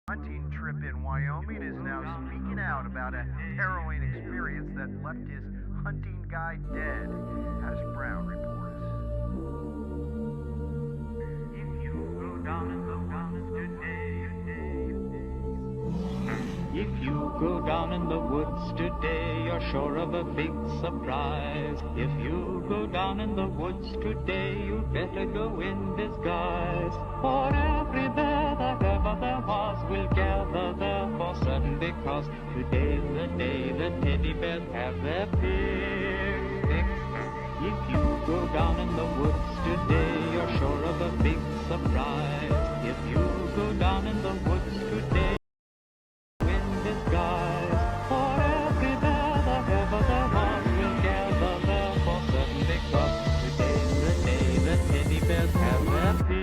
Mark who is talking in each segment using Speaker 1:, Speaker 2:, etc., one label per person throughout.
Speaker 1: hunting trip in Wyoming is now speaking out about a harrowing experience that left his hunting guide dead, as Brown reports. If you go down in the woods today,
Speaker 2: if you go down in the woods today, you're sure of a big surprise. If you go down in the woods today, you better go in disguise. For every bear that ever there was will gather there for certain, because today's the day the teddy bears have their picnic. If you go down in the woods today, you're sure of a big surprise. If you go down in the woods today, in disguise, for every bear that ever there was will gather there for certain, because today's the day the teddy bears have their picnic.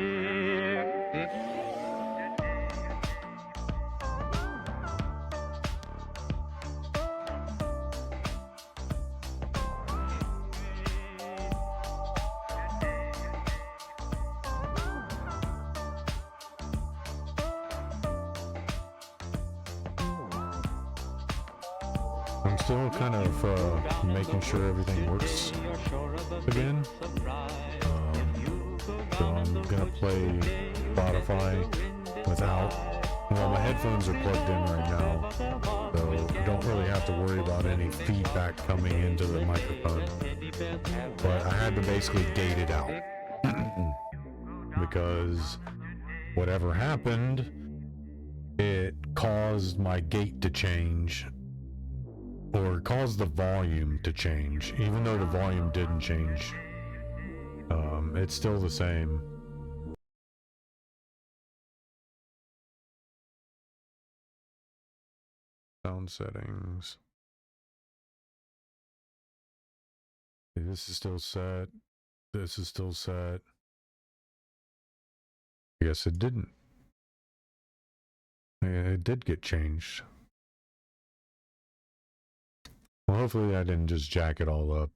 Speaker 3: I'm still kind of making sure everything works again. So I'm gonna play Spotify without. Well, my headphones are plugged in right now, so I don't really have to worry about any feedback coming into the microphone. But I had to basically gate it out because whatever happened, it caused my gate to change. Or caused the volume to change, even though the volume didn't change. It's still the same. Sound settings. Okay, this is still set. This is still set. I guess it didn't. Yeah, it did get changed. Well, hopefully I didn't just jack it all up.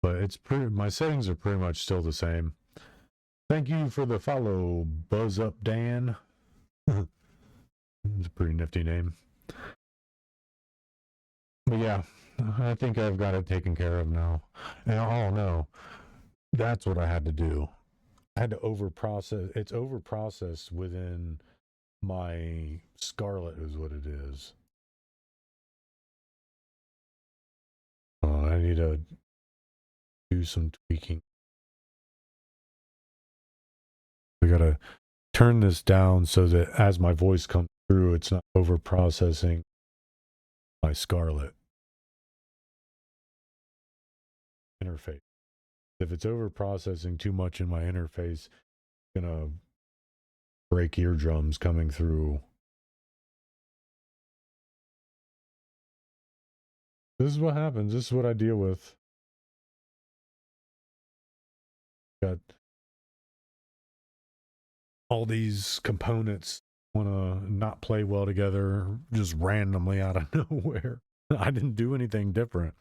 Speaker 3: But it's my settings are pretty much still the same. Thank you for the follow, Buzz Up Dan. It's a pretty nifty name. But yeah, I think I've got it taken care of now. And oh no, that's what I had to do. I had to overprocess. It's overprocessed within my Scarlet is what it is. I need to do some tweaking. We gotta turn this down so that as my voice comes through, it's not over processing my Scarlet interface. If it's over processing too much in my interface, it's gonna break eardrums coming through. This is what happens. This is what I deal with. Got all these components want to not play well together just randomly out of nowhere. I didn't do anything different.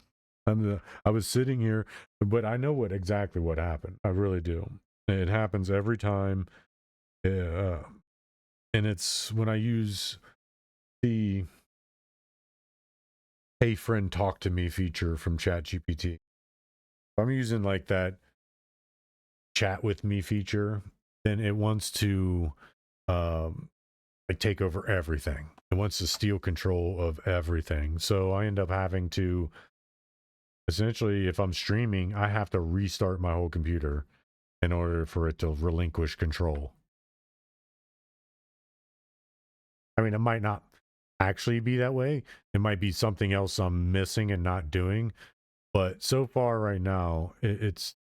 Speaker 3: I was sitting here, but I know exactly what happened. I really do. It happens every time. And it's when I use the Hey Friend Talk to Me feature from ChatGPT. I'm using like that chat with me feature, then it wants to like take over everything. It wants to steal control of everything. So I end up having to essentially, if I'm streaming, I have to restart my whole computer in order for it to relinquish control. I mean, it might not actually be that way. It might be something else I'm missing and not doing. But so far right now, it's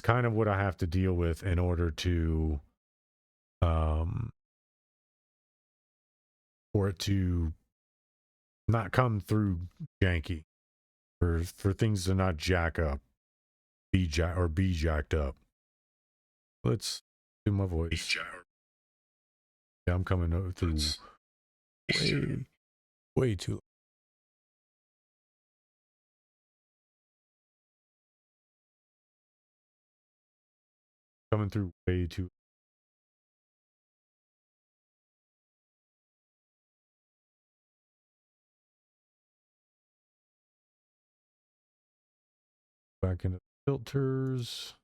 Speaker 3: kind of what I have to deal with in order to for it to not come through janky, for things to not jack up, be jacked up. Let's do my voice. Yeah, I'm coming over through way too. Coming through way too. Back into filters.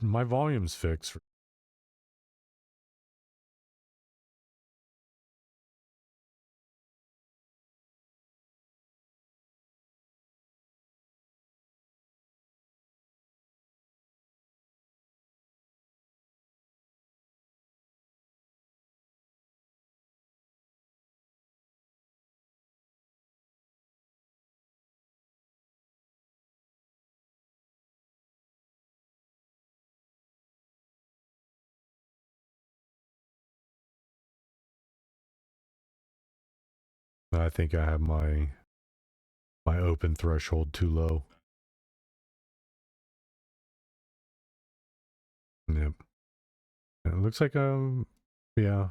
Speaker 3: My volume's fixed. I think I have my open threshold too low. Yep. It looks like yeah.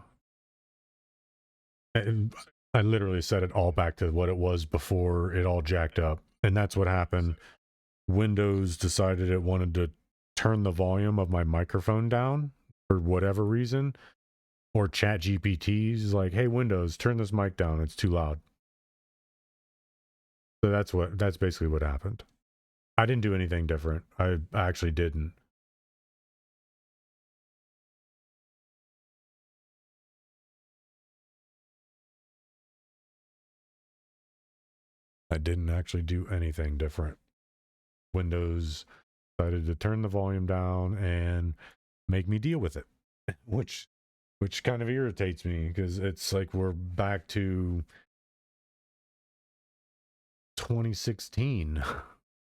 Speaker 3: I literally set it all back to what it was before it all jacked up, and that's what happened. Windows decided it wanted to turn the volume of my microphone down for whatever reason, or ChatGPT is like, "Hey, Windows, turn this mic down. It's too loud." So that's basically what happened. I didn't do anything different. I actually didn't. I didn't actually do anything different. Windows decided to turn the volume down and make me deal with it, which kind of irritates me because it's like we're back to 2016.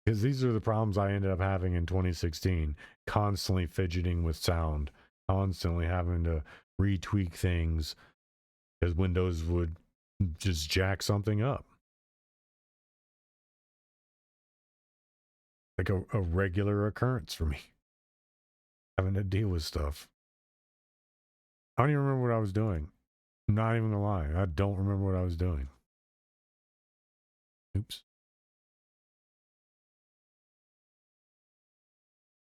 Speaker 3: Because these are the problems I ended up having in 2016. Constantly fidgeting with sound, constantly having to retweak things because Windows would just jack something up. Like a regular occurrence for me. Having to deal with stuff. I don't even remember what I was doing. I'm not even gonna lie. I don't remember what I was doing. Oops.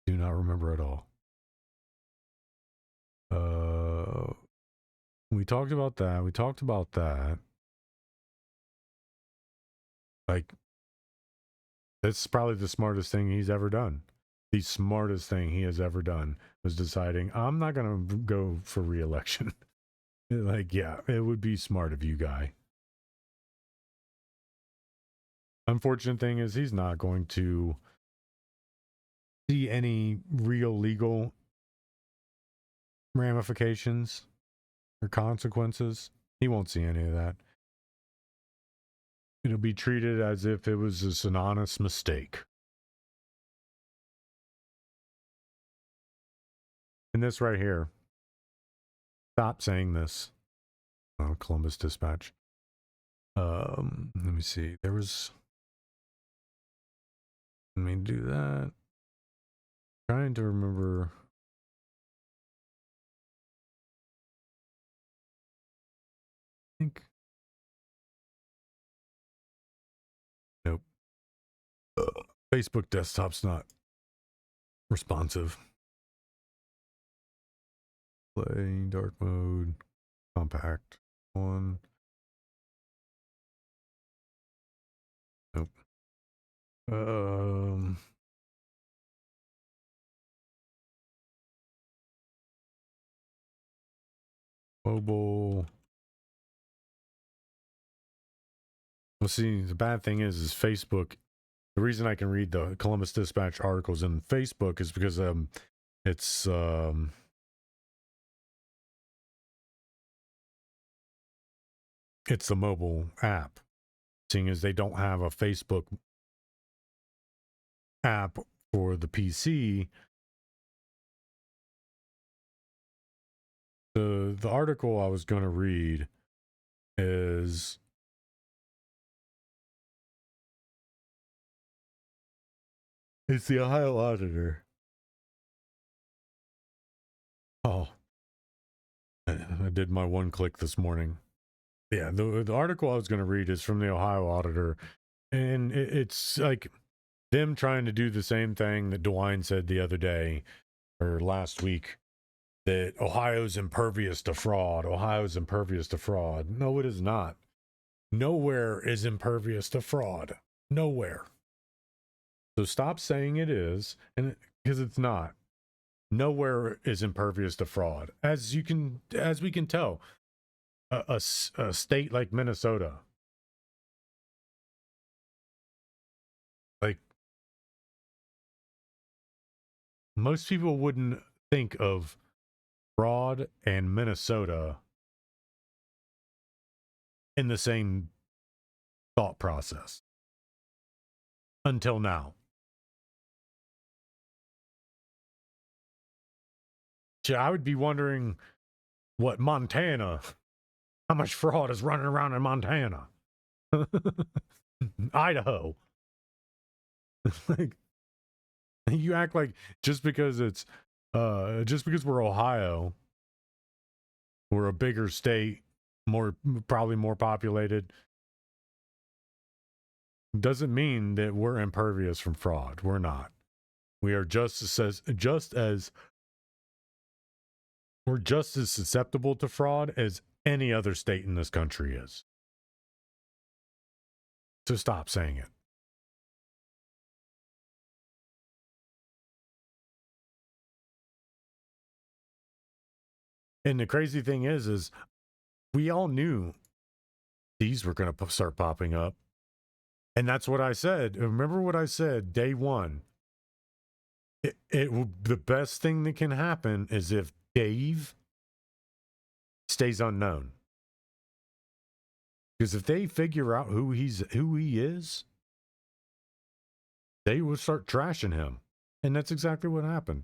Speaker 3: Do not remember at all. We talked about that. Like, that's probably the smartest thing he's ever done. The smartest thing he has ever done was deciding, I'm not going to go for re-election. Like, yeah, it would be smart of you, guy. Unfortunate thing is he's not going to see any real legal ramifications or consequences. He won't see any of that. It'll be treated as if it was just an honest mistake. And this right here. Stop saying this. Oh, Columbus Dispatch. Let me see. There was. Let me do that. Trying to remember. I think. Nope. Facebook desktop's not responsive. Play, dark mode, compact, one. Nope. Mobile. Well, see, the bad thing is Facebook. The reason I can read the Columbus Dispatch articles in Facebook is because it's the mobile app. Seeing as they don't have a Facebook app for the PC, the article I was going to read is it's the Ohio Auditor. Oh, I did my one click this morning. Yeah, the article I was going to read is from the Ohio Auditor, and it's like them trying to do the same thing that DeWine said the other day or last week, that Ohio's impervious to fraud. Ohio's impervious to fraud. No, it is not. Nowhere is impervious to fraud. Nowhere. So stop saying it is, and because it's not. Nowhere is impervious to fraud. As we can tell, a state like Minnesota, like most people wouldn't think of fraud and Minnesota in the same thought process until now. So I would be wondering what Montana, how much fraud is running around in Montana, Idaho. Like, you act like just because we're Ohio, we're a bigger state, probably more populated, doesn't mean that we're impervious from fraud. We're not. We are just as susceptible to fraud as any other state in this country is. So stop saying it. And the crazy thing is we all knew these were going to start popping up. And that's what I said. Remember what I said day one. The best thing that can happen is if Dave stays unknown. Because if they figure out who he is, they will start trashing him. And that's exactly what happened.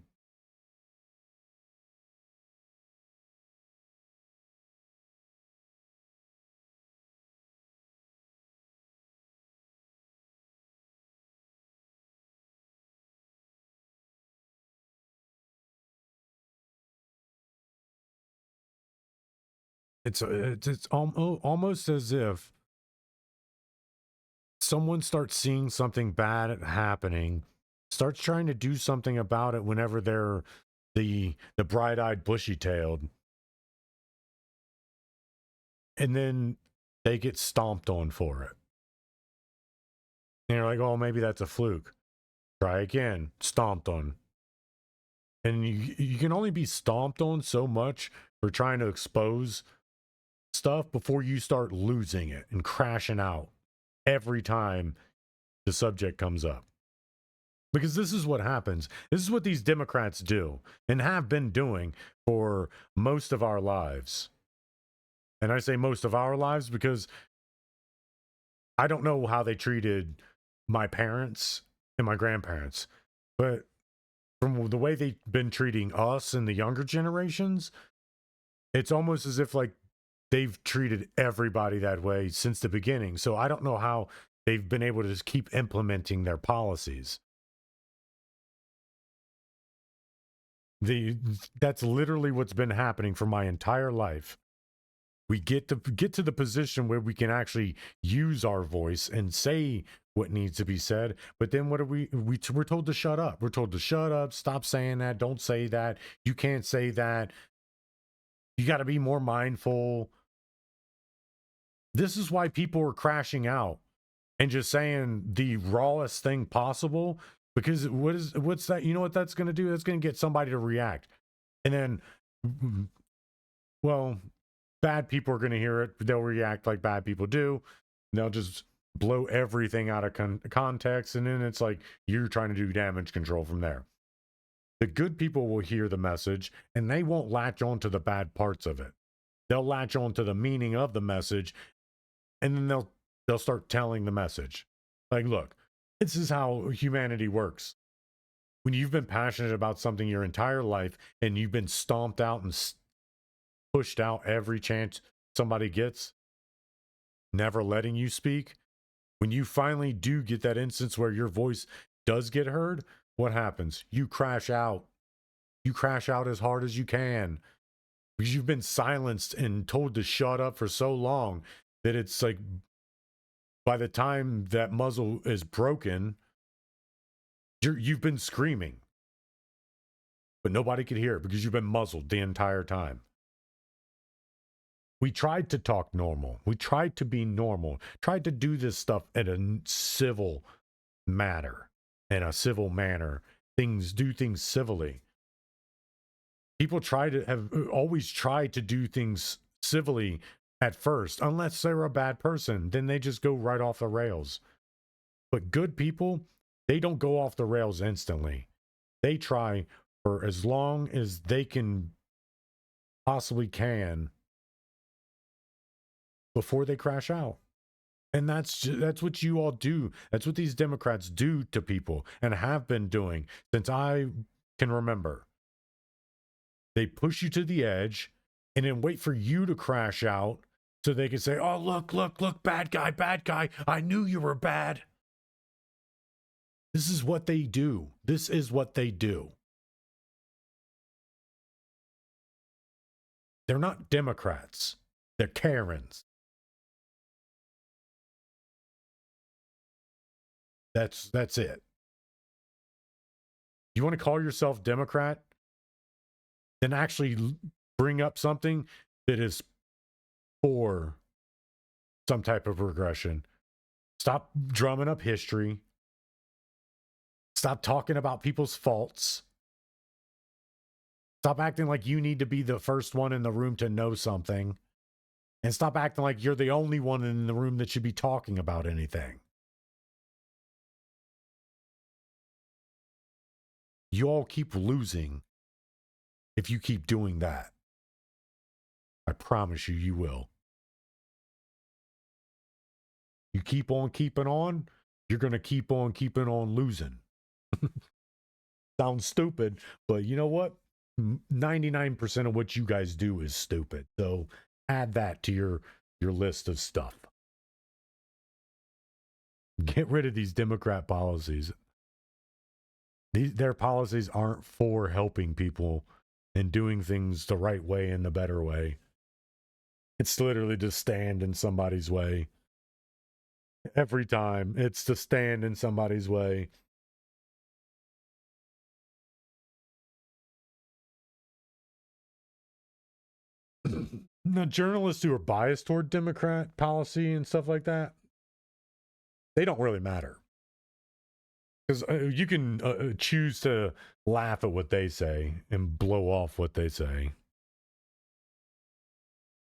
Speaker 3: It's almost as if someone starts seeing something bad happening, starts trying to do something about it whenever they're the bright-eyed, bushy-tailed, and then they get stomped on for it. And you're like, oh, maybe that's a fluke. Try again, stomped on. And you can only be stomped on so much for trying to expose stuff before you start losing it and crashing out every time the subject comes up. Because this is what happens. This is what these Democrats do and have been doing for most of our lives. And I say most of our lives because I don't know how they treated my parents and my grandparents, but from the way they've been treating us and the younger generations, it's almost as if like they've treated everybody that way since the beginning. So I don't know how they've been able to just keep implementing their policies. That's literally what's been happening for my entire life. We get to the position where we can actually use our voice and say what needs to be said, but then what are we're told to shut up. We're told to shut up, stop saying that, don't say that, you can't say that, you got to be more mindful. This is why people are crashing out and just saying the rawest thing possible, because what's that? You know what that's going to do? That's going to get somebody to react. And then, well, bad people are going to hear it. They'll react like bad people do. They'll just blow everything out of context. And then it's like you're trying to do damage control from there. The good people will hear the message and they won't latch on to the bad parts of it. They'll latch on to the meaning of the message, and then they'll start telling the message. Like, look, this is how humanity works. When you've been passionate about something your entire life and you've been stomped out and pushed out every chance somebody gets, never letting you speak, when you finally do get that instance where your voice does get heard, what happens? You crash out. You crash out as hard as you can because you've been silenced and told to shut up for so long that it's like by the time that muzzle is broken, you've been screaming, but nobody could hear it because you've been muzzled the entire time. We tried to talk normal. We tried to be normal. Tried to do this stuff in a civil manner. Do things civilly. People have always tried to do things civilly at first, unless they're a bad person. Then they just go right off the rails. But good people, they don't go off the rails instantly. They try for as long as they possibly can before they crash out. And that's what you all do. That's what these Democrats do to people and have been doing since I can remember. They push you to the edge and then wait for you to crash out so they can say, oh, look, bad guy. I knew you were bad. This is what they do. This is what they do. They're not Democrats. They're Karens. That's it. You want to call yourself Democrat? Then actually bring up something that is for some type of regression. Stop drumming up history. Stop talking about people's faults. Stop acting like you need to be the first one in the room to know something. And stop acting like you're the only one in the room that should be talking about anything. You all keep losing if you keep doing that. I promise you, you will. You keep on keeping on, you're going to keep on keeping on losing. Sounds stupid, but you know what? 99% of what you guys do is stupid. So add that to your list of stuff. Get rid of these Democrat policies. Their policies aren't for helping people and doing things the right way and the better way. It's literally to stand in somebody's way. Every time, it's to stand in somebody's way. The journalists who are biased toward Democrat policy and stuff like that, they don't really matter. Because you can choose to laugh at what they say and blow off what they say.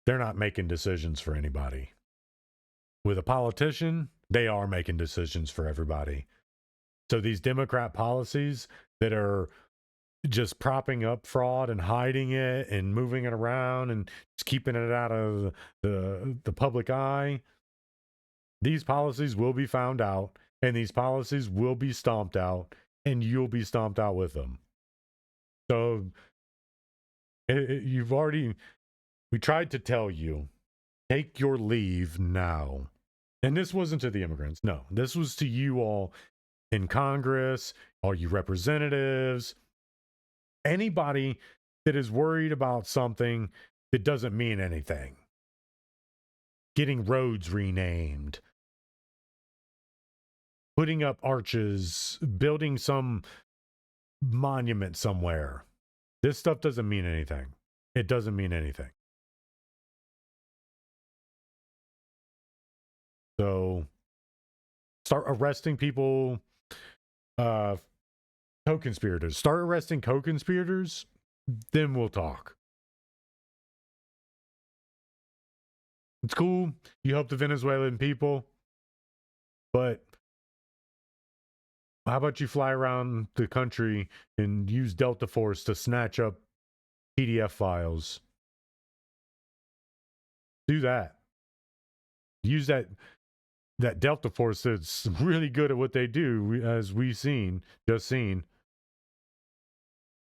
Speaker 3: They're not making decisions for anybody. With a politician, they are making decisions for everybody. So these Democrat policies that are just propping up fraud and hiding it and moving it around and just keeping it out of the public eye, these policies will be found out, and these policies will be stomped out, and you'll be stomped out with them. So we tried to tell you, take your leave now. And this wasn't to the immigrants. No, this was to you all in Congress, all you representatives, anybody that is worried about something that doesn't mean anything. Getting roads renamed, putting up arches, building some monument somewhere. This stuff doesn't mean anything. It doesn't mean anything. So start arresting people, co-conspirators. Start arresting co-conspirators, then we'll talk. It's cool. You help the Venezuelan people, but how about you fly around the country and use Delta Force to snatch up PDF files? Do that. Use that Delta Force that's really good at what they do, as we've just seen.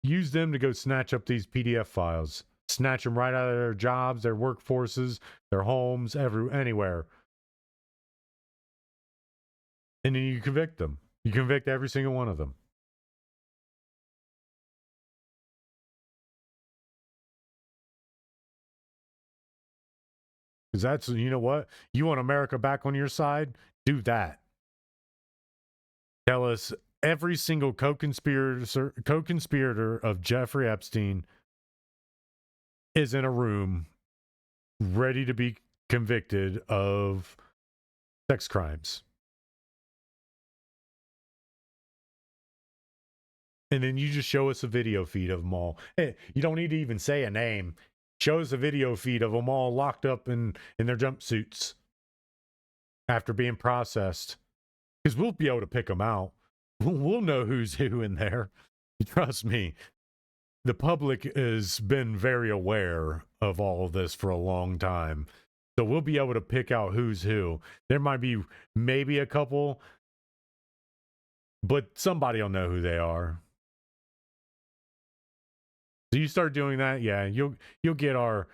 Speaker 3: Use them to go snatch up these PDF files. Snatch them right out of their jobs, their workforces, their homes, anywhere. And then you convict them. You convict every single one of them. Because that's, you know what? You want America back on your side? Do that. Tell us every single co-conspirator of Jeffrey Epstein is in a room ready to be convicted of sex crimes. And then you just show us a video feed of them all. Hey, you don't need to even say a name. Show us a video feed of them all locked up in their jumpsuits after being processed. Because we'll be able to pick them out. We'll know who's who in there. Trust me. The public has been very aware of all of this for a long time. So we'll be able to pick out who's who. There might be maybe a couple, but somebody will know who they are. So you start doing that, yeah, you'll get our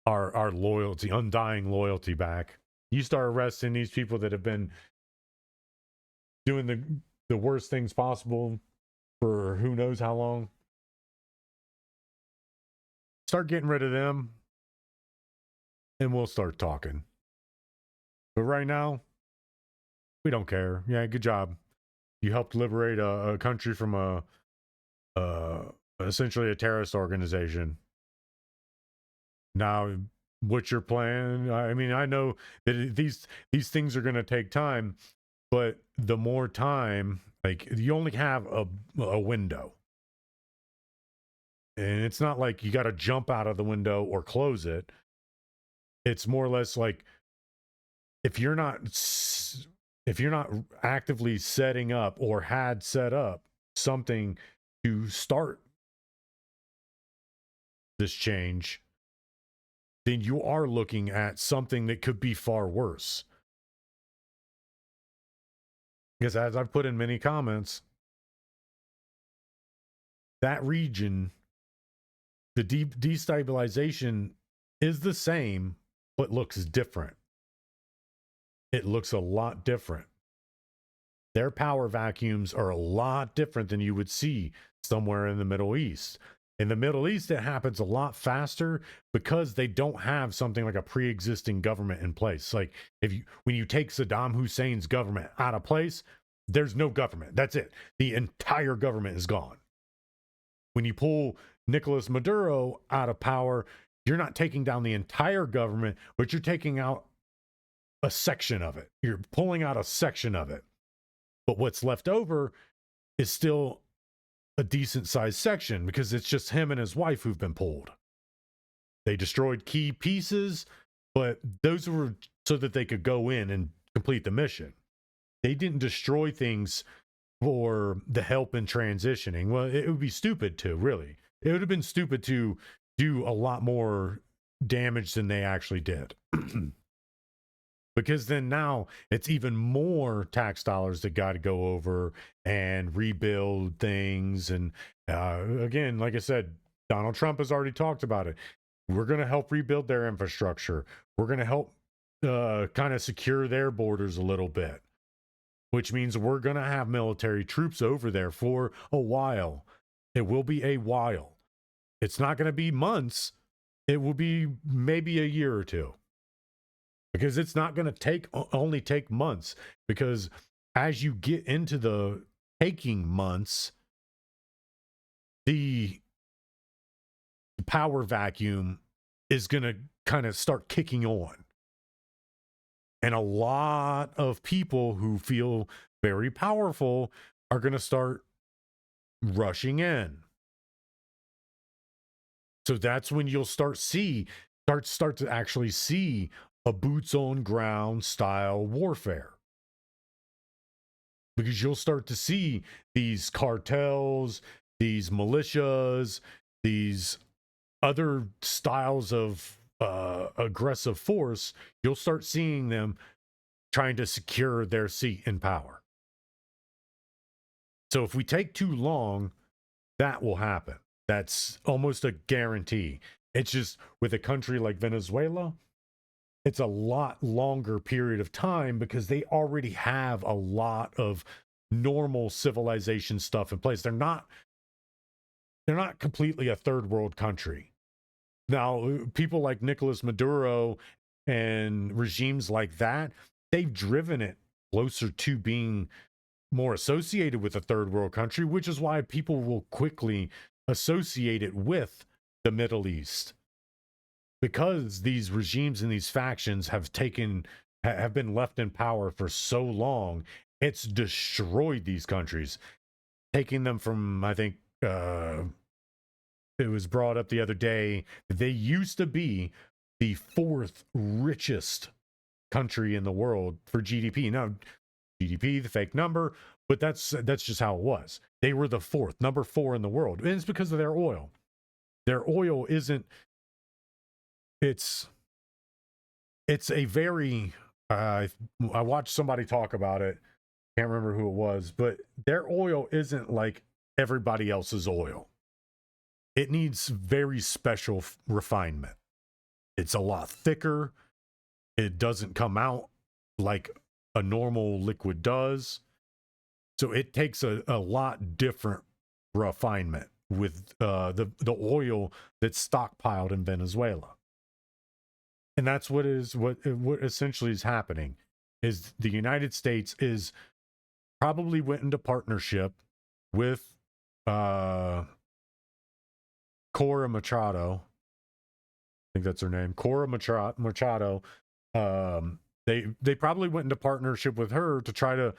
Speaker 3: loyalty, undying loyalty back. You start arresting these people that have been doing the worst things possible for who knows how long. Start getting rid of them, and we'll start talking. But right now, we don't care. Yeah, good job. You helped liberate a country from essentially a terrorist organization. Now, what's your plan? I mean, I know that these things are going to take time, but the more time, like, you only have a window. And it's not like you got to jump out of the window or close it. It's more or less like if you're not actively setting up or had set up something to start this change, then you are looking at something that could be far worse. Because as I've put in many comments, that region, the destabilization is the same, but looks different. It looks a lot different. Their power vacuums are a lot different than you would see somewhere in the Middle East. In the Middle East, it happens a lot faster because they don't have something like a pre-existing government in place. Like when you take Saddam Hussein's government out of place, there's no government. That's it. The entire government is gone. When you pull Nicolas Maduro out of power, you're not taking down the entire government, but you're taking out a section of it. You're pulling out a section of it. But what's left over is still a decent sized section because it's just him and his wife who've been pulled. They destroyed key pieces, but those were so that they could go in and complete the mission. They didn't destroy things for the help in transitioning. Well, it would be stupid to, really. It would have been stupid to do a lot more damage than they actually did. Because then now it's even more tax dollars that got to go over and rebuild things. And again, like I said, Donald Trump has already talked about it. We're going to help rebuild their infrastructure. We're going to help kind of secure their borders a little bit, which means we're going to have military troops over there for a while. It will be a while. It's not going to be months. It will be maybe a year or two. Because it's not going to only take months. Because as you get into the taking months, the power vacuum is going to kind of start kicking on. And a lot of people who feel very powerful are going to start rushing in. So that's when you'll start to actually see a boots on ground style warfare. Because you'll start to see these cartels, these militias, these other styles of aggressive force. You'll start seeing them trying to secure their seat in power. So if we take too long, that will happen. That's almost a guarantee. It's just with a country like Venezuela, it's a lot longer period of time because they already have a lot of normal civilization stuff in place. They're not completely a third world country. Now, people like Nicolas Maduro and regimes like that, they've driven it closer to being more associated with a third world country, which is why people will quickly associate it with the Middle East. because these regimes and these factions have been left in power for so long, it's destroyed these countries, taking them from, I think, it was brought up the other day that they used to be the fourth richest country in the world for GDP. Now, GDP, the fake number, but that's just how it was. They were the number 4 in the world, and it's because of their oil. Their oil isn't. It's a very. I watched somebody talk about it. Can't remember who it was, but their oil isn't like everybody else's oil. It needs very special refinement. It's a lot thicker. It doesn't come out like a normal liquid does. So it takes a lot different refinement with the oil that's stockpiled in Venezuela. And that's what essentially is happening is the United States is probably went into partnership with Cora Machado. I think that's her name. Cora Machado. They probably went into partnership with her to try to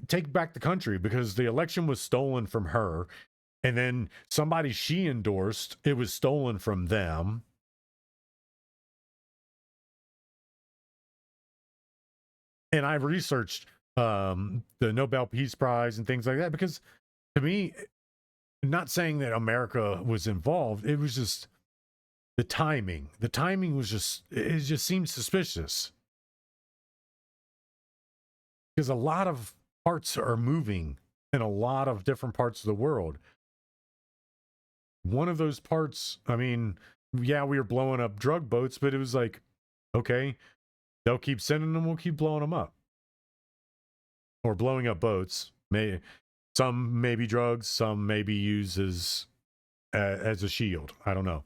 Speaker 3: take back the country because the election was stolen from her, and then somebody she endorsed, it was stolen from them. And I've researched the Nobel Peace Prize and things like that because, to me, not saying that America was involved, it was just the timing. The timing was it just seemed suspicious. Because a lot of parts are moving in a lot of different parts of the world. One of those parts, I mean, yeah, we were blowing up drug boats, but it was like, okay, they'll keep sending them, we'll keep blowing them up. Or blowing up boats. Some may be drugs, some may be used as a shield. I don't know.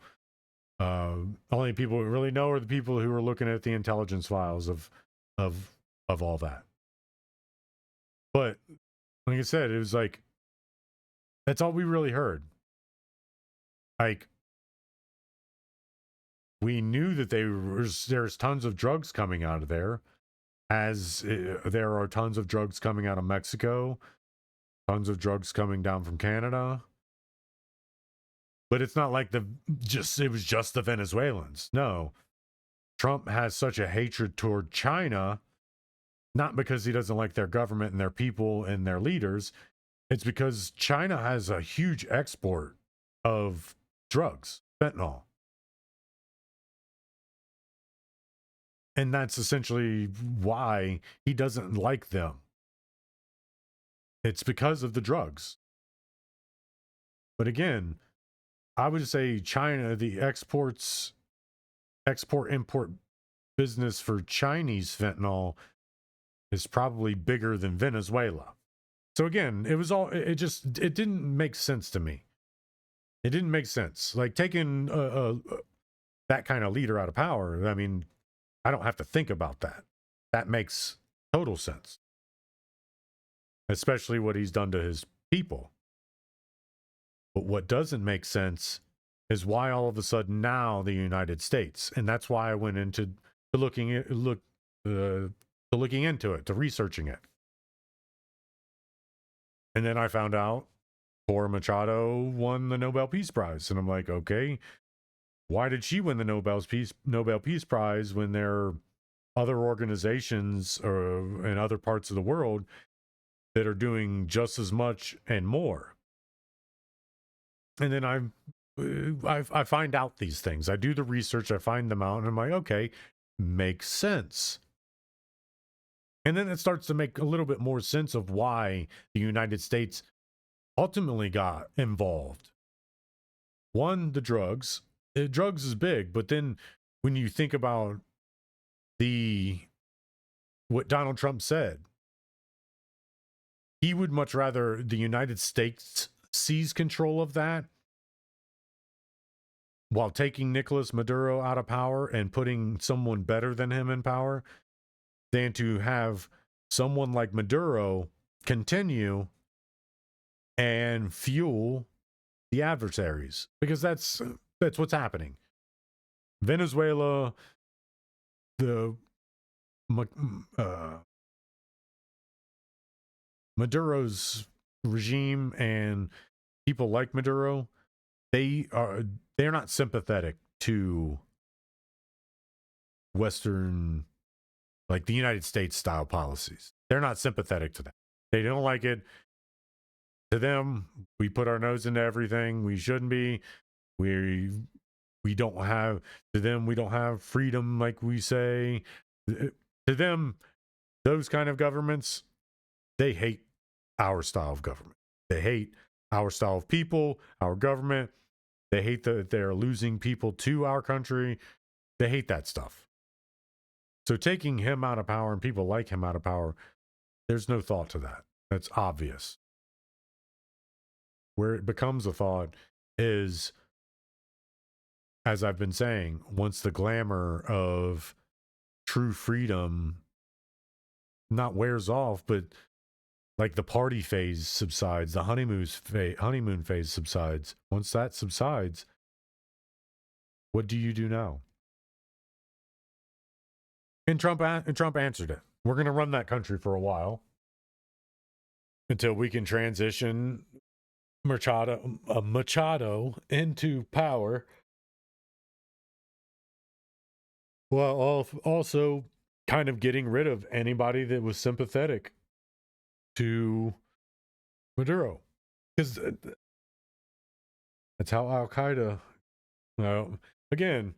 Speaker 3: Only people who really know are the people who are looking at the intelligence files of all that. But like I said, it was like that's all we really heard. Like we knew that there's tons of drugs coming out of there, as there are tons of drugs coming out of Mexico, tons of drugs coming down from Canada. But it's not like it was just the Venezuelans. No. Trump has such a hatred toward China, not because he doesn't like their government and their people and their leaders. It's because China has a huge export of drugs, fentanyl. And that's essentially why he doesn't like them. It's because of the drugs. But again, I would say China, the export-import business for Chinese fentanyl is probably bigger than Venezuela. So again, it didn't make sense to me. It didn't make sense. Like taking that kind of leader out of power, I mean, I don't have to think about that. That makes total sense. Especially what he's done to his people. But what doesn't make sense is why all of a sudden now the United States, and that's why I went into looking into it, to researching it. And then I found out Cora Machado won the Nobel Peace Prize, and I'm like, okay, why did she win the Nobel Peace Prize when there are other organizations in other parts of the world that are doing just as much and more? And then I find out these things. I do the research, I find them out, and I'm like, okay, makes sense. And then it starts to make a little bit more sense of why the United States ultimately got involved. One, the drugs. Drugs is big, but then when you think about what Donald Trump said, he would much rather the United States seize control of that while taking Nicolas Maduro out of power and putting someone better than him in power than to have someone like Maduro continue and fuel the adversaries, because that's what's happening. Venezuela, the Maduro's regime and people like Maduro, they're not sympathetic to Western, like the United States style policies. They're not sympathetic to that. They don't like it. To them, we put our nose into everything. We shouldn't be. We don't have, to them, we don't have freedom like we say. To them, those kind of governments, they hate our style of government. They hate our style of people, our government. They hate that they're losing people to our country. They hate that stuff. So taking him out of power and people like him out of power, there's no thought to that. That's obvious. Where it becomes a thought is, as I've been saying, once the glamour of true freedom not wears off, but like the party phase subsides, the honeymoon phase subsides. Once that subsides, what do you do now? And Trump answered it. We're going to run that country for a while until we can transition Machado into power, while also kind of getting rid of anybody that was sympathetic to Maduro, because that's how Al-Qaeda. Again,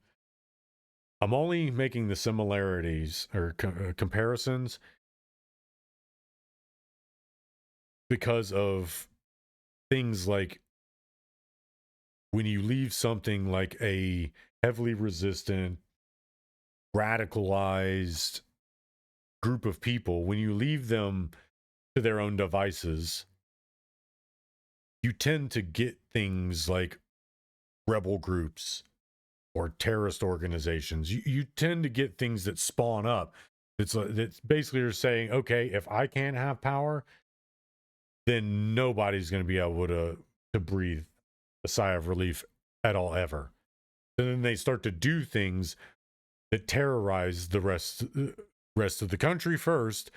Speaker 3: I'm only making the similarities or comparisons because of things like when you leave something like a heavily resistant, radicalized group of people, when you leave them to their own devices, you tend to get things like rebel groups or terrorist organizations. You tend to get things that spawn up. It's basically you're saying, okay, if I can't have power, then nobody's going to be able to breathe a sigh of relief at all ever. And then they start to do things that terrorize the rest of the country first,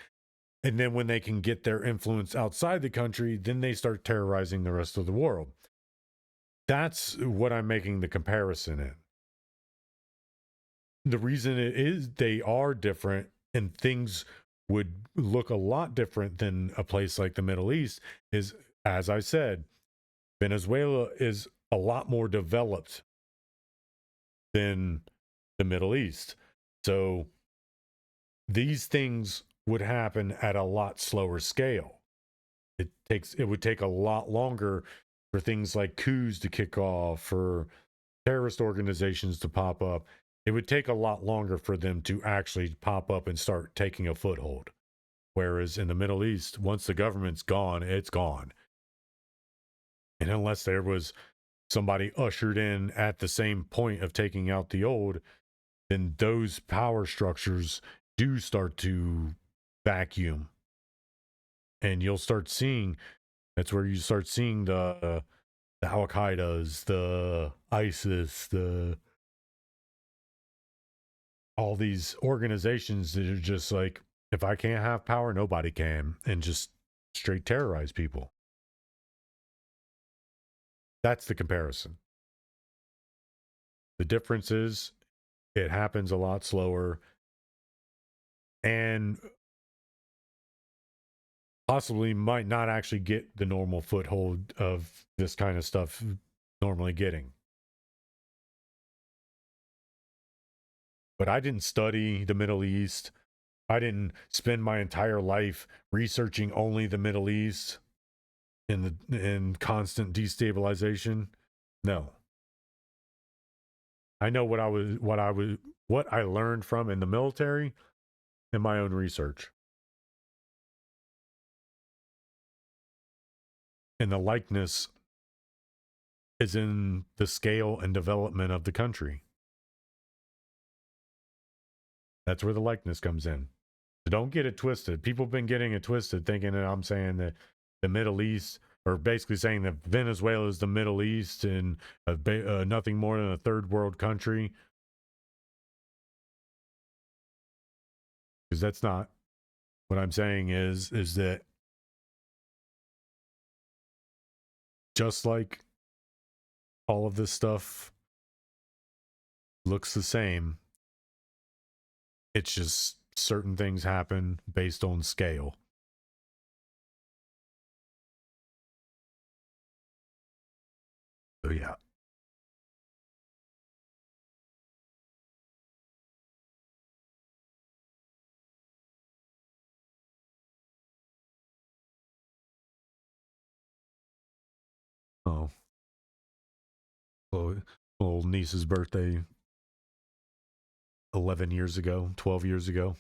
Speaker 3: and then when they can get their influence outside the country, then they start terrorizing the rest of the world. That's what I'm making the comparison in. The reason it is they are different and things would look a lot different than a place like the Middle East is, as I said, Venezuela is a lot more developed than the Middle East. So these things would happen at a lot slower scale. It would take a lot longer for things like coups to kick off, for terrorist organizations to pop up. It would take a lot longer for them to actually pop up and start taking a foothold. Whereas in the Middle East, once the government's gone, it's gone. And unless there was somebody ushered in at the same point of taking out the old, then those power structures do start to vacuum. And you'll start seeing, that's where you start seeing the Al-Qaedas, the ISIS, all these organizations that are just like, if I can't have power, nobody can, and just straight terrorize people. That's the comparison. The difference is it happens a lot slower and possibly might not actually get the normal foothold of this kind of stuff normally getting. But I didn't study the Middle East. I didn't spend my entire life researching only the Middle East in constant destabilization. No. I know what I learned from in the military and my own research. And the likeness is in the scale and development of the country. That's where the likeness comes in. So don't get it twisted. People have been getting it twisted, thinking that I'm saying that the Middle East, or basically saying that Venezuela is the Middle East and nothing more than a third world country. Because that's not what I'm saying is that just like all of this stuff looks the same, it's just certain things happen based on scale. So yeah. Oh. Little niece's birthday 11 years ago, 12 years ago.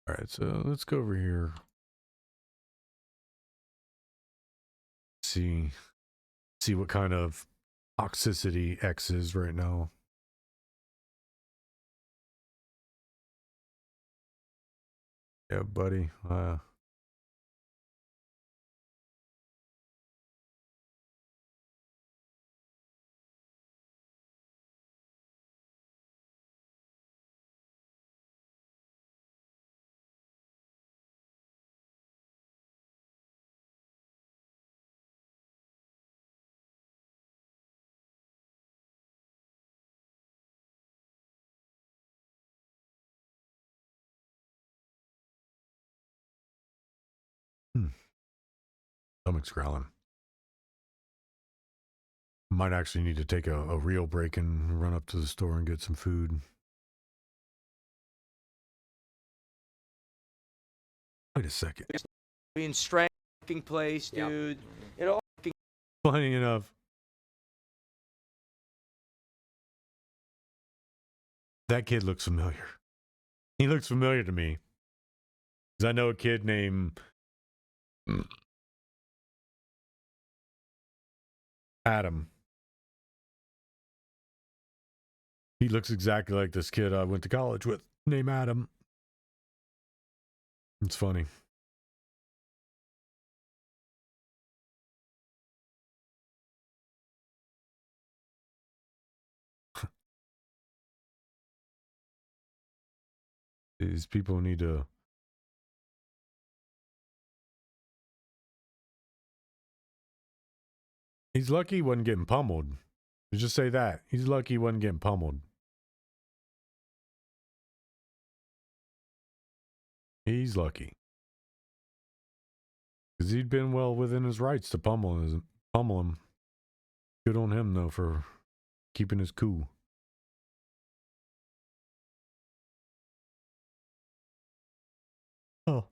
Speaker 3: All right, so let's go over here. See what kind of toxicity X is right now. Yeah, buddy. Stomach's growling. Might actually need to take a real break and run up to the store and get some food. Wait a second.
Speaker 4: Being striking place, dude. It all.
Speaker 3: Funny enough, that kid looks familiar. He looks familiar to me. Because I know a kid named Adam. He looks exactly like this kid I went to college with, named Adam. It's funny. These people need to... He's lucky he wasn't getting pummeled. You just say that. He's lucky he wasn't getting pummeled. He's lucky. Because he'd been well within his rights to pummel him. Good on him, though, for keeping his cool. Oh.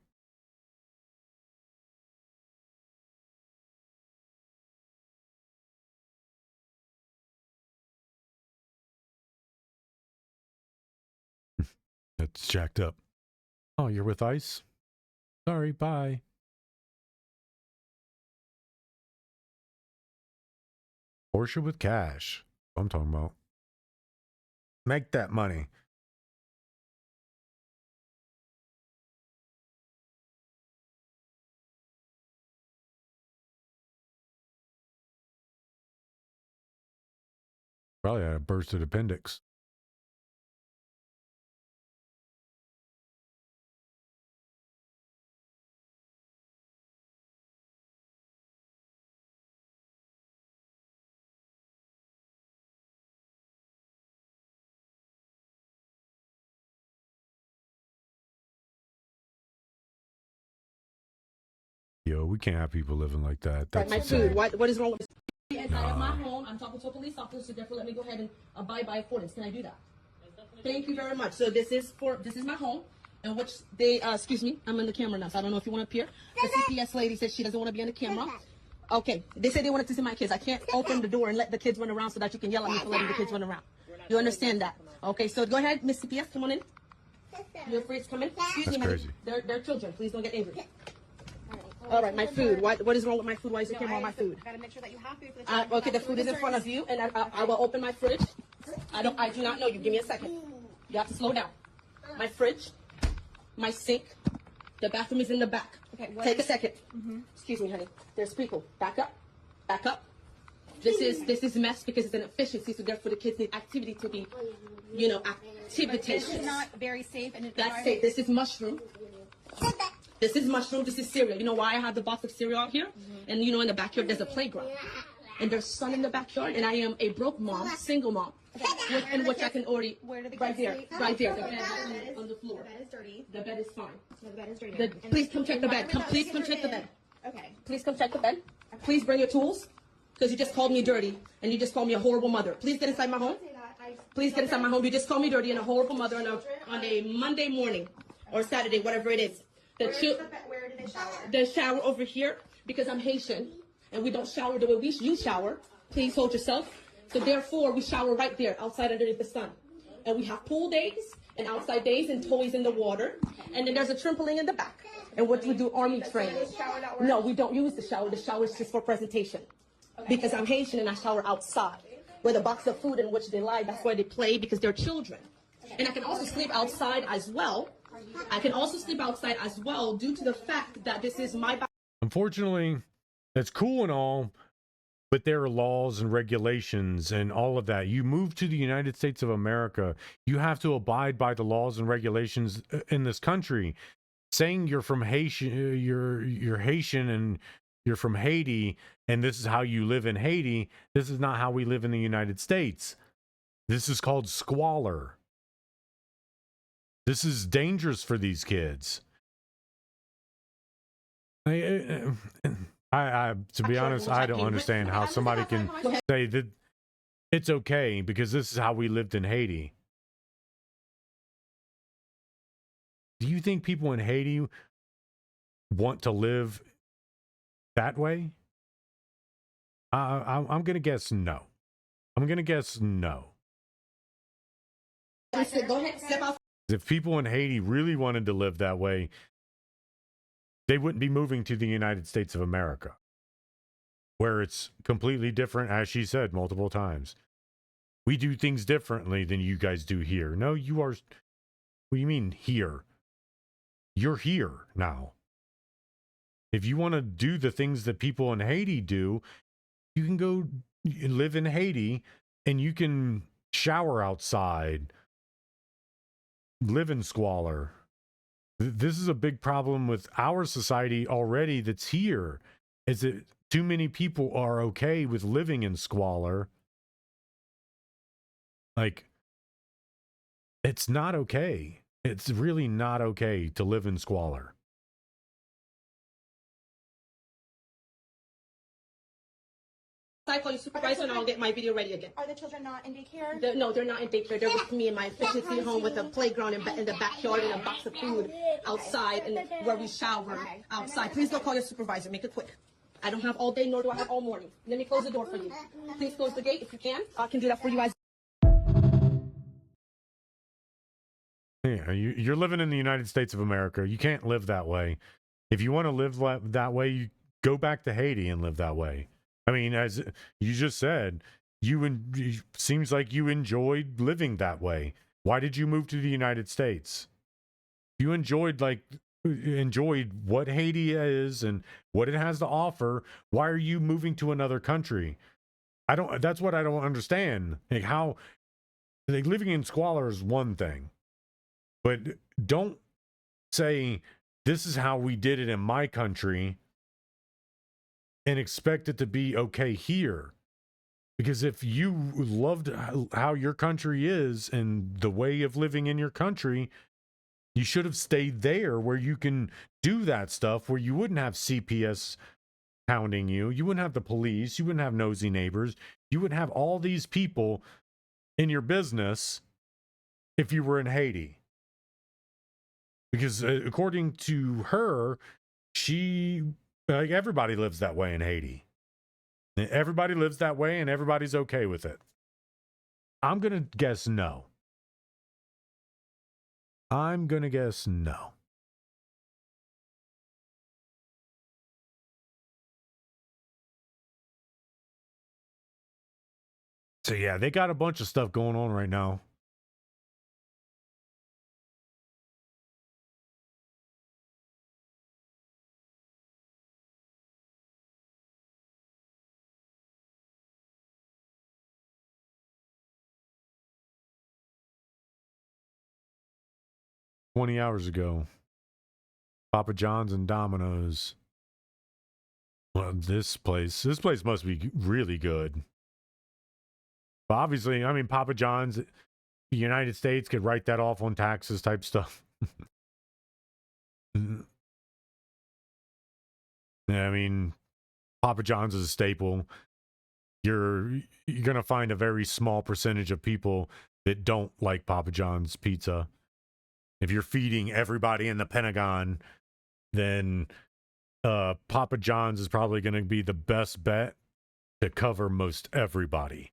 Speaker 3: That's jacked up. Oh, you're with Ice? Sorry, bye. Porsche with cash. I'm talking about. Make that money. Probably had a bursted appendix. Yo, we can't have people living like that. That's
Speaker 5: my
Speaker 3: insane.
Speaker 5: food. What is wrong with this? Inside of my home, I'm talking to a police officer, therefore let me go ahead and abide by accordance. Can I do that? Thank you very much. So this is my home, in which they, excuse me, I'm in the camera now, so I don't know if you want to appear. The CPS lady says she doesn't want to be on the camera. Okay, they said they wanted to see my kids. I can't open the door and let the kids run around so that you can yell at me for letting the kids run around. You understand that? Okay, so go ahead, Miss CPS, come on in. You're afraid to come in? Excuse me,
Speaker 3: crazy.
Speaker 5: They're children. Please don't get angry. All right, my food. What is wrong with my food? Why is the camera on my food?
Speaker 6: Gotta make sure that you have food for the
Speaker 5: Okay, the food is in front of you, and I will open my fridge. I do not know you. Give me a second. You have to slow down. My fridge, my sink, the bathroom is in the back. Okay, take a second. Excuse me, honey. There's people. Back up. Back up. This is mess because it's an efficiency, so therefore the kids need activity to be, you know, activitatious.
Speaker 6: This is not very safe, and
Speaker 5: That's safe. This is mushroom. This is mushroom. This is cereal. You know why I have the box of cereal out here? And you know, in the backyard there's a playground, and there's sun in the backyard, and I am a broke mom, single mom, in which I can already.
Speaker 6: Where do the
Speaker 5: right
Speaker 6: kids
Speaker 5: there,
Speaker 6: sleep?
Speaker 5: right there. The bed is on the floor.
Speaker 6: The bed is dirty.
Speaker 5: The bed is fine.
Speaker 6: No, the bed is dirty.
Speaker 5: Please come check the bed. Please come check the bed.
Speaker 6: Okay.
Speaker 5: Please come check the bed. Please bring your tools, because you just called me dirty, and you just called me a horrible mother. Please get inside my home. Please get inside my home. You just called me dirty and a horrible mother on a Monday morning or Saturday, whatever it is.
Speaker 6: Where do they shower?
Speaker 5: The shower over here, because I'm Haitian, and we don't shower the way you shower. Please hold yourself. So therefore, we shower right there, outside underneath the sun. And we have pool days and outside days and toys in the water. And then there's a trampoline in the back. And what we do, army training. No, we don't use the shower. The shower is just for presentation. Because I'm Haitian and I shower outside. With a box of food in which they lie, that's where they play because they're children. And I can also sleep outside as well. Due to the fact that this is my body.
Speaker 3: Unfortunately, that's cool and all, but there are laws and regulations and all of that. You move to the United States of America, you have to abide by the laws and regulations in this country. Saying you're from Haitian, you're Haitian and you're from Haiti, and this is how you live in Haiti. This is not how we live in the United States. This is called squalor. This is dangerous for these kids. To be honest, I don't understand how somebody can say that it's okay because this is how we lived in Haiti. Do you think people in Haiti want to live that way? I'm going to guess no. I'm going to guess no.
Speaker 5: Go ahead, step out.
Speaker 3: If people in Haiti really wanted to live that way, they wouldn't be moving to the United States of America, where it's completely different, as she said multiple times. We do things differently than you guys do here. No, you are. What do you mean here? You're here now. If you want to do the things that people in Haiti do, you can go live in Haiti and you can shower outside, live in squalor. This is a big problem with our society already that's here, is that too many people are okay with living in squalor. Like, it's not okay. It's really not okay to live in squalor.
Speaker 5: I call you supervisor and I'll get my video ready again.
Speaker 6: Are the children not in daycare?
Speaker 5: No, they're not in daycare. They're with me in my efficiency home with a playground in the backyard and a box of food outside and where we shower outside. Please don't call your supervisor. Make it quick. I don't have all day, nor do I have all morning. Let me close the door for you. Please close the gate if you can. I can do that for you guys.
Speaker 3: Yeah, you're living in the United States of America. You can't live that way. If you want to live that way, you go back to Haiti and live that way. I mean, as you just said, seems like you enjoyed living that way. Why did you move to the United States? You enjoyed what Haiti is and what it has to offer. Why are you moving to another country? That's what I don't understand. Like living in squalor is one thing, but don't say this is how we did it in my country and expect it to be okay here. Because if you loved how your country is and the way of living in your country, you should have stayed there where you can do that stuff, where you wouldn't have CPS hounding you. You wouldn't have the police. You wouldn't have nosy neighbors. You wouldn't have all these people in your business if you were in Haiti. Because according to her, everybody lives that way in Haiti. Everybody lives that way and everybody's okay with it. I'm going to guess no. I'm going to guess no. So yeah, they got a bunch of stuff going on right now. 20 hours ago. Papa John's and Domino's. Well, this place must be really good. But obviously, I mean, Papa John's, the United States could write that off on taxes type stuff. Yeah, I mean, Papa John's is a staple. You're gonna find a very small percentage of people that don't like Papa John's pizza. If you're feeding everybody in the Pentagon, then Papa John's is probably going to be the best bet to cover most everybody.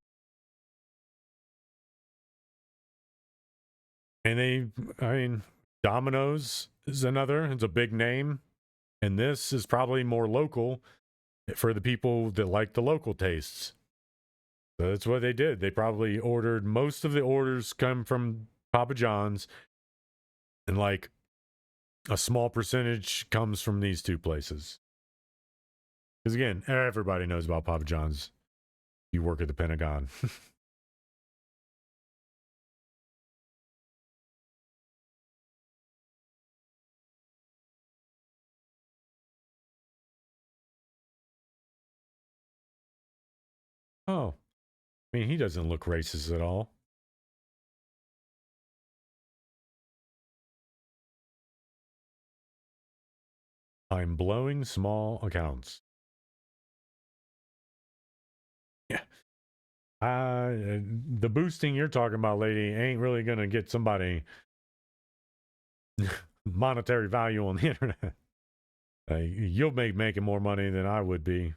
Speaker 3: And I mean, Domino's is another. It's a big name. And this is probably more local for the people that like the local tastes. So that's what they did. They probably ordered, most of the orders come from Papa John's, and like a small percentage comes from these two places. Because again, everybody knows about Papa John's. You work at the Pentagon. Oh, I mean, he doesn't look racist at all. I'm blowing small accounts. Yeah. The boosting you're talking about, lady, ain't really going to get somebody monetary value on the internet. You'll be making more money than I would be.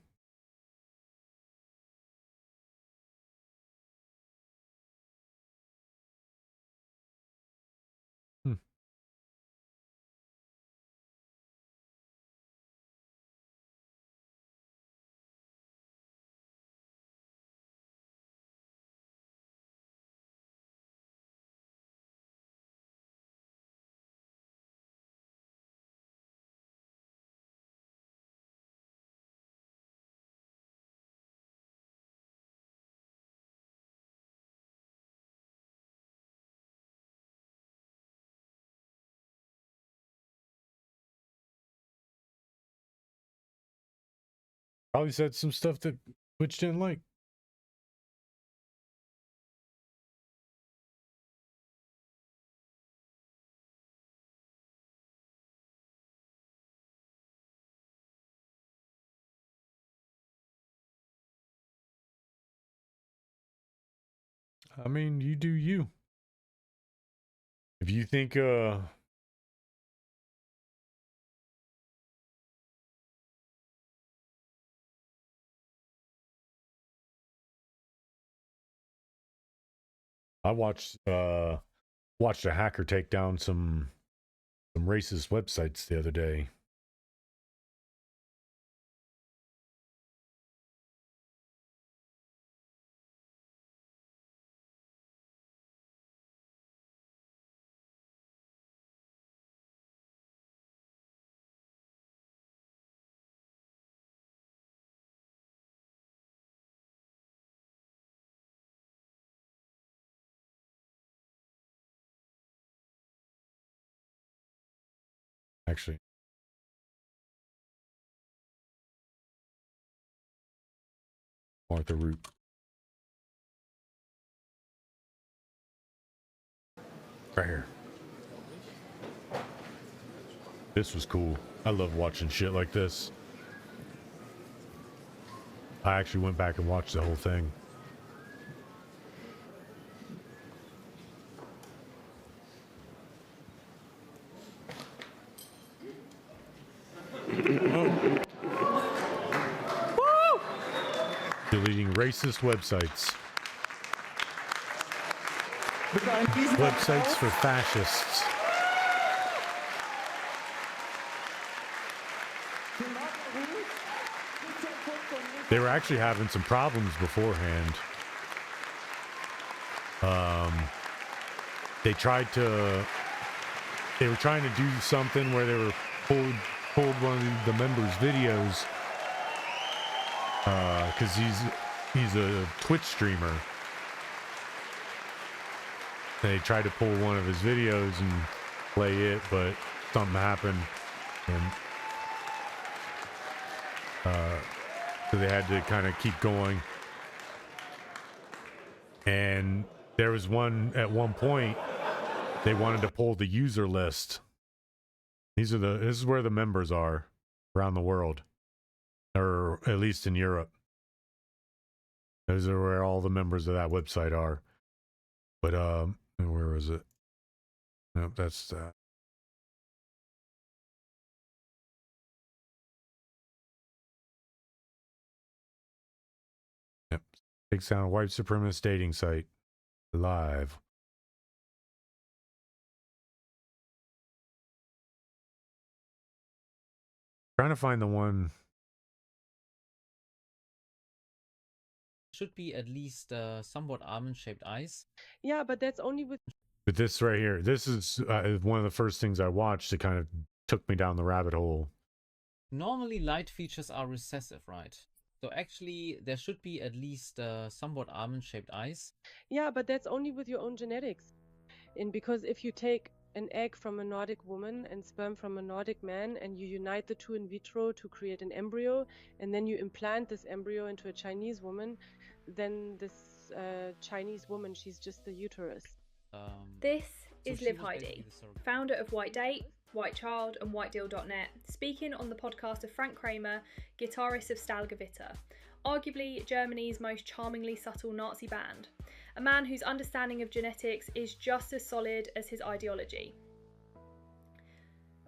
Speaker 3: Probably said some stuff that Twitch didn't like. I mean, you do you. If you think I watched a hacker take down some racist websites the other day. Actually, Martha Root. Right here. This was cool. I love watching shit like this. I actually went back and watched the whole thing. Deleting racist websites. Websites for fascists. They were actually having some problems beforehand. They were trying to do something where they were pulled one of the members' videos because he's a Twitch streamer. They tried to pull one of his videos, and play it, but something happened, and so they had to kind of keep going. And there was one at one point they wanted to pull the user list. This is where the members are around the world, or at least in Europe. Those are where all the members of that website are. But where is it? Nope, that's that. Yep. Takes down a white supremacist dating site. Live. Trying to find the one.
Speaker 7: Should be at least somewhat almond-shaped eyes.
Speaker 8: Yeah, but that's only with.
Speaker 3: But this right here, this is one of the first things I watched that kind of took me down the rabbit hole.
Speaker 7: Normally, light features are recessive, right? So actually, there should be at least somewhat almond-shaped eyes.
Speaker 8: Yeah, but that's only with your own genetics. And because if you take an egg from a Nordic woman and sperm from a Nordic man and you unite the two in vitro to create an embryo, and then you implant this embryo into a Chinese woman, then this Chinese woman, she's just the uterus.
Speaker 9: This
Speaker 7: So
Speaker 9: is
Speaker 7: she
Speaker 9: Liv
Speaker 7: was
Speaker 9: Heidi,
Speaker 7: basically the surrogate.
Speaker 9: founder of White Date, White Child, and WhiteDeal.net, speaking on the podcast of Frank Kramer, guitarist of Stalgewitter, arguably Germany's most charmingly subtle Nazi band, a man whose understanding of genetics is just as solid as his ideology.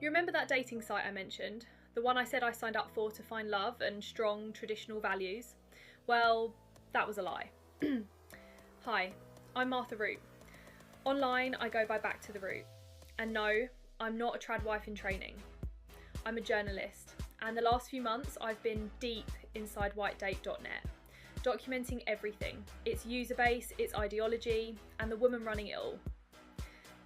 Speaker 9: You remember that dating site I mentioned? The one I said I signed up for to find love and strong traditional values? Well, that was a lie. Hi, I'm Martha Root. Online, I go by Back to the Root. And no, I'm not a trad wife in training. I'm a journalist, and the last few months I've been deep inside whitedate.net, documenting everything, its user base, its ideology, and the woman running it all.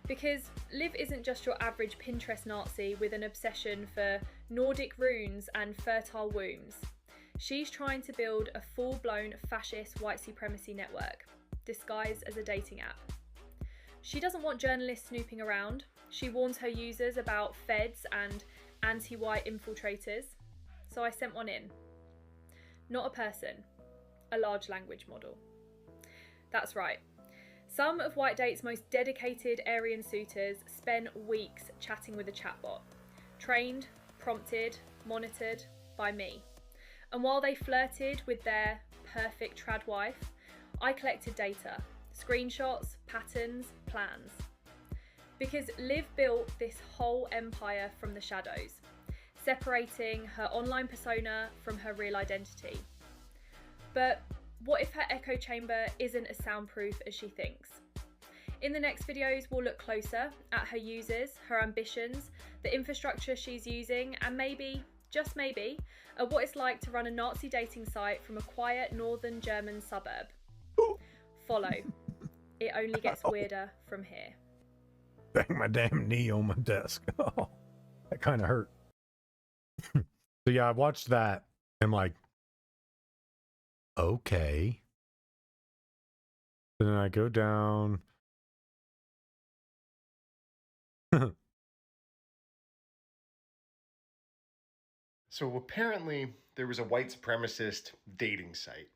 Speaker 9: Because Liv isn't just your average Pinterest Nazi with an obsession for Nordic runes and fertile wombs. She's trying to build a full-blown fascist white supremacy network, disguised as a dating app. She doesn't want journalists snooping around. She warns her users about feds and anti-white infiltrators. So I sent one in. Not a person, a large language model. That's right. Some of White Date's most dedicated Aryan suitors spent weeks chatting with a chatbot, trained, prompted, monitored by me. And while they flirted with their perfect trad wife, I collected data, screenshots, patterns, plans. Because Liv built this whole empire from the shadows, separating her online persona from her real identity. But what if her echo chamber isn't as soundproof as she thinks? In the next videos, we'll look closer at her users, her ambitions, the infrastructure she's using, and maybe, just maybe, at what it's like to run a Nazi dating site from a quiet northern German suburb. Follow. It only gets weirder from here.
Speaker 3: Bang my damn knee on my desk. Oh, that kind of hurt. So yeah, I watched that. I'm like, okay. Then I go down.
Speaker 10: So apparently there was a white supremacist dating site,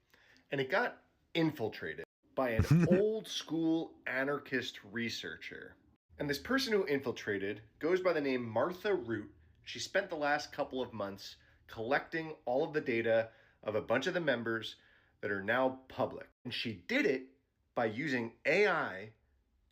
Speaker 10: and it got infiltrated by an old school anarchist researcher. And this person who infiltrated goes by the name Martha Root. She spent the last couple of months collecting all of the data of a bunch of the members that are now public. And she did it by using AI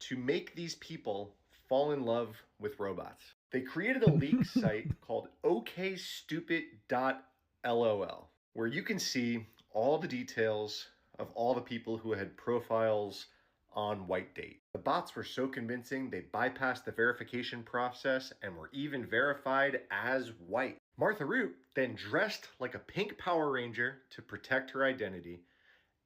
Speaker 10: to make these people fall in love with robots. They created a leak site called okstupid.lol, where you can see all the details of all the people who had profiles on White Date. The bots were so convincing they bypassed the verification process and were even verified as white. Martha Root then dressed like a pink Power Ranger to protect her identity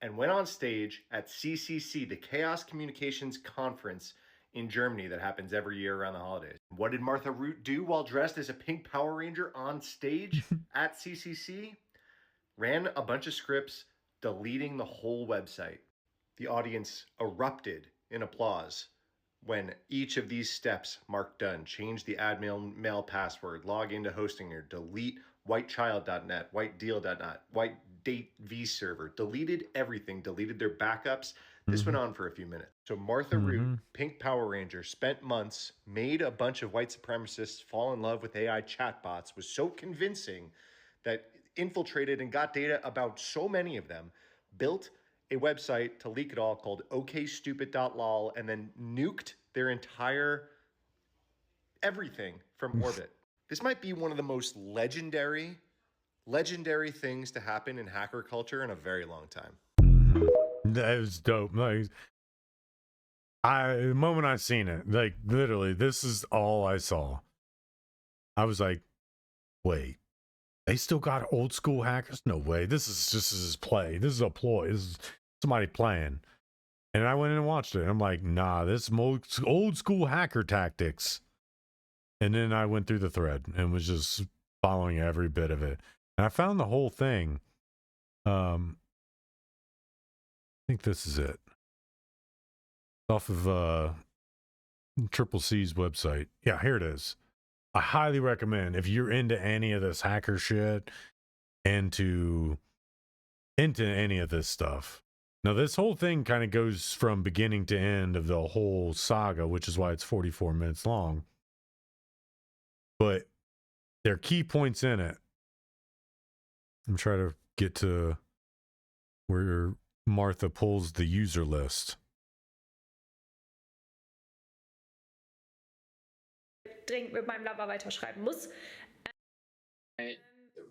Speaker 10: and went on stage at CCC, the Chaos Communications Conference in Germany that happens every year around the holidays. What did Martha Root do while dressed as a pink Power Ranger on stage at CCC? Ran a bunch of scripts, deleting the whole website. The audience erupted in applause When each of these steps mark done, change the admin mail password, log into Hostinger, delete whitechild.net, whitedeal.net, whitedate vserver, deleted everything, deleted their backups. This went on for a few minutes. So Martha Root, Pink Power Ranger, spent months, made a bunch of white supremacists fall in love with AI chatbots, was so convincing that infiltrated and got data about so many of them, built a website to leak it all called okstupid.lol, and then nuked their entire everything from orbit. This might be one of the most legendary things to happen in hacker culture in a very long time.
Speaker 3: That was dope. Like, the moment I seen it, like literally, this is all I saw. I was like, wait, they still got old school hackers? No way. This is play. This is a ploy. This is somebody playing. And I went in and watched it. I'm like, nah, this is old school hacker tactics. And then I went through the thread and was just following every bit of it. And I found the whole thing. I think this is it. Off of Triple C's website. Yeah, here it is. I highly recommend, if you're into any of this hacker shit, into any of this stuff. Now, this whole thing kind of goes from beginning to end of the whole saga, which is why it's 44 minutes long. But there are key points in it. I'm trying to get to where Martha pulls the user list.
Speaker 11: Dringend mit meinem Lover weiterschreiben muss.
Speaker 12: I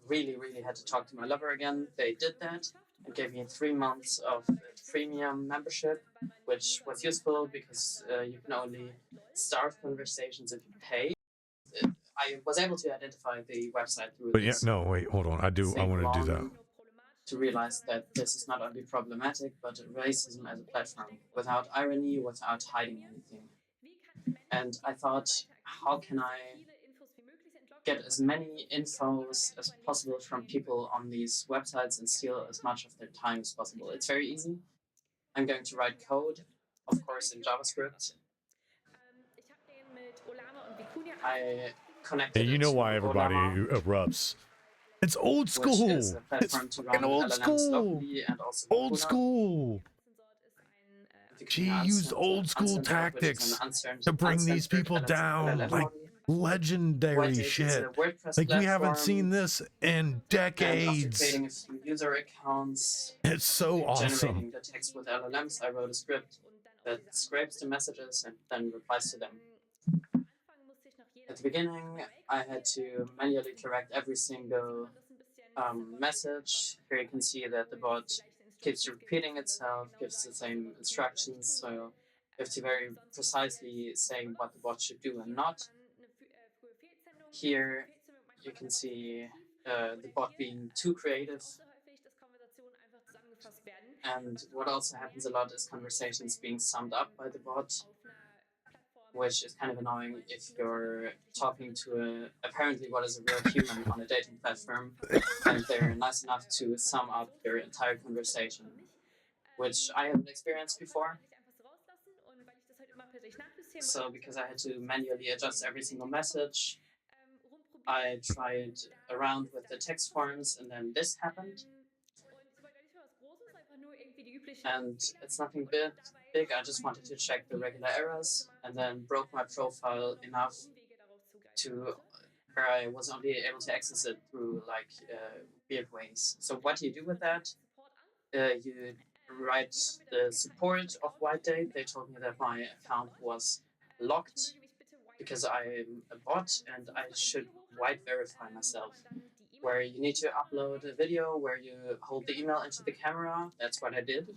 Speaker 12: really had to talk to my lover again. They did that and gave me 3 months of premium membership, which was useful because you can only start conversations if you pay. I was able to identify the website through
Speaker 3: But
Speaker 12: this.
Speaker 3: yeah, no, wait, hold on. I want to do that.
Speaker 12: To realize that this is not only problematic, but racism as a platform, without irony, without hiding anything. And I thought, how can I get as many infos as possible from people on these websites and steal as much of their time as possible? It's very easy. I'm going to write code, of course, in JavaScript. I connected.
Speaker 3: And you know why everybody erupts. It's old school. It's fucking old school. Old school. She used old school tactics to bring these people down, like legendary shit. Like we haven't seen this in decades.
Speaker 12: Creating a few user accounts.
Speaker 3: It's so awesome.
Speaker 12: Generating the text with LLMs, I wrote a script that scrapes the messages and then replies to them. At the beginning, I had to manually correct every single message. Here you can see that the bot keeps repeating itself, gives the same instructions, so you have to very precisely say what the bot should do and not. Here you can see the bot being too creative. And what also happens a lot is conversations being summed up by the bot, which is kind of annoying if you're talking to apparently what is a real human on a dating platform, and they're nice enough to sum up their entire conversation, which I haven't experienced before. So because I had to manually adjust every single message, I tried around with the text forms, and then this happened. And it's nothing big. I just wanted to check the regular errors, and then broke my profile enough to where I was only able to access it through like weird ways. So what do you do with that? You write the support of Whitedate. They told me that my account was locked because I'm a bot and I should white verify myself. Where you need to upload a video where you hold the email into the camera. That's what I did.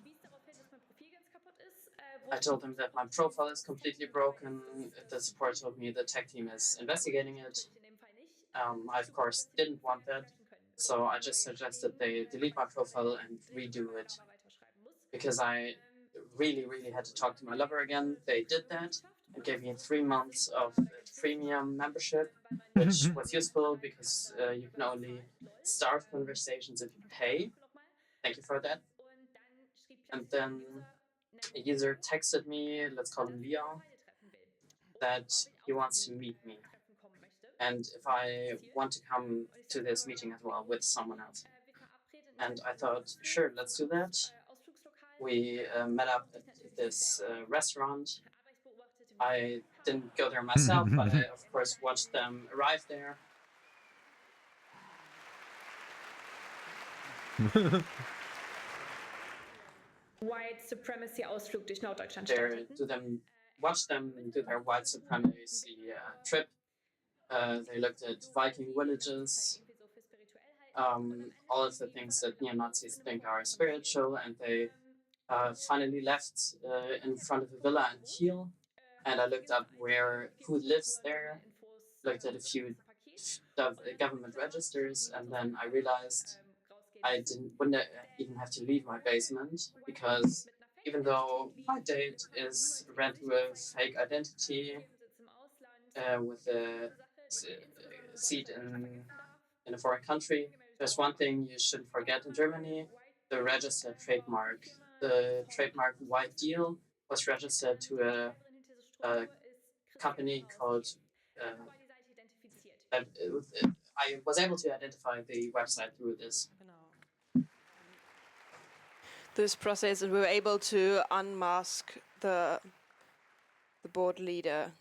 Speaker 12: I told them that my profile is completely broken. The support told me the tech team is investigating it. I, of course, didn't want that. So I just suggested they delete my profile and redo it. Because I really had to talk to my lover again. They did that and gave me 3 months of premium membership, which was useful because you can only start conversations if you pay. Thank you for that. And then a user texted me, let's call him Leon, that he wants to meet me, and if I want to come to this meeting as well with someone else. And I thought, sure, let's do that. We met up at this restaurant. I didn't go there myself, but I, of course, watched them arrive there.
Speaker 11: White Supremacy Ausflug durch Norddeutschland
Speaker 12: Watch them do their white supremacy trip. They looked at Viking villages, all of the things that neo-Nazis think are spiritual, and they finally left in front of a villa in Kiel. And I looked up who lives there, looked at a few government registers, and then I realized I wouldn't even have to leave my basement, because even though my date is rent with a fake identity, with a seat in a foreign country, there's one thing you shouldn't forget in Germany: the registered trademark. The trademark White Deal was registered to a company called. I was able to identify the website through
Speaker 13: this process, and we were able to unmask the board leader.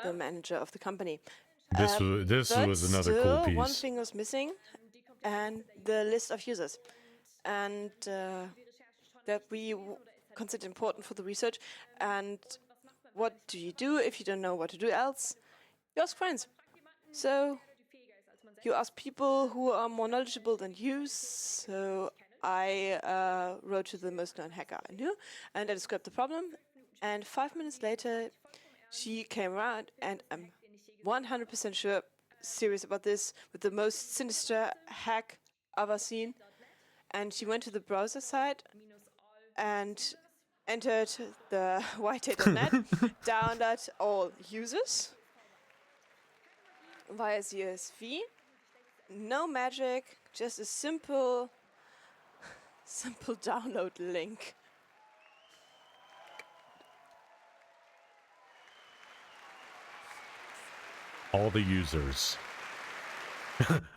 Speaker 13: The manager of the company.
Speaker 3: This was another cool piece.
Speaker 13: One thing was missing, and the list of users, and that we considered important for the research. And what do you do if you don't know what to do else? You ask friends. So you ask people who are more knowledgeable than you. So I wrote to the most known hacker I knew, and I described the problem. And 5 minutes later, she came around, and I'm 100% sure, serious about this, with the most sinister hack I've ever seen. And she went to the browser site and entered the whitedata.net, download all users via CSV. No magic, just a simple download link.
Speaker 3: All the users.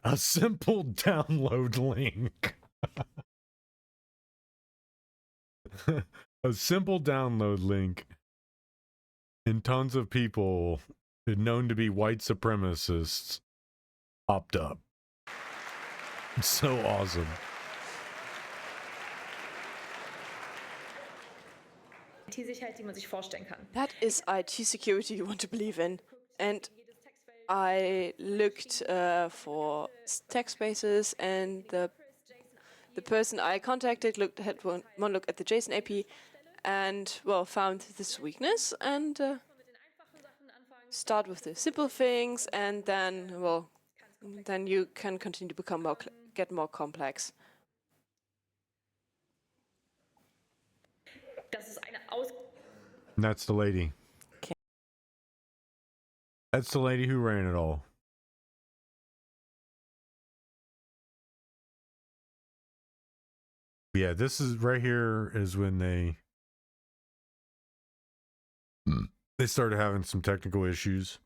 Speaker 3: A simple download link. A simple download link. And tons of people known to be white supremacists popped up. So awesome.
Speaker 11: IT-Sicherheit, die man sich vorstellen kann.
Speaker 13: That is IT security you want to believe in. And I looked for text spaces, and the person I contacted had one look at the JSON API, and well, found this weakness, and start with the simple things, and then then you can continue to become get more complex.
Speaker 3: That's the lady.
Speaker 13: Okay.
Speaker 3: That's the lady who ran it all. Yeah, this is right here is when they started having some technical issues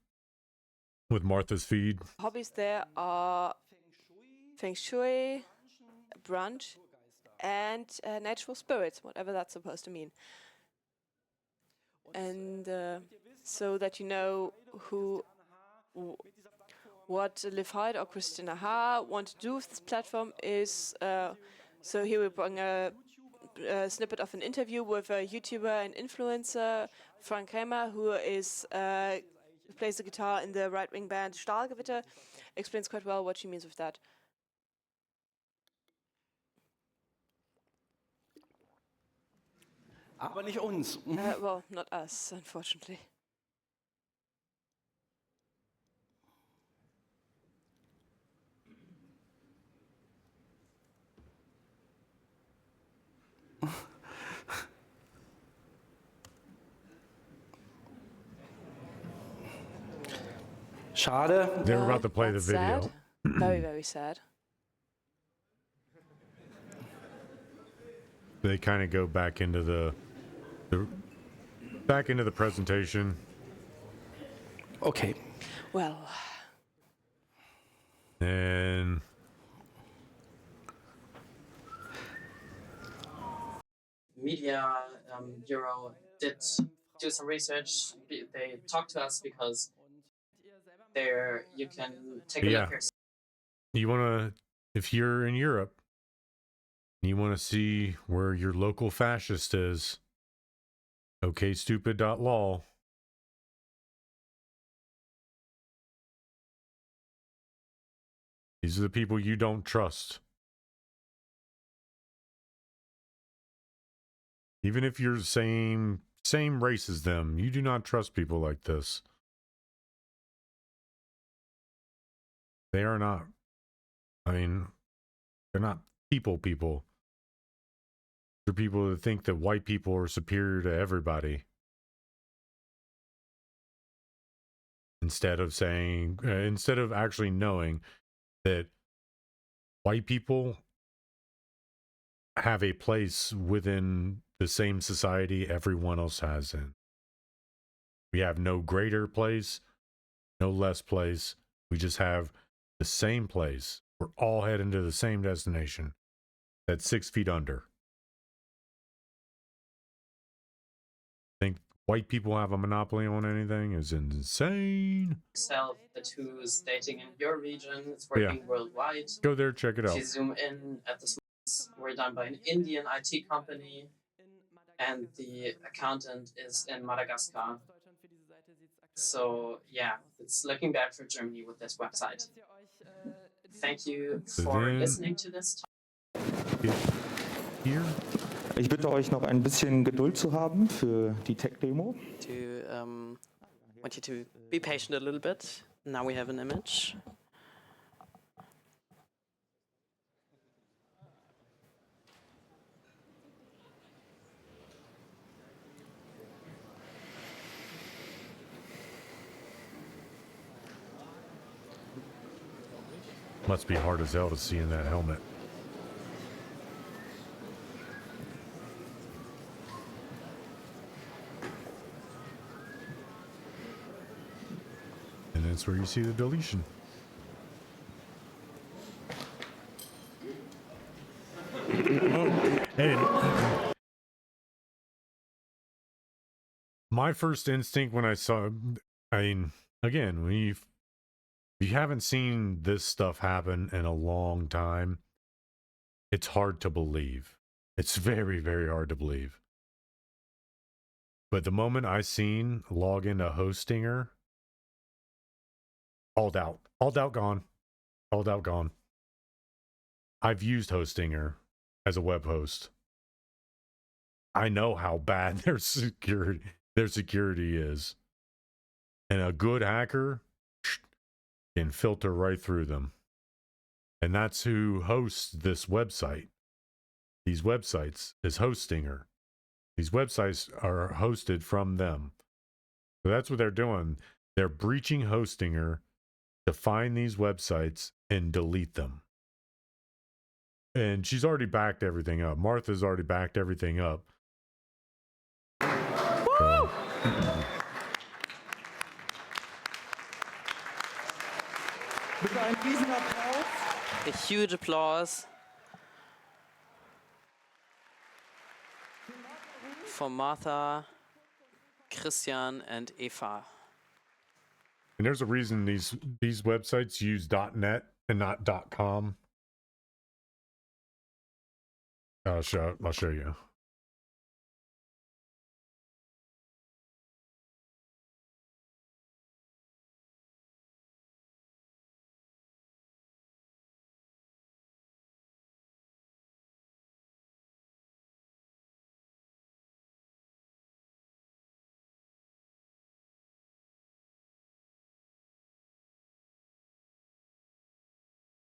Speaker 3: with Martha's feed.
Speaker 13: Hobbies there are Feng Shui, brunch, and natural spirits, whatever that's supposed to mean. And so that you know what Liv Hyde or Christina Ha want to do with this platform is, so here we bring a snippet of an interview with a YouTuber and influencer, Frank Kramer, who plays the guitar in the right-wing band Stahlgewitter, explains quite well what she means with that.
Speaker 14: Aber nicht uns.
Speaker 13: Well, not us, unfortunately.
Speaker 14: Schade.
Speaker 3: They were about to play the video.
Speaker 13: Sad. Very, very sad.
Speaker 3: they kind of go back into the presentation.
Speaker 14: Okay.
Speaker 13: Well.
Speaker 3: And
Speaker 12: Media Bureau did do some research. They talked to us because there you can take a look here.
Speaker 3: You want to, if you're in Europe, you want to see where your local fascist is, okstupid.law. These are the people you don't trust. Even if you're the same race as them, you do not trust people like this. They are not, I mean, they're not people. They're people that think that white people are superior to everybody. Instead of actually knowing that white people have a place within the same society everyone else has in. We have no greater place, no less place. We just have the same place. We're all heading to the same destination. That's 6 feet under. Think white people have a monopoly on anything is insane.
Speaker 12: Yourself, that who's dating in your region, it's working worldwide.
Speaker 3: Go there, check it out.
Speaker 12: If you zoom in at the slides, we're done by an Indian IT company, and the accountant is in Madagascar. So yeah, it's looking bad for Germany with this website. Thank you for listening to this.
Speaker 3: Here.
Speaker 14: Ich bitte euch noch ein bisschen Geduld zu haben für die Tech-Demo.
Speaker 15: Want you to be patient a little bit. Now we have an image.
Speaker 3: Must be hard as hell to see in that helmet. And that's where you see the deletion. And my first instinct when I saw, I mean, again, when you haven't seen this stuff happen in a long time, it's hard to believe. It's very, very hard to believe. But the moment I seen log into Hostinger, all doubt gone. I've used Hostinger as a web host. I know how bad their security is. And a good hacker can filter right through them. And that's who hosts this website. These websites is Hostinger. These websites are hosted from them. So that's what they're doing. They're breaching Hostinger to find these websites and delete them. And she's already backed everything up. Martha's already backed everything up. So,
Speaker 15: A huge applause for Martha, Christian, and Eva.
Speaker 3: and there's a reason these websites use .net and not .com. I'll show you.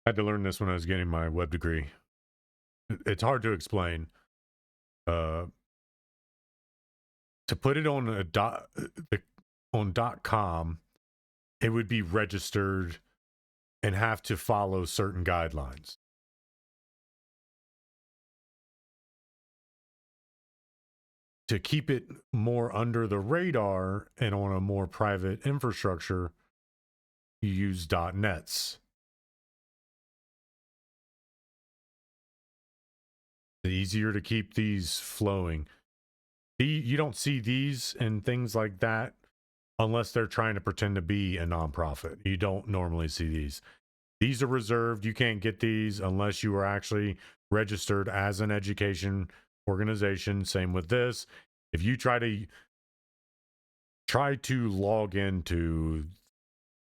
Speaker 3: I had to learn this when I was getting my web degree. It's hard to explain. To put it on .com, it would be registered and have to follow certain guidelines. to keep it more under the radar and on a more private infrastructure, you use .nets. It's easier to keep these flowing. You don't see these and things like that unless they're trying to pretend to be a nonprofit. You don't normally see these. These are reserved. You can't get these unless you are actually registered as an education organization. Same with this. If you try to log into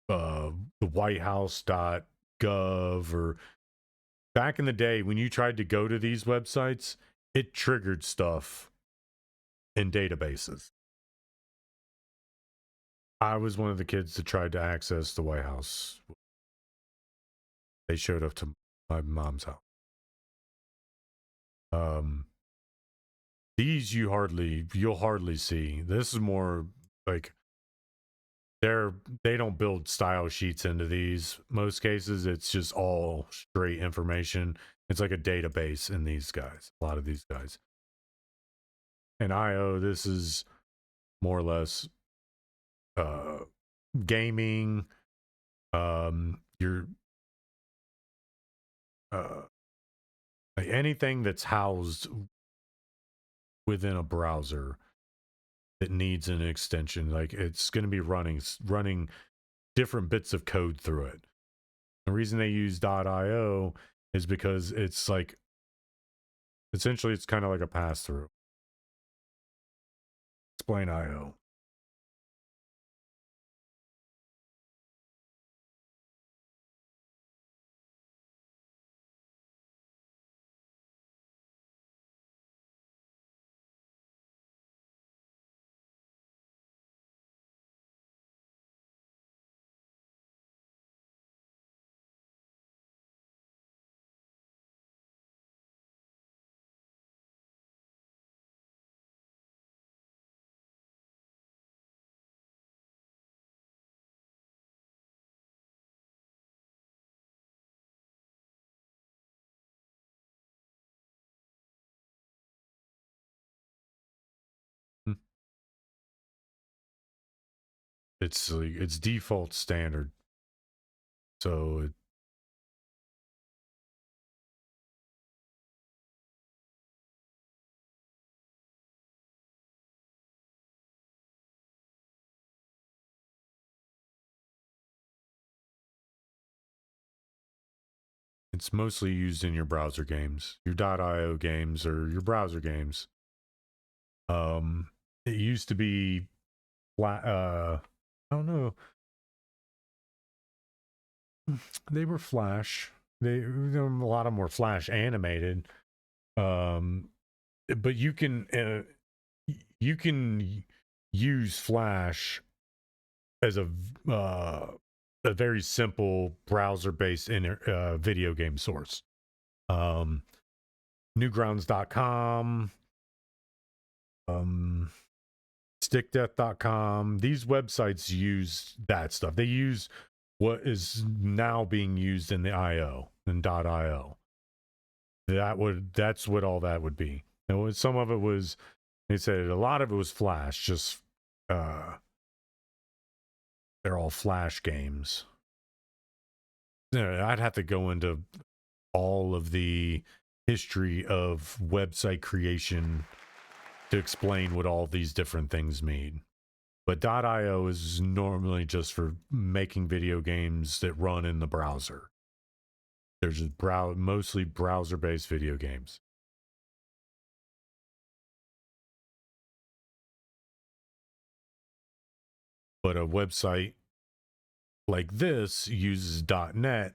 Speaker 3: the whitehouse.gov, or back in the day when you tried to go to these websites, it triggered stuff in databases. I was one of the kids that tried to access the White House. They showed up to my mom's house. These you'll hardly see. This is more like they don't build style sheets into these. Most cases, it's just all straight information. It's like a database in these guys. A lot of these guys. And IO, this is more or less gaming. Like anything that's housed within a browser that needs an extension, like it's going to be running different bits of code through it. The reason they use .io is because it's like, essentially it's kind of like a pass-through. Explain IO. It's like it's default standard. So it's mostly used in your browser games, your .io games or your browser games. It used to be I don't know. They were Flash. A lot of them were Flash animated. But you can use Flash as a very simple browser-based video game source. Newgrounds.com, stickdeath.com. These websites use that stuff. They use what is now being used in the IO and .io. That's what all that would be. And some of it was, they said a lot of it was Flash, just they're all Flash games. I'd have to go into all of the history of website creation to explain what all these different things mean. But .io is normally just for making video games that run in the browser. They're just mostly browser-based video games. But a website like this uses .net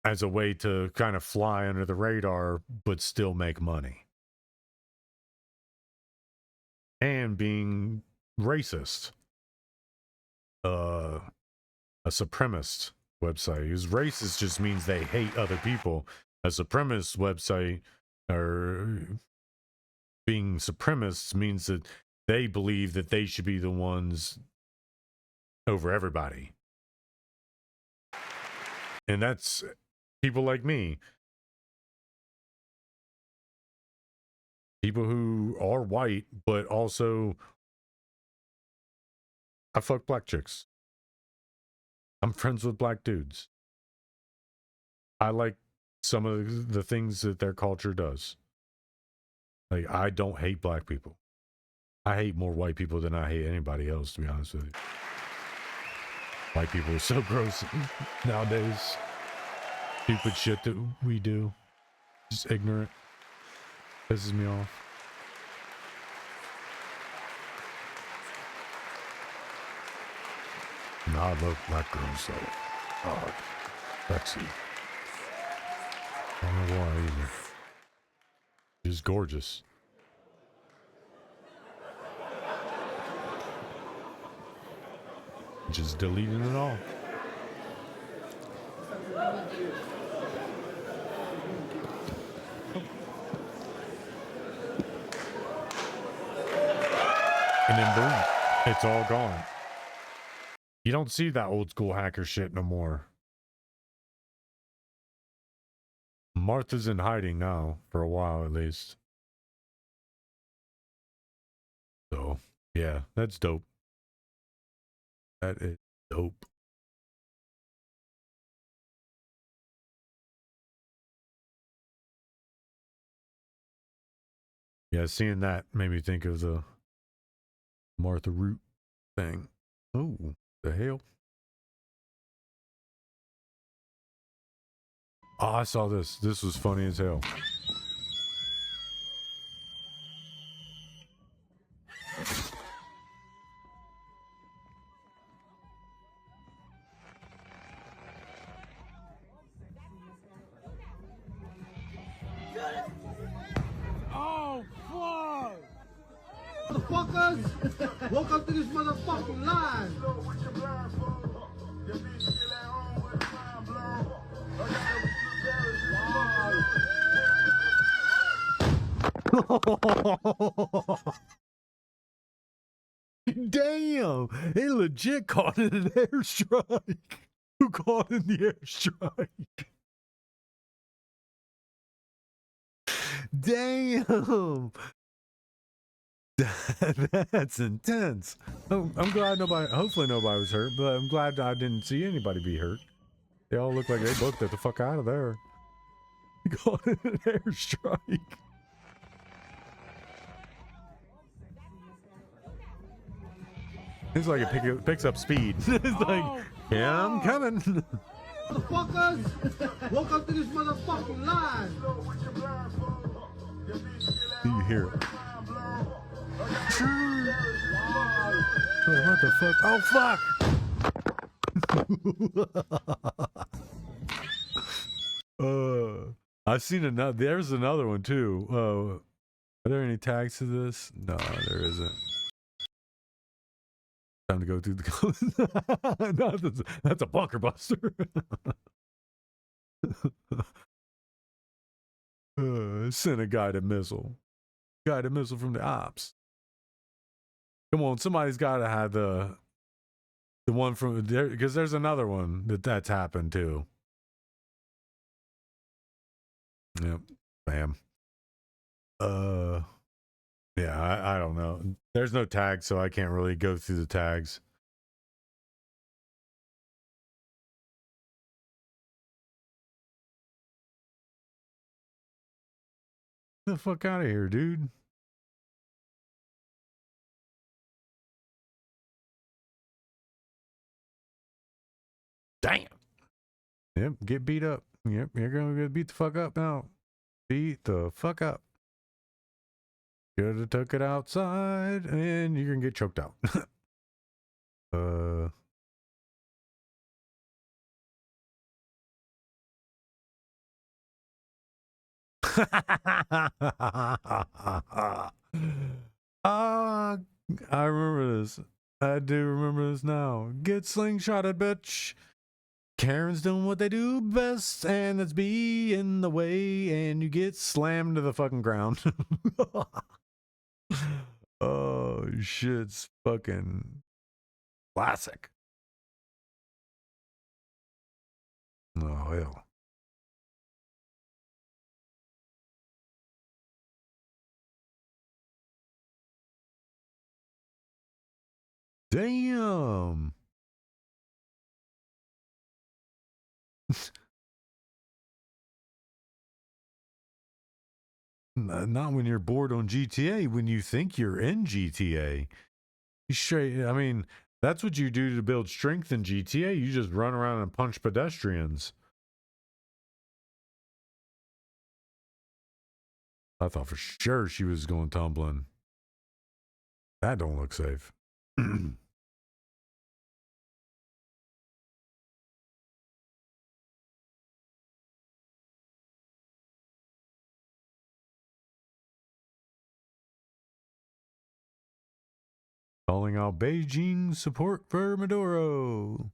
Speaker 3: as a way to kind of fly under the radar, but still make money. And being racist. A supremacist website. Because racist just means they hate other people. A supremacist website, or being supremacists, means that they believe that they should be the ones over everybody. And that's people like me. People who are white, but also I fuck black chicks. I'm friends with black dudes. I like some of the things that their culture does. Like, I don't hate black people. I hate more white people than I hate anybody else, to be honest with you. White people are so gross nowadays. Stupid shit that we do. Just ignorant. Pisses me off. No, I love black girls, so. Oh, sexy. I don't know why either. She's gorgeous. Just deleting it all. And then boom, it's all gone. You don't see that old school hacker shit no more. Martha's in hiding now, for a while at least. So, yeah, that's dope. That is dope. Yeah, seeing that made me think of the Martha Root thing. Oh, the hell? Oh, I saw this. This was funny as hell.
Speaker 16: Oh, fuck! Motherfuckers! Welcome to this motherfucking line!
Speaker 3: Damn! They legit caught it an airstrike. Who caught in the airstrike? Damn! That's intense. I'm glad nobody, hopefully nobody was hurt, but I'm glad I didn't see anybody be hurt. They all look like they booked it the fuck out of there. Caught in an airstrike. It's like it picks up speed. It's like, yeah, I'm coming.
Speaker 16: Motherfuckers! Welcome to this motherfucking line!
Speaker 3: You hear it. Wait, what the fuck? Oh, fuck! I've seen another. There's another one too. Are there any tags to this? No, there isn't. Time to go through the. No, that's a bunker buster. Send a guided missile. Guided missile from the ops. Come on, somebody's got to have the one from there, because there's another one that's happened too. Yep, bam. Yeah, I don't know. There's no tags, so I can't really go through the tags. Get the fuck out of here, dude. Damn. Yep, get beat up. Yep, you're gonna get beat the fuck up now. Beat the fuck up. Should have took it outside, and you're gonna get choked out. I remember this. I do remember this now. Get slingshotted, bitch. Karen's doing what they do best, and that's be in the way, and you get slammed to the fucking ground. Oh, shit's fucking classic. Oh, hell. Damn. Not when you're bored on GTA, when you think you're in GTA. You straight, I mean, that's what you do to build strength in GTA. You just run around and punch pedestrians. I thought for sure she was going tumbling. That don't look safe. Calling out Beijing support for Maduro.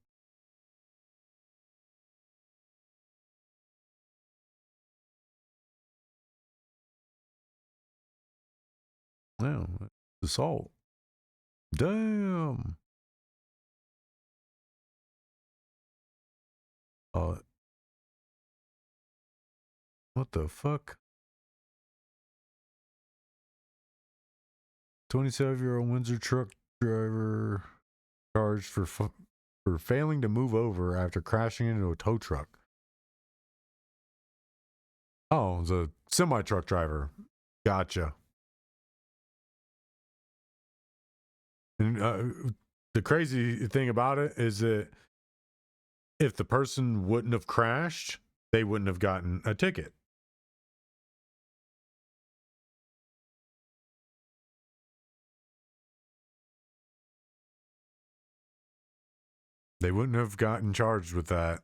Speaker 3: No, assault. Damn. What the fuck? 27-year-old Windsor truck driver charged for failing to move over after crashing into a tow truck. Oh, it's a semi-truck driver. Gotcha. And the crazy thing about it is that if the person wouldn't have crashed, they wouldn't have gotten a ticket. They wouldn't have gotten charged with that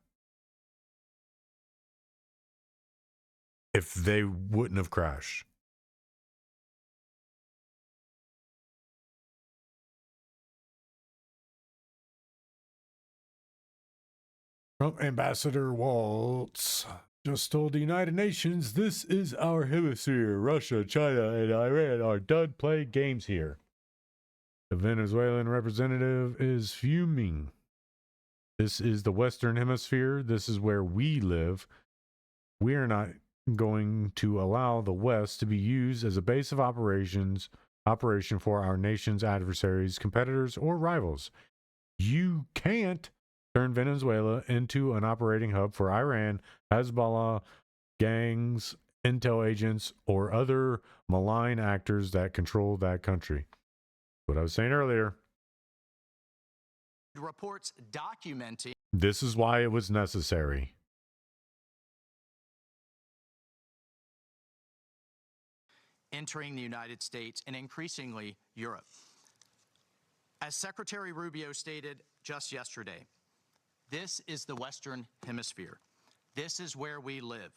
Speaker 3: if they wouldn't have crashed. Trump Ambassador Waltz just told the United Nations, this is our hemisphere. Russia, China, and Iran are done playing games here. The Venezuelan representative is fuming. This is the Western Hemisphere. This is where we live. We are not going to allow the West to be used as a base of operation for our nation's adversaries, competitors, or rivals. You can't turn Venezuela into an operating hub for Iran, Hezbollah, gangs, intel agents, or other malign actors that control that country. What I was saying earlier.
Speaker 17: Reports documenting.
Speaker 3: This is why it was necessary.
Speaker 17: Entering the United States and increasingly Europe. As Secretary Rubio stated just yesterday, this is the Western Hemisphere. This is where we live.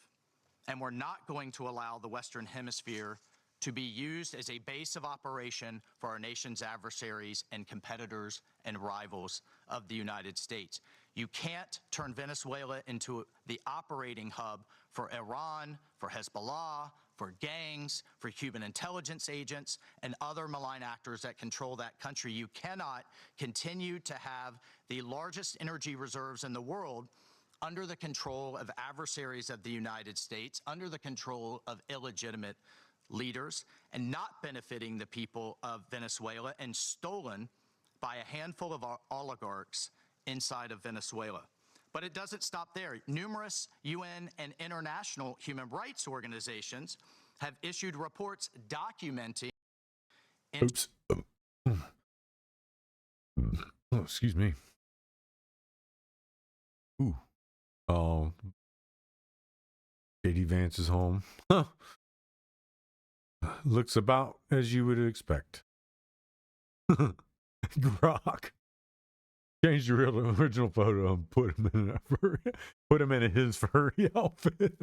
Speaker 17: And we're not going to allow the Western Hemisphere to be used as a base of operation for our nation's adversaries and competitors and rivals of the United States. You can't turn Venezuela into the operating hub for Iran, for Hezbollah, for gangs, for Cuban intelligence agents, and other malign actors that control that country. You cannot continue to have the largest energy reserves in the world under the control of adversaries of the United States, under the control of illegitimate leaders, and not benefiting the people of Venezuela, and stolen by a handful of oligarchs inside of Venezuela. But it doesn't stop there. Numerous UN and international human rights organizations have issued reports documenting.
Speaker 3: Oops. Oh, excuse me. Ooh. Oh. JD Vance is home. Looks about as you would expect. Grok. Change the original photo and put him in his furry outfit.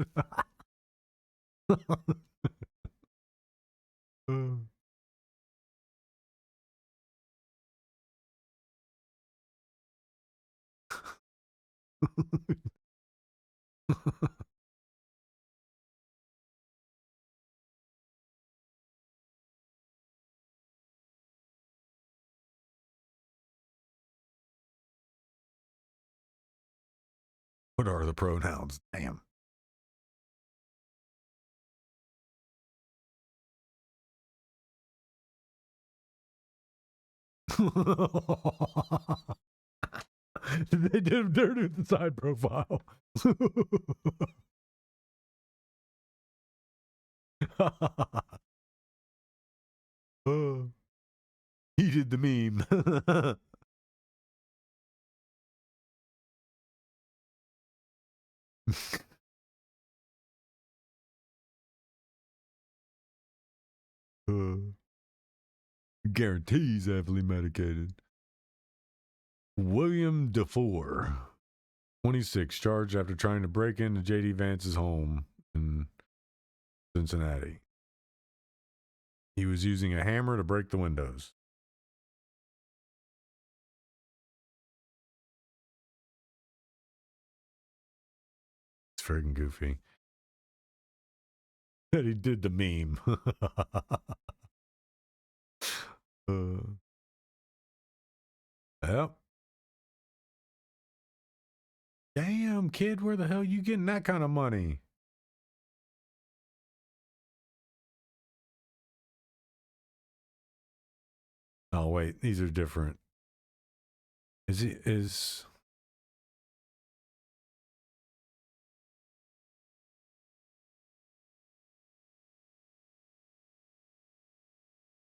Speaker 3: What are the pronouns? Damn. They did dirty with the side profile. He did the meme. Guarantees heavily medicated. William DeFore, 26, charged after trying to break into J.D. Vance's home in Cincinnati. He was using a hammer to break the windows. It's friggin' goofy. That he did the meme. Yep. Damn, kid, where the hell you getting that kind of money? Oh, wait, these are different. Is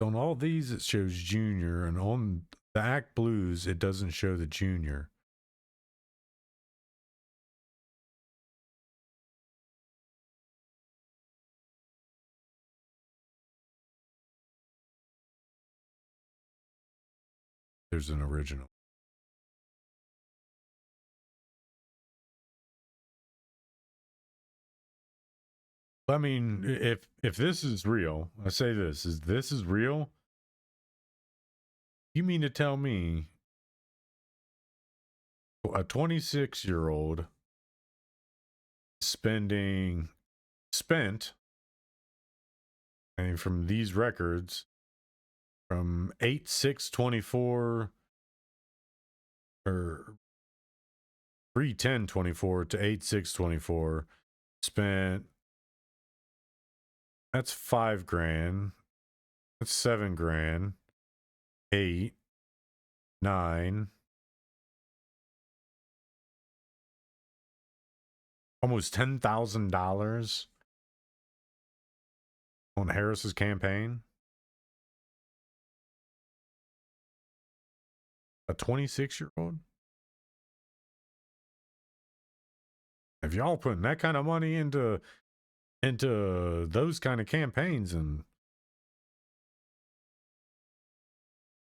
Speaker 3: on all these it shows junior, and on the Act Blues it doesn't show the junior. There's an original. I mean, if this is real, I say this is real. You mean to tell me a 26-year-old spent, I mean, from these records, from 8/6/24 or 3/10/24 to 8/6/24, spent, that's $5,000. That's $7,000. 8, 9, almost $10,000 on Harris's campaign. A 26-year-old. If y'all putting that kind of money into those kind of campaigns, and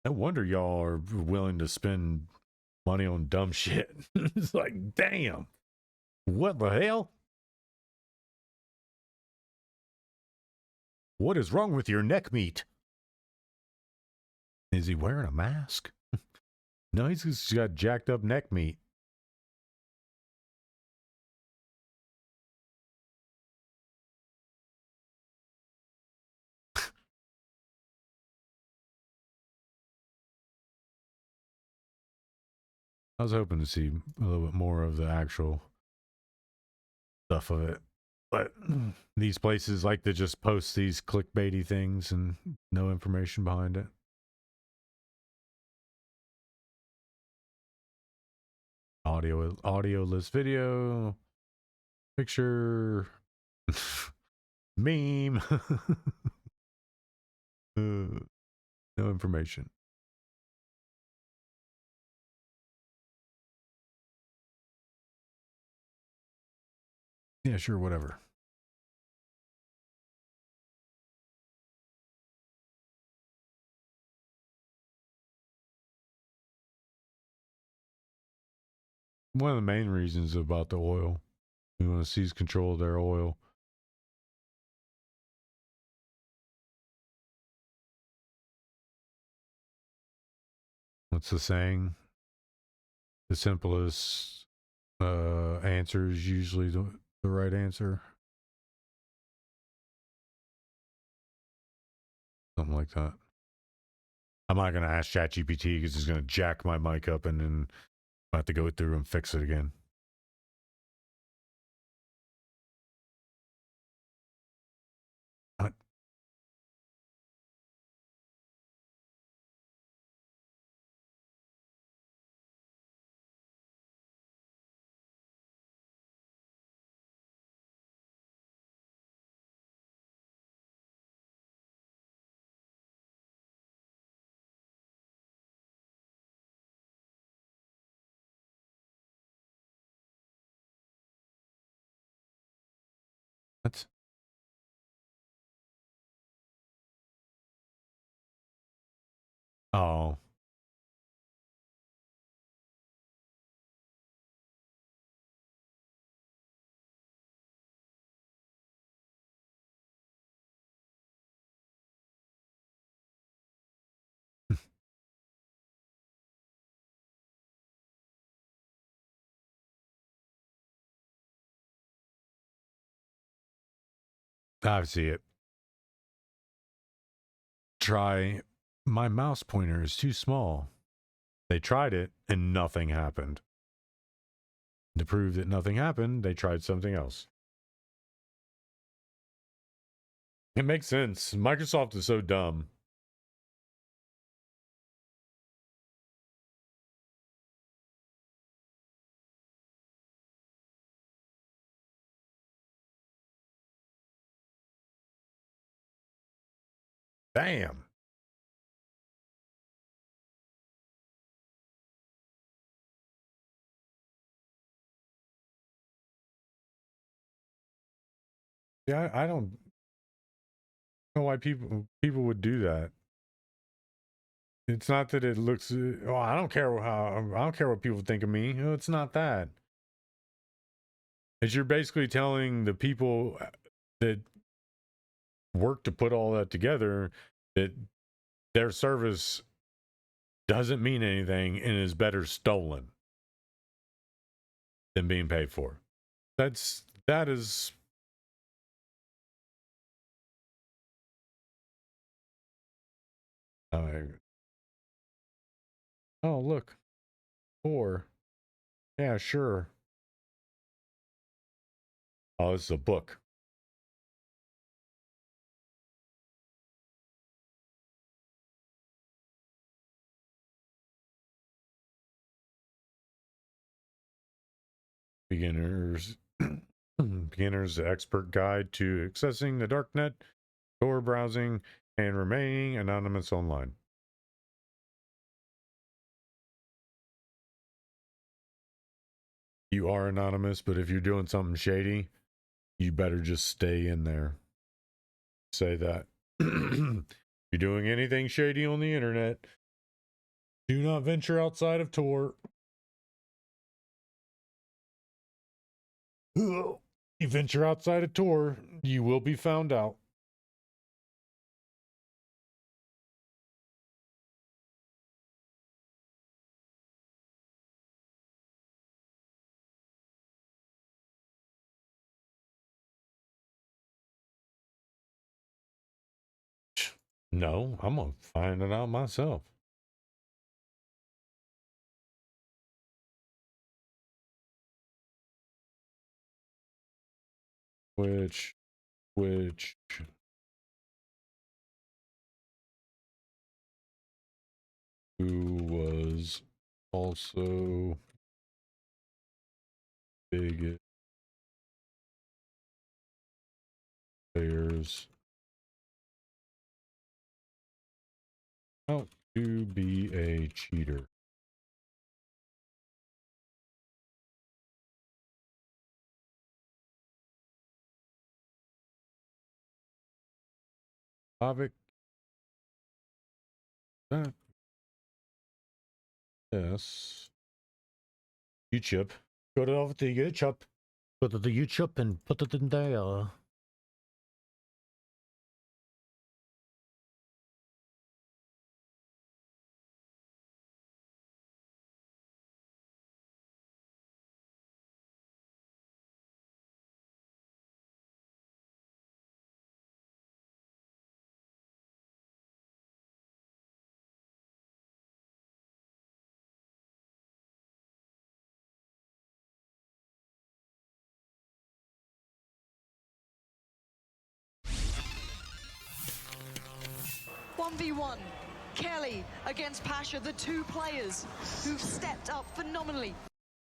Speaker 3: no wonder y'all are willing to spend money on dumb shit. It's like, damn, what the hell? What is wrong with your neck meat? Is he wearing a mask? No, he's just got jacked up neck meat. I was hoping to see a little bit more of the actual stuff of it. But these places like to just post these clickbaity things and no information behind it. Audio-less video, picture, meme. No information. Yeah, sure, whatever. One of the main reasons about the oil, we want to seize control of their oil. What's the saying? The simplest answer is usually the right answer. Something like that. I'm not going to ask ChatGPT because it's going to jack my mic up and then I have to go through and fix it again. Oh. I see it. Try, my mouse pointer is too small. They tried it and nothing happened. To prove that nothing happened, they tried something else. It makes sense. Microsoft is so dumb. Damn. Yeah, I don't know why people would do that. It's not that it looks. Oh, I don't care what people think of me. No, it's not that. It's you're basically telling the people that work to put all that together that their service doesn't mean anything and is better stolen than being paid for. That is. Oh, look. 4. Yeah, sure. Oh, this is a book. Beginner's expert guide to accessing the darknet, Tor browsing, and remaining anonymous online. You are anonymous, but if you're doing something shady, you better just stay in there. Say that. If you're doing anything shady on the internet, do not venture outside of Tor. You venture outside of Tor, you will be found out. No, I'm gonna find it out myself. Which who was also biggest players how to be a cheater. Topic. Yes. YouTube. Go to over to YouTube. Go to the YouTube and put it in there.
Speaker 18: One v one, Kelly against Pasha, the two players who've stepped up phenomenally.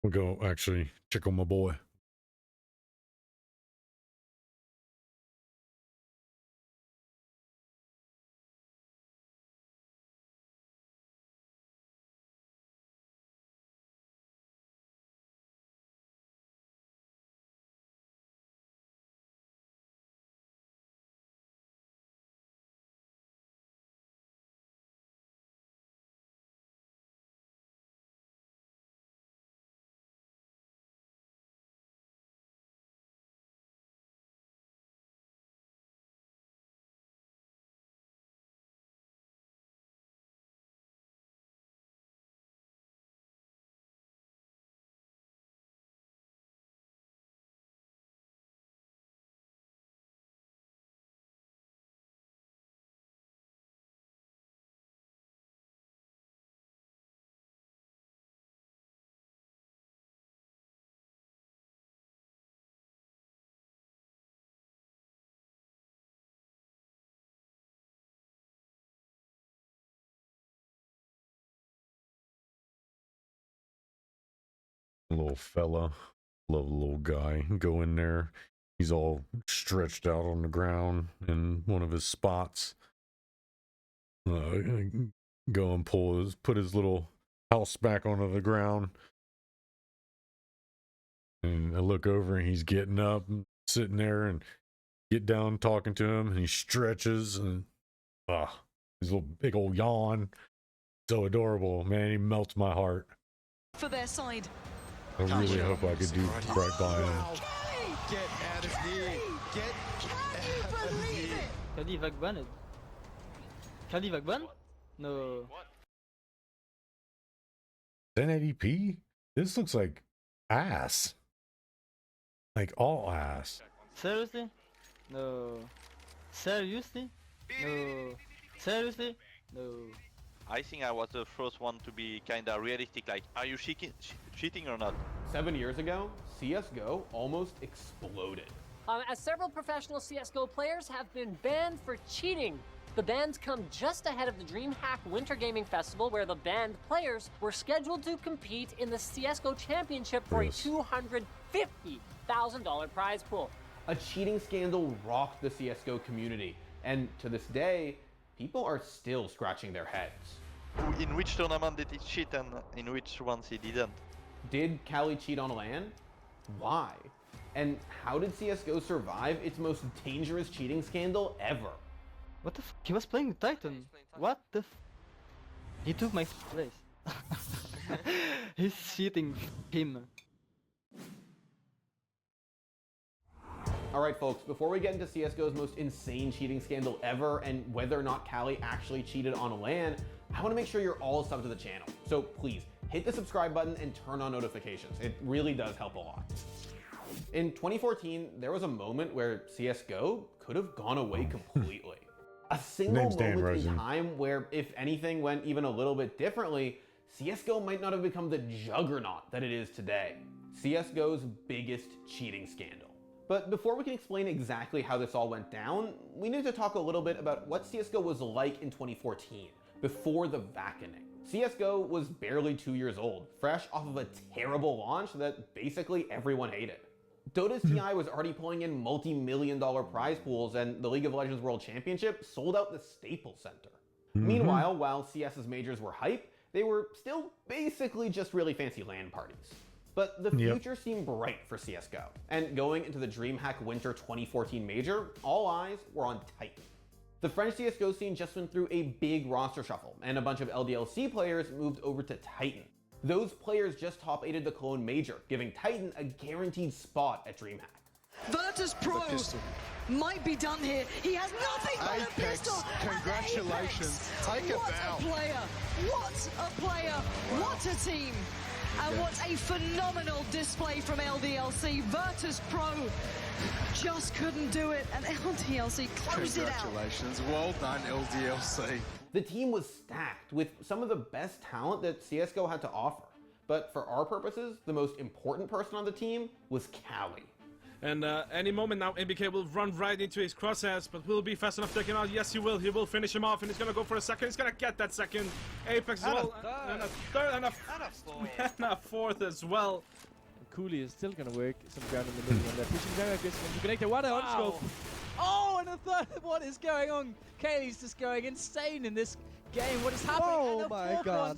Speaker 3: We'll go actually check on my boy. Little fella. Love the little guy. Go in there. He's all stretched out on the ground in one of his spots. Go and put his little house back onto the ground. And I look over and he's getting up and sitting there and get down talking to him and he stretches and his little big old yawn. So adorable, man. He melts my heart.
Speaker 18: For their side.
Speaker 3: I really hope I could do right by him.
Speaker 16: Get out of here. Get out of here.
Speaker 19: Kelly va ban. Kelly va ban? No.
Speaker 3: 1080p? This looks like ass. Like all ass.
Speaker 19: Seriously? No. Seriously? No. Seriously? No.
Speaker 20: I think I was the first one to be kinda realistic, like, are you cheating or not?
Speaker 21: 7 years ago, CSGO almost exploded.
Speaker 22: As several professional CSGO players have been banned for cheating. The bans come just ahead of the DreamHack Winter Gaming Festival, where the banned players were scheduled to compete in the CSGO Championship for a $250,000 prize pool.
Speaker 21: A cheating scandal rocked the CSGO community, and to this day, people are still scratching their heads.
Speaker 20: In which tournament did he cheat and in which ones he didn't?
Speaker 21: Did Cali cheat on LAN? Why? And how did CSGO survive its most dangerous cheating scandal ever?
Speaker 19: What the f? He was playing Titan. What the f? He took my place. He's cheating him.
Speaker 21: Alright folks, before we get into CSGO's most insane cheating scandal ever and whether or not Cali actually cheated on LAN, I want to make sure you're all subbed to the channel. So please, hit the subscribe button and turn on notifications. It really does help a lot. In 2014, there was a moment where CSGO could have gone away completely. A single moment in time where, if anything went even a little bit differently, CSGO might not have become the juggernaut that it is today. CSGO's biggest cheating scandal. But before we can explain exactly how this all went down, we need to talk a little bit about what CSGO was like in 2014, before the vacaning. CSGO was barely 2 years old, fresh off of a terrible launch that basically everyone hated. Dota's TI was already pulling in multi-million-dollar prize pools, and the League of Legends World Championship sold out the Staples Center. Meanwhile, while CS's majors were hype, they were still basically just really fancy LAN parties. But the future seemed bright for CSGO, and going into the DreamHack Winter 2014 major, all eyes were on Titan. The French CSGO scene just went through a big roster shuffle, and a bunch of LDLC players moved over to Titan. Those players just top 8'd the Cologne major, giving Titan a guaranteed spot at DreamHack.
Speaker 18: Virtus Pro might be done here. He has nothing but a pistol.
Speaker 16: Congratulations. Take a bow.
Speaker 18: What a player. What a player. What a team. And what a phenomenal display from LDLC. Virtus Pro just couldn't do it, and LDLC closed it out.
Speaker 16: Congratulations. Well done, LDLC.
Speaker 21: The team was stacked with some of the best talent that CSGO had to offer. But for our purposes, the most important person on the team was Cali.
Speaker 23: And any moment now, MBK will run right into his crosshairs, but will be fast enough to take him out. Yes, he will. He will finish him off, and he's going to go for a second. He's going to get that second. Apex as well. And a third, and a fourth as well.
Speaker 24: Cooley is still going to work some ground in the middle, and they're pushing very aggressively into connector. What a scope! Oh, and a third. What is going on? Kaylee's just going insane in this game. What is happening? Oh my god.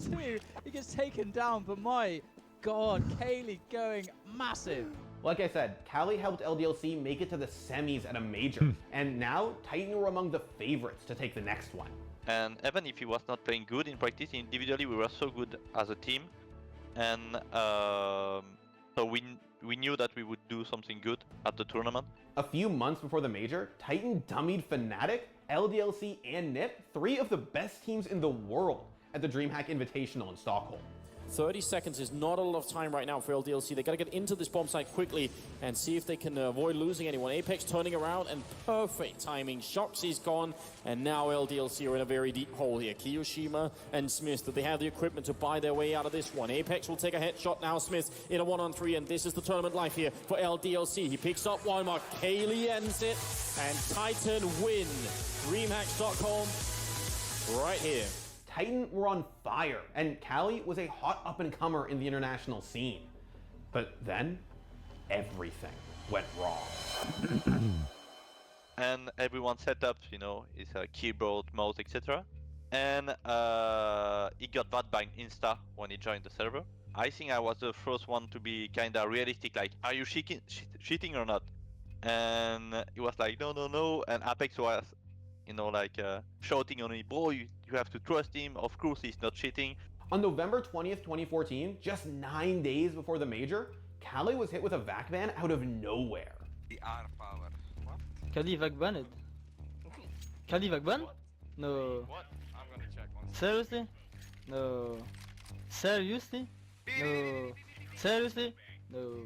Speaker 24: He gets taken down, but my god, Kaylee going massive.
Speaker 21: Like I said, Cali helped LDLC make it to the semis at a major, and now Titan were among the favorites to take the next one.
Speaker 20: And even if he was not playing good in practice, individually we were so good as a team, and so we knew that we would do something good at the tournament.
Speaker 21: A few months before the major, Titan dummied Fnatic, LDLC, and NIP, 3 of the best teams in the world, at the DreamHack Invitational in Stockholm.
Speaker 25: 30 seconds is not a lot of time right now for LDLC. They got to get into this bomb site quickly and see if they can avoid losing anyone. Apex turning around and perfect timing. Shoxy's gone, and now LDLC are in a very deep hole here. Kiyoshima and Smith, that they have the equipment to buy their way out of this one. Apex will take a headshot now. Smith in a 1-on-3, and this is the tournament life here for LDLC. He picks up one mark. Kaylee ends it, and Titan win. DreamHack Stockholm right here.
Speaker 21: Titan were on fire, and Cali was a hot up-and-comer in the international scene. But then, everything went wrong.
Speaker 20: And everyone set up, you know, his keyboard, mouse, etc. And he got banned by Insta when he joined the server. I think I was the first one to be kinda realistic, like, are you cheating or not? And he was like, no, and Apex was, you know, like shouting on me, bro, you have to trust him, of course he's not cheating.
Speaker 21: On November 20th, 2014, just 9 days before the major, Kali was hit with a VAC ban out of nowhere.
Speaker 1: The R power. What?
Speaker 19: Kali VAC banned? Kali VAC banned? No.
Speaker 1: What? I'm gonna check one.
Speaker 19: Seriously? No. Seriously? No. Seriously? No.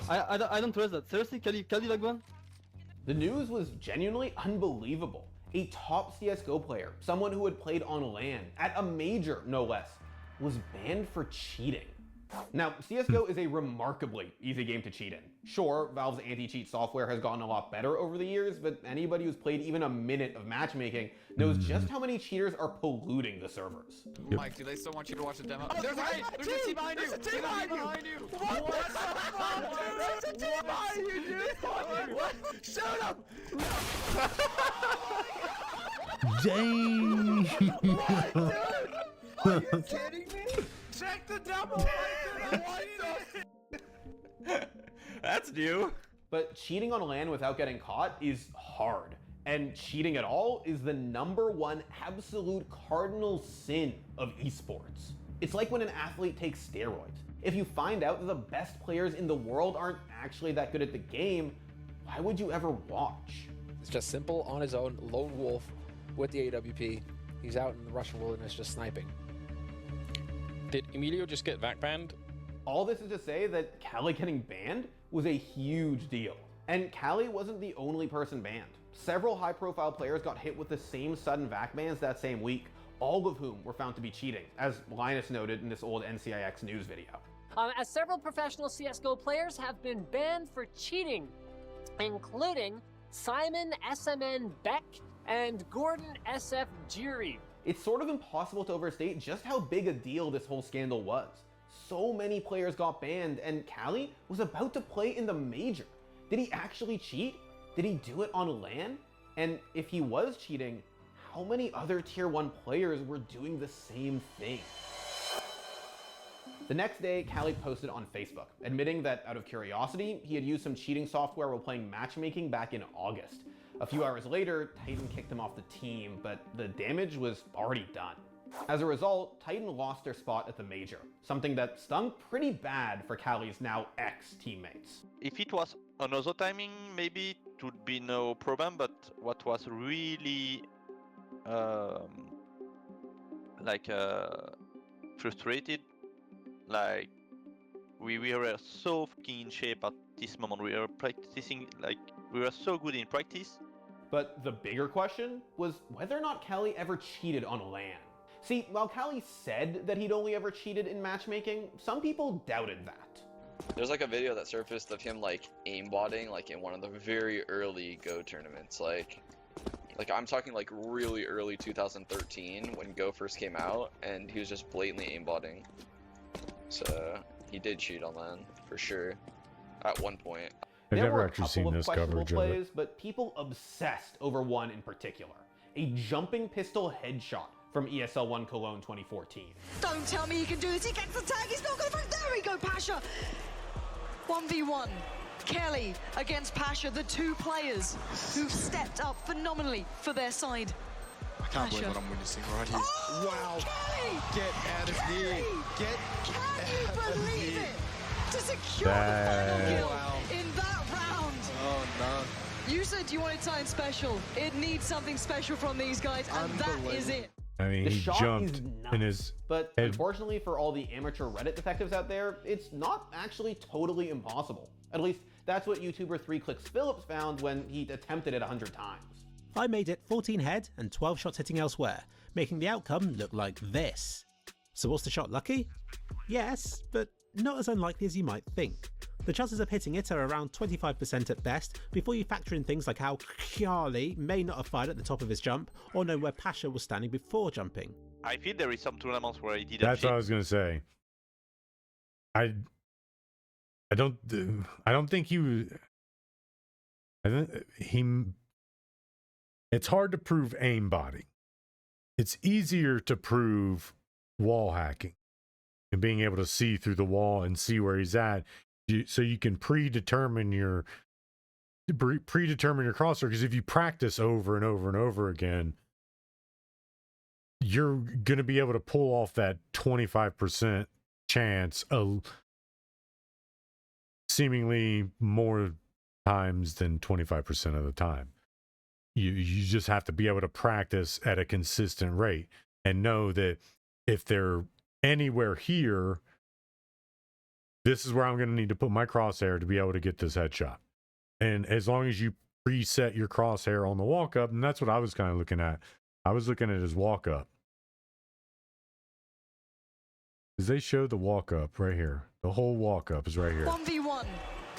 Speaker 19: I don't trust that. Seriously? Kali VAC banned?
Speaker 21: The news was genuinely unbelievable. A top CSGO player, someone who had played on LAN, at a major no less, was banned for cheating. Now, CSGO is a remarkably easy game to cheat in. Sure, Valve's anti-cheat software has gotten a lot better over the years, but anybody who's played even a minute of matchmaking knows just how many cheaters are polluting the servers.
Speaker 1: Mike, do they still want you to watch the demo? Oh, there's a team behind you! There's a team behind you! What the fuck? There's a team behind you, dude! What? Shoot him!
Speaker 3: Dang!
Speaker 1: What, dude? Are you kidding me? Check the demo!
Speaker 21: That's new. But cheating on LAN without getting caught is hard. And cheating at all is the #1 absolute cardinal sin of esports. It's like when an athlete takes steroids. If you find out that the best players in the world aren't actually that good at the game, why would you ever watch?
Speaker 2: It's just simple, on his own, lone wolf with the AWP. He's out in the Russian wilderness just sniping. Did Emilio just get VAC banned?
Speaker 21: All this is to say that Kali getting banned was a huge deal. And Kali wasn't the only person banned. Several high-profile players got hit with the same sudden VAC bans that same week, all of whom were found to be cheating, as Linus noted in this old NCIX news video.
Speaker 22: As several professional CSGO players have been banned for cheating, including Simon SMN Beck and Gordon SF Jury.
Speaker 21: It's sort of impossible to overstate just how big a deal this whole scandal was. So many players got banned, and Kali was about to play in the major. Did he actually cheat? Did he do it on LAN? And if he was cheating, how many other Tier 1 players were doing the same thing? The next day, Kali posted on Facebook, admitting that out of curiosity, he had used some cheating software while playing matchmaking back in August. A few hours later, Titan kicked him off the team, but the damage was already done. As a result, Titan lost their spot at the major, something that stung pretty bad for Kali's now ex-teammates.
Speaker 20: If it was another timing, maybe it would be no problem, but what was really frustrated, like we were so fucking in shape at this moment. We were practicing, like we were so good in practice.
Speaker 21: But the bigger question was whether or not Kali ever cheated on LAN. See, while Kali said that he'd only ever cheated in matchmaking, some people doubted that.
Speaker 4: There's like a video that surfaced of him like aimbotting like in one of the very early Go tournaments. Like I'm talking like really early 2013 when Go first came out, and he was just blatantly aimbotting. So he did cheat on LAN for sure at one point.
Speaker 3: I've
Speaker 21: There
Speaker 3: never
Speaker 21: were a
Speaker 3: actually
Speaker 21: couple
Speaker 3: seen
Speaker 21: of
Speaker 3: this
Speaker 21: questionable
Speaker 3: coverage of it.
Speaker 21: plays, but people obsessed over one in particular. A jumping pistol headshot from ESL1 Cologne 2014.
Speaker 18: Don't tell me he can do this. He gets the tag. He's not going to. There we go, Pasha. 1v1. Kelly against Pasha, the two players who've stepped up phenomenally for their side.
Speaker 16: I can't believe what I'm witnessing right here.
Speaker 18: Oh,
Speaker 16: wow.
Speaker 18: Kelly!
Speaker 16: Get out of here. Get
Speaker 18: Can you
Speaker 16: out of
Speaker 18: believe
Speaker 16: here.
Speaker 18: it? To secure the final kill in that round.
Speaker 16: Oh, no.
Speaker 18: You said you wanted something special. It needs something special from these guys, and that is it.
Speaker 3: I mean,
Speaker 21: The
Speaker 3: he
Speaker 21: shot
Speaker 3: jumped
Speaker 21: is
Speaker 3: in his
Speaker 21: But
Speaker 3: head.
Speaker 21: unfortunately for all the amateur Reddit detectives out there, it's not actually totally impossible. At least that's what YouTuber 3Clicks Phillips found when he attempted it 100 times.
Speaker 5: I made it 14 head and 12 shots hitting elsewhere, making the outcome look like this. So was the shot lucky? Yes, but not as unlikely as you might think. The chances of hitting it are around 25% at best before you factor in things like how Kali may not have fired at the top of his jump or know where Pasha was standing before jumping.
Speaker 20: I feel there is some tournaments where he didn't.
Speaker 3: That's
Speaker 20: cheat.
Speaker 3: what I was gonna say. I don't think he was. I think it's hard to prove aimbotting. It's easier to prove wall hacking and being able to see through the wall and see where he's at, so you can predetermine your crosshair. Because if you practice over and over and over again, you're going to be able to pull off that 25% chance of seemingly more times than 25% of the time. You just have to be able to practice at a consistent rate and know that if they're anywhere here, this is where I'm going to need to put my crosshair to be able to get this headshot. And as long as you preset your crosshair on the walk up, and that's what I was kind of looking at. I was looking at his walk up. Because they show the walk up right here. The whole walk up is right here.
Speaker 18: 1v1.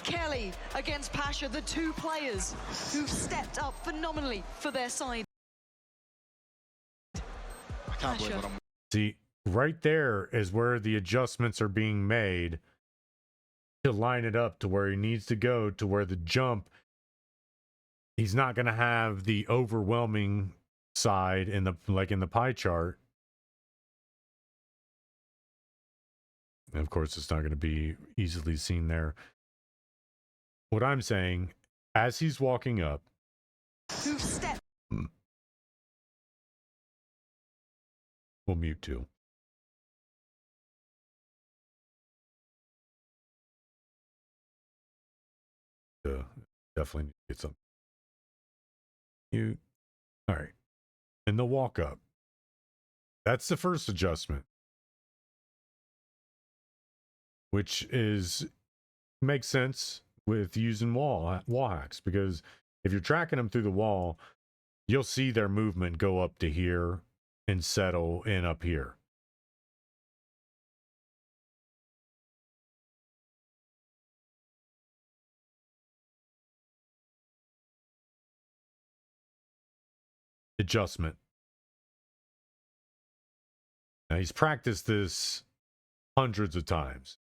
Speaker 18: Kelly against Pasha, the two players who've stepped up phenomenally for their side.
Speaker 16: I can't believe what I'm...
Speaker 3: See, right there is where the adjustments are being made to line it up to where he needs to go, to where the jump, he's not going to have the overwhelming side in the, like in the pie chart. And of course, it's not going to be easily seen there. What I'm saying, as he's walking up, we'll mute too. Definitely need to get something. All right. And the walk up. That's the first adjustment, which makes sense with using wall hacks, because if you're tracking them through the wall, you'll see their movement go up to here and settle in up here. Adjustment. Now he's practiced this hundreds of times.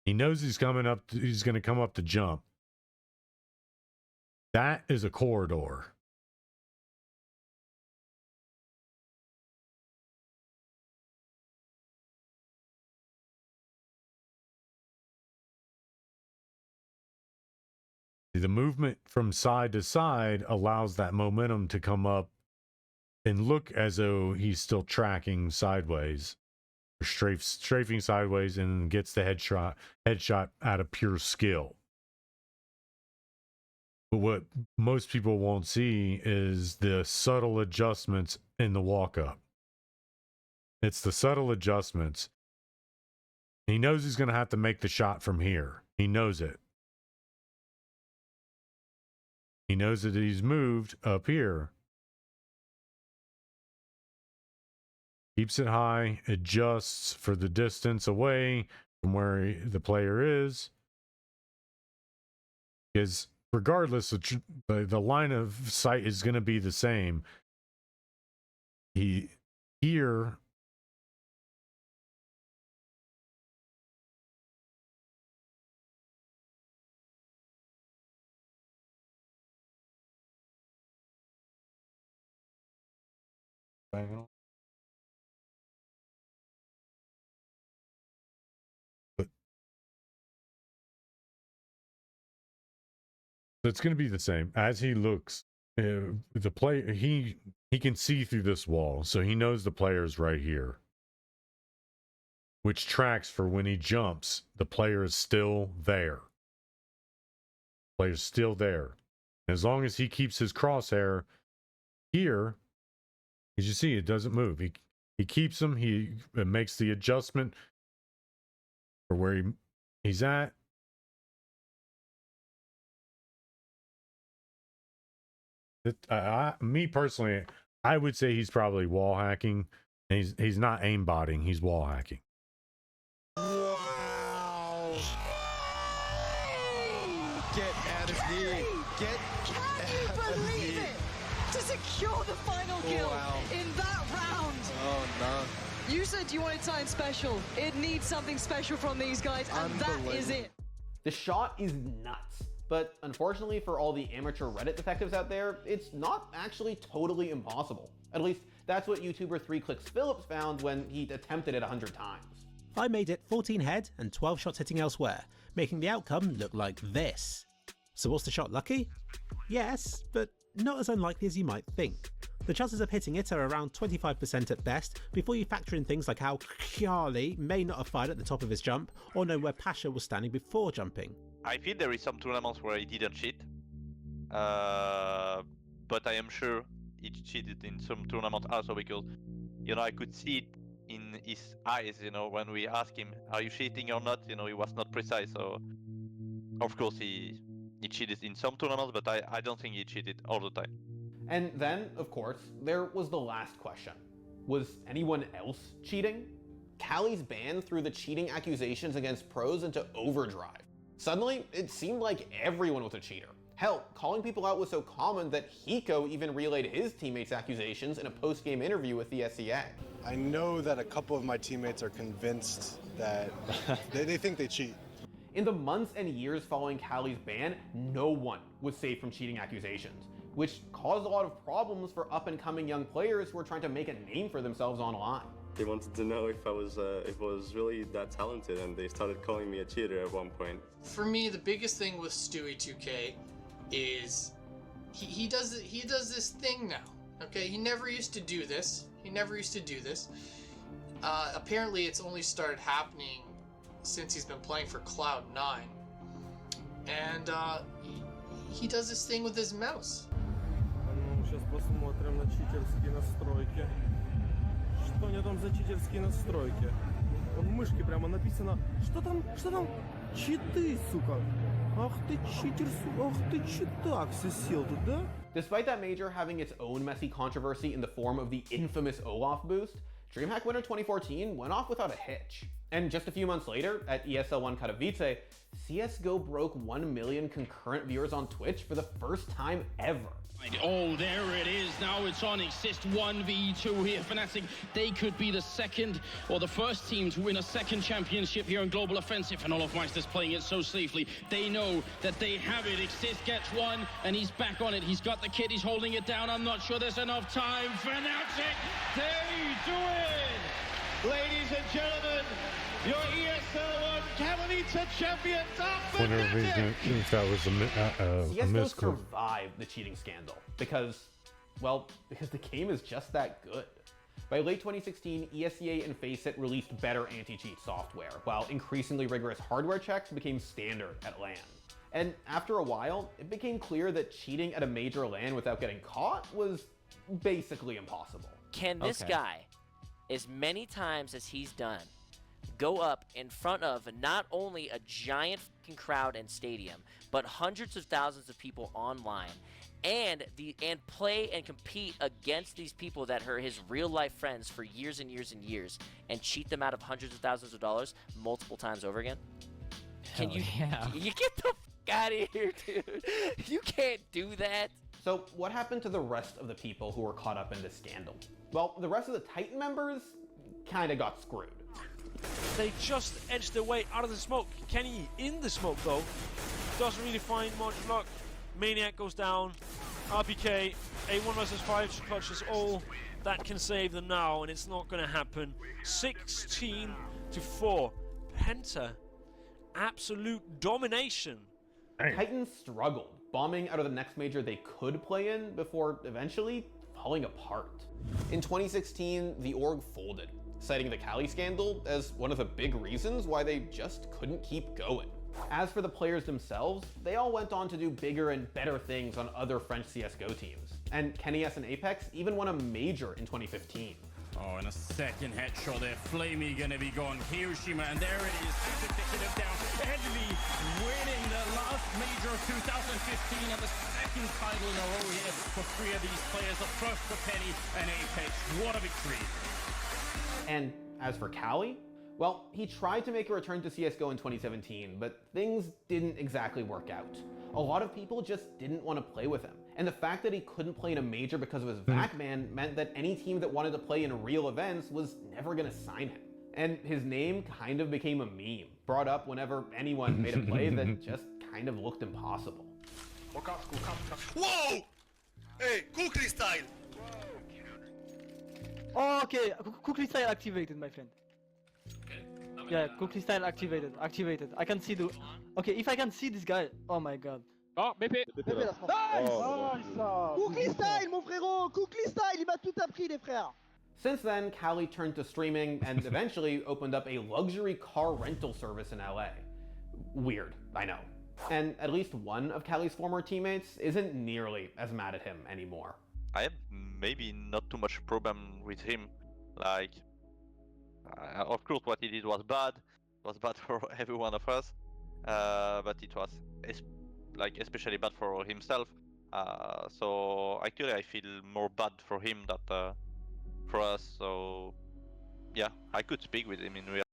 Speaker 3: He knows he's coming up. He's going to come up to jump. That is a corridor. The movement from side to side allows that momentum to come up and look as though he's still tracking sideways, or strafing sideways, and gets the headshot out of pure skill. But what most people won't see is the subtle adjustments in the walk up. It's the subtle adjustments. He knows he's going to have to make the shot from here. He knows it. He knows that he's moved up here. Keeps it high, adjusts for the distance away from where the player is. Because regardless, the line of sight is going to be the same. Here, it's going to be the same as he looks. The player, he can see through this wall, so he knows the player's right here, which tracks for when he jumps. The player is still there. Player's still there. As long as he keeps his crosshair here, as you see, it doesn't move. He keeps him. He makes the adjustment for where he's at. Me personally, I would say he's probably wall hacking. And he's not aimbotting. He's wall hacking.
Speaker 16: Wow! Get out of here! Get out of here!
Speaker 18: to secure the final kill in that round.
Speaker 16: Oh, no.
Speaker 18: You said you wanted something special. It needs something special from these guys, and that is it.
Speaker 21: The shot is nuts, but unfortunately for all the amateur Reddit detectives out there, it's not actually totally impossible. At least that's what YouTuber 3Clicks Phillips found when he attempted it 100 times.
Speaker 5: I made it 14 head and 12 shots hitting elsewhere, making the outcome look like this. So was the shot lucky? Yes, but not as unlikely as you might think. The chances of hitting it are around 25% at best before you factor in things like how Charlie may not have fired at the top of his jump or know where Pasha was standing before jumping.
Speaker 20: I feel there is some tournaments where he didn't cheat, but I am sure he cheated in some tournaments also because, you know, I could see it in his eyes, you know, when we asked him, are you cheating or not? You know, he was not precise, so of course he cheated in some tournaments, but I don't think he cheated all the time.
Speaker 21: And then, of course, there was the last question. Was anyone else cheating? Callie's ban threw the cheating accusations against pros into overdrive. Suddenly, it seemed like everyone was a cheater. Hell, calling people out was so common that Hiko even relayed his teammates' accusations in a post-game interview with the SEA.
Speaker 6: I know that a couple of my teammates are convinced that they think they cheat.
Speaker 21: In the months and years following Callie's ban, no one was safe from cheating accusations, which caused a lot of problems for up-and-coming young players who were trying to make a name for themselves online.
Speaker 7: They wanted to know if I was really that talented, and they started calling me a cheater at one point.
Speaker 8: For me, the biggest thing with Stewie 2K is he does this thing now. Okay, he never used to do this. Apparently, it's only started happening since he's been playing for Cloud9, and he does this thing with his mouse.
Speaker 23: Сейчас посмотрим на читерские настройки. Что у него там за читерские настройки? В мышке прямо написано, что там, читы, сука. Ах ты читер, ах ты читак сел тут, да?
Speaker 21: Despite that major having its own messy controversy in the form of the infamous Olaf boost, DreamHack Winter 2014 went off without a hitch. And just a few months later, at ESL1 Katowice, CSGO broke 1 million concurrent viewers on Twitch for the first time ever.
Speaker 9: Oh, there it is. Now it's on Exist 1v2 here. Fnatic, they could be the second or the first team to win a second championship here in Global Offensive, and Olofmeister's playing it so safely. They know that they have it. Exist gets one, and he's back on it. He's got the kid. He's holding it down. I'm not sure there's enough time. Fnatic, they do it!
Speaker 16: Ladies and gentlemen, your ESL1 Katowice champions are
Speaker 3: Wonder if that was a
Speaker 21: CSGO
Speaker 3: misclick.
Speaker 21: survived the cheating scandal because the game is just that good. By late 2016, ESEA and Faceit released better anti-cheat software, while increasingly rigorous hardware checks became standard at LAN. And after a while, it became clear that cheating at a major LAN without getting caught was basically impossible.
Speaker 10: Can this guy, as many times as he's done, go up in front of not only a giant fucking crowd and stadium, but hundreds of thousands of people online, and play and compete against these people that are his real life friends for years and years and years, and cheat them out of hundreds of thousands of dollars multiple times over again? Can you?
Speaker 26: Yeah.
Speaker 10: You get the fuck out of here, dude. You can't do that.
Speaker 21: So what happened to the rest of the people who were caught up in this scandal? Well, the rest of the Titan members kind of got screwed.
Speaker 27: They just edged their way out of the smoke. Kenny in the smoke though, doesn't really find much luck. Maniac goes down. RPK, a 1 vs 5 clutch is all that can save them now, and it's not going to happen. 16-4. Penta, absolute domination.
Speaker 21: Titans struggled, bombing out of the next major they could play in before eventually falling apart. In 2016, the org folded, citing the Cali scandal as one of the big reasons why they just couldn't keep going. As for the players themselves, they all went on to do bigger and better things on other French CSGO teams. And Kenny S and Apex even won a major in 2015.
Speaker 9: Oh, and a second headshot there. Flamey gonna be gone. Hiroshima, and there it is. Executive down. Heavily winning the last major of 2015 and the second title in a row here for 3 of these players. The first for Penny and Apex. What a victory.
Speaker 21: And as for Cali, well, he tried to make a return to CSGO in 2017, but things didn't exactly work out. a lot of people just didn't want to play with him. And the fact that he couldn't play in a major because of his VAC ban meant that any team that wanted to play in real events was never going to sign him. And his name kind of became a meme, brought up whenever anyone made a play that just kind of looked impossible.
Speaker 16: Whoa! Hey, Kukli style!
Speaker 19: Oh, okay, Kukli style activated, my friend. Yeah, Kukli style activated. I can see the... Okay, if I can see this guy... Oh my god.
Speaker 24: Oh, BP.
Speaker 19: Nice!
Speaker 11: Kukli style, mon frérot! Kukli style, il m'a tout appris, les frères!
Speaker 21: Since then, Cali turned to streaming and eventually opened up a luxury car rental service in LA. Weird, I know. And at least one of Cali's former teammates isn't nearly as mad at him anymore.
Speaker 20: I have maybe not too much problem with him. Like, of course, what he did was bad. It was bad for every one of us. But it was especially bad for himself. So actually, I feel more bad for him than for us. So yeah, I could speak with him in real.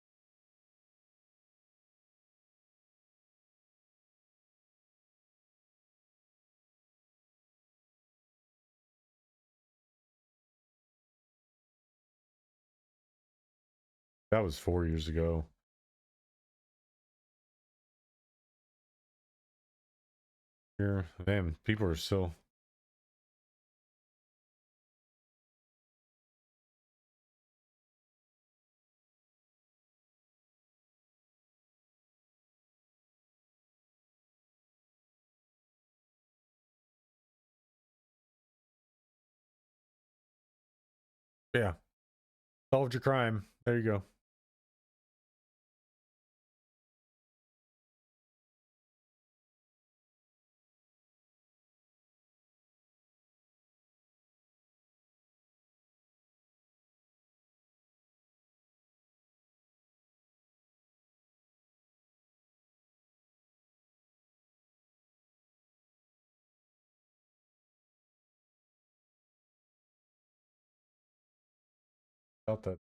Speaker 3: That was 4 years ago. Here, damn, people are still. Yeah. Solved your crime. There you go. Felt that.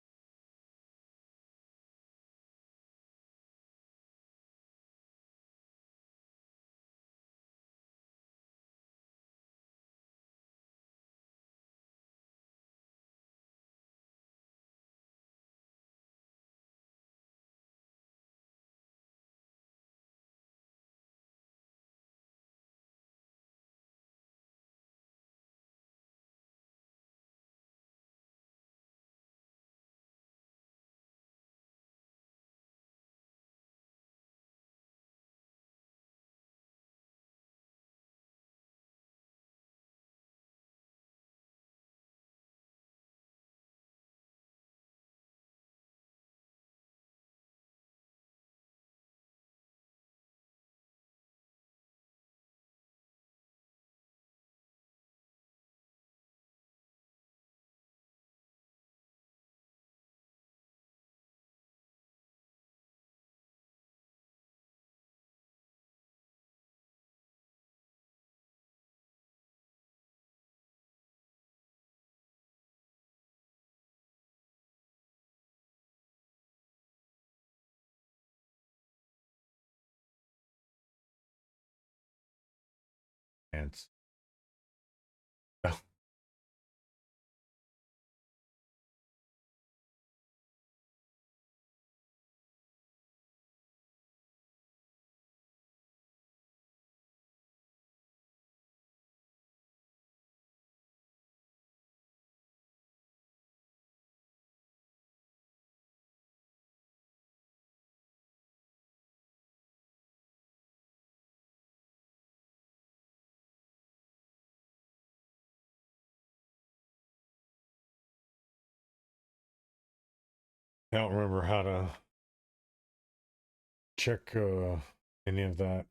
Speaker 3: Ants. Oh. I don't remember how to check any of that.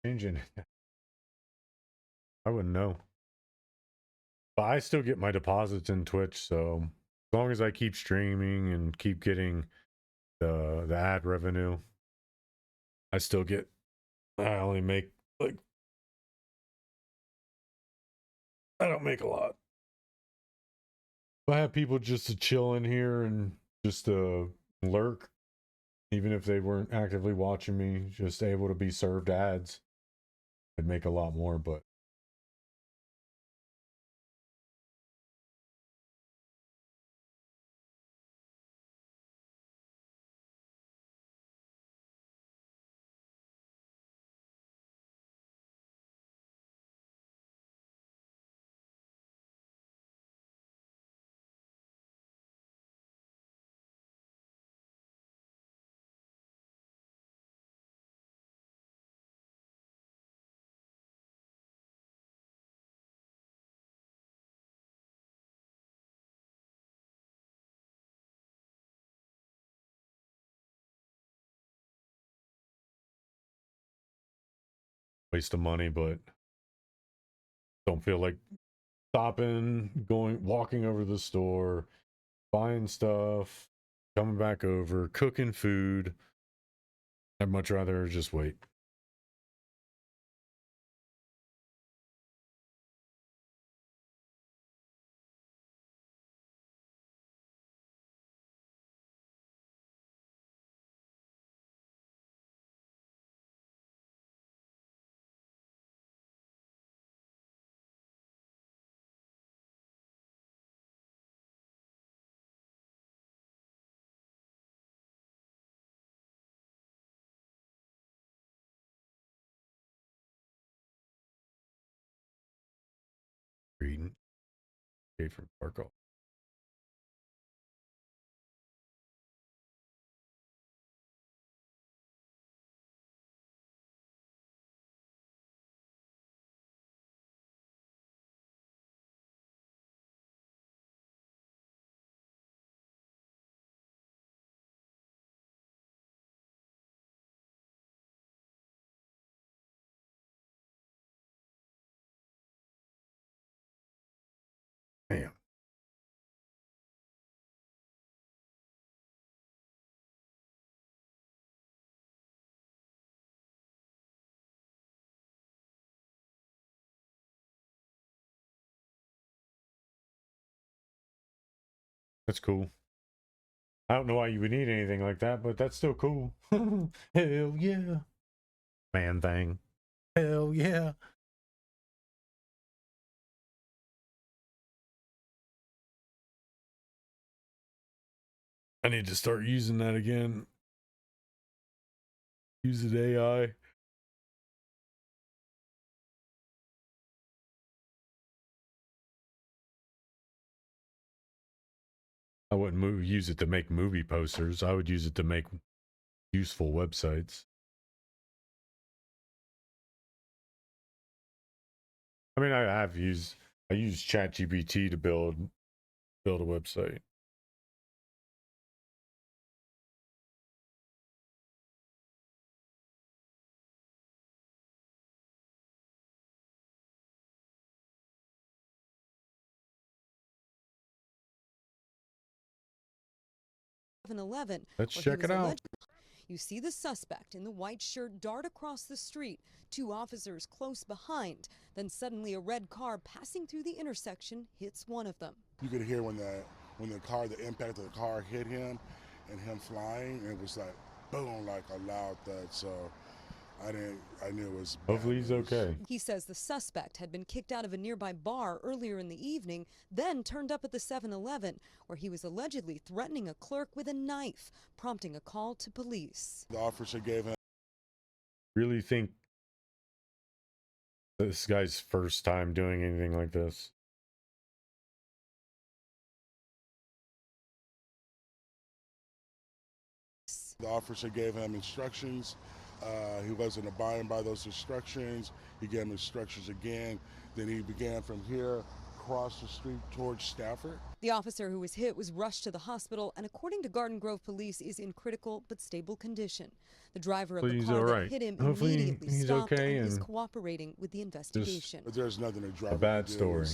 Speaker 3: changing. I wouldn't know. But I still get my deposits in Twitch, so as long as I keep streaming and keep getting the ad revenue, I still get. I only make like, I don't make a lot. I have people just to chill in here and just lurk, even if they weren't actively watching me, just able to be served ads. I'd make a lot more, but waste of money, but don't feel like stopping, walking over to the store, buying stuff, coming back over, cooking food. I'd much rather just wait. Reading. Okay, from Parko. Damn. That's cool. I don't know why you would need anything like that, but that's still cool. Hell yeah. Man thing. Hell yeah. I need to start using that again. Use it AI. I wouldn't use it to make movie posters. I would use it to make useful websites. I mean, I use ChatGPT to build a website. Let's check it out.
Speaker 12: You see the suspect in the white shirt dart across the street, two officers close behind. Then suddenly a red car passing through the intersection hits one of them.
Speaker 13: You could hear when the impact of the car hit him and him flying, and it was like boom, like a loud thud. So I knew it was bad.
Speaker 3: Hopefully he's okay.
Speaker 12: He says the suspect had been kicked out of a nearby bar earlier in the evening, then turned up at the 7-Eleven, where he was allegedly threatening a clerk with a knife, prompting a call to police.
Speaker 13: The officer gave him.
Speaker 3: Really think this guy's first time doing anything like this?
Speaker 13: The officer gave him instructions. He wasn't abiding by those instructions. He gave him instructions again. Then he began from here, across the street towards Stafford.
Speaker 12: The officer who was hit was rushed to the hospital and, according to Garden Grove police, is in critical but stable condition. The driver of the car that hit him immediately stopped and is cooperating with the investigation.
Speaker 13: But there's nothing to drive.
Speaker 3: A bad story.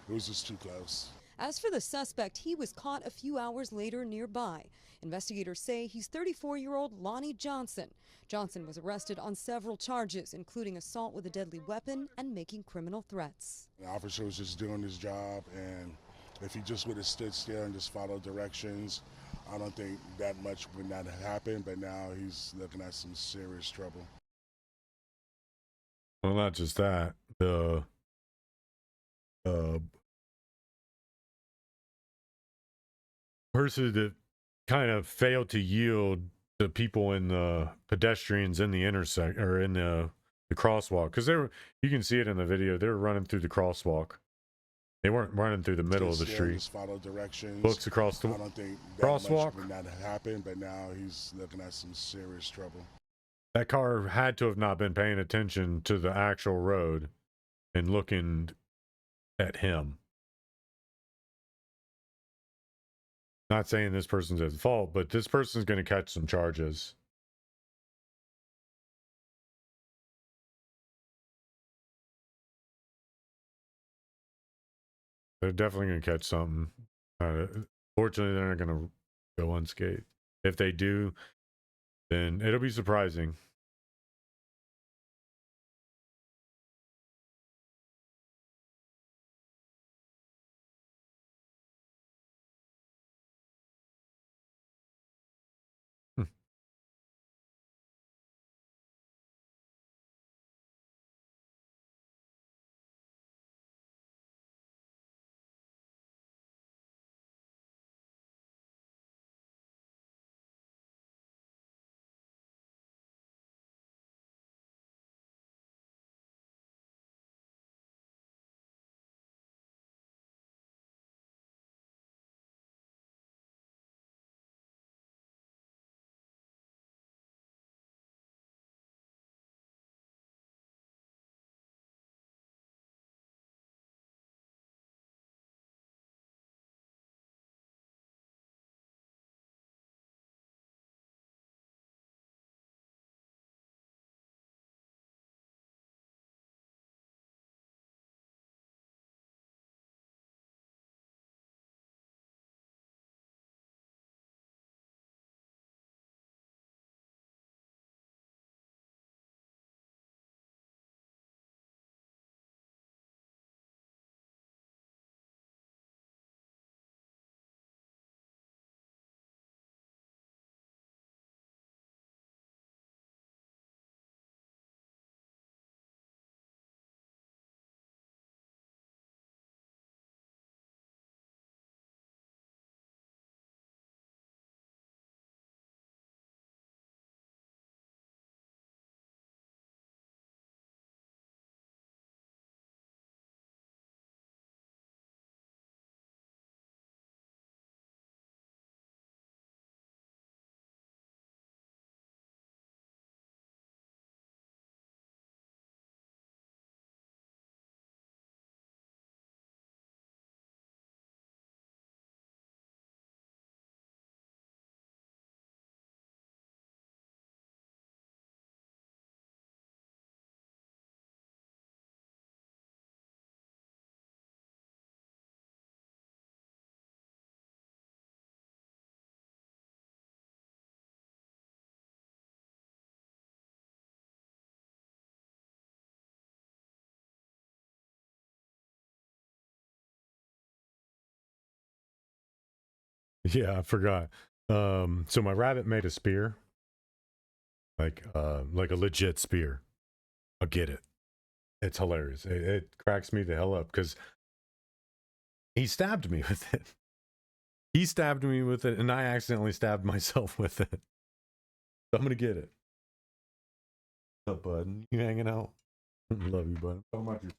Speaker 13: It was just too close.
Speaker 12: As for the suspect, he was caught a few hours later nearby. Investigators say he's 34-year-old Lonnie Johnson. Johnson was arrested on several charges, including assault with a deadly weapon and making criminal threats.
Speaker 13: The officer was just doing his job, and if he just would have stood still and just followed directions, I don't think that much would not have happened, but now he's looking at some serious trouble.
Speaker 3: Well, not just that. The person that kind of failed to yield to people in the pedestrians in the intersect or in the crosswalk, because you can see it in the video, they were running through the crosswalk. They weren't running through the middle of the street.
Speaker 13: Just follow directions.
Speaker 3: Looks across the
Speaker 13: I don't think that
Speaker 3: crosswalk.
Speaker 13: much would not have happened, but now he's looking at some serious trouble.
Speaker 3: That car had to have not been paying attention to the actual road and looking at him. Not saying this person's at fault, but this person's going to catch some charges. They're definitely going to catch something. Fortunately, they're not going to go unscathed. If they do, then it'll be surprising. Yeah, I forgot. So my rabbit made a spear, like a legit spear. I'll get it. It's hilarious. It cracks me the hell up because he stabbed me with it. He stabbed me with it, and I accidentally stabbed myself with it. So I'm gonna get it. What's up, bud? You hanging out? Love you, bud. How much you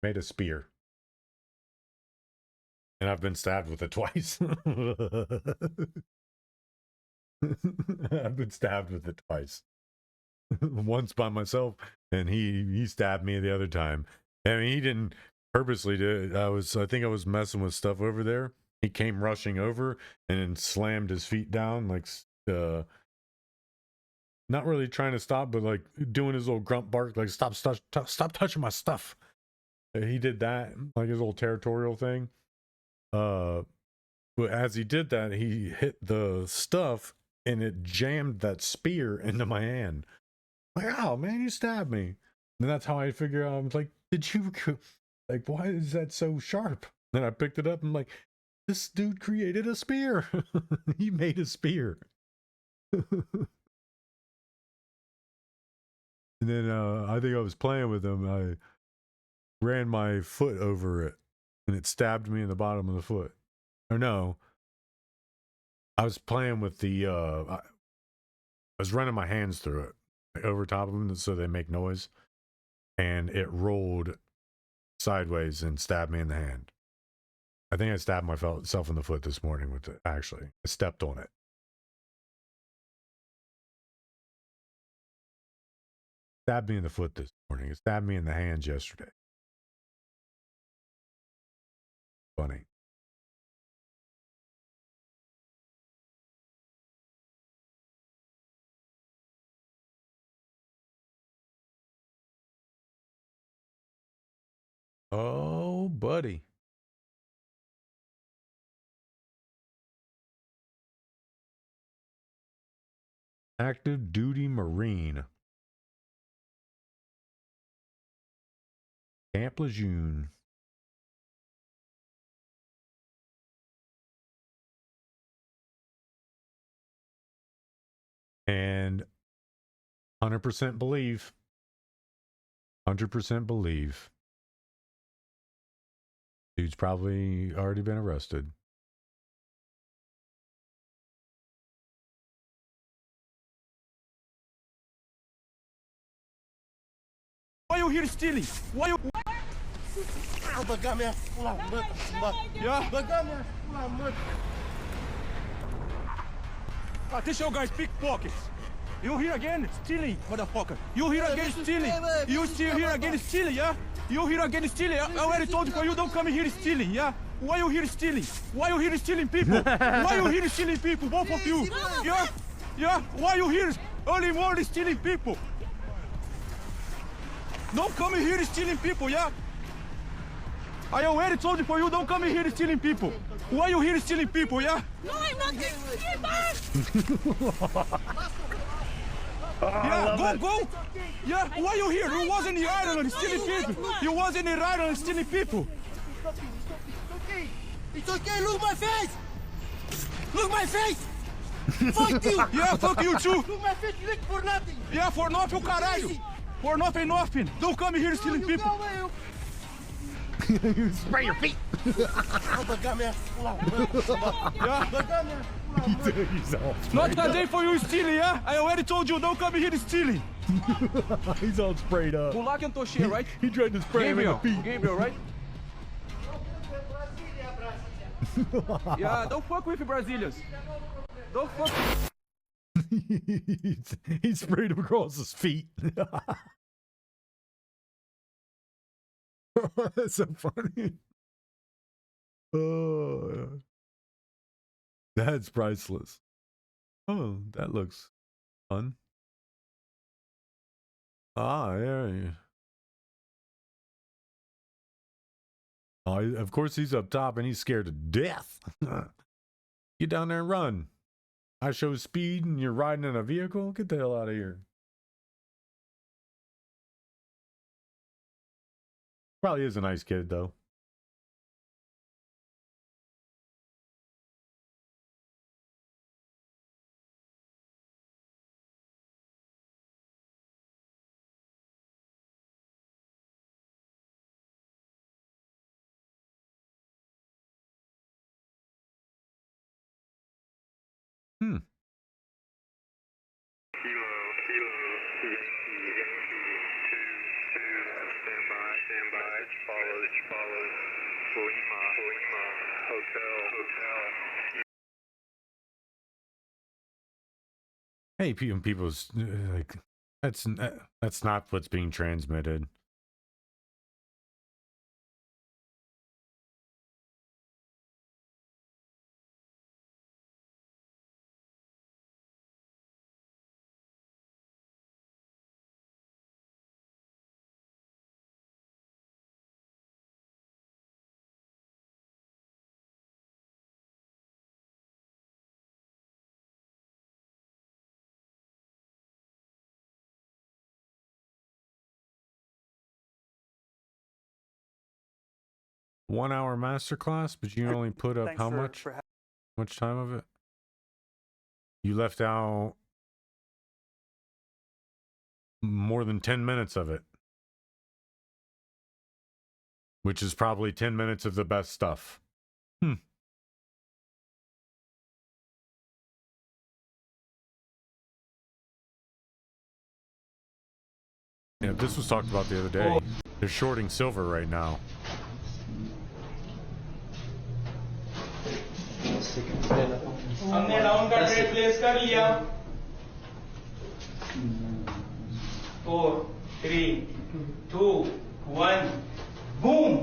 Speaker 3: Made a spear. And I've been stabbed with it twice. I've been stabbed with it twice. Once by myself, and he stabbed me the other time. I mean, he didn't purposely do it. I think I was messing with stuff over there. He came rushing over and then slammed his feet down, like not really trying to stop, but like doing his little grunt bark, like stop touching my stuff. He did that, like his little territorial thing. But as he did that, he hit the stuff and it jammed that spear into my hand. Like, oh man, you stabbed me. And that's how I figure out. I'm like, did you, like, why is that so sharp? Then I picked it up and I'm like, this dude created a spear. He made a spear. And then I think I was playing with him. I ran my foot over it and it stabbed me in the bottom of the foot. Or no, I was playing with the, I was running my hands through it, like, over top of them so they make noise. And it rolled sideways and stabbed me in the hand. I think I stabbed myself in the foot this morning with it, actually. I stepped on it. Stabbed me in the foot this morning. It stabbed me in the hands yesterday. Funny. Oh, buddy. Active duty Marine. Camp Lejeune. And 100% believe. 100% believe. Dude's probably already been arrested.
Speaker 1: Why you here stealing? Why you... Yeah? This your guy's pickpockets. You here again stealing, motherfucker. You here again stealing. You still here again stealing, yeah? You here again stealing. I already told you for you don't come here stealing, yeah? Why you here stealing? Why you here stealing people? Why you here stealing people, both of you? Yeah? Yeah? Why you here early morning stealing people? Don't come here stealing people, yeah? I already told you for you don't come here stealing people. Why you here stealing people, yeah?
Speaker 2: No, I'm not stealing.
Speaker 1: Yeah, go. Yeah, why you here? You wasn't in Ireland stealing people. You wasn't in Ireland stealing people.
Speaker 2: It's okay, look my face. Look my face. Fuck you.
Speaker 1: Yeah, fuck you too.
Speaker 2: Look my face, lick for nothing.
Speaker 1: Yeah, for nothing, caralho. For nothing. Don't come here stealing people.
Speaker 3: You spray your feet.
Speaker 1: Not a day for you stealing, yeah? I already told you, don't come here stealing.
Speaker 3: He's all sprayed up.
Speaker 1: Pull and Toshia, right?
Speaker 3: He tried to spray him in the feet.
Speaker 1: Gabriel, right? Yeah, don't fuck with Brazilians. Don't fuck.
Speaker 3: He sprayed him across his feet. That's so funny. Oh, that's priceless. Oh, that looks fun. Ah, yeah. Oh, of course he's up top and he's scared to death. Get down there and run. I show speed and you're riding in a vehicle? Get the hell out of here. Probably is a nice kid, though.
Speaker 4: follows Lima, hotel.
Speaker 3: Hey, people's like that's not what's being transmitted. One-hour masterclass, but you only put up how much? Much time of it? You left out more than 10 minutes of it, which is probably 10 minutes of the best stuff. Yeah, this was talked about the other day. They're shorting silver right now.
Speaker 14: हमने round का trade place कर लिया 4 3 2 1 boom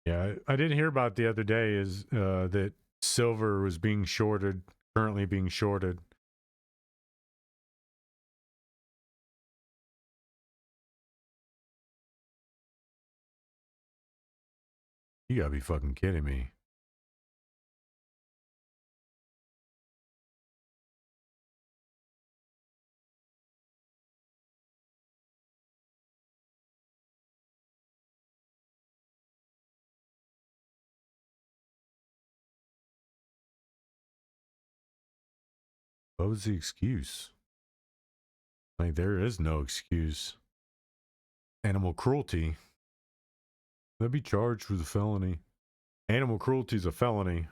Speaker 3: Yeah, I didn't hear about the other day is that silver was being shorted, currently being shorted. You gotta be fucking kidding me. What was the excuse? Like, there is no excuse. Animal cruelty. They'll be charged with a felony. Animal cruelty is a felony.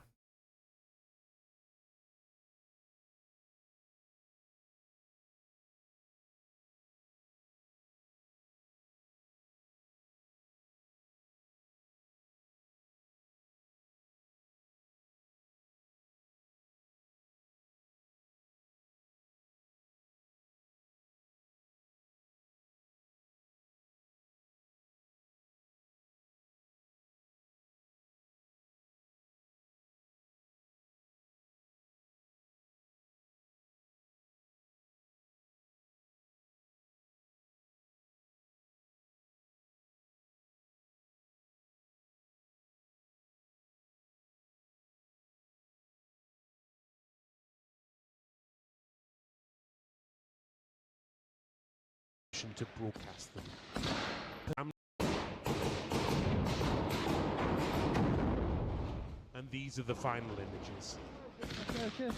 Speaker 15: To broadcast them. And these are the final images.
Speaker 24: Okay.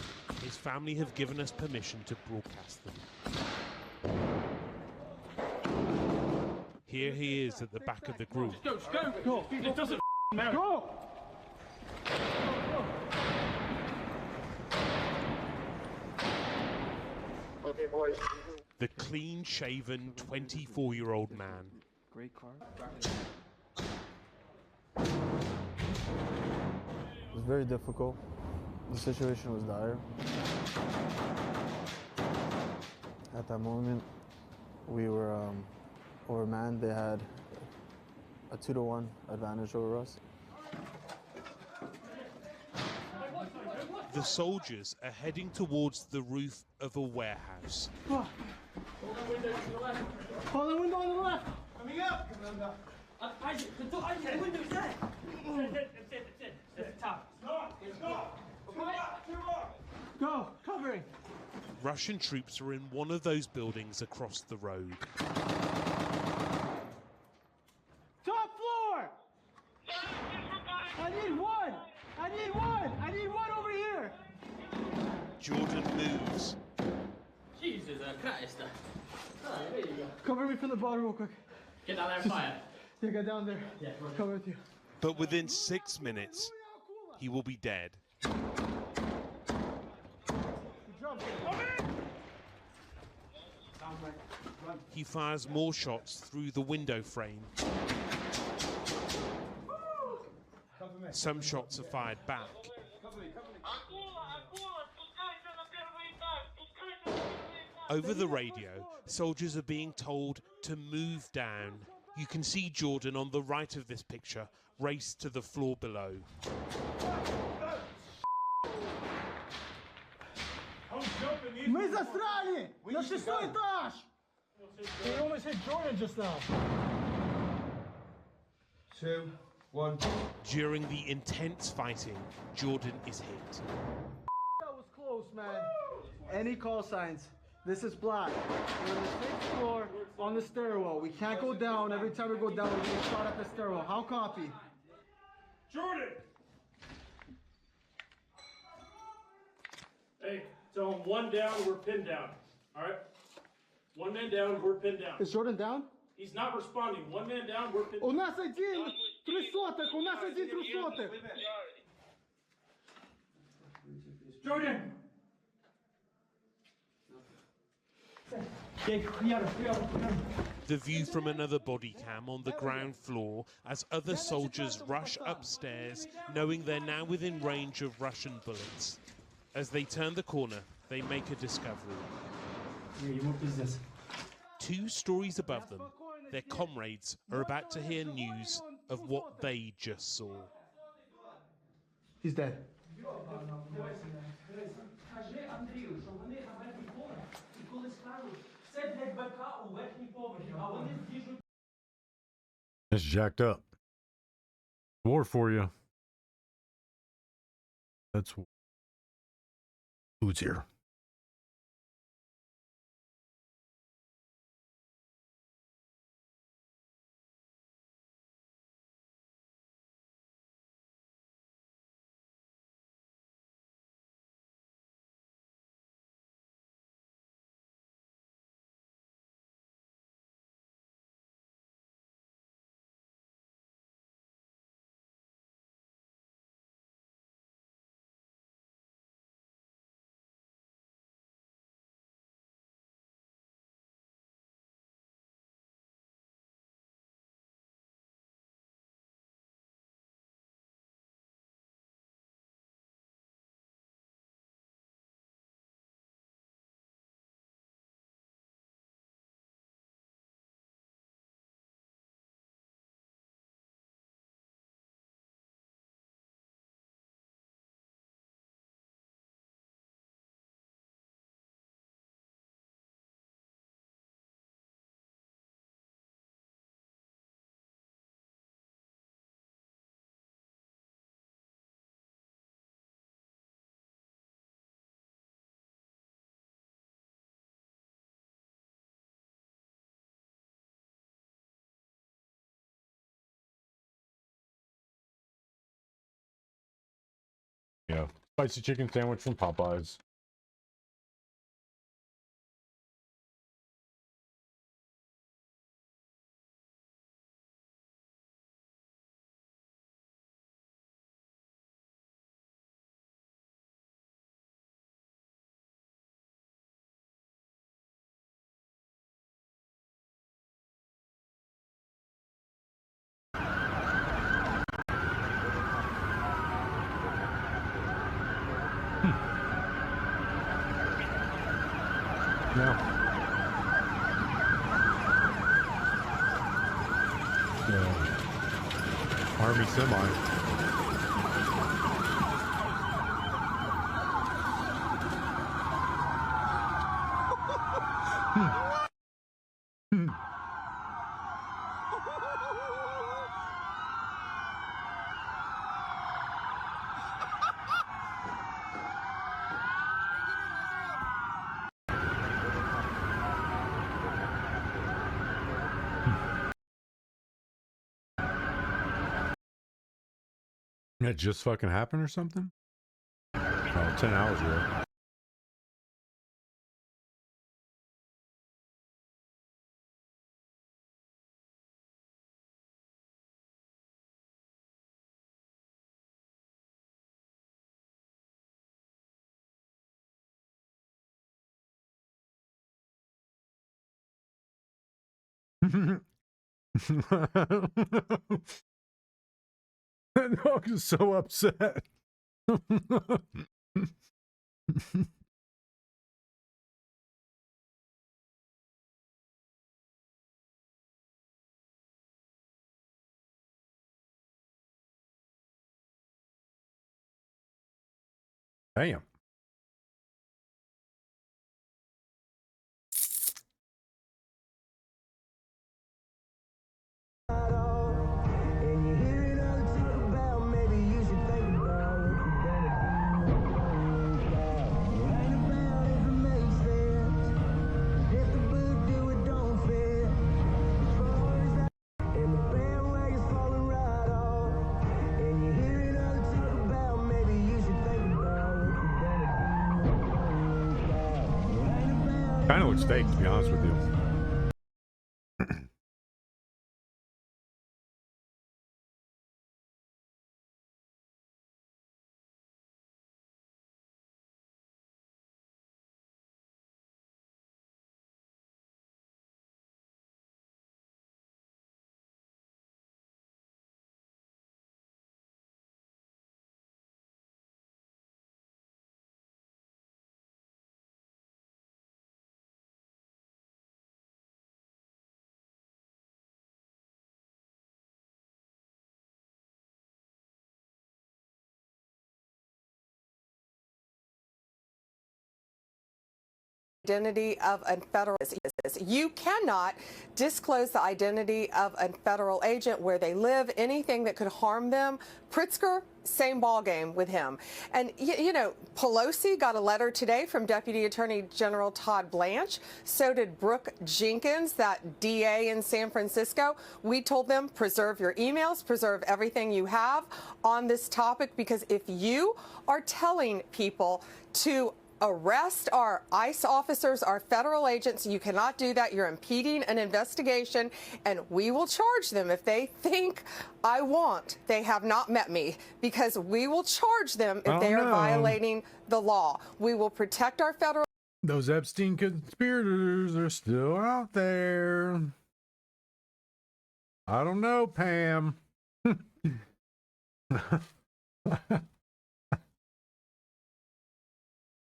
Speaker 15: His family have given us permission to broadcast them. Here he is at the back of the group.
Speaker 14: Go. It doesn't matter. Go.
Speaker 15: Okay, boys. The clean-shaven 24-year-old man.
Speaker 19: Great car.
Speaker 17: It was very difficult. The situation was dire. At that moment, we were overmanned. They had a 2-to-1 advantage over us.
Speaker 15: The soldiers are heading towards the roof of a warehouse.
Speaker 14: Hold the window on the left. Coming up. The window's there. That's it. That's the top. Go. Covering.
Speaker 15: Russian troops are in one of those buildings across the road.
Speaker 14: Top floor. I need one over here.
Speaker 15: Jordan moves.
Speaker 14: Jesus Christ. There you go. Cover me from the bottom real quick. Get down there and fire.
Speaker 11: Take it down there. Yeah, come with you.
Speaker 15: But within 6 minutes, he will be dead. He fires more shots through the window frame. Some shots are fired back. Over the radio, soldiers are being told to move down. You can see Jordan on the right of this picture race to the floor below.
Speaker 11: Мы застряли! На 6-й этаж! They almost hit Jordan just now.
Speaker 16: 2, 1.
Speaker 15: During the intense fighting, Jordan is hit.
Speaker 11: That was close, man. Any call signs? This is black. We're on the 6th floor on the stairwell. We can't go down. Every time we go down, we're getting shot at the stairwell. How copy?
Speaker 23: Jordan! Hey, tell him one down, we're pinned down. All right? One man down, we're pinned down.
Speaker 11: Is Jordan down?
Speaker 23: He's not responding. One man down, we're pinned down.
Speaker 11: У нас один трехсотых! У нас один трехсотых!
Speaker 23: Jordan!
Speaker 15: The view from another body cam on the ground floor as other soldiers rush upstairs, knowing they're now within range of Russian bullets. As they turn the corner, they make a discovery. 2 stories above them, their comrades are about to hear news of what they just saw.
Speaker 11: He's dead.
Speaker 3: It's jacked up. War for you. That's who's here. Yeah, spicy chicken sandwich from Popeyes. Yeah. Army semi. It just fucking happened or something? Oh, 10 hours ago. That dog is so upset. Damn. Kind of looks fake, to be honest with you.
Speaker 4: Identity of a federal. You cannot disclose the identity of a federal agent, where they live, anything that could harm them. Pritzker, same ball game with him. And you know, Pelosi got a letter today from Deputy Attorney General Todd Blanche. So did Brooke Jenkins, that DA in San Francisco. We told them, preserve your emails, preserve everything you have on this topic, because if you are telling people to arrest our ICE officers, our federal agents, you cannot do that. You're impeding an investigation, and we will charge them if they think they have not met me, because we will charge them if they are violating the law. We will protect our federal.
Speaker 3: Those Epstein conspirators are still out there. I don't know, Pam.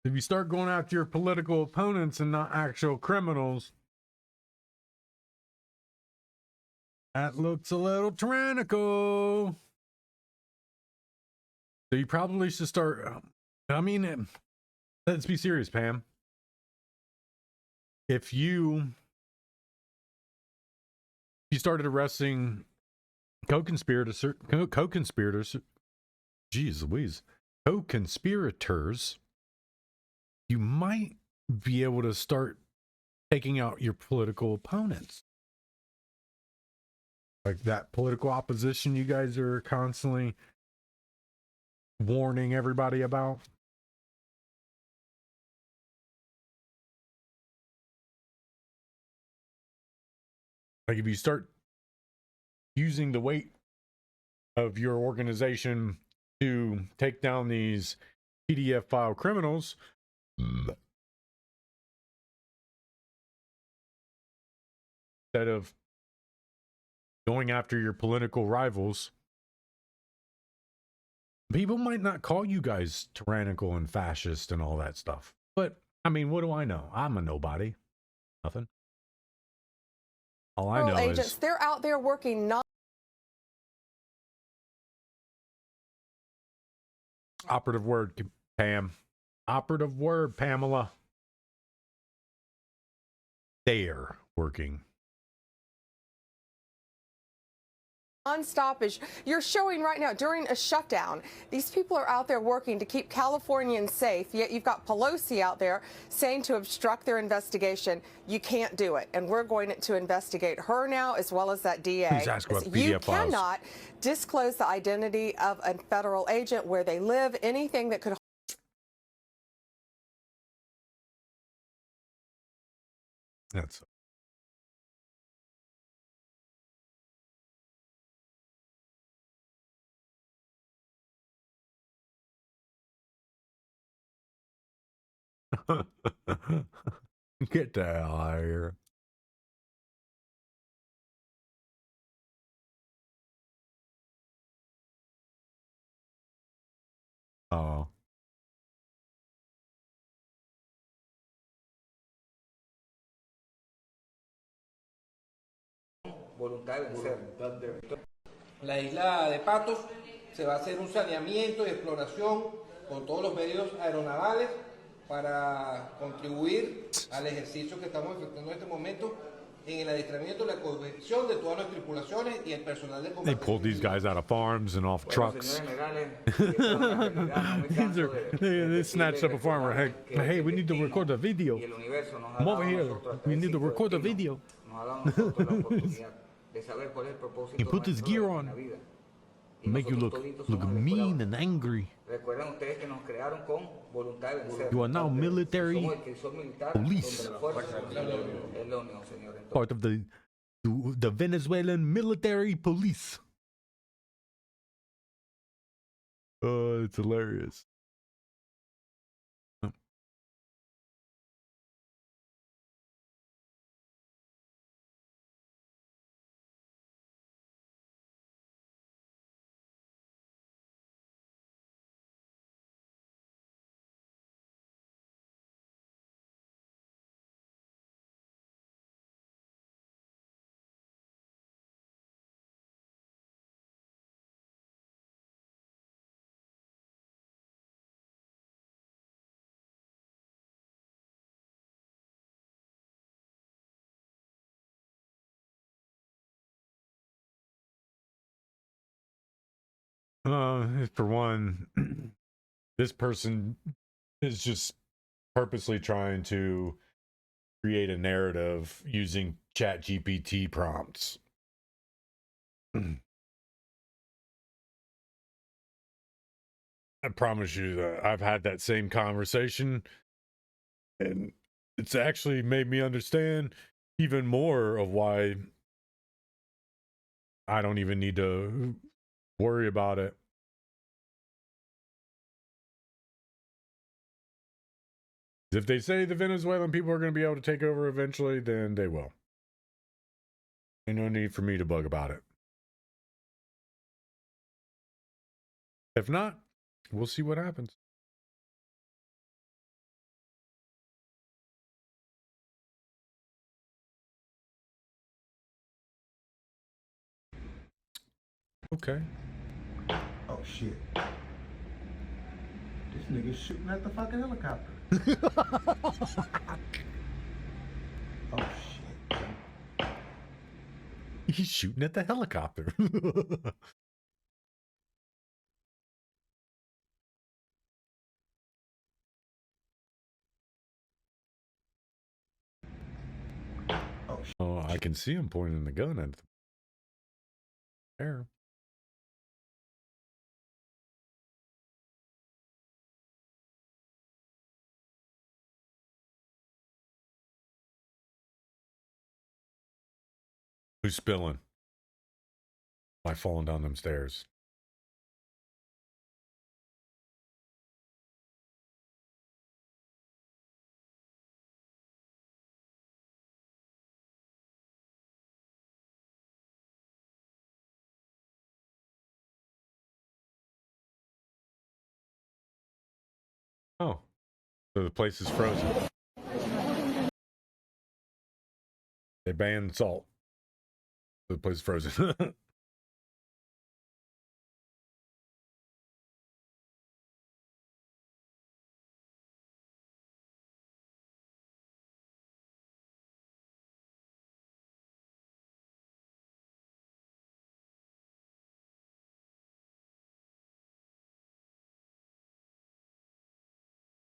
Speaker 3: If you start going after your political opponents and not actual criminals, that looks a little tyrannical. So you probably should start. I mean, let's be serious, Pam. If you started arresting co-conspirators, geez Louise, co-conspirators, you might be able to start taking out your political opponents. Like that political opposition you guys are constantly warning everybody about. Like if you start using the weight of your organization to take down these PDF file criminals, instead of going after your political rivals, people might not call you guys tyrannical and fascist and all that stuff. But, I mean, what do I know? I'm a nobody. Nothing. All I know
Speaker 4: agents,
Speaker 3: is
Speaker 4: they're out there working not.
Speaker 3: Operative word, Pam. Operative word, Pamela. They're working.
Speaker 4: Non-stop, as you're showing right now during a shutdown. These people are out there working to keep Californians safe, yet you've got Pelosi out there saying to obstruct their investigation. You can't do it, and we're going to investigate her now, as well as that DA.
Speaker 3: Please ask about
Speaker 4: You
Speaker 3: PDF files.
Speaker 4: cannot disclose the identity of a federal agent, where they live, anything that could.
Speaker 3: That's get the hell out of here. Oh.
Speaker 5: Voluntad de vencer. La isla de Patos se va a hacer un saneamiento y exploración con todos los medios aeronavales para contribuir al ejercicio que estamos efectuando en este momento en el adiestramiento y la corrección de todas las tripulaciones y el personal de combate.
Speaker 3: They pulled these guys out of farms and off trucks. They snatched up a farmer. Hey, we need to record a video. Come over here. We need to record a video. He put his gear on. Make you look mean and angry. You are now military police. Part of the Venezuelan military police. Oh, it's hilarious. For one, this person is just purposely trying to create a narrative using ChatGPT prompts. I promise you that I've had that same conversation, and it's actually made me understand even more of why I don't even need to worry about it. If they say the Venezuelan people are going to be able to take over eventually, then they will. There's no need for me to bug about it. If not, we'll see what happens. Okay.
Speaker 6: Oh shit. This nigga's shooting at the fucking helicopter. Oh shit.
Speaker 3: He's shooting at the helicopter. Oh, I can see him pointing the gun at the air. Who's spilling? By falling down them stairs. Oh, so the place is frozen. They banned salt. The place is frozen.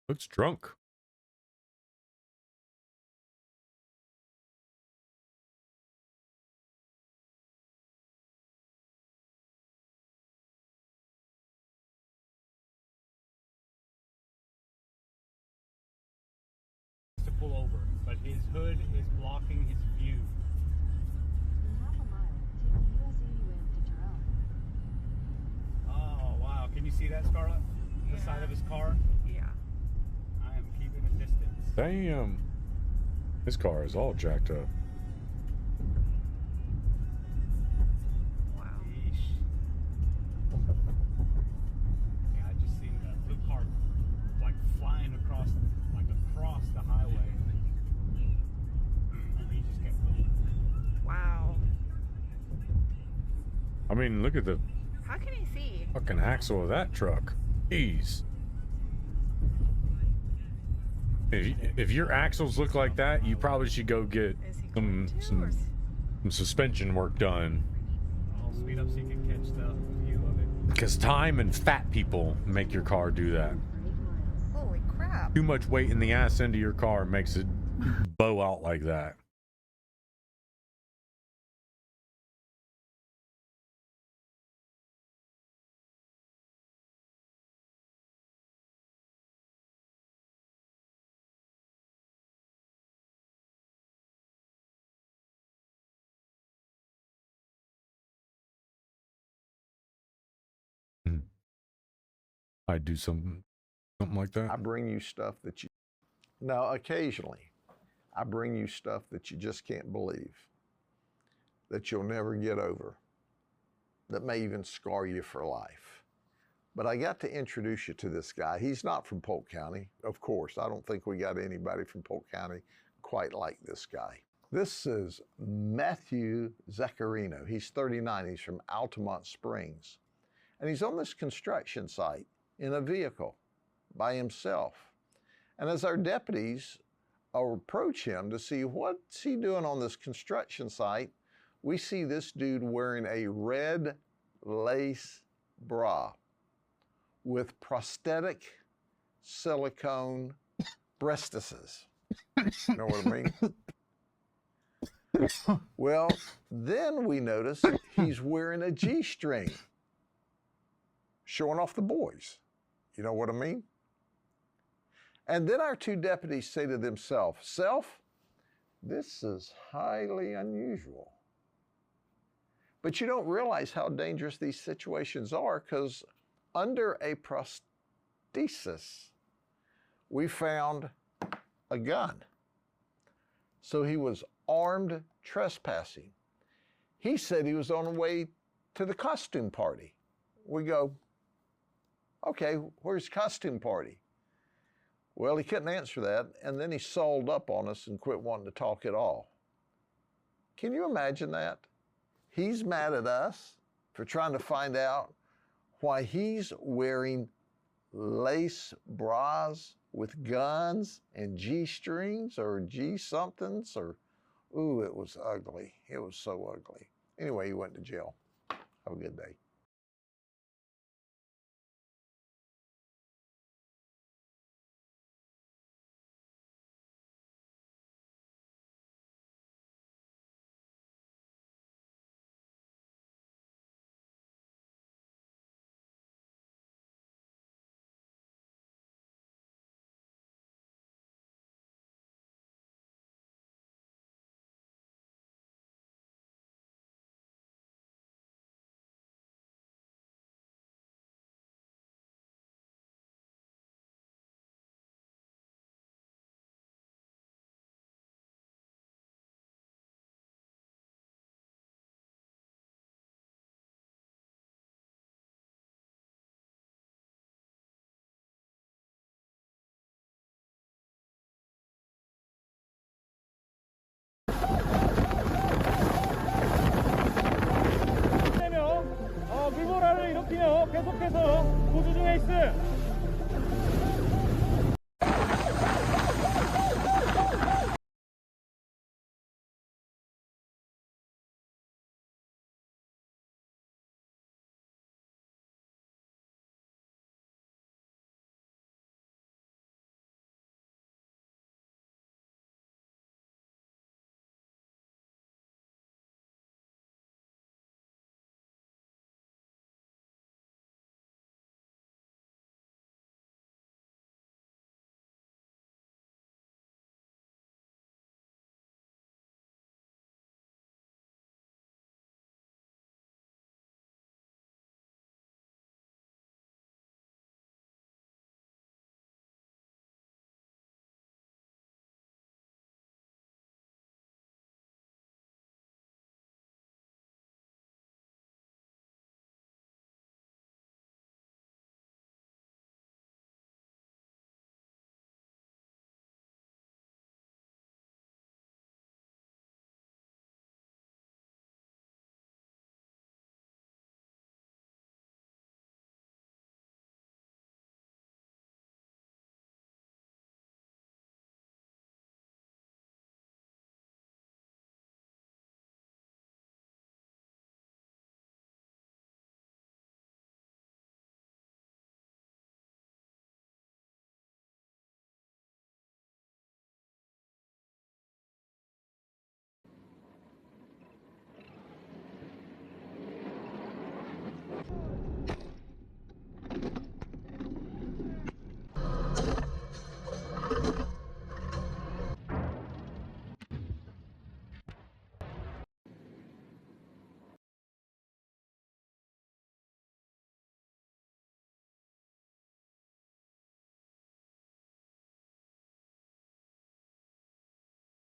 Speaker 3: Looks drunk.
Speaker 7: To pull over, but his hood is blocking his view. Oh wow, can you see that, Scarlett? The side of his car?
Speaker 4: Yeah.
Speaker 7: I am keeping a distance.
Speaker 3: Damn. His car is all jacked up.
Speaker 7: Wow. Yeah, I just seen the blue
Speaker 3: I mean, look at the
Speaker 8: How can he see?
Speaker 3: fucking axle of that truck. Jeez. If your axles look like that, you probably should go get some suspension work done.
Speaker 7: I'll speed up so you can catch the view of it.
Speaker 3: Because time and fat people make your car do that.
Speaker 8: Holy crap.
Speaker 3: Too much weight in the ass end of your car makes it bow out like that. I'd do something like that.
Speaker 10: I bring you stuff that you... Now, occasionally, I bring you stuff that you just can't believe, that you'll never get over, that may even scar you for life. But I got to introduce you to this guy. He's not from Polk County, of course. I don't think we got anybody from Polk County quite like this guy. This is Matthew Zaccarino. He's 39. He's from Altamont Springs. And he's on this construction site in a vehicle by himself. And as our deputies approach him to see what's he doing on this construction site, we see this dude wearing a red lace bra with prosthetic silicone breastises. You know what I mean? Well, then we notice he's wearing a G-string, showing off the boys. You know what I mean? And then our two deputies say to themselves, "Self, this is highly unusual." But you don't realize how dangerous these situations are, because under a prosthesis, we found a gun. So he was armed trespassing. He said he was on the way to the costume party. We go, okay, where's the costume party? Well, he couldn't answer that, and then he sold up on us and quit wanting to talk at all. Can you imagine that? He's mad at us for trying to find out why he's wearing lace bras with guns and G-strings or G-somethings or, ooh, it was ugly. It was so ugly. Anyway, he went to jail. Have a good day.
Speaker 7: 물보라를 일으키며 계속해서 고주 중에 있음.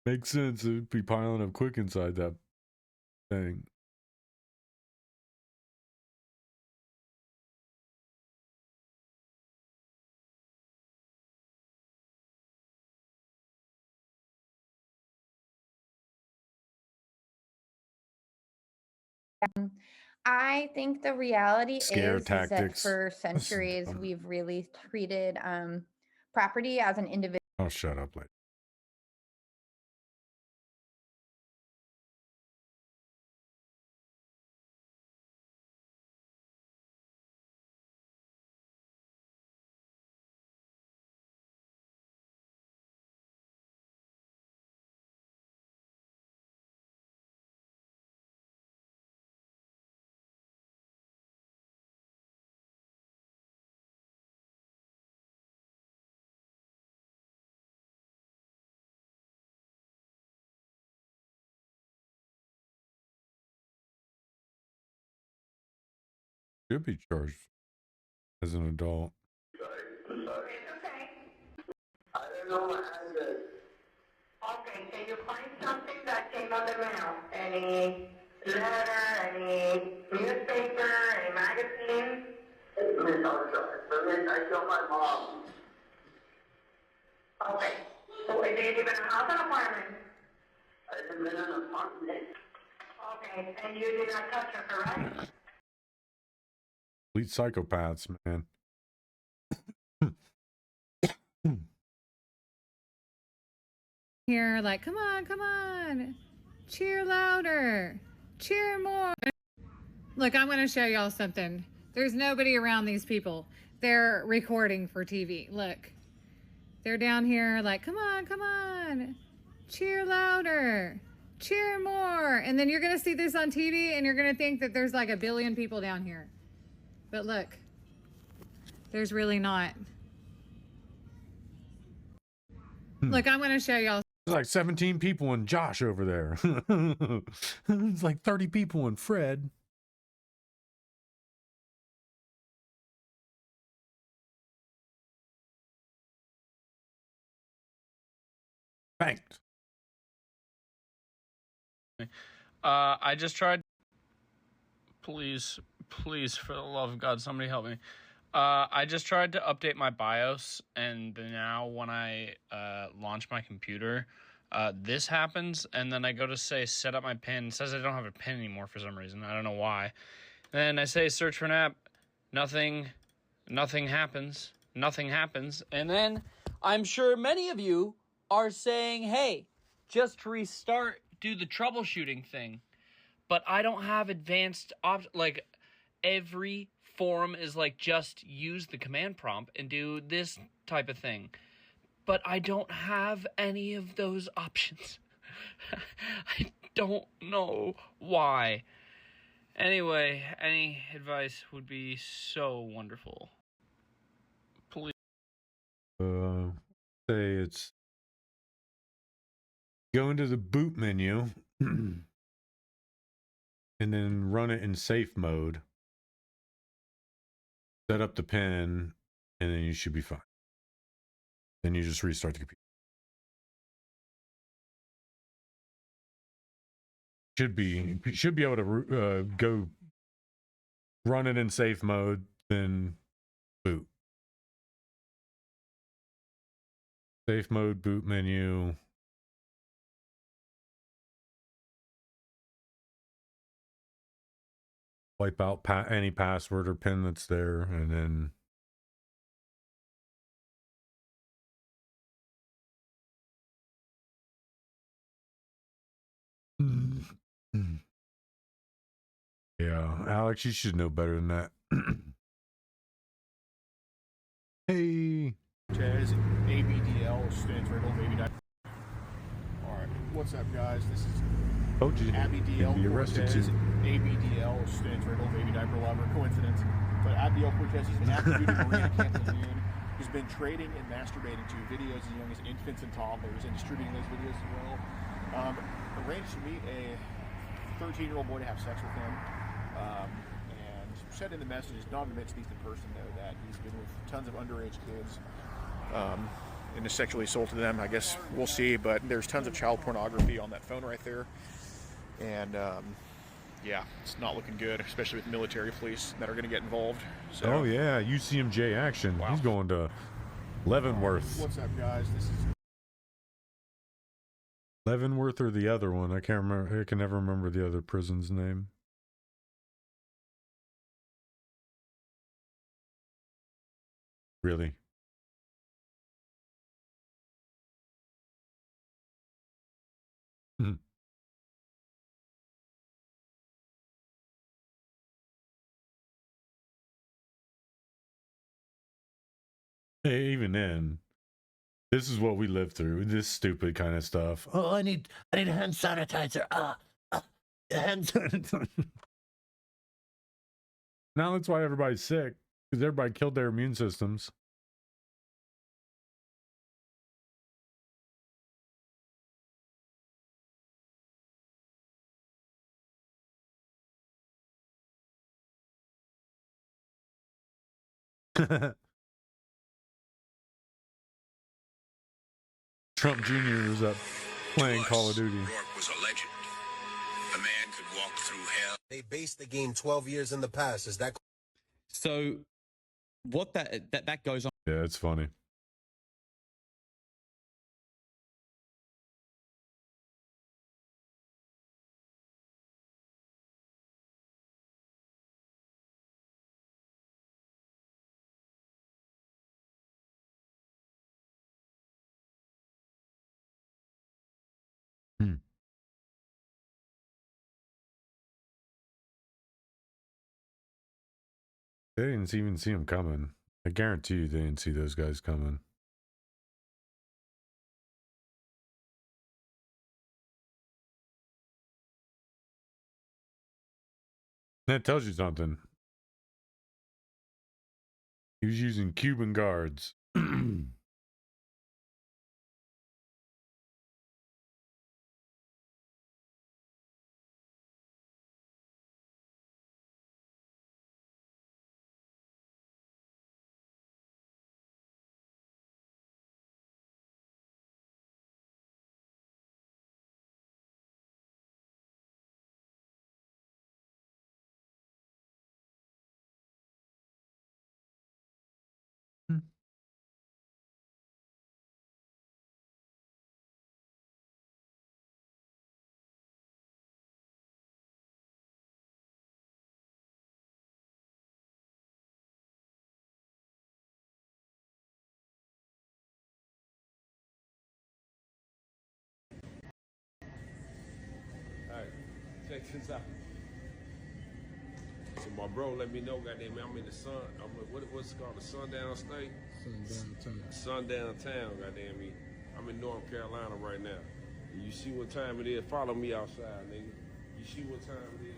Speaker 3: Makes sense. It'd be piling up quick inside that thing.
Speaker 8: I think the reality
Speaker 3: Scare
Speaker 8: is that
Speaker 3: tactics.
Speaker 8: for centuries we've really treated property as an individual.
Speaker 3: Oh, shut up, lady. Should be charged as an adult.
Speaker 9: I don't know my address. Okay, can you find something that came out of the mail? Any letter, any newspaper, any magazine? Miss, I killed my mom. Okay. So, do you live in a house or an apartment? I live in an apartment. Okay, and you did not touch her, correct?
Speaker 3: Complete psychopaths, man.
Speaker 18: Here, like, come on, cheer louder, cheer more. Look, I'm going to show y'all something. There's nobody around these people. They're recording for TV. Look, they're down here like, come on, cheer louder, cheer more. And then you're going to see this on TV and you're going to think that there's like a billion people down here. But look, there's really not. Look, I'm going to show y'all.
Speaker 3: There's like 17 people in Josh over there. It's like 30 people in Fred. Banked.
Speaker 21: I just tried. Please, for the love of God, somebody help me. I just tried to update my BIOS, and now when I launch my computer, this happens, and then I go to say set up my PIN. It says I don't have a PIN anymore for some reason. I don't know why. Then I say search for an app. Nothing happens. Nothing happens. And then I'm sure many of you are saying, hey, just restart, do the troubleshooting thing. But I don't have advanced like every forum is like just use the command prompt and do this type of thing. But I don't have any of those options. I don't know why. Anyway, any advice would be so wonderful. Please.
Speaker 3: Say it's go into the boot menu and then run it in safe mode. Set up the PIN, and then you should be fine. Then you just restart the computer. Should be able to go run it in safe mode, then boot. Safe mode, boot menu. Wipe out any password or PIN that's there, and then yeah, Alex, you should know better than that. Hey,
Speaker 22: Chaz, ABDL stands for Little Baby Diaper. All right, what's up, guys? This is ABDL Cortez. ABDL stands for Little Baby Diaper Lover. Coincidence, but ABDL Cortez, he's an active duty Marine Captain June who's been trading and masturbating to videos as young as infants and toddlers and distributing those videos as well. Arranged to meet a 13-year-old boy to have sex with him, and said in the messages, not to mention these in person though, that he's been with tons of underage kids. and has sexually assaulted them. I guess we'll see, but there's tons of child pornography on that phone right there. And yeah, it's not looking good, especially with military police that are going to get involved. So,
Speaker 3: oh yeah, UCMJ action.
Speaker 22: Wow.
Speaker 3: He's going to Leavenworth.
Speaker 22: What's up, guys? This is
Speaker 3: Leavenworth or the other one? I can't remember. I can never remember the other prison's name. Really? Mhm. Hey, even then, this is what we lived through. This stupid kind of stuff. Oh, I need hand sanitizer. Hand sanitizer. Now that's why everybody's sick, because everybody killed their immune systems. Trump Jr. was up playing Call of Duty.
Speaker 2: Rourke was a legend. A man could walk through hell. They based the game 12 years in the past. Is that
Speaker 12: so? What that goes on?
Speaker 3: Yeah, it's funny. They didn't even see him coming. I guarantee you they didn't see those guys coming. That tells you something. He was using Cuban guards.
Speaker 13: Alright, check this out. So my bro let me know, goddamn, I'm in the sun. What's it called, the sundown state? Sundown town, goddamn me. I'm in North Carolina right now. And you see what time it is? Follow me outside, nigga. You see what time it is?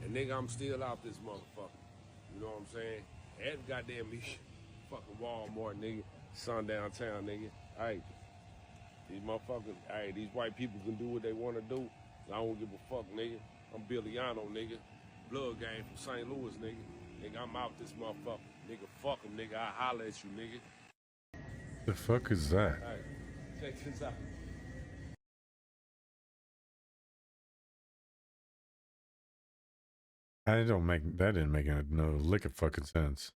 Speaker 13: And nigga, I'm still out this motherfucker. You know what I'm saying? At goddamn me, fucking Walmart, nigga. Sundown town, nigga. Alright. These motherfuckers, alright, these white people can do what they want to do. I don't give a fuck, nigga. I'm Billiano, nigga. Blood gang from St. Louis, nigga. Nigga, I'm out this motherfucker. Nigga, fuck them, nigga. I holler at you, nigga.
Speaker 3: The fuck is that?
Speaker 13: Alright, check this out.
Speaker 3: That didn't make no lick of fucking sense.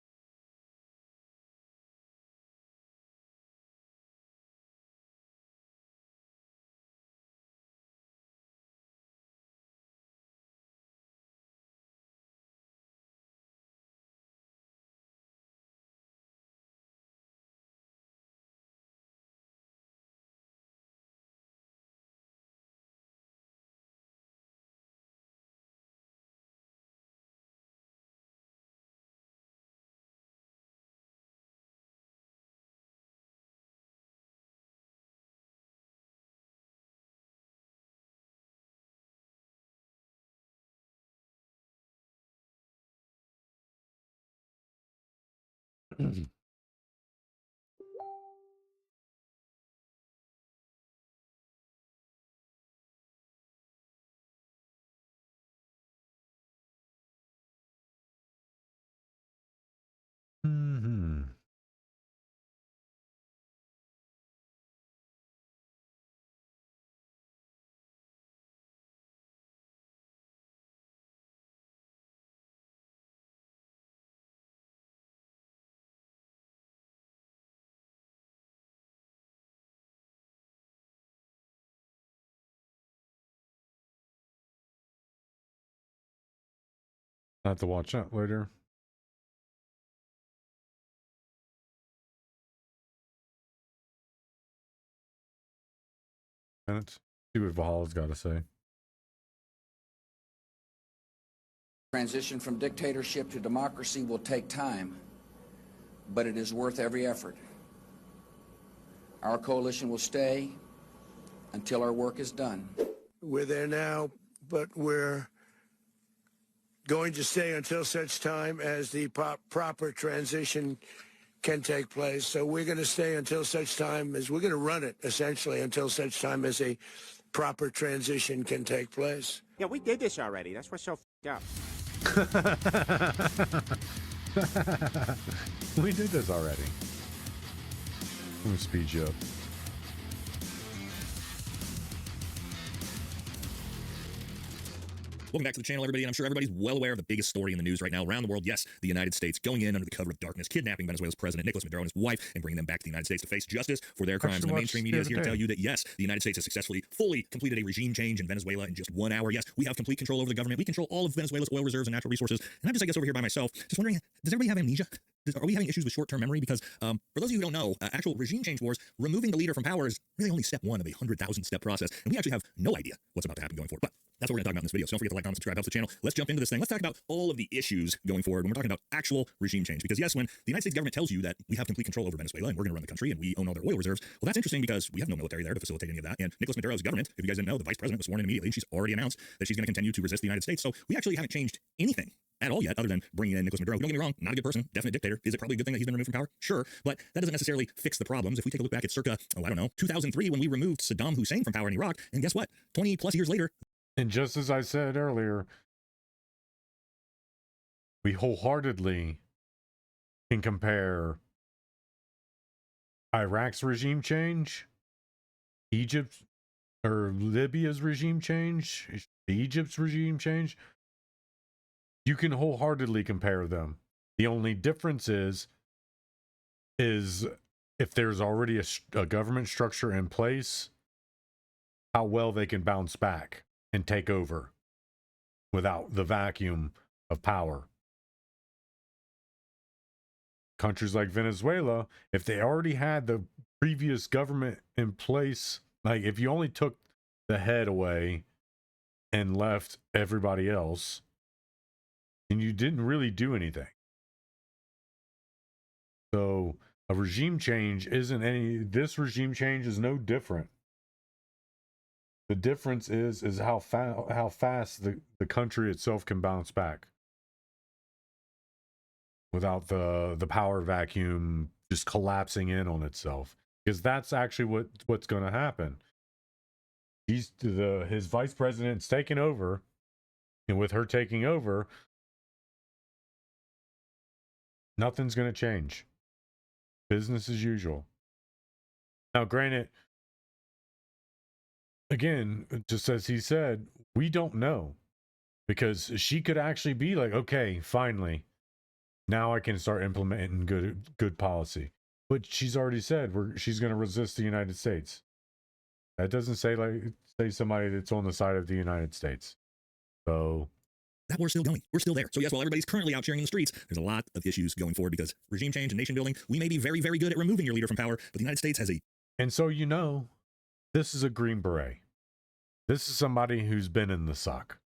Speaker 3: I have to watch that later. Minutes. See what Valhalla's got to say.
Speaker 1: Transition from dictatorship to democracy will take time, but it is worth every effort. Our coalition will stay until our work is done.
Speaker 19: We're there now, but we're going to stay until such time as the proper transition can take place. So we're going to stay until such time as we're going to run it, essentially, until such time as a proper transition can take place.
Speaker 20: Yeah, we did this already. That's what's so f***ed up.
Speaker 3: We did this already. Let me speed you up.
Speaker 24: Welcome back to the channel, everybody, and I'm sure everybody's well aware of the biggest story in the news right now around the world. Yes, the United States going in under the cover of darkness, kidnapping Venezuela's president, Nicolas Maduro, and his wife, and bringing them back to the United States to face justice for their crimes. And the mainstream media is here to tell you that, yes, the United States has successfully, fully completed a regime change in Venezuela in just 1 hour. Yes, we have complete control over the government. We control all of Venezuela's oil reserves and natural resources. And I'm just, I guess, over here by myself, just wondering, does everybody have amnesia? Are we having issues with short-term memory? Because for those of you who don't know, actual regime change wars, removing the leader from power is really only step one of a 100,000-step process. And we actually have no idea what's about to happen going forward. But that's what we're going to talk about in this video. So don't forget to like, comment, subscribe, helps the channel. Let's jump into this thing. Let's talk about all of the issues going forward when we're talking about actual regime change. Because yes, when the United States government tells you that we have complete control over Venezuela and we're going to run the country and we own all their oil reserves, well, that's interesting because we have no military there to facilitate any of that. And Nicolas Maduro's government, if you guys didn't know, the vice president was sworn in immediately. She's already announced that she's going to continue to resist the United States. So we actually haven't changed anything at all yet, other than bringing in Nicolas Maduro. Don't get me wrong, not a good person, definite dictator. Is it probably a good thing that he's been removed from power? Sure, but that doesn't necessarily fix the problems. If we take a look back at circa, 2003, when we removed Saddam Hussein from power in Iraq, and guess what? 20 plus years later.
Speaker 3: And just as I said earlier, we wholeheartedly can compare Iraq's regime change, Egypt or Libya's regime change, Egypt's regime change. You can wholeheartedly compare them. The only difference is if there's already a government structure in place, how well they can bounce back and take over without the vacuum of power. Countries like Venezuela, if they already had the previous government in place, like if you only took the head away and left everybody else, and you didn't really do anything. So a regime change isn't any, this regime change is no different. The difference is how fast the country itself can bounce back without the power vacuum just collapsing in on itself. Because that's actually what's going to happen. His vice president's taking over, and with her taking over, nothing's going to change. Business as usual. Now, granted, again, just as he said, we don't know. Because she could actually be like, okay, finally, now I can start implementing good policy. But she's already said she's going to resist the United States. That doesn't say somebody that's on the side of the United States. So
Speaker 24: that war's still going. We're still there. So yes, while everybody's currently out cheering in the streets, there's a lot of issues going forward because regime change and nation building, we may be very, very good at removing your leader from power, but the United States has a...
Speaker 3: And so, this is a Green Beret. This is somebody who's been in the suck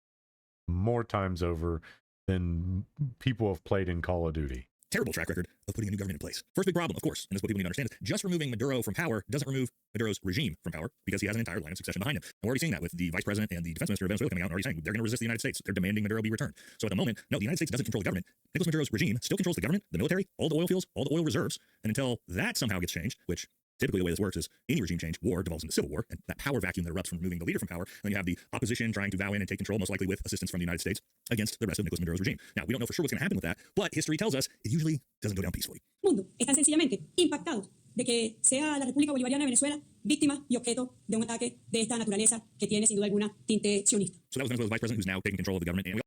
Speaker 3: more times over than people have played in Call of Duty.
Speaker 24: Terrible track record of putting a new government in place. First big problem, of course, and this is what people need to understand, is just removing Maduro from power doesn't remove Maduro's regime from power because he has an entire line of succession behind him. And we're already seeing that with the vice president and the defense minister of Venezuela coming out and already saying they're going to resist the United States. They're demanding Maduro be returned. So at the moment, no, the United States doesn't control the government. Nicolas Maduro's regime still controls the government, the military, all the oil fields, all the oil reserves. And until that somehow gets changed, which typically the way this works is any regime change, war devolves into civil war, and that power vacuum that erupts from removing the leader from power, then you have the opposition trying to vow in and take control, most likely with assistance from the United States, against the rest of Nicolas Maduro's regime. Now, we don't know for sure what's going to happen with that, but history tells us it usually doesn't go down peacefully.
Speaker 25: Mundo están sencillamente impactados de que sea la República Bolivariana de Venezuela víctima y objeto de un ataque de esta naturaleza que tiene sin duda alguna tinte sionista.
Speaker 24: So that was Venezuela's vice president who's now taking control of the government. And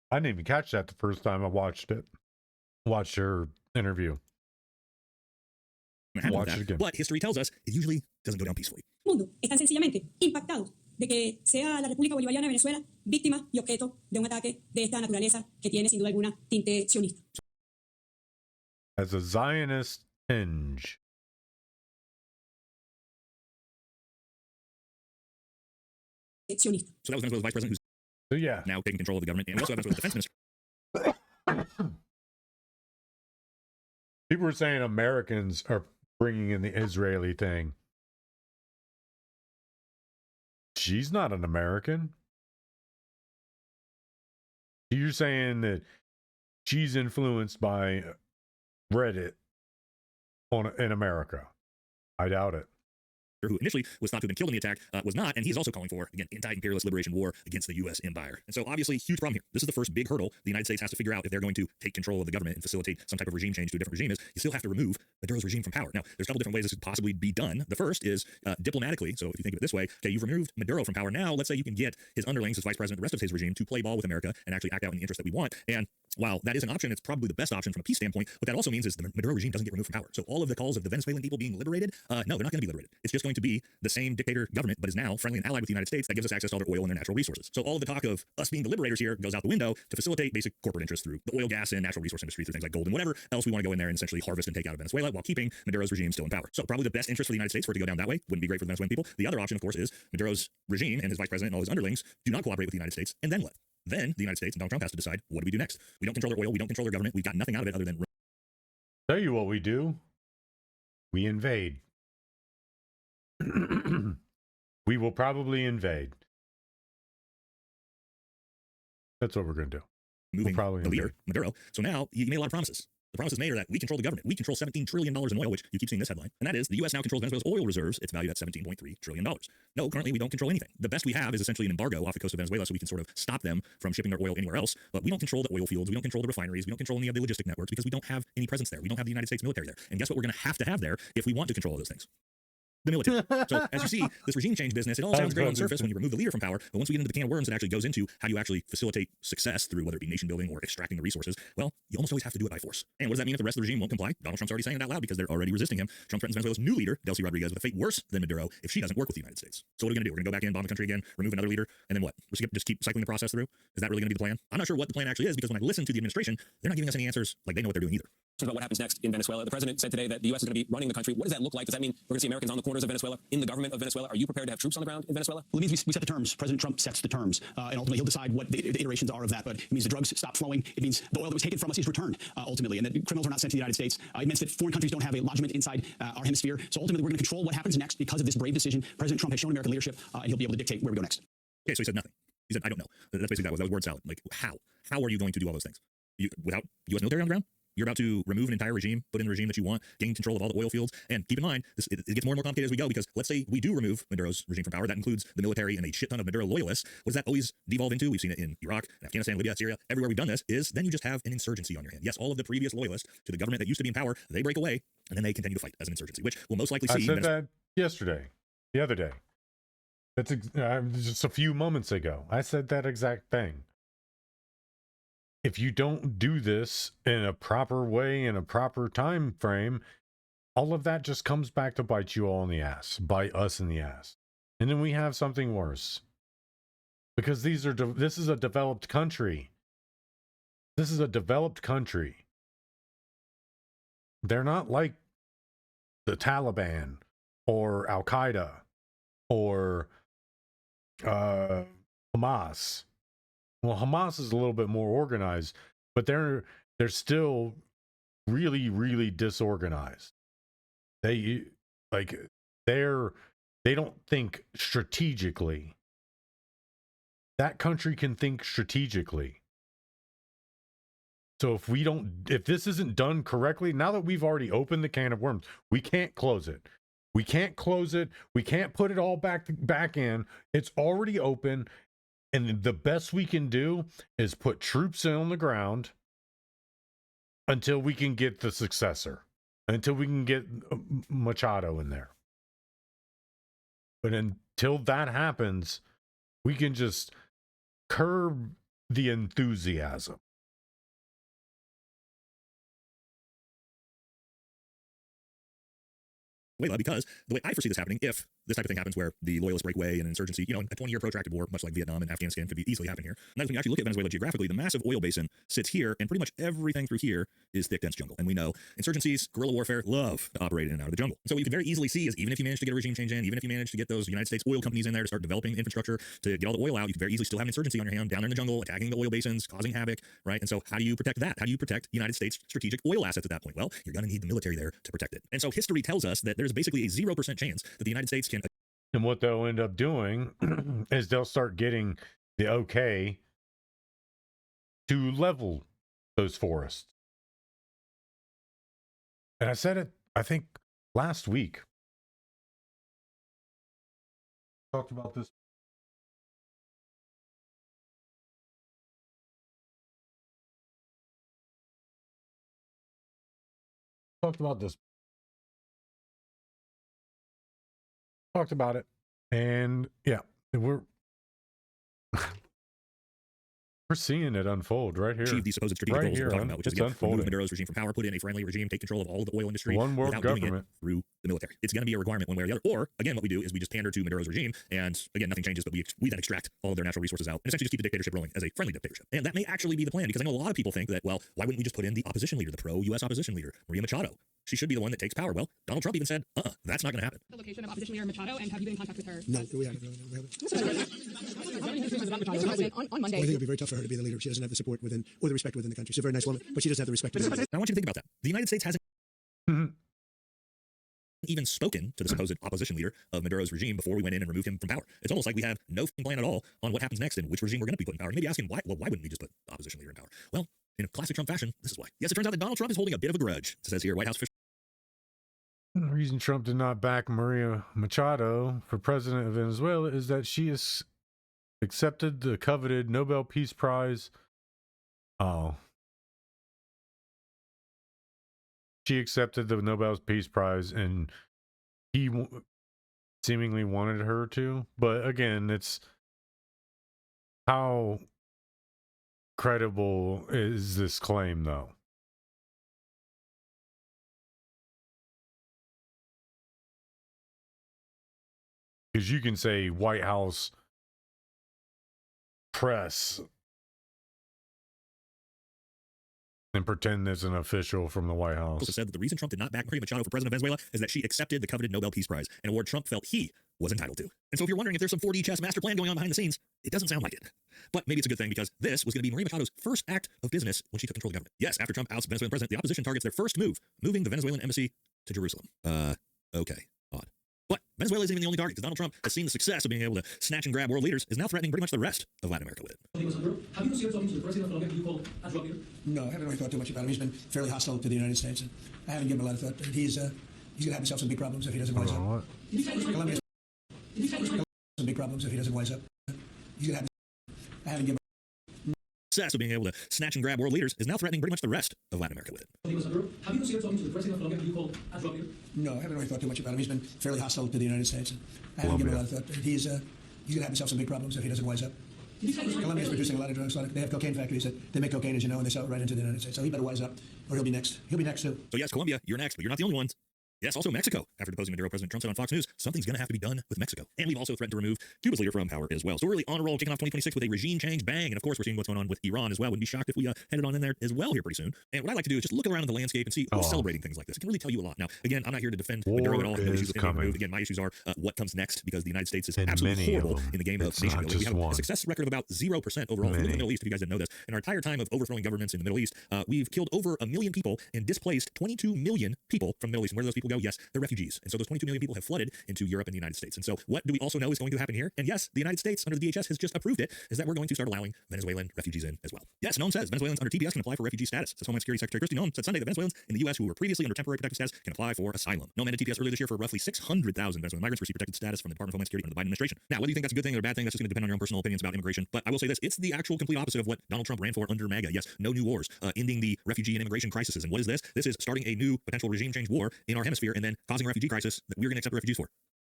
Speaker 3: I didn't even catch that the first time I watched her interview. Watch it again.
Speaker 24: But history tells us it usually doesn't go down peacefully.
Speaker 25: Mundo están sencillamente impactados de que sea la República Bolivariana de Venezuela víctima y objeto de un ataque de esta naturaleza que tiene sin duda alguna tinte sionista.
Speaker 3: As a Zionist tinge.
Speaker 25: Sionista.
Speaker 24: So that was Venezuela's vice president who's now taking control of the government. And we also have Venezuela's defense minister.
Speaker 3: People were saying Americans are bringing in the Israeli thing. She's not an American. You're saying that she's influenced by Reddit in America. I doubt it.
Speaker 24: Who initially was thought to have been killed in the attack, was not, and he's also calling for, again, anti-imperialist liberation war against the U.S. empire. And so, obviously, huge problem here. This is the first big hurdle the United States has to figure out if they're going to take control of the government and facilitate some type of regime change to a different regime. Is you still have to remove Maduro's regime from power. Now, there's a couple different ways this could possibly be done. The first is diplomatically. So, if you think of it this way, okay, you've removed Maduro from power. Now, let's say you can get his underlings, his vice president, the rest of his regime, to play ball with America and actually act out in the interest that we want. And while that is an option, it's probably the best option from a peace standpoint. What that also means is the Maduro regime doesn't get removed from power. So all of the calls of the Venezuelan people being liberated, no, they're not going to be liberated. It's just going to be the same dictator government, but is now friendly and allied with the United States that gives us access to all their oil and their natural resources. So all of the talk of us being the liberators here goes out the window to facilitate basic corporate interests through the oil, gas, and natural resource industry, through things like gold and whatever else we want to go in there and essentially harvest and take out of Venezuela while keeping Maduro's regime still in power. So probably the best interest for the United States for it to go down that way. Wouldn't be great for the Venezuelan people. The other option, of course, is Maduro's regime and his vice president and all his underlings do not cooperate with the United States, and then what? Then the United States and Donald Trump has to decide, what do we do next? We don't control their oil. We don't control their government. We've got nothing out of it other than...
Speaker 3: Tell you what we do. We invade. We will probably invade. That's what we're going to do.
Speaker 24: Moving the leader, Maduro. So now you made a lot of promises. The promises made are that we control the government. We control $17 trillion in oil, which you keep seeing this headline. And that is the U.S. now controls Venezuela's oil reserves. It's valued at $17.3 trillion. No, currently we don't control anything. The best we have is essentially an embargo off the coast of Venezuela so we can sort of stop them from shipping their oil anywhere else. But we don't control the oil fields. We don't control the refineries. We don't control any of the logistic networks because we don't have any presence there. We don't have the United States military there. And guess what we're going to have there if we want to control all those things? The military. So as you see, this regime change business, it all sounds great on the surface when you remove the leader from power, but once we get into the can of worms, it actually goes into how do you actually facilitate success through whether it be nation building or extracting the resources. Well, you almost always have to do it by force. And what does that mean if the rest of the regime won't comply? Donald Trump's already saying it out loud because they're already resisting him. Trump threatens Venezuela's new leader, Delcy Rodriguez, with a fate worse than Maduro if she doesn't work with the United States. So what are we going to do? We're going to go back in, bomb the country again, remove another leader, and then what? We're just keep cycling the process through? Is that really going to be the plan? I'm not sure what the plan actually is because when I listen to the administration, they're not giving us any answers like they know what they're doing either.
Speaker 14: About what happens next in Venezuela. The president said today that the U.S. is going to be running the country. What does that look like? Does that mean we're going to see Americans on the corners of Venezuela, in the government of Venezuela? Are you prepared to have troops on the ground in Venezuela?
Speaker 25: Well, it means we set the terms. President Trump sets the terms, and ultimately he'll decide what the iterations are of that. But it means the drugs stop flowing. It means the oil that was taken from us is returned ultimately, and that criminals are not sent to the United States. It means that foreign countries don't have a lodgment inside our hemisphere. So ultimately, we're going to control what happens next because of this brave decision. President Trump has shown American leadership, and he'll be able to dictate where we go next.
Speaker 24: Okay, so he said nothing. He said, I don't know. That's basically that was word salad. Like, how? How are you going to do all those things? Without U.S. military on the ground? You're about to remove an entire regime, put in the regime that you want, gain control of all the oil fields. And keep in mind, it gets more and more complicated as we go because let's say we do remove Maduro's regime from power. That includes the military and a shit ton of Maduro loyalists. What does that always devolve into? We've seen it in Iraq, Afghanistan, Libya, Syria. Everywhere we've done this is then you just have an insurgency on your hand. Yes, all of the previous loyalists to the government that used to be in power, they break away and then they continue to fight as an insurgency, which we'll most likely see.
Speaker 3: I said that yesterday, the other day. That's just a few moments ago. I said that exact thing. If you don't do this in a proper way, in a proper time frame, all of that just comes back to bite you all in the ass, bite us in the ass. And then we have something worse. Because this is a developed country. This is a developed country. They're not like the Taliban or Al-Qaeda or Hamas. Well, Hamas is a little bit more organized, but they're still really, really disorganized. They don't think strategically. That country can think strategically. So if this isn't done correctly, now that we've already opened the can of worms, we can't close it. We can't close it. We can't put it all back in. It's already open. And the best we can do is put troops on the ground until we can get the successor, until we can get Machado in there. But until that happens, we can just curb the enthusiasm.
Speaker 24: Venezuela, because the way I foresee this happening, if this type of thing happens where the loyalists break away and insurgency, a 20-year protracted war, much like Vietnam and Afghanistan, could be easily happen here. And that is when you actually look at Venezuela geographically, the massive oil basin sits here, and pretty much everything through here is thick, dense jungle. And we know insurgencies, guerrilla warfare, love to operate in and out of the jungle. So what you can very easily see is even if you manage to get a regime change in, even if you manage to get those United States oil companies in there to start developing infrastructure to get all the oil out, you can very easily still have an insurgency on your hand down there in the jungle, attacking the oil basins, causing havoc, right? And so how do you protect that? How do you protect United States strategic oil assets at that point? Well, you're going to need the military there to protect it. And so history tells us that there's basically a 0% chance that the United States can.
Speaker 3: And what they'll end up doing is they'll start getting the okay to level those forests. And I said it, I think, last week. Talked about this. Talked about this. Talked about it. And yeah, we're seeing it unfold right here.
Speaker 24: Achieve the supposed strategic goals we're talking about, which is again, remove Maduro's regime from power, put in a friendly regime, take control of all of the oil industry
Speaker 3: One world
Speaker 24: without
Speaker 3: government.
Speaker 24: doing it through the military. It's going to be a requirement one way or the other. Or again, what we do is we just pander to Maduro's regime, and again, nothing changes, but we then extract all of their natural resources out and essentially just keep the dictatorship rolling as a friendly dictatorship. And that may actually be the plan, because I know a lot of people think that, well, why wouldn't we just put in the opposition leader, the pro-U.S. opposition leader, Maria Machado? She should be the one that takes power. Well, Donald Trump even said, that's not going to happen.
Speaker 11: The location of opposition leader Machado, and have you been in contact with her?
Speaker 6: No, we haven't.
Speaker 11: On Monday.
Speaker 6: I think it'd be very tough for her to be the leader. She doesn't have the support within, or the respect within the country. She's a very nice woman, but she doesn't have the respect within the country.
Speaker 24: I want you to think about that. The United States hasn't even spoken to the supposed opposition leader of Maduro's regime before we went in and removed him from power. It's almost like we have no plan at all on what happens next and which regime we're going to be put in power. And maybe asking why wouldn't we just put the opposition leader in power? Well, in a classic Trump fashion, this is why. Yes, it turns out that Donald Trump is holding a bit of a grudge. It says here, White House official.
Speaker 3: The reason Trump did not back Maria Machado for president of Venezuela is that she has accepted the coveted Nobel Peace Prize. She accepted the Nobel Peace Prize, and he seemingly wanted her to. But again, it's how credible is this claim, though? Because you can say White House press and pretend there's an official from the White House.
Speaker 24: Also said that the reason Trump did not back Maria Machado for president of Venezuela is that she accepted the coveted Nobel Peace Prize, an award Trump felt he was entitled to. And so if you're wondering if there's some 4D chess master plan going on behind the scenes, it doesn't sound like it. But maybe it's a good thing, because this was going to be Maria Machado's first act of business when she took control of the government. Yes, after Trump ousts Venezuelan president, the opposition targets their first move, moving the Venezuelan embassy to Jerusalem. Okay, odd. But Venezuela isn't even the only target, because Donald Trump has seen the success of being able to snatch and grab world leaders, is now threatening pretty much the rest of Latin America with it.
Speaker 11: Have you considered talking to the president of Colombia, who you call a drug leader?
Speaker 6: No, I haven't really thought too much about him. He's been fairly hostile to the United States, and I haven't given him a lot of thought. He's going to have himself some big problems if he doesn't wise up. Colombia's some big problems if he doesn't wise up. He's going to have. I haven't given.
Speaker 24: Success of being able to snatch and grab world leaders is now threatening pretty much the rest of Latin America with it.
Speaker 11: Have you considered talking to the president of Colombia, who you call a drug leader?
Speaker 6: No, I haven't really thought too much about him. He's been fairly hostile to the United States, and I haven't given him a lot of thought. He's going to have himself some big problems if he doesn't wise up. Colombia's producing a lot of drugs. They have cocaine factories that they make cocaine, as you know, and they sell it right into the United States. So he better wise up, or he'll be next. He'll be next too.
Speaker 24: So yes, Colombia, you're next, but you're not the only ones. Yes, also Mexico. After deposing Maduro, President Trump said on Fox News, something's going to have to be done with Mexico. And we've also threatened to remove Cuba's leader from power as well. So we're really on a roll, kicking off 2026 with a regime change bang. And of course, we're seeing what's going on with Iran as well. Wouldn't be shocked if we headed on in there as well here pretty soon. And what I like to do is just look around in the landscape and see who's celebrating things like this. It can really tell you a lot. Now, again, I'm not here to defend Maduro at all. No issues with him removed. Again, my issues are what comes next, because the United States is absolutely horrible in the game of nation building. We have a success record of about 0% overall. If you look at the Middle East, if you guys didn't know this, in our entire time of overthrowing governments in the Middle East, we've killed over 1 million people and displaced 22 million people from the Middle East. And where do those people go? Yes, they're refugees. And so those 22 million people have flooded into Europe and the United States. And so what do we also know is going to happen here? And yes, the United States, under the DHS, has just approved it, is that we're going to start allowing Venezuelan refugees in as well. Yes, Noam says Venezuelans under TPS can apply for refugee status. Says Homeland Security Secretary Kristi Noem said Sunday that Venezuelans in the U.S. who were previously under temporary protected status can apply for asylum. Noem ended TPS earlier this year for roughly 600,000 Venezuelan migrants received protected status from the Department of Homeland Security under the Biden administration. Now, whether you think that's a good thing or a bad thing, that's just going to depend on your own personal opinions about immigration. But I will say this, it's the actual complete opposite of what Donald Trump ran for under MAGA. Yes, no new wars, ending the refugee and immigration crises. And what is this? This is starting a new potential regime change war in our hemisphere and then causing a refugee crisis that we're going to accept the refugees for.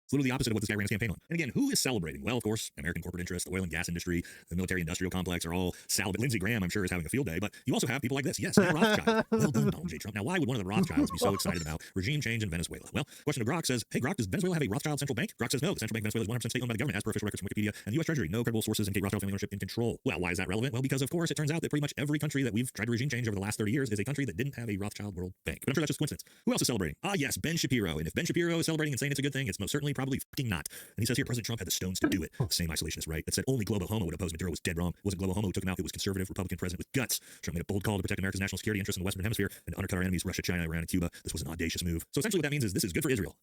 Speaker 24: It's literally the opposite of what this guy ran his campaign on. And again, who is celebrating? Well, of course, American corporate interests, the oil and gas industry, the military-industrial complex are all salivating. Lindsey Graham, I'm sure, is having a field day. But you also have people like this. Yes, Neil Rothschild. Well done, Donald J. Trump. Now, why would one of the Rothschilds be so excited about regime change in Venezuela? Well, question to Grok says, hey, Grok, does Venezuela have a Rothschild central bank? Grok says no. The central bank of Venezuela is 100% state-owned by the government, as per official records from Wikipedia and the U.S. Treasury. No credible sources indicate Rothschild family ownership in control. Well, why is that relevant? Well, because, of course, it turns out that pretty much every country that we've tried to regime change over the last 30 years is a country that didn't have a Rothschild World Bank. But I'm sure that's just coincidence. Who else is celebrating? Ah, yes, Ben Shapiro. And if Ben Shapiro is celebrating and saying it's a good thing, it's most certainly probably fucking not. And he says here, President Trump had the stones to do it. The same isolationist right that said only Globo Homo would oppose Maduro was dead wrong. It wasn't Globo Homo who took him out. It was conservative Republican president with guts. Trump made a bold call to protect America's national security interests in the Western Hemisphere and to undercut our enemies, Russia, China, Iran, and Cuba. This was an audacious move. So essentially what that means is this is good for Israel.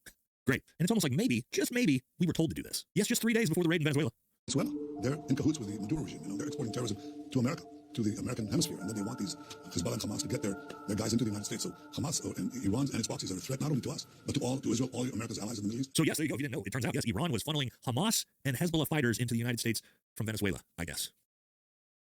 Speaker 24: Great. And it's almost like maybe, just maybe, we were told to do this. Yes, just 3 days before the raid in Venezuela.
Speaker 5: Venezuela, they're in cahoots with the Maduro regime. You know, they're exporting terrorism to America, to the American hemisphere, and then they want these Hezbollah and Hamas to get their guys into the United States. So Hamas and Iran and its proxies are a threat not only to us, but to Israel, all America's allies in the Middle East.
Speaker 24: So yes, there you go. If you didn't know, it turns out, yes, Iran was funneling Hamas and Hezbollah fighters into the United States from Venezuela, I guess.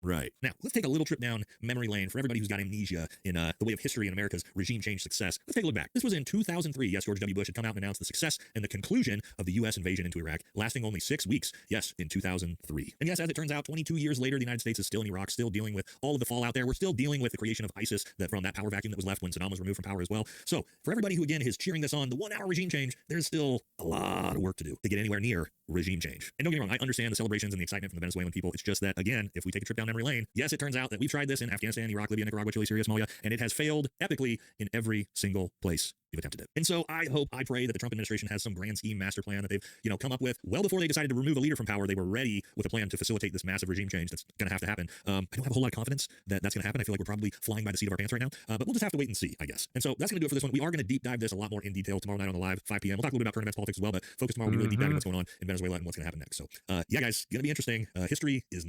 Speaker 24: Right. Now, let's take a little trip down memory lane for everybody who's got amnesia in the way of history and America's regime change success. Let's take a look back. This was in 2003. Yes, George W. Bush had come out and announced the success and the conclusion of the U.S. invasion into Iraq, lasting only 6 weeks. Yes, in 2003. And yes, as it turns out, 22 years later, the United States is still in Iraq, still dealing with all of the fallout there. We're still dealing with the creation of ISIS from that power vacuum that was left when Saddam was removed from power as well. So for everybody who, again, is cheering this on, the 1 hour regime change, there's still a lot of work to do to get anywhere near regime change. And don't get me wrong, I understand the celebrations and the excitement from the Venezuelan people. It's just that, again, if we take a trip down memory lane, yes, it turns out that we've tried this in Afghanistan, Iraq, Libya, Nicaragua, Chile, Syria, Somalia, and it has failed epically in every single place we've attempted it. And so I hope, I pray that the Trump administration has some grand scheme master plan that they've, come up with well before they decided to remove a leader from power. They were ready with a plan to facilitate this massive regime change that's going to have to happen. I don't have a whole lot of confidence that that's going to happen. I feel like we're probably flying by the seat of our pants right now, but we'll just have to wait and see, I guess. And so that's going to do it for this one. We are going to deep dive this a lot more in detail tomorrow night on the live, 5 p.m. We'll talk a little bit about current events, politics as well, but focus tomorrow will be really deep diving what's going on in Venezuela and what's going to happen next. So yeah, guys, going to be interesting. History is.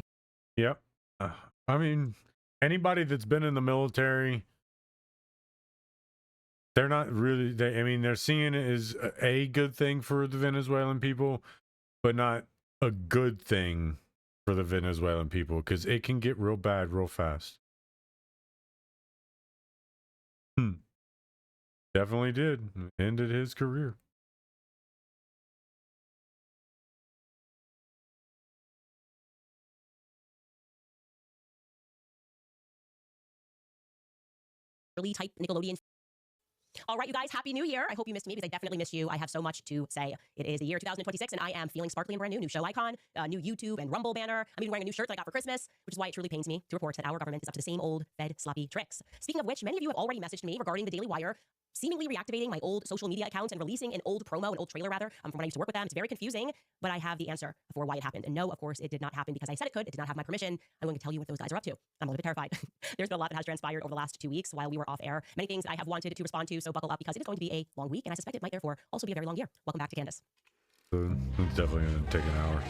Speaker 3: Yep. I mean, anybody that's been in the military, they're not really, they're seeing it as a good thing for the Venezuelan people, but not a good thing for the Venezuelan people, because it can get real bad real fast. Definitely did. Ended his career.
Speaker 15: Type Nickelodeon. All right, you guys, Happy New Year. I hope you missed me because I definitely missed you. I have so much to say. It is the year 2026, and I am feeling sparkly and brand new. New show icon, new YouTube and Rumble banner. I'm even wearing a new shirt that I got for Christmas, which is why it truly pains me to report that our government is up to the same old Fed sloppy tricks. Speaking of which, many of you have already messaged me regarding the Daily Wire seemingly reactivating my old social media accounts and releasing an old trailer rather, from when I used to work with them. It's very confusing, but I have the answer for why it happened. And no, of course, it did not happen because I said it could. It did not have my permission. I'm going to tell you what those guys are up to. I'm a little bit terrified. There's been a lot that has transpired over the last 2 weeks while we were off air. Many things I have wanted to respond to, so buckle up because it is going to be a long week, and I suspect it might therefore also be a very long year. Welcome back to Candace.
Speaker 3: It's definitely going to take an hour.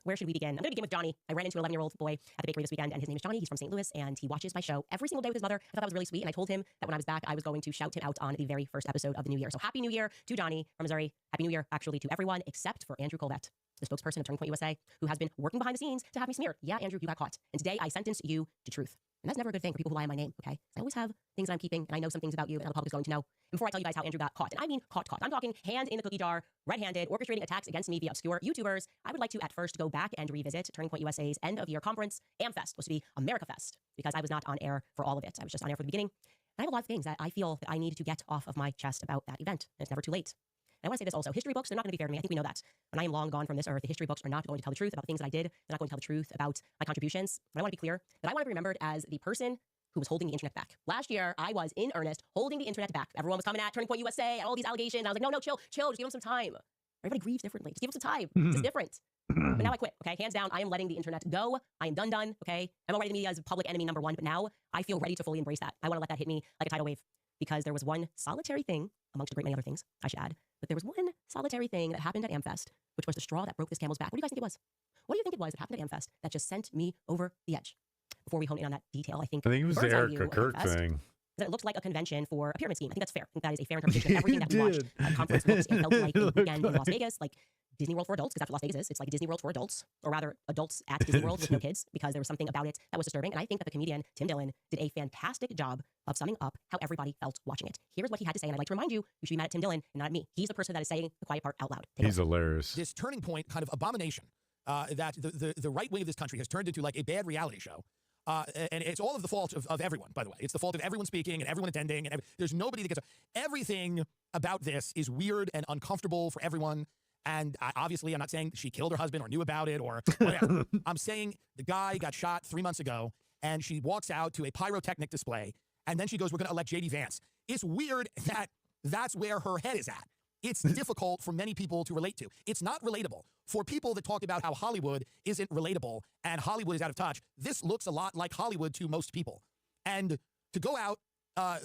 Speaker 15: Where should we begin? I'm going to begin with Johnny. I ran into an 11-year-old boy at the bakery this weekend, and his name is Johnny. He's from St. Louis, and he watches my show every single day with his mother. I thought that was really sweet, and I told him that when I was back, I was going to shout him out on the very first episode of the new year. So Happy New Year to Johnny from Missouri. Happy New Year, actually, to everyone except for Andrew Colbert, the spokesperson of Turning Point USA, who has been working behind the scenes to have me smeared. Yeah, Andrew, you got caught. And today, I sentence you to truth. And that's never a good thing for people who lie on my name, okay? I always have things that I'm keeping, and I know some things about you, and the public is going to know. And before I tell you guys how Andrew got caught, and I mean caught. I'm talking hand in the cookie jar, red-handed, orchestrating attacks against me via obscure YouTubers. I would like to at first go back and revisit Turning Point USA's end-of-year conference, AmFest, supposed to be America Fest, because I was not on air for all of it. I was just on air for the beginning. And I have a lot of things that I feel that I need to get off of my chest about that event, and it's never too late. And I want to say this also. History books, they're not going to be fair to me. I think we know that. When I am long gone from this earth, the history books are not going to tell the truth about the things that I did. They're not going to tell the truth about my contributions. But I want to be clear that I want to be remembered as the person who was holding the internet back. Last year, I was in earnest holding the internet back. Everyone was coming at Turning Point USA and all these allegations. And I was like, no, chill, just give them some time. Everybody grieves differently. Just give them some time. It's different. But now I quit, okay? Hands down, I am letting the internet go. I am done, okay? I'm already the media's public enemy #1, but now I feel ready to fully embrace that. I want to let that hit me like a tidal wave, because there was one solitary thing, amongst a great many other things, I should add, but there was one solitary thing that happened at AmFest, which was the straw that broke this camel's back. What do you guys think it was? What do you think it was that happened at AmFest that just sent me over the edge? Before we hone in on that detail, I think
Speaker 3: it was the Erica Kirk thing.
Speaker 15: That it looked like a convention for a pyramid scheme. I think that's fair. I think that is a fair interpretation of everything that we watched. Conference books, it felt like a weekend in Las Vegas. Like, Disney World for adults, because that's what Las Vegas is. It's like Disney World for adults, or rather adults at Disney World with no kids, because there was something about it that was disturbing. And I think that the comedian Tim Dillon did a fantastic job of summing up how everybody felt watching it. Here's what he had to say, and I'd like to remind you, you should be mad at Tim Dillon and not at me. He's the person that is saying the quiet part out loud.
Speaker 3: He's hilarious.
Speaker 4: This turning point kind of abomination that the right wing of this country has turned into like a bad reality show. And it's all of the fault of everyone, by the way. It's the fault of everyone speaking and everyone attending. And there's nobody that gets everything about this is weird and uncomfortable for everyone. And obviously, I'm not saying she killed her husband or knew about it or whatever. I'm saying the guy got shot 3 months ago, and she walks out to a pyrotechnic display, and then she goes, "We're going to elect J.D. Vance." It's weird that that's where her head is at. It's difficult for many people to relate to. It's not relatable. For people that talk about how Hollywood isn't relatable and Hollywood is out of touch, this looks a lot like Hollywood to most people. And to go out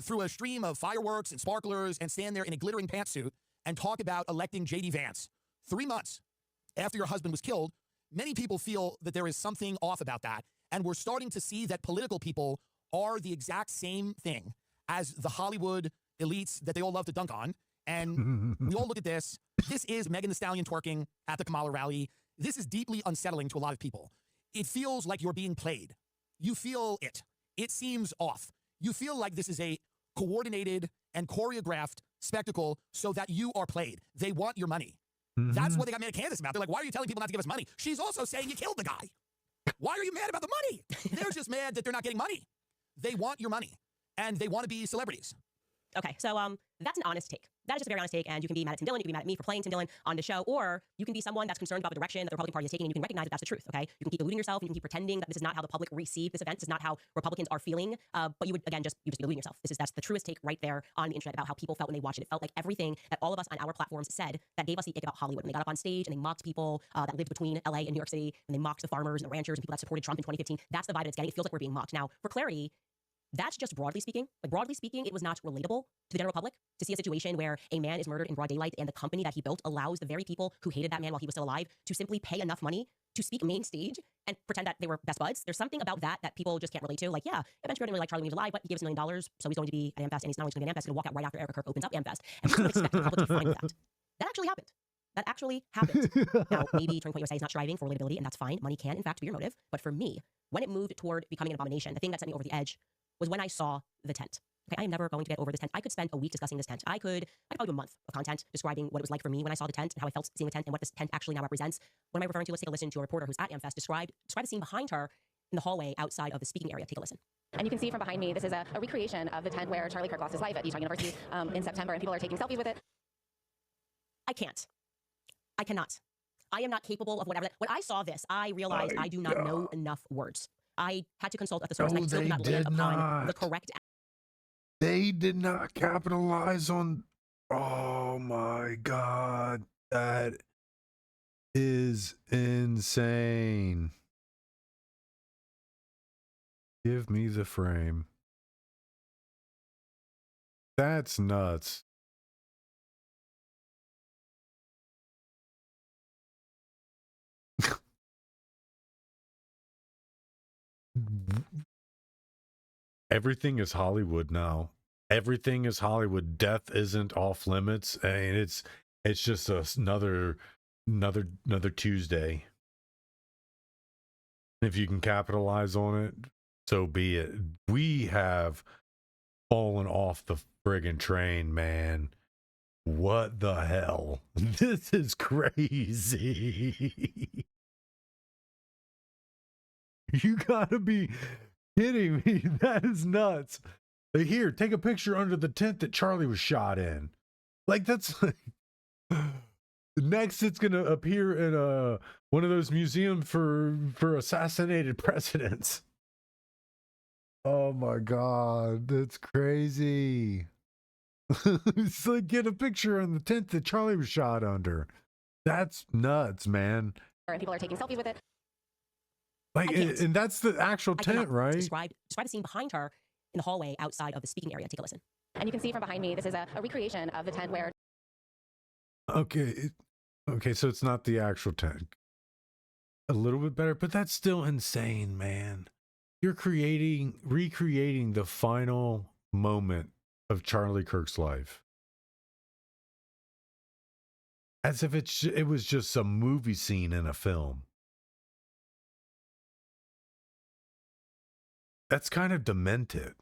Speaker 4: through a stream of fireworks and sparklers and stand there in a glittering pantsuit and talk about electing J.D. Vance 3 months after your husband was killed, many people feel that there is something off about that. And we're starting to see that political people are the exact same thing as the Hollywood elites that they all love to dunk on. And we all look at this. This is Megan Thee Stallion twerking at the Kamala rally. This is deeply unsettling to a lot of people. It feels like you're being played. You feel it. It seems off. You feel like this is a coordinated and choreographed spectacle so that you are played. They want your money. That's what they got mad at Candace about. They're like, why are you telling people not to give us money? She's also saying you killed the guy. Why are you mad about the money? They're just mad that they're not getting money. They want your money, and they want to be celebrities.
Speaker 15: Okay, so that's an honest take. That is just a very honest take, and you can be mad at Tim Dillon, you can be mad at me for playing Tim Dillon on the show, or you can be someone that's concerned about the direction that the Republican Party is taking, and you can recognize that that's the truth, okay? You can keep deluding yourself, and you can keep pretending that this is not how the public received this event, this is not how Republicans are feeling, but you would, again, just be deluding yourself. That's the truest take right there on the internet about how people felt when they watched it. It felt like everything that all of us on our platforms said that gave us the ick about Hollywood. When they got up on stage and they mocked people that lived between LA and New York City, and they mocked the farmers and the ranchers and people that supported Trump in 2015, that's the vibe it's getting. It feels like we're being mocked. Now, for clarity, that's just broadly speaking. Like, broadly speaking, it was not relatable to the general public to see a situation where a man is murdered in broad daylight and the company that he built allows the very people who hated that man while he was still alive to simply pay enough money to speak main stage and pretend that they were best buds. There's something about that people just can't relate to. Like, yeah, eventually didn't really like Charlie when he was alive, but he gave us $1 million, so he's going to be at AmFest, and he's not only going to be at AmFest, he's going to walk out right after Erica Kirk opens up AmFest. And we just expect the public to be fine with that. That actually happened. That actually happened. Now, maybe Turning Point USA is not striving for relatability, and that's fine. Money can, in fact, be your motive. But for me, when it moved toward becoming an abomination, the thing that sent me over the edge was when I saw the tent. Okay, I am never going to get over this tent. I could spend a week discussing this tent. I could probably do a month of content describing what it was like for me when I saw the tent and how I felt seeing the tent and what this tent actually now represents. What am I referring to? Let's take a listen to a reporter who's at AmFest describe the scene behind her in the hallway outside of the speaking area. Take a listen.
Speaker 10: And you can see from behind me, this is a recreation of the tent where Charlie Kirk lost his life at Utah University in September, and people are taking selfies with it.
Speaker 15: I can't. I cannot. I am not capable of whatever. When I saw this, I realized I do not know enough words. I had to consult a thesaurus, and I still did not land upon the correct.
Speaker 3: They did not capitalize on. Oh my God, that is insane. Give me the frame. That's nuts. Everything is Hollywood now. Everything is Hollywood. Death isn't off limits, and it's just another Tuesday. If you can capitalize on it, so be it. We have fallen off the friggin' train, man. What the hell? This is crazy. You gotta be kidding me. That is nuts. Like, here, take a picture under the tent that Charlie was shot in. Like, that's like, next it's gonna appear in one of those museums for assassinated presidents. Oh my God, that's crazy. It's like, get a picture in the tent that Charlie was shot under. That's nuts, man.
Speaker 10: And people are taking selfies with it.
Speaker 3: Like, and that's the actual tent, right?
Speaker 15: Describe the scene behind her in the hallway outside of the speaking area. Take a listen.
Speaker 10: And you can see from behind me, this is a recreation of the tent where.
Speaker 3: Okay, so it's not the actual tent. A little bit better, but that's still insane, man. You're recreating the final moment of Charlie Kirk's life. As if it was just some movie scene in a film. That's kind of demented.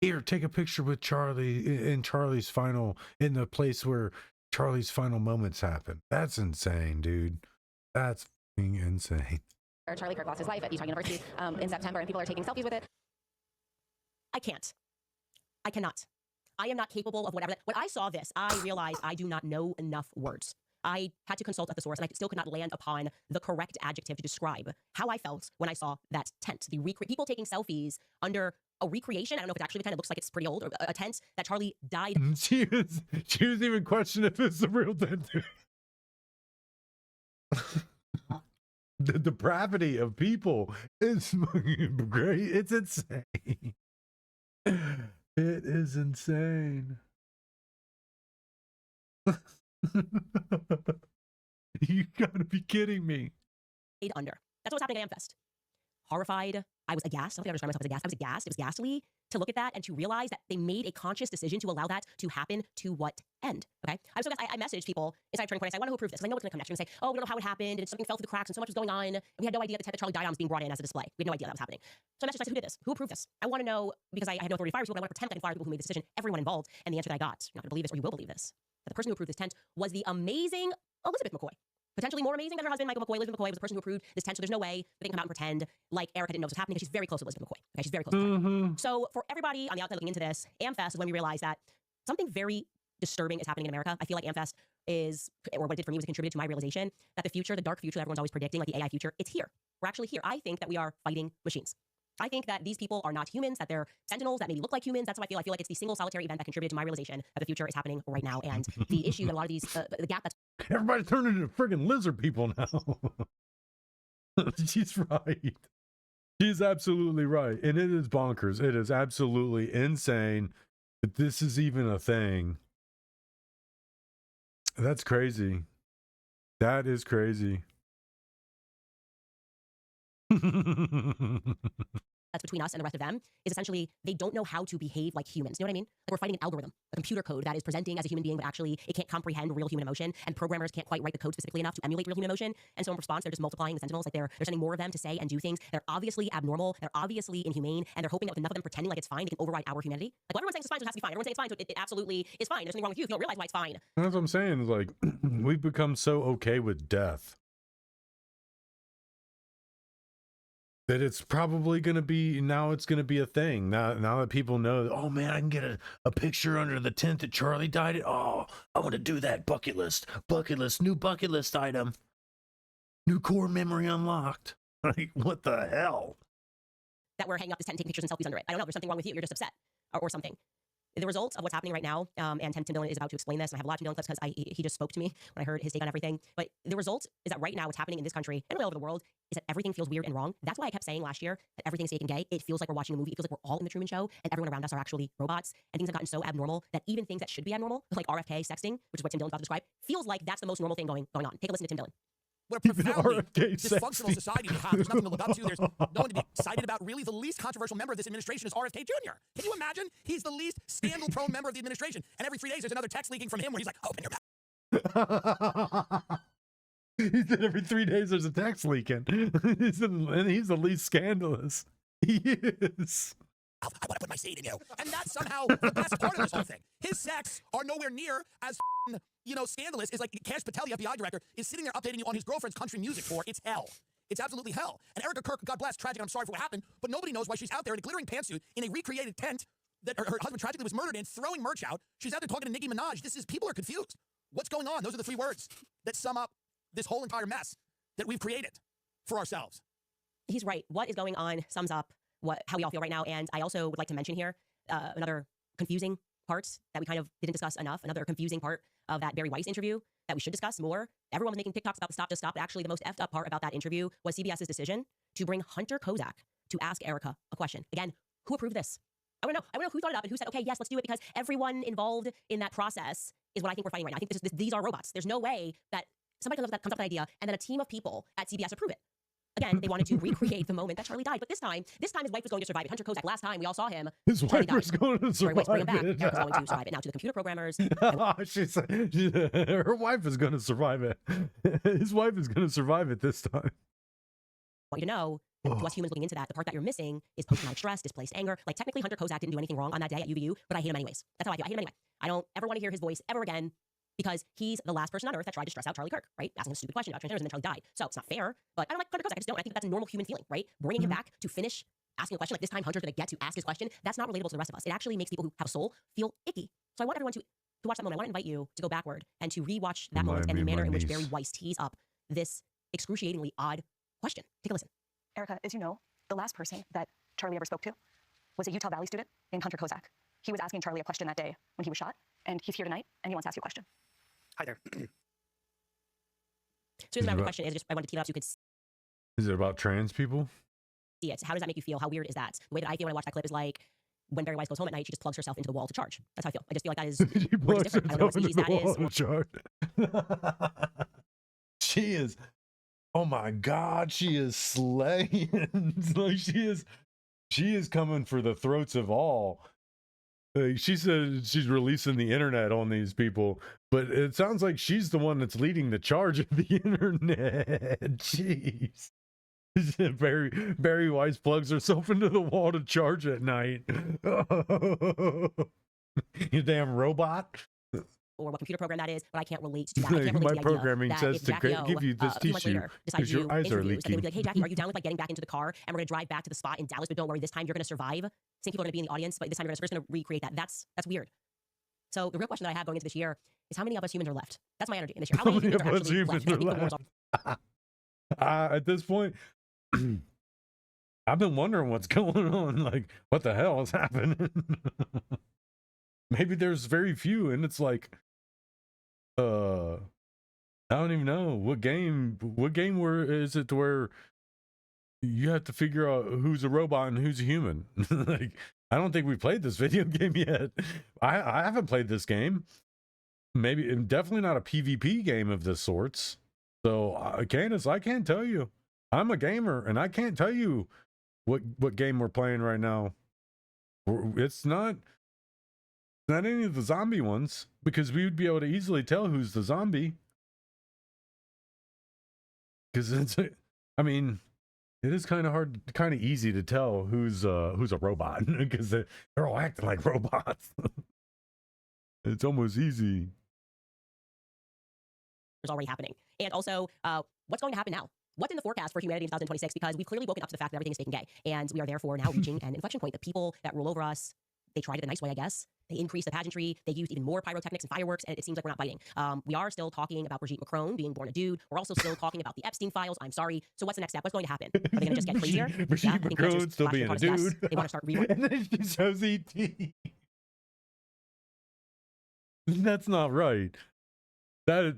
Speaker 3: Here, take a picture with Charlie in the place where Charlie's final moments happen. That's insane, dude. That's fucking insane.
Speaker 10: Charlie Kirk lost his life at Utah University in September, and people are taking selfies with it.
Speaker 15: I can't. I cannot. I am not capable of whatever. When I saw this, I realized I do not know enough words. I had to consult a thesaurus, and I still could not land upon the correct adjective to describe how I felt when I saw that tent. People taking selfies under a recreation. I don't know if it's actually the tent. It looks like it's pretty old. Or a tent that Charlie died.
Speaker 3: She was even questioning if it's the real tent. The depravity of people is great. It's insane. It is insane. You gotta be kidding me.
Speaker 15: Under. That's what's happening at AmFest. Horrified. I was aghast. I don't think I described myself as aghast. I was aghast. It was ghastly to look at that and to realize that they made a conscious decision to allow that to happen. To what end? Okay. I messaged people inside Turning Point. I said, I want to know who approved this. Because I know it's going to come next year and say, oh, we don't know how it happened, and something fell through the cracks, and so much was going on. And we had no idea the tent that Charlie died on was being brought in as a display. We had no idea that was happening. So I messaged, I said, who did this? Who approved this? I want to know, because I had no authority to fire people. I want to pretend I can fire people who made the decision. Everyone involved. And the answer that I got, you're not going to believe this, or you will believe this, that the person who approved this tent was the amazing Elizabeth McCoy. Potentially more amazing than her husband, Michael McCoy. Elizabeth McCoy was the person who approved this tent, so there's no way that they can come out and pretend like Erica didn't know this was happening, because she's very close to Elizabeth McCoy. Okay, she's very close to her. So for everybody on the outside looking into this, AmFest is when we realize that something very disturbing is happening in America. I feel like AmFest is, or what it did for me was it contributed to my realization that the future, the dark future that everyone's always predicting, like the AI future, it's here. We're actually here. I think that we are fighting machines. I think that these people are not humans, that they're sentinels that maybe look like humans. That's what I feel. I feel like it's the single solitary event that contributed to my realization that the future is happening right now. And the issue that a lot of these, the gap that's...
Speaker 3: Everybody's turning into friggin' lizard people now. She's right. She's absolutely right. And it is bonkers. It is absolutely insane that this is even a thing. That's crazy. That is crazy.
Speaker 15: That's between us and the rest of them is essentially they don't know how to behave like humans. You know what I mean? Like we're fighting an algorithm, a computer code that is presenting as a human being, but actually it can't comprehend real human emotion, and programmers can't quite write the code specifically enough to emulate real human emotion. And so in response, they're just multiplying the sentinels. Like they're sending more of them to say and do things that are obviously abnormal, they're obviously inhumane, and they're hoping that with enough of them pretending like it's fine, they can override our humanity. Like, well, everyone's saying it's fine, so it has to be fine. Everyone's saying it's fine, so it absolutely is fine. There's something wrong with you if you don't realize why it's fine.
Speaker 3: That's what I'm saying. Is like we've become so okay with death that it's probably going to be, now it's going to be a thing. Now that people know, oh man, I can get a picture under the tent that Charlie died at. Oh, I want to do that. Bucket list, new bucket list item. New core memory unlocked. Like, what the hell?
Speaker 15: That we're hanging up this tent and taking pictures and selfies under it. I don't know. There's something wrong with you. You're just upset or something. The result of what's happening right now, and Tim Dillon is about to explain this, and I have a lot of Tim Dillon clips because he just spoke to me when I heard his take on everything. But the result is that right now what's happening in this country and all over the world is that everything feels weird and wrong. That's why I kept saying last year that everything's fake and gay. It feels like we're watching a movie. It feels like we're all in the Truman Show, and everyone around us are actually robots. And things have gotten so abnormal that even things that should be abnormal, like RFK sexting, which is what Tim Dillon's about to describe, feels like that's the most normal thing going on. Take a listen to Tim Dillon.
Speaker 4: What a profoundly dysfunctional society we have. There's nothing to look up to. There's no one to be excited about. Really, the least controversial member of this administration is RFK Jr. Can you imagine? He's the least scandal-prone member of the administration. And every 3 days, there's another text leaking from him where he's like, open your mouth.
Speaker 3: He said every 3 days there's a text leaking. And he's the least scandalous. He is.
Speaker 4: I want to put my seed in you. And that's somehow the best part of this whole thing. His sex are nowhere near as scandalous as like Kash Patel, the FBI director, is sitting there updating you on his girlfriend's country music tour. It's hell. It's absolutely hell. And Erica Kirk, God bless, tragic, I'm sorry for what happened, but nobody knows why she's out there in a glittering pantsuit in a recreated tent that her husband tragically was murdered in, throwing merch out. She's out there talking to Nicki Minaj. People are confused. What's going on? Those are the 3 words that sum up this whole entire mess that we've created for ourselves.
Speaker 15: He's right. What is going on sums up how we all feel right now. And I also would like to mention here another confusing part that we kind of didn't discuss enough, another confusing part of that Barry Weiss interview that we should discuss more. Everyone was making TikToks about the stop, just stop. But actually, the most effed up part about that interview was CBS's decision to bring Hunter Kozak to ask Erica a question. Again, who approved this? I want to know who thought it up and who said, okay, yes, let's do it, because everyone involved in that process is what I think we're fighting right now. I think these are robots. There's no way that somebody comes up with an idea and then a team of people at CBS approve it. Again, they wanted to recreate the moment that Charlie died, but this time his wife was going to survive it. Hunter Kozak, last time we all saw him,
Speaker 3: His
Speaker 15: Charlie
Speaker 3: wife was
Speaker 15: died.
Speaker 3: going to
Speaker 15: Sorry, wife's bring him back.
Speaker 3: survive it.
Speaker 15: Eric's going to survive it. Now to the computer programmers.
Speaker 3: She said her wife is going to survive it. His wife is going to survive it this time.
Speaker 15: Want you to know, to us humans looking into that, the part that you're missing is post-traumatic stress, displaced anger. Like, technically, Hunter Kozak didn't do anything wrong on that day at UVU, but I hate him anyways. That's how I feel. I hate him anyway. I don't ever want to hear his voice ever again because he's the last person on earth that tried to stress out Charlie Kirk, right? Asking a stupid question about transgenders and then Charlie died. So it's not fair, but I don't like Hunter Kozak. I just don't. I think that's a normal human feeling, right? Bringing him back to finish asking a question, like this time Hunter's going to get to ask his question, that's not relatable to the rest of us. It actually makes people who have a soul feel icky. So I want everyone to watch that moment. I want to invite you to go backward and to rewatch that moment and the manner in which Barry Weiss tees up this excruciatingly odd question. Take a listen.
Speaker 10: Erica, as you know, the last person that Charlie ever spoke to was a Utah Valley student named Hunter Kozak. He was asking Charlie a question that day when he was shot, and he's here tonight, and he wants to ask you a question.
Speaker 15: Hi there. So the question is, just I wanted to tee it up so you could
Speaker 3: Is it about trans people?
Speaker 15: see it. How does that make you feel? How weird is that? The way that I feel when I watch that clip is like when Barry Weiss goes home at night, she just plugs herself into the wall to charge. That's how I feel. I just feel like that is we're just different. I don't know what species that is.
Speaker 3: She is. Oh my God, she is slaying. Like she is coming for the throats of all. Like, she said she's releasing the internet on these people, but it sounds like she's the one that's leading the charge of the internet. Jeez. Barry Weiss plugs herself into the wall to charge at night. You damn robot.
Speaker 15: Or what computer program that is, but I can't relate to that. I can't relate
Speaker 3: My
Speaker 15: to the
Speaker 3: programming
Speaker 15: idea
Speaker 3: says
Speaker 15: that
Speaker 3: to
Speaker 15: if Jackie
Speaker 3: give you this
Speaker 15: a few months
Speaker 3: tissue
Speaker 15: later
Speaker 3: because your eyes are leaking.
Speaker 15: And they would be like, hey, Jackie, are you down with like getting back into the car and we're going to drive back to the spot in Dallas, but don't worry, this time you're going to survive. Same people are going to be in the audience, but this time you're going to recreate that. That's weird. So the real question that I have going into this year is how many of us humans are left? That's my energy in this year. How many humans are actually left? I think the war's all...
Speaker 3: At this point, I've been wondering what's going on. Like, what the hell is happening? Maybe there's very few, and it's like, I don't even know what game where is it to where you have to figure out who's a robot and who's a human. Like, I don't think we played this video game yet. I haven't played this game. Maybe definitely not a PvP game of this sorts. So Candace, I can't tell you. I'm a gamer and I can't tell you what game we're playing right now. It's not any of the zombie ones, because we would be able to easily tell who's the zombie. Because I mean, it is kind of hard, kind of easy to tell who's a robot because they're all acting like robots. It's almost easy.
Speaker 15: It's already happening. And also, what's going to happen now? What's in the forecast for humanity in 2026? Because we've clearly woken up to the fact that everything is fake and gay. And we are therefore now reaching an inflection point. The people that rule over us, they tried it a nice way, I guess. They increased the pageantry. They used even more pyrotechnics and fireworks, and it seems like we're not biting. We are still talking about Brigitte Macron being born a dude. We're also still talking about the Epstein files. I'm sorry. So what's the next step? What's going to happen? Are they going to just get crazier?
Speaker 3: Brigitte Macron still being a dude.
Speaker 15: Yes. They want to start rewriting.
Speaker 3: And then she shows ET. That's not right. That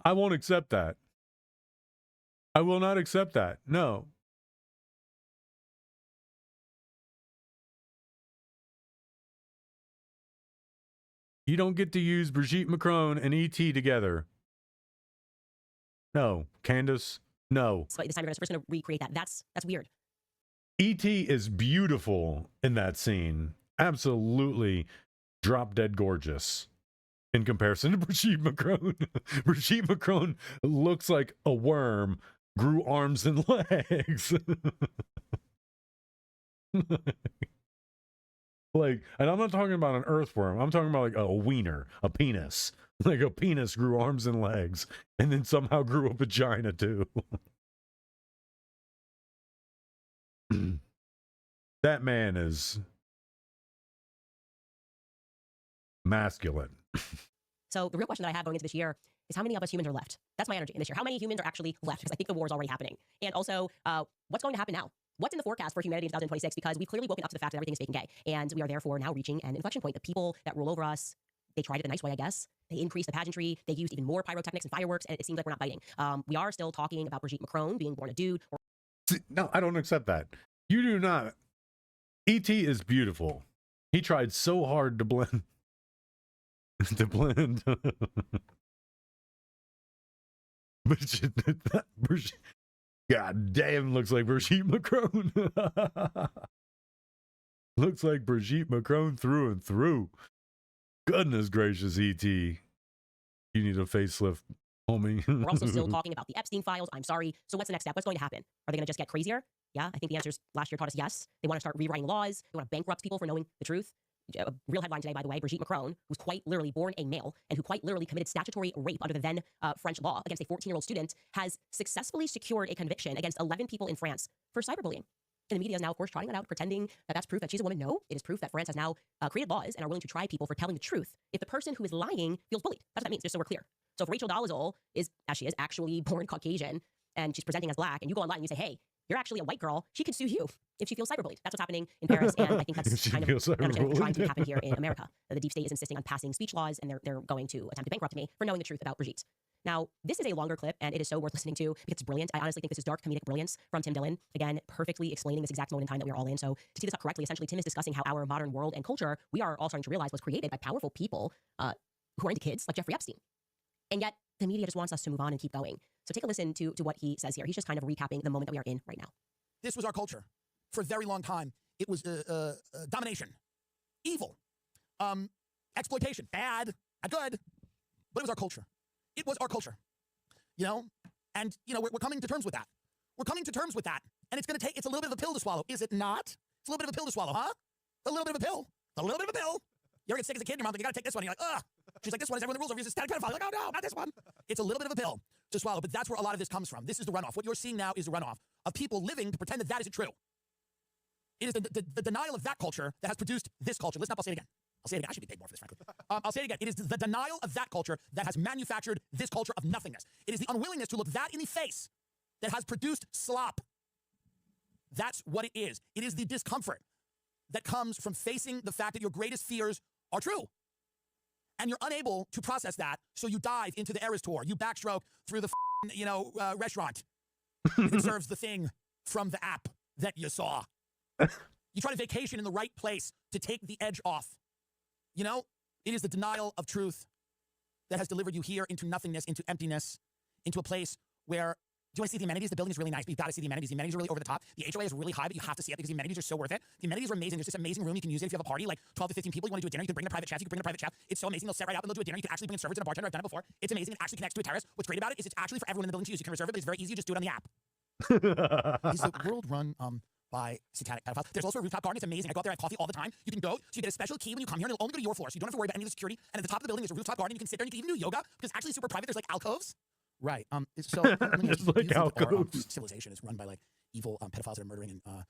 Speaker 3: I won't accept that. I will not accept that. No. You don't get to use Brigitte Macron and ET together. No, Candace, no.
Speaker 15: So this time we're just going to recreate that. That's weird.
Speaker 3: ET is beautiful in that scene. Absolutely drop dead gorgeous in comparison to Brigitte Macron. Brigitte Macron looks like a worm, grew arms and legs. Like, and I'm not talking about an earthworm. I'm talking about like a wiener, a penis. Like a penis grew arms and legs, and then somehow grew a vagina too. That man is masculine.
Speaker 15: So the real question that I have going into this year is how many of us humans are left? That's my energy in this year. How many humans are actually left? Because I think the war is already happening. And also, what's going to happen now? What's in the forecast for humanity in 2026? Because we've clearly woken up to the fact that everything is fake and gay. And we are therefore now reaching an inflection point. The people that rule over us, they tried it a nice way, I guess. They increased the pageantry. They used even more pyrotechnics and fireworks. And it seems like we're not biting. We are still talking about Brigitte Macron being born a dude.
Speaker 3: No, I don't accept that. You do not. E.T. is beautiful. He tried so hard to blend. To blend. God damn, looks like Brigitte Macron. Looks like Brigitte Macron through and through. Goodness gracious, ET. You need a facelift, homie.
Speaker 15: We're also still talking about the Epstein files. I'm sorry. So what's the next step? What's going to happen? Are they going to just get crazier? Yeah, I think the answers last year taught us yes. They want to start rewriting laws. They want to bankrupt people for knowing the truth. A real headline today, by the way, Brigitte Macron, who's quite literally born a male and who quite literally committed statutory rape under the then French law against a 14-year-old student, has successfully secured a conviction against 11 people in France for cyberbullying. And the media is now, of course, trotting that out, pretending that that's proof that she's a woman. No, it is proof that France has now created laws and are willing to try people for telling the truth if the person who is lying feels bullied. That's what that means, just so we're clear. So if Rachel Dolezal is, as she is, actually born Caucasian and she's presenting as black, and you go online and you say, hey, you're actually a white girl, she can sue you if she feels cyberbullied. That's what's happening in Paris, and I think that's kind of what's trying to happen here in America. The deep state is insisting on passing speech laws, and they're going to attempt to bankrupt me for knowing the truth about Brigitte. Now, this is a longer clip, and it is so worth listening to because it's brilliant. I honestly think this is dark comedic brilliance from Tim Dillon. Again, perfectly explaining this exact moment in time that we are all in. So to see this up correctly, essentially, Tim is discussing how our modern world and culture, we are all starting to realize, was created by powerful people who are into kids like Jeffrey Epstein. And yet, the media just wants us to move on and keep going. So take a listen to what he says here. He's just kind of recapping the moment that we are in right now.
Speaker 4: This was our culture. For a very long time, it was domination, evil, exploitation, bad, not good, but it was our culture. It was our culture, you know? And, you know, we're coming to terms with that. We're coming to terms with that. And it's a little bit of a pill to swallow, is it not? It's a little bit of a pill to swallow, huh? A little bit of a pill. A little bit of a pill. You ever get sick as a kid, your mom's like, you gotta take this one. And you're like, ugh. She's like, this one is everyone the rules over. You're a static pedophile. You're like, oh no, not this one. It's a little bit of a pill to swallow, but that's where a lot of this comes from. This is the runoff. What you're seeing now is the runoff of people living to pretend that that isn't true. It is the denial of that culture that has produced this culture. Listen up, I'll say it again. I'll say it again. I should be paid more for this, frankly. I'll say it again. It is the denial of that culture that has manufactured this culture of nothingness. It is the unwillingness to look that in the face that has produced slop. That's what it is. It is the discomfort that comes from facing the fact that your greatest fears are true. And you're unable to process that, so you dive into the Eras Tour. You backstroke through the restaurant that serves the thing from the app that you saw. You try to vacation in the right place to take the edge off. You know, it is the denial of truth that has delivered you here into nothingness, into emptiness, into a place where, do you want to see the amenities? The building is really nice, but you've got to see the amenities. The amenities are really over the top. The HOA is really high, but you have to see it because the amenities are so worth it. The amenities are amazing. There's this amazing room. You can use it if you have a party, like 12 to 15 people. You want to do a dinner, you can bring in a private chef. You can bring in a private chef. It's so amazing. They'll set right up and they'll do a dinner. You can actually bring in servers and a bartender. I've done it before. It's amazing. It actually connects to a terrace. What's great about it is it's actually for everyone in the building to use. You can reserve it, but it's very easy. You just do it on the app. Is the world run by satanic pedophiles? There's also a rooftop garden. It's amazing. I go out there, I have coffee all the time. You can go, so you get a special key when you come here, and it'll only go to your floor, so you don't have to worry about any of the security. And at the top of the building, there's a rooftop garden. You can sit there and you can even do yoga because it's actually super private. There's like alcoves. Right. So
Speaker 3: it's like alcoves.
Speaker 4: Civilization is run by like evil pedophiles that are murdering and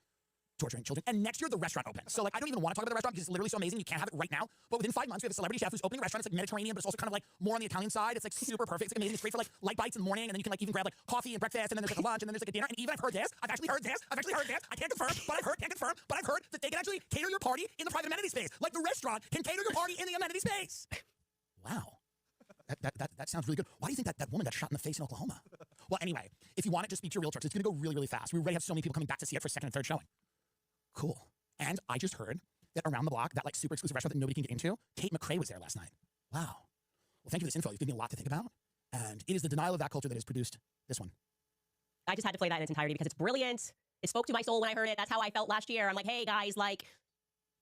Speaker 4: torturing children. And next year the restaurant opens. So like I don't even want to talk about the restaurant because it's literally so amazing. You can't have it right now. But within 5 months we have a celebrity chef who's opening a restaurant. It's like Mediterranean, but it's also kind of like more on the Italian side. It's like super perfect. It's like amazing. It's great for like light bites in the morning, and then you can like even grab like coffee and breakfast, and then there's like a lunch, and then there's like a dinner. And even I've heard this. I've actually heard this. I can't confirm, but I've heard that they can actually cater your party in the private amenity space. Like the restaurant can cater your party in the amenity space. Wow. That sounds really good. Why do you think that woman got shot in the face in Oklahoma? Well, anyway, if you want it, just speak to your realtor. It's going to go really, really fast. We already have so many people coming back to see it for second and third showing. Cool. And I just heard that around the block, that like super exclusive restaurant that nobody can get into, Tate McRae was there last night. Wow. Well, thank you for this info. You've given me a lot to think about. And it is the denial of that culture that has produced this one.
Speaker 15: I just had to play that in its entirety because it's brilliant. It spoke to my soul when I heard it. That's how I felt last year. I'm like, hey guys, like,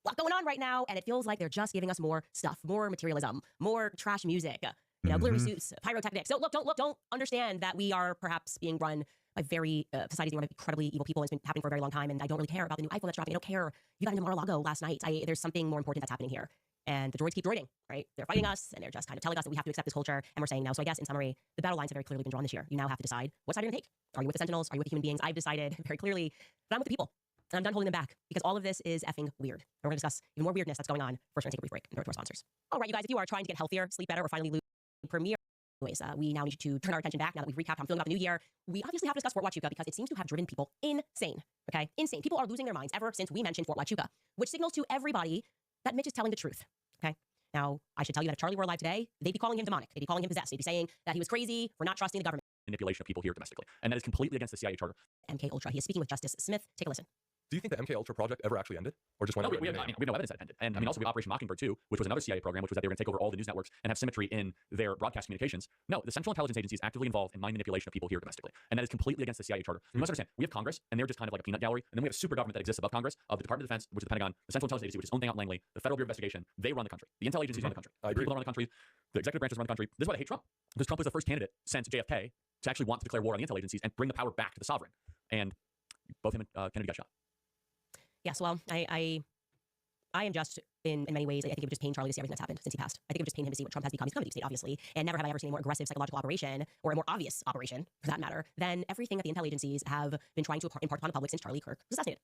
Speaker 15: a lot going on right now. And it feels like they're just giving us more stuff, more materialism, more trash music. You know, glittery suits, pyrotechnics. So don't understand that we are perhaps being run by very, society's being run by incredibly evil people. It's been happening for a very long time, and I don't really care about the new iPhone that's dropping. I don't care. You got into Mar-a-Lago last night. There's something more important that's happening here. And the droids keep droiding, right? They're fighting us, and they're just kind of telling us that we have to accept this culture, and we're saying no. So I guess, in summary, the battle lines have very clearly been drawn this year. You now have to decide what side you're going to take. Are you with the Sentinels? Are you with the human beings? I've decided very clearly that I'm with the people. And I'm done holding them back because all of this is effing weird. And we're going to discuss even more weirdness that's going on. First, we're going to take a brief break and throw it to our sponsors. All right, you guys, if you are trying to get healthier, sleep better, or finally lose premiere, anyways, we now need to turn our attention back now that we've recapped how I'm feeling about the new year. We obviously have to discuss Fort Huachuca because it seems to have driven people insane, okay? Insane. People are losing their minds ever since we mentioned Fort Huachuca, which signals to everybody that Mitch is telling the truth, okay? Now, I should tell you that if Charlie were alive today, they'd be calling him demonic. They'd be calling him possessed. They'd be saying that he was crazy for not trusting the government.
Speaker 7: Manipulation of people here domestically. And that is completely against the CIA charter.
Speaker 15: MK Ultra. He is speaking with Justice Smith. Take a listen.
Speaker 7: Do you think the MK Ultra project ever actually ended, or just went
Speaker 8: No,
Speaker 7: over?
Speaker 8: we have no evidence that it ended. And I mean, also we have Operation Mockingbird 2, which was another CIA program, which was that they were going to take over all the news networks and have symmetry in their broadcast communications. No, the Central Intelligence Agency is actively involved in mind manipulation of people here domestically, and that is completely against the CIA charter. You must understand, we have Congress, and they're just kind of like a peanut gallery, and then we have a super government that exists above Congress, of the Department of Defense, which is the Pentagon, the Central Intelligence Agency, which is owned thing out in Langley, the Federal Bureau of Investigation. They run the country. The intel agencies run the country.
Speaker 7: I
Speaker 8: The
Speaker 7: agree.
Speaker 8: people that run the country, the executive branches run the country. This is why they hate Trump, because Trump was the first candidate since JFK to actually want to declare war on the intel agencies and bring the power back to the sovereign. And both him and Kennedy got shot.
Speaker 15: Yes, well, I am just, in many ways, I think it would just pain Charlie to see everything that's happened since he passed. I think it would just pain him to see what Trump has become. He's become a deep state, obviously, and never have I ever seen a more aggressive psychological operation, or a more obvious operation, for that matter, than everything that the intel agencies have been trying to impart upon the public since Charlie Kirk was assassinated.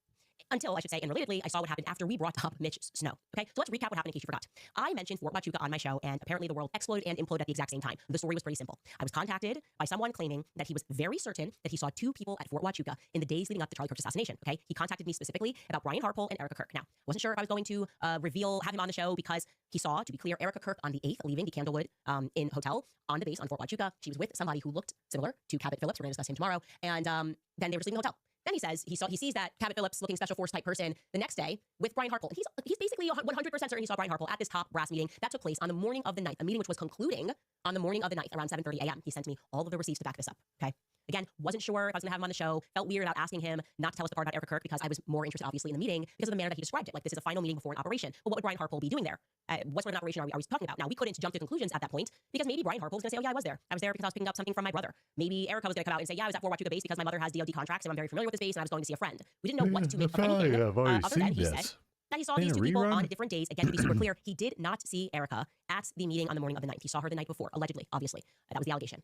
Speaker 15: Until, I should say, and relatedly, I saw what happened after we brought up Mitch Snow. Okay, so let's recap what happened in case you forgot. I mentioned Fort Huachuca on my show, and apparently the world exploded and imploded at the exact same time. The story was pretty simple. I was contacted by someone claiming that he was very certain that he saw two people at Fort Huachuca in the days leading up to Charlie Kirk's assassination. Okay, he contacted me specifically about Brian Harpole and Erica Kirk. Now, wasn't sure if I was going to have him on the show because he saw, to be clear, Erica Kirk on the 8th leaving the Candlewood Inn Hotel on the base on Fort Huachuca. She was with somebody who looked similar to Cabot Phillips. We're going to discuss him tomorrow. And then they were just leaving the hotel. Then he says he sees that Cabot Phillips looking special force type person the next day with Brian Harpole. He's basically 100% certain he saw Brian Harpole at this top brass meeting that took place on the morning of the 9th, a meeting which was concluding on the morning of the 9th around 7:30 a.m. He sent me all of the receipts to back this up. Okay. Again, wasn't sure if I was going to have him on the show. Felt weird about asking him not to tell us the part about Erica Kirk because I was more interested, obviously, in the meeting because of the manner that he described it. Like, this is a final meeting before an operation. Well, what would Brian Harpole be doing there? What sort of an operation are we talking about? Now, we couldn't jump to conclusions at that point because maybe Brian Harpole was going to say, oh, yeah, I was there. I was there because I was picking up something from my brother. Maybe Erica was going to come out and say, yeah, I was at Fort Huachuca base because my mother has DoD contracts and I'm very familiar with this base and I was going to see a friend. We didn't know what to make of anything. Other than he said that he saw these two people on different days. Again, to be super clear, he did not see Erica at the meeting on the morning of the 9th. He saw her the night before, allegedly, obviously. That was the allegation.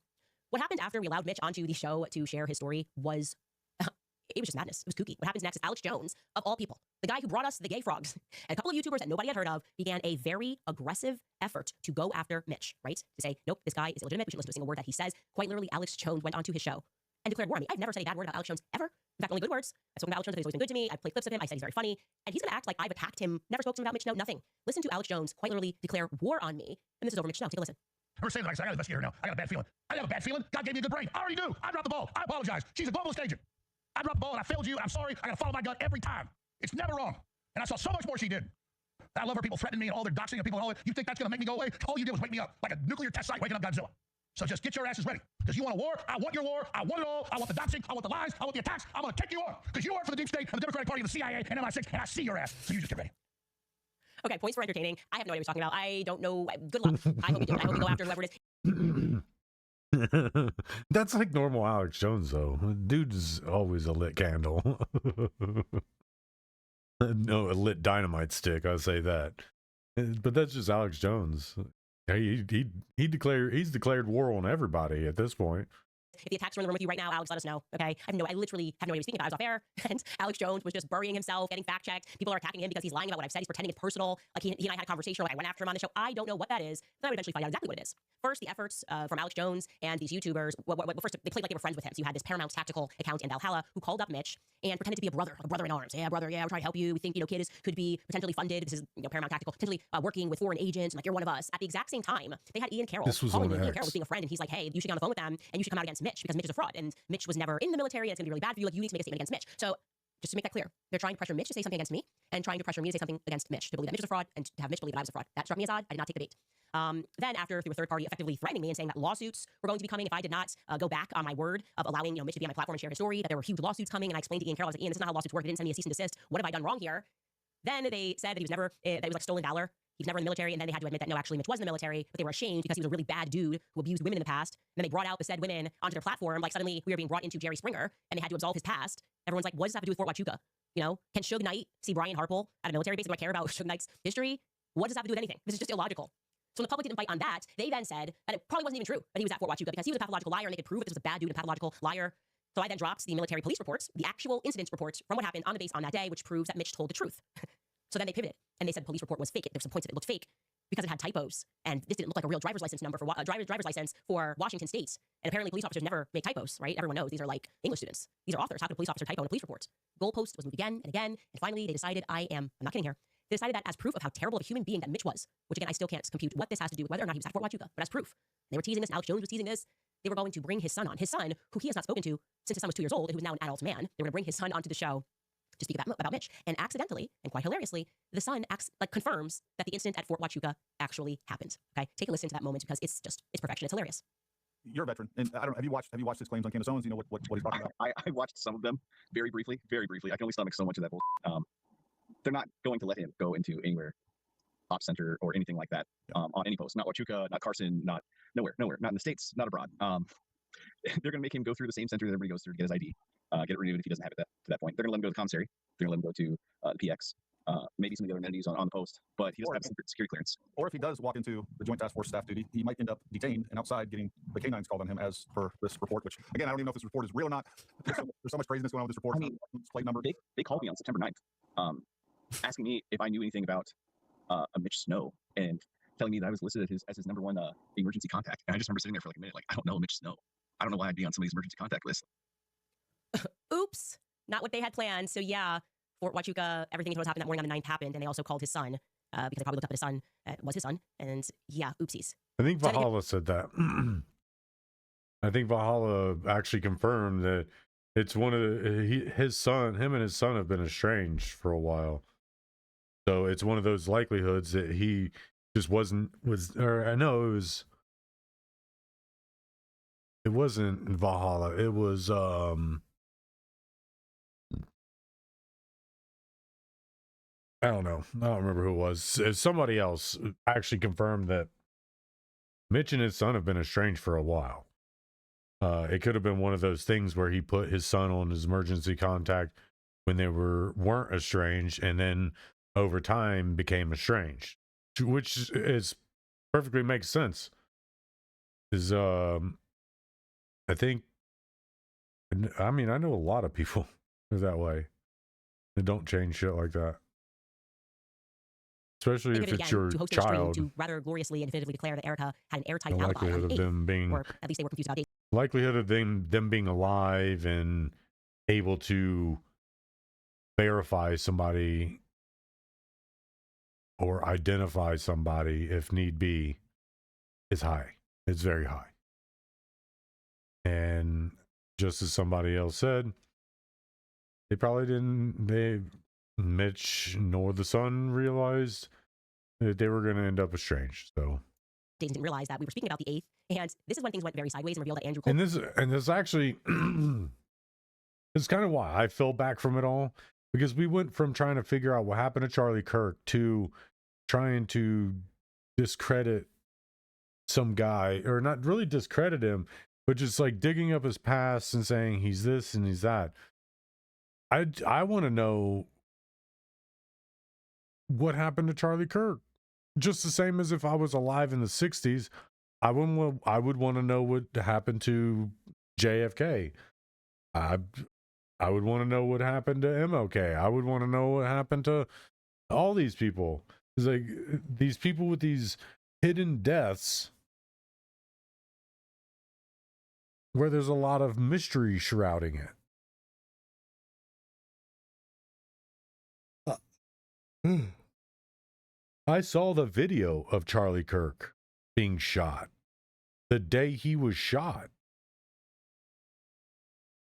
Speaker 15: What happened after we allowed Mitch onto the show to share his story was, it was just madness. It was kooky. What happens next is Alex Jones, of all people, the guy who brought us the gay frogs, and a couple of YouTubers that nobody had heard of, began a very aggressive effort to go after Mitch, right? To say, nope, this guy is illegitimate. We shouldn't listen to a single word that he says. Quite literally, Alex Jones went onto his show and declared war on me. I've never said a bad word about Alex Jones ever. In fact, only good words. I've spoken about Alex Jones, he's always been good to me. I've played clips of him. I said he's very funny. And he's going to act like I've attacked him, never spoke to him about Mitch Snow, nothing. Listen to Alex Jones quite literally declare war on me. And this is over Mitch Snow. Take a listen.
Speaker 6: We're saying like I got to investigate her now. I got a bad feeling. I have a bad feeling. God gave me a good brain. I already do. I dropped the ball. I apologize. She's a globalist agent. I dropped the ball and I failed you. I'm sorry. I got to follow my gut every time. It's never wrong. And I saw so much more she did. I love her people threatening me and all their doxing of people and all that. You think that's going to make me go away? All you did was wake me up like a nuclear test site waking up Godzilla. So just get your asses ready. Because you want a war. I want your war. I want it all. I want the doxing. I want the lies. I want the attacks. I'm going to take you on. Because you work for the deep state and the Democratic Party and the CIA and MI6 and I see your ass. So you just get ready.
Speaker 15: Okay, points for entertaining. I have no idea what you're talking about. I don't know. Good luck. I hope you do it. I hope you go after whoever it is.
Speaker 3: That's like normal Alex Jones, though. Dude's always a lit candle. No, a lit dynamite stick, I'll say that. But that's just Alex Jones. He's declared war on everybody at this point.
Speaker 15: If the attacks are in the room with you right now, Alex, let us know. Okay, I literally have no idea what he's speaking about. I was off air, and Alex Jones was just burying himself, getting fact checked. People are attacking him because he's lying about what I've said. He's pretending it's personal. Like he and I had a conversation. Like I went after him on the show. I don't know what that is. Then I would eventually find out exactly what it is. First, the efforts from Alex Jones and these YouTubers. First, they played like they were friends with him. So you had this Paramount Tactical account in Valhalla who called up Mitch and pretended to be a brother in arms. Yeah, brother. Yeah, we're trying to help you. We think kid could be potentially funded. This is Paramount Tactical, potentially working with foreign agents. And like you're one of us. At the exact same time, they had Ian Carroll calling me. Ian Carroll was being a friend, and he's like, hey, you should get on the phone with them, and you should come out against Mitch because Mitch is a fraud, and Mitch was never in the military, and it's gonna be really bad for you. Like you need to make a statement against Mitch. So just to make that clear, they're trying to pressure Mitch to say something against me, and trying to pressure me to say something against Mitch, to believe that Mitch is a fraud, and to have Mitch believe that I was a fraud. That struck me as odd. I did not take the bait. Then after, through a third party effectively threatening me and saying that lawsuits were going to be coming if I did not go back on my word of allowing Mitch to be on my platform and share his story, that there were huge lawsuits coming, and I explained to Ian Carroll, I was like, Ian, this is not how lawsuits work. They didn't send me a cease and desist. What have I done wrong here? Then they said that he was never, that it was like stolen valor. He was never in the military, and then they had to admit that no, actually Mitch was in the military, but they were ashamed because he was a really bad dude who abused women in the past. And then they brought out the said women onto their platform, like suddenly we were being brought into Jerry Springer, and they had to absolve his past. Everyone's like, what does this have to do with Fort Huachuca? Can Suge Knight see Brian Harpole at a military base? Do I care about Suge Knight's history? What does this have to do with anything? This is just illogical. So when the public didn't bite on that, they then said that it probably wasn't even true that he was at Fort Huachuca because he was a pathological liar, and they could prove that this was a bad dude and pathological liar. So I then dropped the military police reports, the actual incidents reports from what happened on the base on that day, which proves that Mitch told the truth. So then they pivoted, and they said the police report was fake. There were some points that it looked fake because it had typos, and this didn't look like a real driver's license number for driver's license for Washington State. And apparently police officers never make typos, right? Everyone knows these are like English students. These are authors. How could a police officer typo in a police report? Goalpost was moved again and again, and finally they decided I'm not kidding here. They decided that as proof of how terrible of a human being that Mitch was, which again I still can't compute what this has to do with whether or not he was at Fort Huachuca, but as proof. They were teasing this, and Alex Jones was teasing this. They were going to bring his son on. His son, who he has not spoken to since his son was 2 years old, and who is now an adult man. They were going to bring his son onto the show to speak about Mitch. And accidentally, and quite hilariously, the Sun confirms that the incident at Fort Huachuca actually happened. Okay, take a listen to that moment because it's perfection. It's hilarious.
Speaker 9: You're a veteran, and I don't. Have you watched his claims on Candace Owens? You know what he's talking about.
Speaker 8: I watched some of them very briefly. I can only stomach so much of that bullshit. They're not going to let him go into anywhere op center or anything like that on any post. Not Huachuca, not Carson, not nowhere, not in the States, not abroad. They're going to make him go through the same center that everybody goes through to get his ID, get it renewed if he doesn't have it to that point. They're going to let him go to the commissary. They're going to let him go to the PX, maybe some of the other amenities on the post, but he doesn't have security clearance.
Speaker 9: Or if he does walk into the Joint Task Force staff duty, he might end up detained and outside getting the canines called on him as per this report, which, again, I don't even know if this report is real or not. There's so much craziness going on with this report.
Speaker 8: I mean,
Speaker 9: plate number.
Speaker 8: They called me on September 9th, asking me if I knew anything about a Mitch Snow and telling me that I was listed as his number one emergency contact. And I just remember sitting there for like a minute, like, I don't know Mitch Snow. I don't know why I'd be on somebody's emergency contact list.
Speaker 15: Oops, not what they had planned. So yeah, Fort Huachuca, everything that was happening that morning on the 9th happened, and they also called his son because they probably looked up at his son. Was his son, and yeah, oopsies.
Speaker 3: I think Valhalla said that. I think Valhalla actually confirmed that it's one of him and his son have been estranged for a while. So it's one of those likelihoods that he just wasn't it wasn't Valhalla. It was I don't know. I don't remember who it was. Somebody else actually confirmed that Mitch and his son have been estranged for a while. It could have been one of those things where he put his son on his emergency contact when they weren't estranged, and then over time became estranged, which is perfectly makes sense. Is I think, I mean, I know a lot of people that way. They don't change shit like that. Especially if it's your child.
Speaker 15: To rather gloriously and definitively declare that Erica had an airtight
Speaker 3: the
Speaker 15: alibi
Speaker 3: likelihood
Speaker 15: on
Speaker 3: of them being,
Speaker 15: or at least they were confused about dates.
Speaker 3: Likelihood of them being alive and able to verify somebody or identify somebody if need be is high. It's very high. And just as somebody else said, they probably Mitch nor the son realized that they were going to end up estranged. So
Speaker 15: didn't realize that we were speaking about the 8th, and this is when things went very sideways and revealed that Andrew Cole.
Speaker 3: And this actually is kind of why I fell back from it all, because we went from trying to figure out what happened to Charlie Kirk to trying to discredit some guy, or not really discredit him, but just like digging up his past and saying he's this and he's that. I want to know what happened to Charlie Kirk. Just the same as if I was alive in the 60s, I would want to know what happened to JFK. I would want to know what happened to MLK. I would want to know what happened to all these people. It's like these people with these hidden deaths where there's a lot of mystery shrouding it. I saw the video of Charlie Kirk being shot the day he was shot.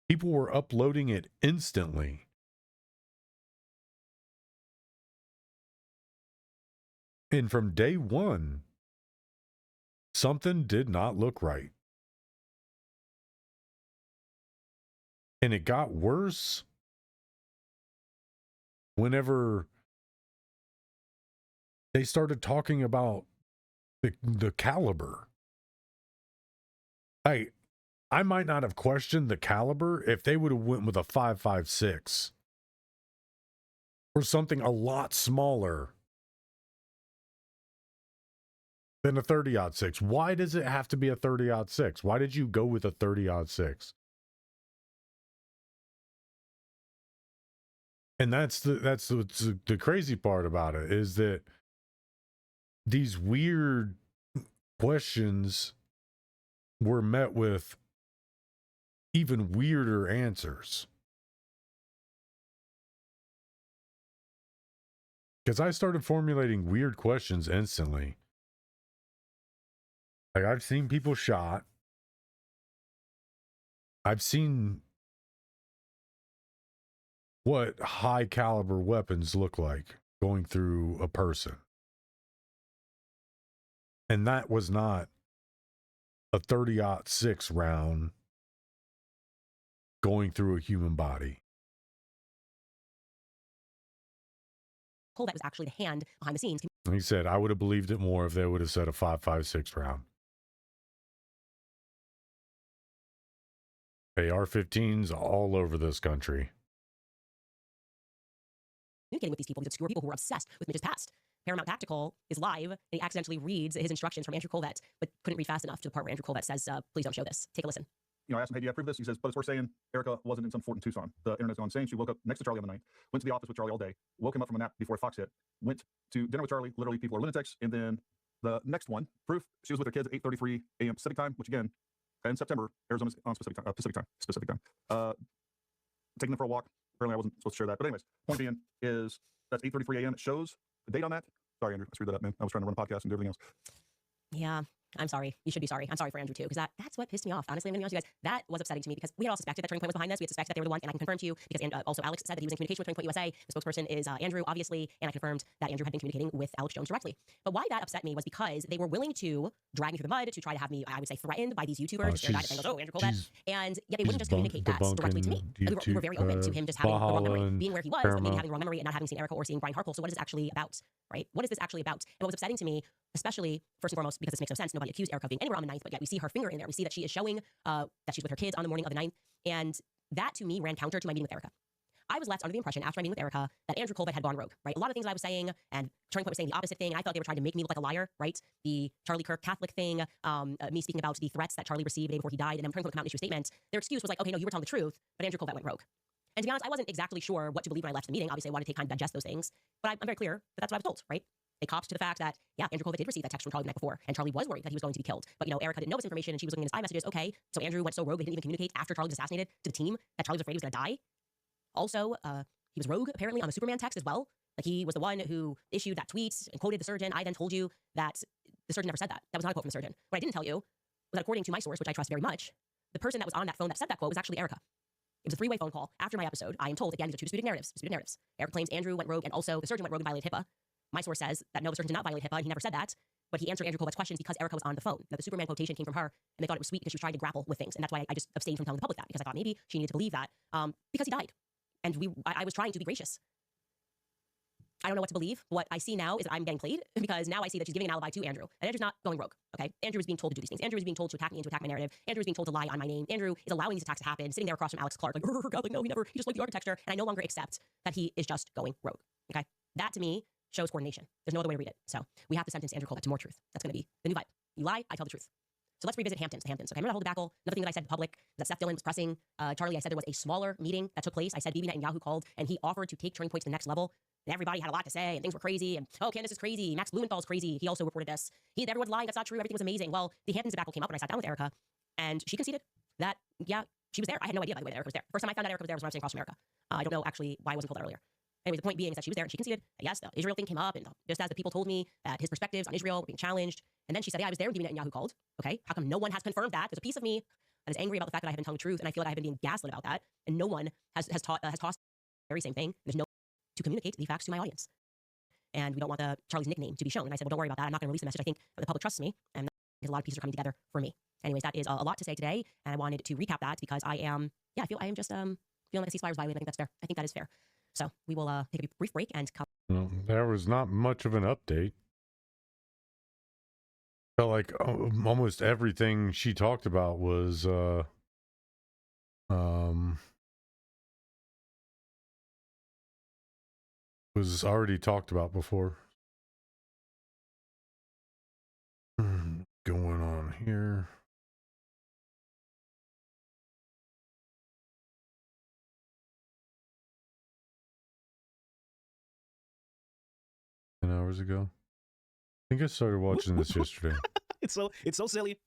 Speaker 3: People were uploading it instantly. And from day one, something did not look right. And it got worse whenever they started talking about the caliber. I might not have questioned the caliber if they would have went with a 5.56 or something a lot smaller than a 30-06. Why does it have to be a 30-06? Why did you go with a 30-06? And that's the crazy part about it, is that these weird questions were met with even weirder answers. Because I started formulating weird questions instantly. Like, I've seen people shot. I've seen what high caliber weapons look like going through a person. And that was not a 30-06 round going through a human body.
Speaker 15: That was actually the hand behind the scenes.
Speaker 3: He said, I would have believed it more if they would have said a 5.56 round. AR-15s all over this country.
Speaker 15: Communicating with these people, these obscure people who are obsessed with Mitch's past. Paramount Tactical is live, and he accidentally reads his instructions from Andrew Colvett, but couldn't read fast enough to the part where Andrew Colvett says, please don't show this. Take a listen.
Speaker 9: You know, I asked him, hey, do you approve this? He says, but it's worth saying Erica wasn't in some fort in Tucson. The internet's gone insane. She woke up next to Charlie on the night, went to the office with Charlie all day, woke him up from a nap before Fox hit, went to dinner with Charlie. Literally, people are lunatics. And then the next one, proof, she was with her kids at 8:33 a.m. Pacific time, which again, in September, Arizona's on Pacific time. Taking them for a walk. Apparently, I wasn't supposed to share that. But anyways, point being is that's 8:33 a.m. It shows the date on that. Sorry, Andrew. I screwed that up, man. I was trying to run a podcast and do everything else.
Speaker 15: Yeah, I'm sorry. You should be sorry. I'm sorry for Andrew too, because that's what pissed me off. Honestly, I'm gonna be honest with you guys. That was upsetting to me because we had all suspected that Turning Point was behind this. We had suspected that they were the one, and I can confirm to you because also Alex said that he was in communication with Turning Point USA. The spokesperson is Andrew, obviously, and I confirmed that Andrew had been communicating with Alex Jones directly. But why that upset me was because they were willing to drag me through the mud to try to have me, I would say, threatened by these YouTubers. Andrew Colvett, and yet they wouldn't just communicate that directly to me. We were very open to him just having the wrong memory, being where he was, but maybe having the wrong memory and not having seen Erica or seeing Brian Harkle. So what is this actually about, right? What is this actually about? And what was upsetting to me, especially first and foremost, because this makes no sense. Nobody accused Erica of being anywhere on the 9th, but yet we see her finger in there. We see that she is showing that she's with her kids on the morning of the 9th. And that to me ran counter to my meeting with Erica. I was left under the impression after my meeting with Erica that Andrew Colvett had gone rogue, right? A lot of things I was saying and Turning Point was saying the opposite thing. And I thought they were trying to make me look like a liar, right? The Charlie Kirk Catholic thing, me speaking about the threats that Charlie received the day before he died, and then Turning Point would come out and issue a statement. Their excuse was like, okay, no, you were telling the truth, but Andrew Colvett went rogue. And to be honest, I wasn't exactly sure what to believe when I left the meeting. Obviously, I wanted to take time to digest those things, but I'm very clear that that's what I was told, right? They copped to the fact that, yeah, Andrew Colvett did receive that text from Charlie the night before, and Charlie was worried that he was going to be killed. But, you know, Erica didn't know this information, and she was looking at his iMessages. Okay, so Andrew went so rogue, they didn't even communicate after Charlie was assassinated to the team that Charlie was afraid he was going to die. Also, he was rogue, apparently, on the Superman text as well. Like, he was the one who issued that tweet and quoted the surgeon. I then told you that the surgeon never said that. That was not a quote from the surgeon. What I didn't tell you was that according to my source, which I trust very much, the person that was on that phone that said that quote was actually Erica. It was a three-way phone call after my episode. I am told, again, these are two disputed narratives. Erica claims Andrew went rogue, and also the surgeon went rogue and violated HIPAA. My source says that no, the surgeon did not violate HIPAA, and he never said that, but he answered Andrew Colvett's questions because Erica was on the phone. Now, the Superman quotation came from her, and they thought it was sweet because she was trying to grapple with things, and that's why I just abstained from telling the public that, because I thought maybe she needed to believe that, because he died. And I was trying to be gracious. I don't know what to believe. What I see now is that I'm getting played, because now I see that she's giving an alibi to Andrew, and Andrew's not going rogue, okay? Andrew is being told to do these things. Andrew is being told to attack me and to attack my narrative. Andrew is being told to lie on my name. Andrew is allowing these attacks to happen, sitting there across from Alex Clark, like, God, like, no, he just liked the architecture, and I no longer accept that he is just going rogue, okay? That, to me, shows coordination. There's no other way to read it. So we have to sentence Andrew Colvett to more truth. That's going to be the new vibe. You lie, I tell the truth. So let's revisit Hamptons. Okay, remember that whole debacle? Another thing that I said in public that Seth Dillon was pressing Charlie. I said there was a smaller meeting that took place. I said Bibi Netanyahu called, and he offered to take Turning Point to the next level. And everybody had a lot to say, and things were crazy. And oh, Candace is crazy. Max Blumenthal's crazy. He also reported this. Everyone's lying. That's not true. Everything was amazing. Well, the Hamptons debacle came up when I sat down with Erica, and she conceded that, yeah, she was there. I had no idea, by the way, that Erica was there. First time I found out Erica was there was when I was sitting across from Erica. I don't know actually why I wasn't told that earlier. Anyway, the point being is that she was there and she conceded that, yes, the Israel thing came up, and just as the people told me that his perspectives on Israel were being challenged. And then she said, yeah, I was there when Bibi Netanyahu called. Okay, how come no one has confirmed that? There's a piece of me that is angry about the fact that I haven't told the truth, and I feel like I have been being gaslit about that, and no one has tossed the very same thing. There's no to communicate the facts to my audience. And we don't want Charlie's nickname to be shown. And I said, well, don't worry about that. I'm not going to release the message. I think the public trusts me, and because a lot of pieces are coming together for me. Anyways, that is a lot to say today, and I wanted to recap that because I am just feeling like a ceasefire's violated. I think that's fair. I think that is fair. So we will take a brief break and come.
Speaker 3: Well, there was not much of an update. Felt like almost everything she talked about was already talked about before. Going on here. Hours ago. I think I started watching this yesterday.
Speaker 16: It's so silly.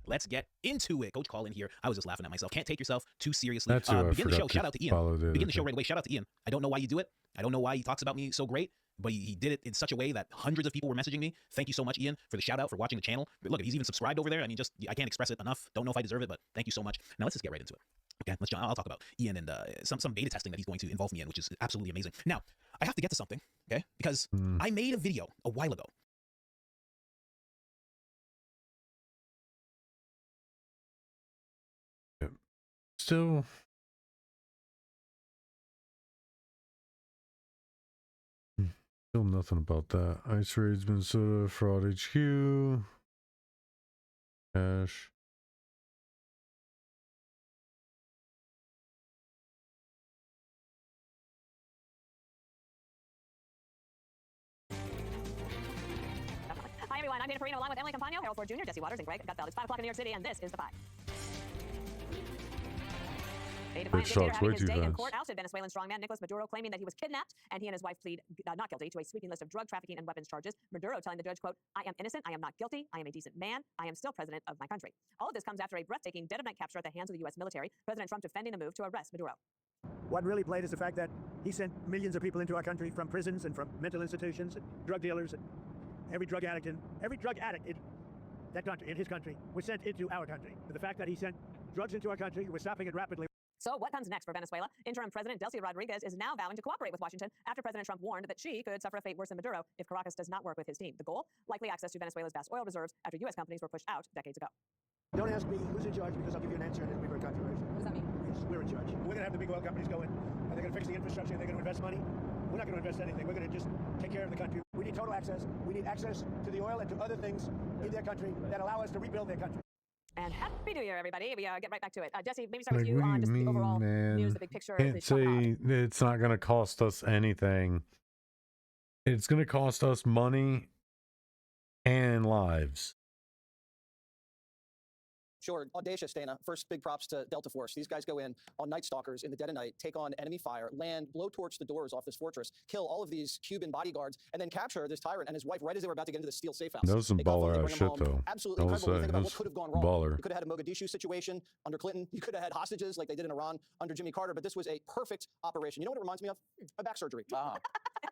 Speaker 16: Let's get into it. Coach Call in here. I was just laughing at myself. Can't take yourself too seriously.
Speaker 3: That's who I
Speaker 16: begin the show.
Speaker 3: forgot
Speaker 16: Shout out to
Speaker 3: to
Speaker 16: Ian.
Speaker 3: follow the
Speaker 16: Begin
Speaker 3: other
Speaker 16: the show
Speaker 3: day.
Speaker 16: right away. Shout out to Ian. I don't know why you do it. I don't know why he talks about me so great, but he did it in such a way that hundreds of people were messaging me. Thank you so much, Ian, for the shout out, for watching the channel. But look, he's even subscribed over there. I mean, I can't express it enough. Don't know if I deserve it, but thank you so much. Now let's just get right into it. Okay, I'll talk about Ian and some beta testing that he's going to involve me in, which is absolutely amazing. Now, I have to get to something, okay? Because I made a video a while ago.
Speaker 3: Still nothing about that. Ice raids, Minnesota, fraud HQ, cash.
Speaker 10: Hi, everyone. I'm Dana Perino along with Emily Campagno, Harold Ford Jr., Jesse Waters, and Greg Gutfeld. It's 5 o'clock in New York City, and this is The Five. A defiant dictator having his day in court ousted Venezuelan strongman Nicolas Maduro, claiming that he was kidnapped, and he and his wife plead not guilty to a sweeping list of drug trafficking and weapons charges. Maduro telling the judge, quote, "I am innocent, I am not guilty, I am a decent man, I am still president of my country." All of this comes after a breathtaking dead-of-night capture at the hands of the U.S. military, President Trump defending the move to arrest Maduro.
Speaker 6: What really played is the fact that he sent millions of people into our country from prisons and from mental institutions, and drug dealers, and every drug addict in that country, in his country, was sent into our country. But the fact that he sent drugs into our country, we're stopping it rapidly.
Speaker 10: So what comes next for Venezuela? Interim President Delcy Rodriguez is now vowing to cooperate with Washington after President Trump warned that she could suffer a fate worse than Maduro if Caracas does not work with his team. The goal? Likely access to Venezuela's vast oil reserves after U.S. companies were pushed out decades ago.
Speaker 6: Don't ask me who's in charge, because I'll give you an answer and it'll be very controversial. What does that mean? Yes, we're in charge. We're going to have the big oil companies go in, and they're going to fix the infrastructure, and they're going to invest money. We're not going to invest anything. We're going to just take care of the country. We need total access. We need access to the oil and to other things in their country that allow us to rebuild their country.
Speaker 10: And Happy New Year, everybody. We get right back to it. Jesse, maybe start with you on just the overall news, the big picture.
Speaker 3: Can't say it's not going to cost us anything. It's going to cost us money and lives.
Speaker 17: Sure, audacious, Dana. First, big props to Delta Force. These guys go in on Night Stalkers in the dead of night, take on enemy fire, land, blowtorch the doors off this fortress, kill all of these Cuban bodyguards, and then capture this tyrant and his wife right as they were about to get into the steel safe house.
Speaker 3: That was some baller ass shit, though.
Speaker 17: Absolutely incredible. Think about what could have gone wrong.
Speaker 3: Baller.
Speaker 17: You could have had a Mogadishu situation under Clinton. You could have had hostages like they did in Iran under Jimmy Carter, but this was a perfect operation. You know what it reminds me of? A back surgery.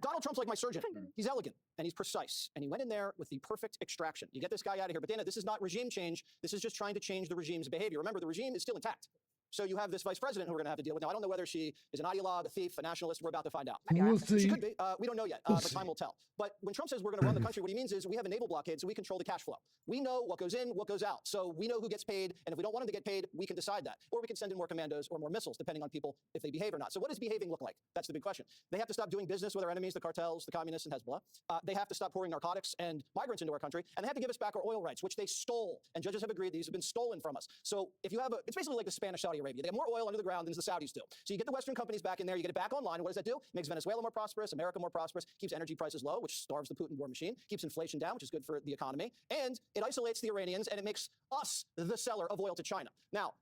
Speaker 17: Donald Trump's like my surgeon. He's elegant and he's precise. And he went in there with the perfect extraction. You get this guy out of here. But Dana, this is not regime change. This is just trying to change the regime's behavior. Remember, the regime is still intact. So you have this vice president who we're going to have to deal with. Now, I don't know whether she is an ideologue, a thief, a nationalist. We're about to find out.
Speaker 3: We'll see.
Speaker 17: She could be. We don't know yet, but time will tell. But when Trump says we're going to run the country, what he means is we have a naval blockade, so we control the cash flow. We know what goes in, what goes out. So we know who gets paid, and if we don't want them to get paid, we can decide that. Or we can send in more commandos or more missiles, depending on people, if they behave or not. So what does behaving look like? That's the big question. They have to stop doing business with our enemies, the cartels, the communists, and Hezbollah. They have to stop pouring narcotics and migrants into our country, and they have to give us back our oil rights, which they stole. And judges have agreed these have been stolen from us. So if you have it's basically like the Spanish Saudi Arabia. They have more oil under the ground than the Saudis do. So you get the Western companies back in there, you get it back online, and what does that do? It makes Venezuela more prosperous, America more prosperous, keeps energy prices low, which starves the Putin war machine, keeps inflation down, which is good for the economy, and it isolates the Iranians, and it makes us the seller of oil to China. Now,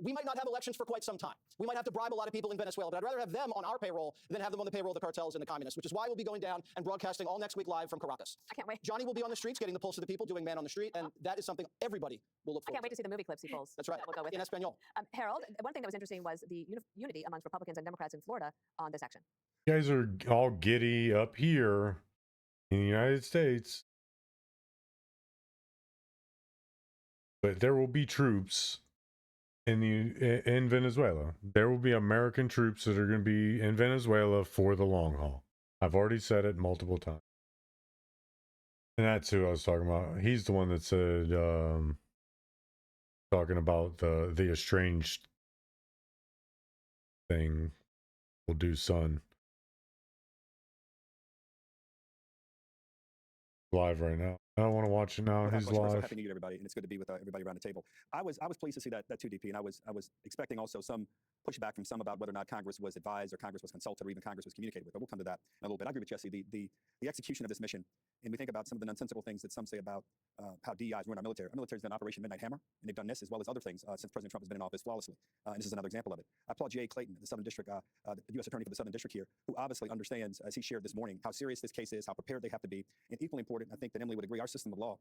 Speaker 17: we might not have elections for quite some time. We might have to bribe a lot of people in Venezuela, but I'd rather have them on our payroll than have them on the payroll of the cartels and the communists, which is why we'll be going down and broadcasting all next week live from Caracas.
Speaker 10: I can't wait.
Speaker 17: Johnny will be on the streets getting the pulse of the people, doing man on the street, and that is something everybody will look forward to.
Speaker 10: I can't wait to see the movie clips he pulls.
Speaker 17: That's right.
Speaker 10: That will go with
Speaker 17: In
Speaker 10: it.
Speaker 17: Espanol.
Speaker 10: Harold, one thing that was interesting was the unity amongst Republicans and Democrats in Florida on this action.
Speaker 3: You guys are all giddy up here in the United States, but there will be troops in Venezuela. There will be American troops that are going to be in Venezuela for the long haul. I've already said it multiple times. And that's who I was talking about. He's the one that said, talking about the estranged thing will do son. Live right now. I don't want to watch it now. He's live.
Speaker 18: Happy New Year, everybody, and it's good to be with everybody around the table. I was pleased to see that 2DP, and I was expecting also some pushback from some about whether or not Congress was advised or Congress was consulted or even Congress was communicated with. But we'll come to that in a little bit. I agree with Jesse. The execution of this mission, and we think about some of the nonsensical things that some say about how DEIs ruin our military. Our military's done Operation Midnight Hammer, and they've done this as well as other things since President Trump has been in office flawlessly. And this is another example of it. I applaud J.A. Clayton, the Southern District, the U.S. Attorney for the Southern District here, who obviously understands, as he shared this morning, how serious this case is, how prepared they have to be, and equally important, I think that Emily would agree, our system of law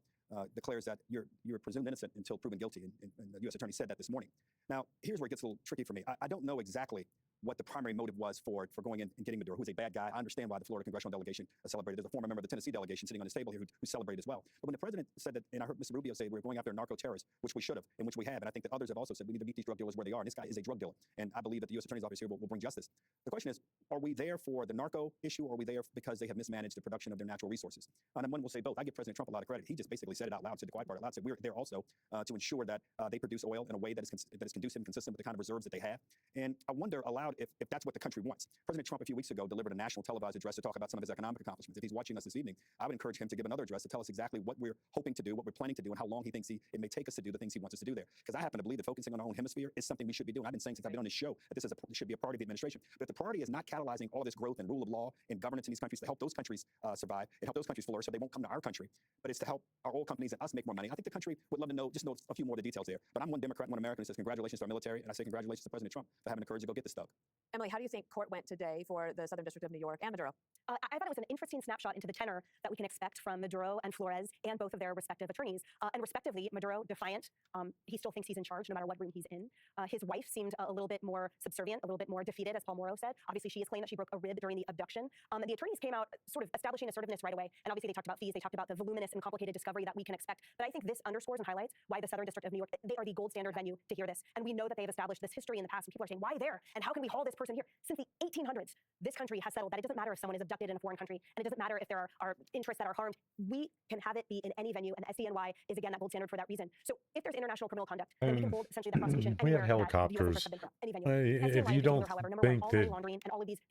Speaker 18: declares that you're presumed innocent until proven guilty, and the U.S. Attorney said that this morning. Now, here's where it gets a little tricky for me. I don't know exactly what the primary motive was for going in and getting Maduro, who's a bad guy. I understand why the Florida congressional delegation celebrated. There's a former member of the Tennessee delegation sitting on this table here who celebrated as well. But when the president said that, and I heard Mr. Rubio say we're going after narco-terrorists, which we should have, and which we have, and I think that others have also said we need to meet these drug dealers where they are, and this guy is a drug dealer. And I believe that the U.S. Attorney's Office here will bring justice. The question is, are we there for the narco issue, or are we there because they have mismanaged the production of their natural resources? And one will say both. I give President Trump a lot of credit. He just basically said it out loud, said the quiet part out loud, said we're there also to ensure that they produce oil in a way that is conducive and consistent with the kind of reserves that they have. And I wonder aloud if that's what the country wants. President Trump a few weeks ago delivered a national televised address to talk about some of his economic accomplishments. If he's watching us this evening, I would encourage him to give another address to tell us exactly what we're hoping to do, what we're planning to do, and how long he thinks it may take us to do the things he wants us to do there. Because I happen to believe that focusing on our own hemisphere is something we should be doing. I've been saying since I've been on this show that this should be a priority of the administration. But if the priority is not catalyzing all this growth and rule of law and governance in these countries to help those countries survive and help those countries flourish so they won't come to our country, but it's to help our oil companies and us make more money, I think the country would love to know a few more of the details there. But I'm one Democrat and one American who says congratulations to our military, and I say congratulations to President Trump for having the courage to go get this stuff.
Speaker 10: Emily, how do you think court went today for the Southern District of New York and Maduro?
Speaker 15: I thought it was an interesting snapshot into the tenor that we can expect from Maduro and Flores and both of their respective attorneys. And respectively, Maduro, defiant. He still thinks he's in charge no matter what room he's in. His wife seemed a little bit more subservient, a little bit more defeated, as Paul Morrow said. Obviously, she has claimed that she broke a rib during the abduction. And the attorneys came out sort of establishing assertiveness right away. And obviously, they talked about fees. They talked about the voluminous and complicated discovery that we can expect. But I think this underscores and highlights why the Southern District of New York, they are the gold standard venue to hear this. And we know that they've established this history in the past. And people are saying, why there? And how can we haul this person here? Since the 1800s, this country has settled that it doesn't matter if someone is abducted in a foreign country, and it doesn't matter if there are interests that are harmed. We can have it be in any venue, and SDNY is again that gold standard for that reason. So if there's international criminal conduct, then we can hold essentially that prosecution.
Speaker 3: We have helicopters. If you don't think that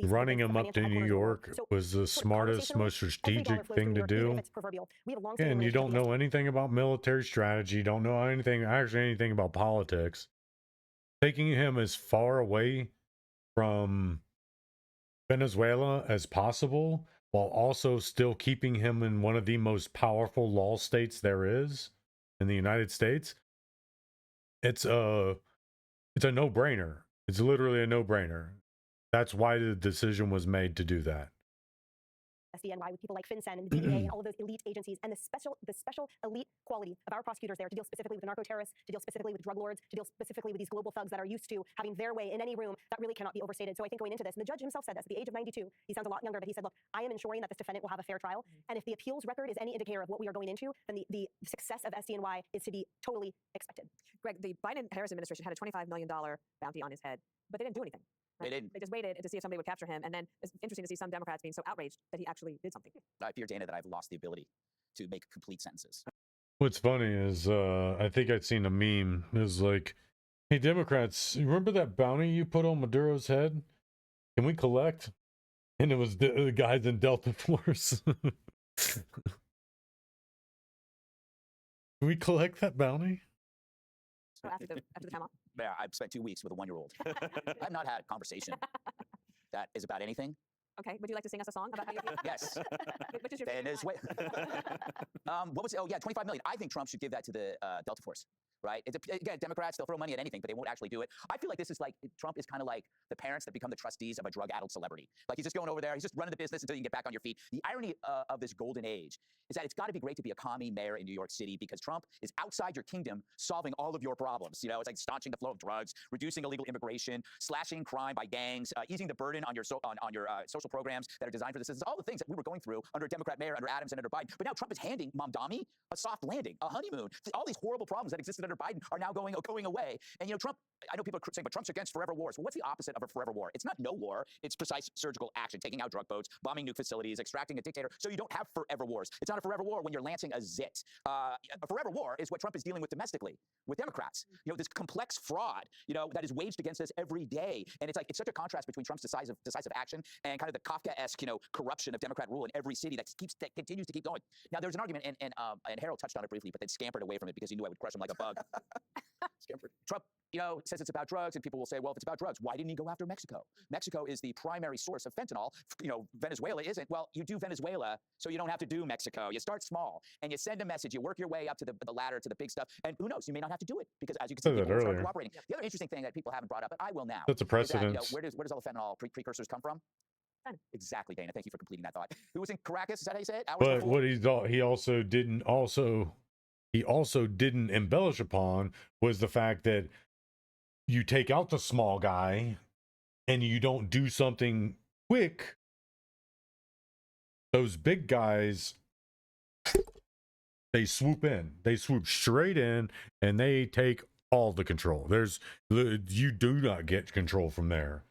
Speaker 3: running them up to New York was the smartest, most strategic thing to do, and you don't know anything about military strategy, don't know anything about politics, taking him as far away from Venezuela as possible, while also still keeping him in one of the most powerful law states there is in the United States, it's a no-brainer. It's literally a no-brainer. That's why the decision was made to do that.
Speaker 15: SDNY with people like FinCEN and the DEA and all of those elite agencies, and the special elite quality of our prosecutors there to deal specifically with the narco-terrorists, to deal specifically with drug lords, to deal specifically with these global thugs that are used to having their way in any room, that really cannot be overstated. So I think going into this, and the judge himself said this at the age of 92, he sounds a lot younger, but he said, look, I am ensuring that this defendant will have a fair trial, and if the appeals record is any indicator of what we are going into, then the success of SDNY is to be totally expected.
Speaker 10: Greg, the Biden-Harris administration had a $25 million bounty on his head, but they didn't do anything. Right?
Speaker 24: They didn't.
Speaker 10: They just waited to see if somebody would capture him. And then it's interesting to see some Democrats being so outraged that he actually did something.
Speaker 24: I fear, Dana, that I've lost the ability to make complete sentences.
Speaker 3: What's funny is I think I'd seen a meme. It was like, hey, Democrats, you remember that bounty you put on Maduro's head? Can we collect? And it was the guys in Delta Force. Can we collect that bounty?
Speaker 10: So after the time off?
Speaker 24: Yeah, I've spent 2 weeks with a 1-year-old. I've not had a conversation that is about anything.
Speaker 10: Okay, would you like to sing us a song about how you feel?
Speaker 24: Yes.
Speaker 10: Which is your
Speaker 24: Venezuela. What was it? Oh, yeah, $25 million. I think Trump should give that to the Delta Force. Right? Again, Democrats, they'll throw money at anything, but they won't actually do it. I feel like this is like, Trump is kind of like the parents that become the trustees of a drug-addled celebrity. Like, he's just going over there, he's just running the business until you can get back on your feet. The irony of this golden age is that it's got to be great to be a commie mayor in New York City, because Trump is outside your kingdom solving all of your problems. You know, it's like staunching the flow of drugs, reducing illegal immigration, slashing crime by gangs, easing the burden on your social programs that are designed for the citizens, all the things that we were going through under a Democrat mayor, under Adams and under Biden. But now Trump is handing Mamdani a soft landing, a honeymoon. All these horrible problems that existed under Biden are now going away. And, you know, Trump, I know people are saying, but Trump's against forever wars. Well, what's the opposite of a forever war? It's not no war. It's precise surgical action, taking out drug boats, bombing nuke facilities, extracting a dictator. So you don't have forever wars. It's not a forever war when you're lancing a zit. A forever war is what Trump is dealing with domestically with Democrats. You know, this complex fraud, you know, that is waged against us every day. And it's like, it's such a contrast between Trump's decisive action and kind of the Kafka-esque, you know, corruption of Democrat rule in every city that continues to keep going. Now, there's an argument, and Harold touched on it briefly, but then scampered away from it because he knew I would crush him like a bug. Trump, you know, says it's about drugs, and people will say, well, if it's about drugs, why didn't he go after Mexico? Mexico is the primary source of fentanyl. You know, Venezuela isn't. Well, you do Venezuela, so you don't have to do Mexico. You start small, and you send a message. You work your way up to the ladder, to the big stuff, and who knows, you may not have to do it, because as you can see, people will start cooperating. The other interesting thing that people haven't brought up, but I will now.
Speaker 3: That's a precedent.
Speaker 24: That, you know, where does all the fentanyl precursors come from? Exactly, Dana. Thank you for completing that thought. Who was in Caracas? Is that how you say it?
Speaker 3: But what he also didn't embellish upon was the fact that you take out the small guy and you don't do something quick, those big guys, they swoop in. They swoop straight in and they take all the control. You do not get control from there.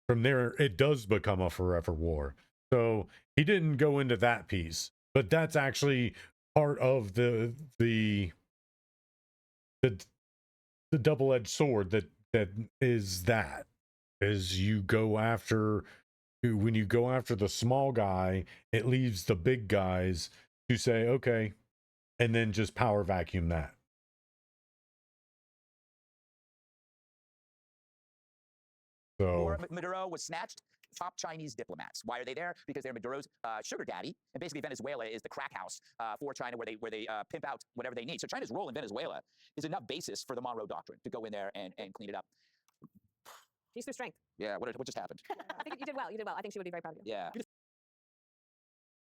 Speaker 3: From there, it does become a forever war. So he didn't go into that piece, but that's actually part of the double-edged sword that is you go after, when you go after the small guy, it leaves the big guys to say, okay, and then just power vacuum that. So
Speaker 2: Maduro was snatched. Top Chinese diplomats. Why are they there? Because they're Maduro's sugar daddy, and basically Venezuela is the crack house for China, where they pimp out whatever they need. So China's role in Venezuela is enough basis for the Monroe Doctrine to go in there and clean it up.
Speaker 10: She's through strength.
Speaker 2: Yeah, what just happened?
Speaker 10: I think you did well. You did well. I think she would be very proud of you.
Speaker 2: Yeah.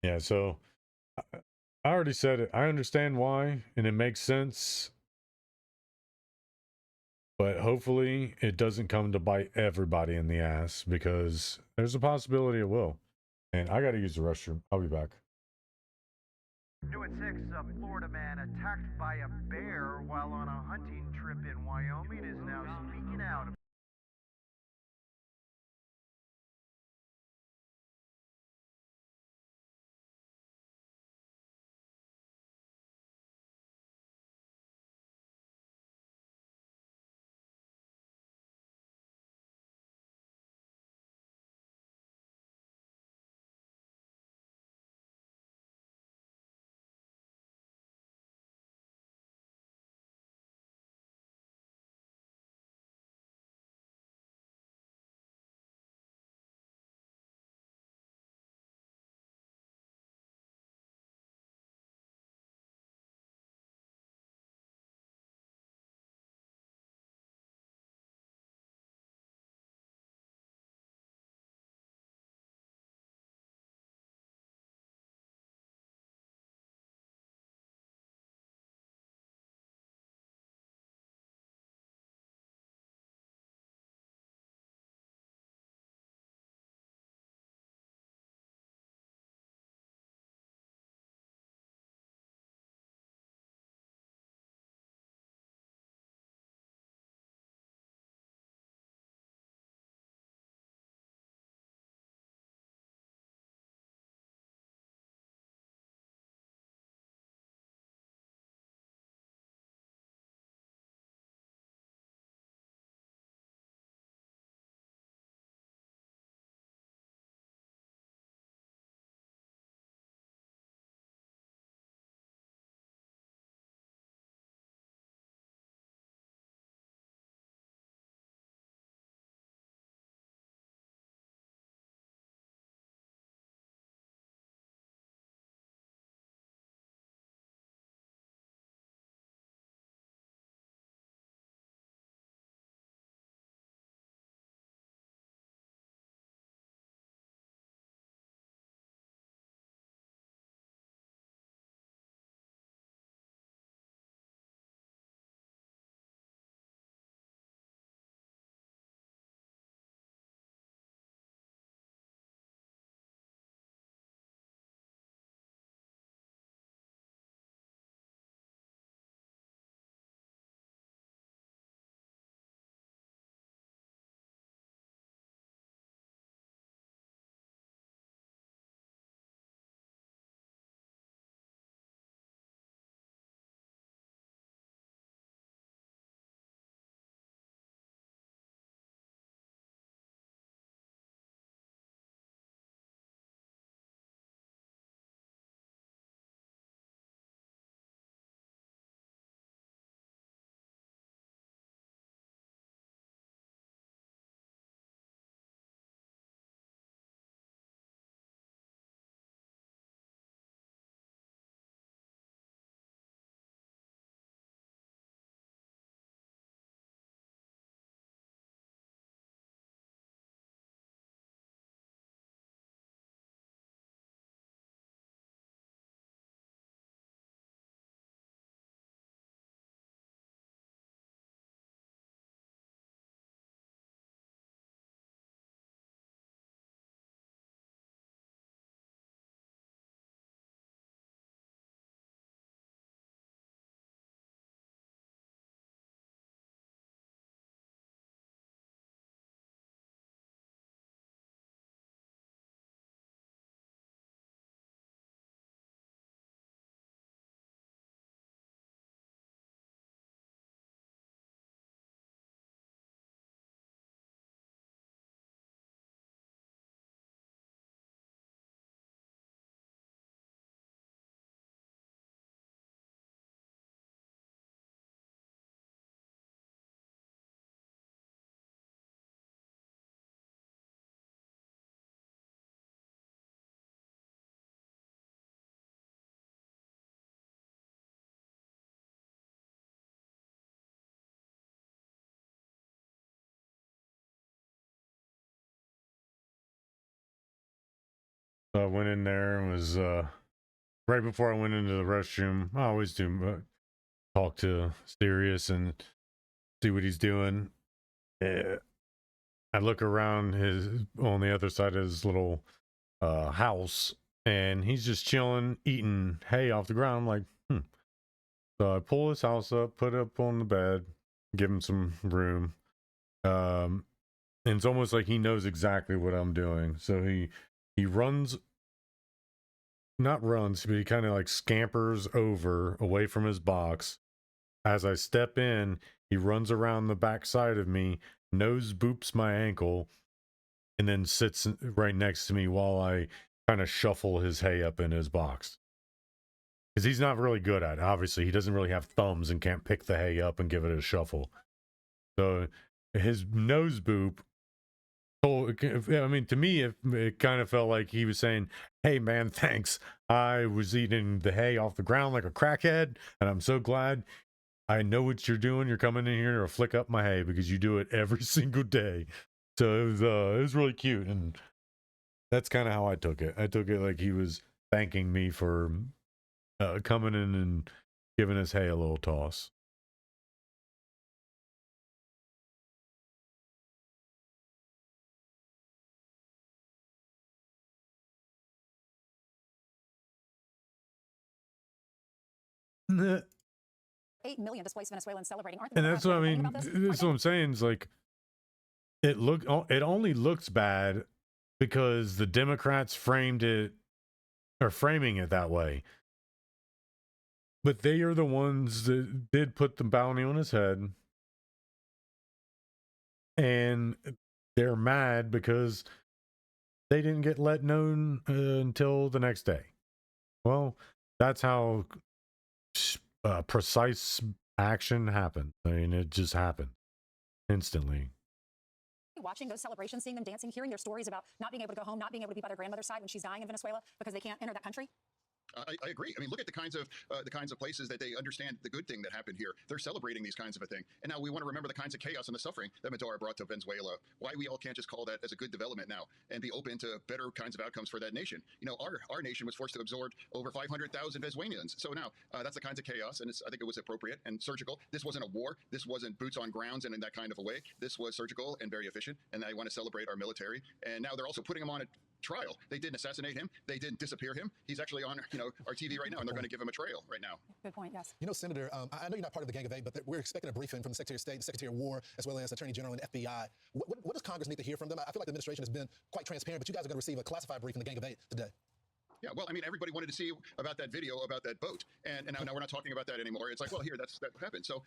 Speaker 3: Yeah, so I already said it. I understand why, and it makes sense. But hopefully it doesn't come to bite everybody in the ass, because there's a possibility it will. And I got to use the restroom. I'll be back.
Speaker 12: New at 6, a Florida man attacked by a bear while on a hunting trip in Wyoming is now speaking out.
Speaker 3: So I went in there and was right before I went into the restroom. I always do talk to Sirius and see what he's doing. I look around on the other side of his little house, and he's just chilling, eating hay off the ground. I'm like, So I pull his house up, put it up on the bed, give him some room. And it's almost like he knows exactly what I'm doing. So he runs, not runs, but he kind of like scampers away from his box. As I step in, he runs around the back side of me, nose boops my ankle, and then sits right next to me while I kind of shuffle his hay up in his box. Because he's not really good at it. Obviously, he doesn't really have thumbs and can't pick the hay up and give it a shuffle. So his nose boop, I mean, to me, it kind of felt like he was saying, hey, man, thanks. I was eating the hay off the ground like a crackhead, and I'm so glad. I know what you're doing. You're coming in here to flick up my hay because you do it every single day. So it was really cute, and that's kind of how I took it. I took it like he was thanking me for coming in and giving his hay a little toss. And
Speaker 1: 8 million displaced Venezuelans celebrating. Aren't they?
Speaker 3: that's what I mean. That's what I'm saying. Is like it only looks bad because the Democrats framing it that way. But they are the ones that did put the bounty on his head. And they're mad because they didn't get let known until the next day. Well, that's how precise action happened. I mean, it just happened instantly.
Speaker 1: Watching those celebrations, seeing them dancing, hearing their stories about not being able to go home, not being able to be by their grandmother's side when she's dying in Venezuela because they can't enter that country?
Speaker 13: I agree. I mean, look at the kinds of places that they understand the good thing that happened here. They're celebrating these kinds of a thing. And now we want to remember the kinds of chaos and the suffering that Maduro brought to Venezuela. Why we all can't just call that as a good development now and be open to better kinds of outcomes for that nation. You know, our nation was forced to absorb over 500,000 Venezuelans. So now that's the kinds of chaos, and I think it was appropriate and surgical. This wasn't a war. This wasn't boots on grounds and in that kind of a way. This was surgical and very efficient. And I want to celebrate our military. And now they're also putting him on a trial. They didn't assassinate him. They didn't disappear him. He's actually on, our TV right now, and they're going to give him a trail right now.
Speaker 1: Good point, yes.
Speaker 17: You know, Senator, I know you're not part of the Gang of Eight, but we're expecting a briefing from the Secretary of State, the Secretary of War, as well as Attorney General and FBI. What does Congress need to hear from them? I feel like the administration has been quite transparent, but you guys are going to receive a classified brief from the Gang of Eight today.
Speaker 13: Yeah, well, I mean, everybody wanted to see about that video about that boat, and now we're not talking about that anymore. It's like, well, here, that happened. So,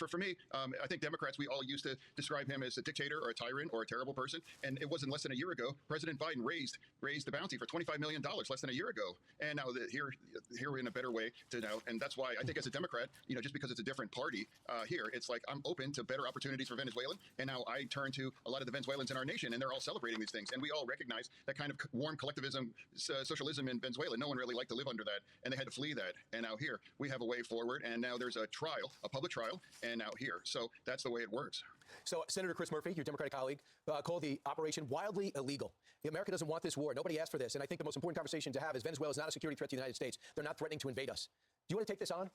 Speaker 13: for me, I think Democrats, we all used to describe him as a dictator or a tyrant or a terrible person, and it wasn't less than a year ago. President Biden raised the bounty for $25 million less than a year ago, and now here we're in a better way to now, and that's why I think as a Democrat, just because it's a different party here, it's like I'm open to better opportunities for Venezuelan, and now I turn to a lot of the Venezuelans in our nation, and they're all celebrating these things, and we all recognize that kind of warm collectivism, socialism in Venezuela. No one really liked to live under that, and they had to flee that. And now here we have a way forward, and now there's a trial, a public trial, and now here. So that's the way it works.
Speaker 17: So Senator Chris Murphy, your Democratic colleague, called the operation wildly illegal. America doesn't want this war. Nobody asked for this. And I think the most important conversation to have is Venezuela is not a security threat to the United States. They're not threatening to invade us. Do you want to take this on?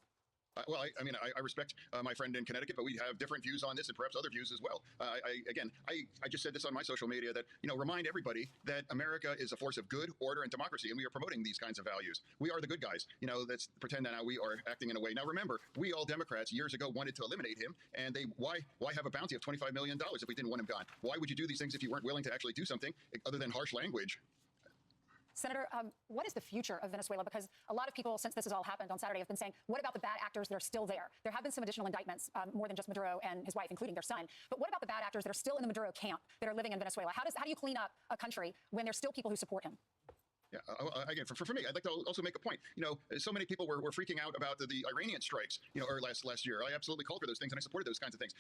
Speaker 13: Well, I respect my friend in Connecticut, but we have different views on this and perhaps other views as well. I just said this on my social media that, remind everybody that America is a force of good, order, and democracy, and we are promoting these kinds of values. We are the good guys. Let's pretend that now we are acting in a way. Now, remember, we all Democrats years ago wanted to eliminate him, and why have a bounty of $25 million if we didn't want him gone? Why would you do these things if you weren't willing to actually do something other than harsh language?
Speaker 1: Senator, what is the future of Venezuela? Because a lot of people, since this has all happened on Saturday, have been saying, what about the bad actors that are still there? There have been some additional indictments, more than just Maduro and his wife, including their son. But what about the bad actors that are still in the Maduro camp that are living in Venezuela? How do you clean up a country when there's still people who support him?
Speaker 13: Yeah, again, for me, I'd like to also make a point. So many people were freaking out about the Iranian strikes, or last year. I absolutely called for those things, and I supported those kinds of things.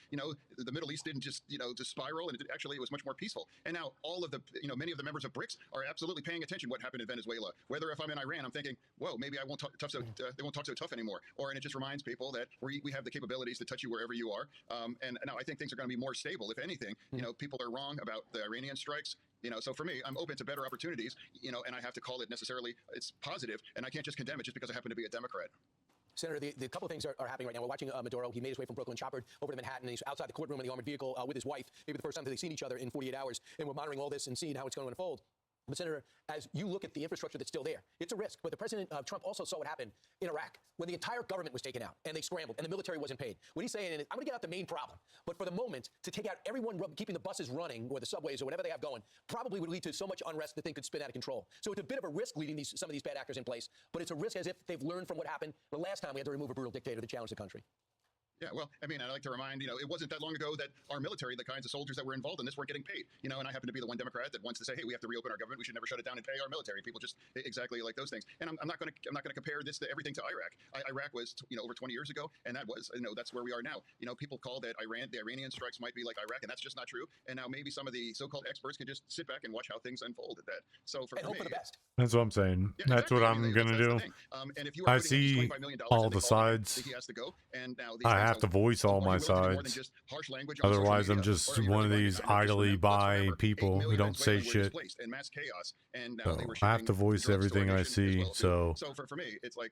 Speaker 13: The Middle East didn't just, just spiral, and it was much more peaceful. And now all of the, many of the members of BRICS are absolutely paying attention to what happened in Venezuela. Whether if I'm in Iran, I'm thinking, whoa, maybe they won't talk so tough anymore. And it just reminds people that we have the capabilities to touch you wherever you are. And now I think things are going to be more stable. If anything, people are wrong about the Iranian strikes. You know, so for me, I'm open to better opportunities, you know, and I have to call it necessarily it's positive, and I can't just condemn it just because I happen to be a Democrat.
Speaker 16: Senator, the couple of things are happening right now. We're watching Maduro. He made his way from Brooklyn, choppered over to Manhattan. He's outside the courtroom in the armored vehicle with his wife. Maybe the first time that they've seen each other in 48 hours. And we're monitoring all this and seeing how it's going to unfold. But Senator, as you look at the infrastructure that's still there, it's a risk. But the President Trump also saw what happened in Iraq when the entire government was taken out and they scrambled and the military wasn't paid. What he's saying is, I'm going to get out the main problem. But for the moment, to take out everyone keeping the buses running or the subways or whatever they have going probably would lead to so much unrest that thing could spin out of control. So it's a bit of a risk leading some of these bad actors in place. But it's a risk as if they've learned from what happened the last time we had to remove a brutal dictator that challenged the country.
Speaker 13: Yeah, well, I mean, I'd like to remind, you know, it wasn't that long ago that our military, the kinds of soldiers that were involved in this, weren't getting paid. You know, and I happen to be the one Democrat that wants to say, hey, we have to reopen our government. We should never shut it down and pay our military. People just exactly like those things. And I'm not going to compare this to everything to Iraq. Iraq was, you know, over 20 years ago, and that was, you know, that's where we are now. You know, people call that the Iranian strikes might be like Iraq, and that's just not true. And now maybe some of the so-called experts can just sit back and watch how things unfold at that. So for me,
Speaker 16: for the best.
Speaker 3: That's what I'm saying.
Speaker 13: Yeah,
Speaker 3: that's what I'm gonna do.
Speaker 13: And if you are
Speaker 3: I see
Speaker 13: $25 million
Speaker 3: all the sides.
Speaker 13: he has to go, and now
Speaker 3: I have to voice all my sides. Otherwise, I'm just one of these idly by people who don't say shit.
Speaker 13: And mass chaos, and
Speaker 3: so I have to voice everything I see. So
Speaker 13: for me, it's like,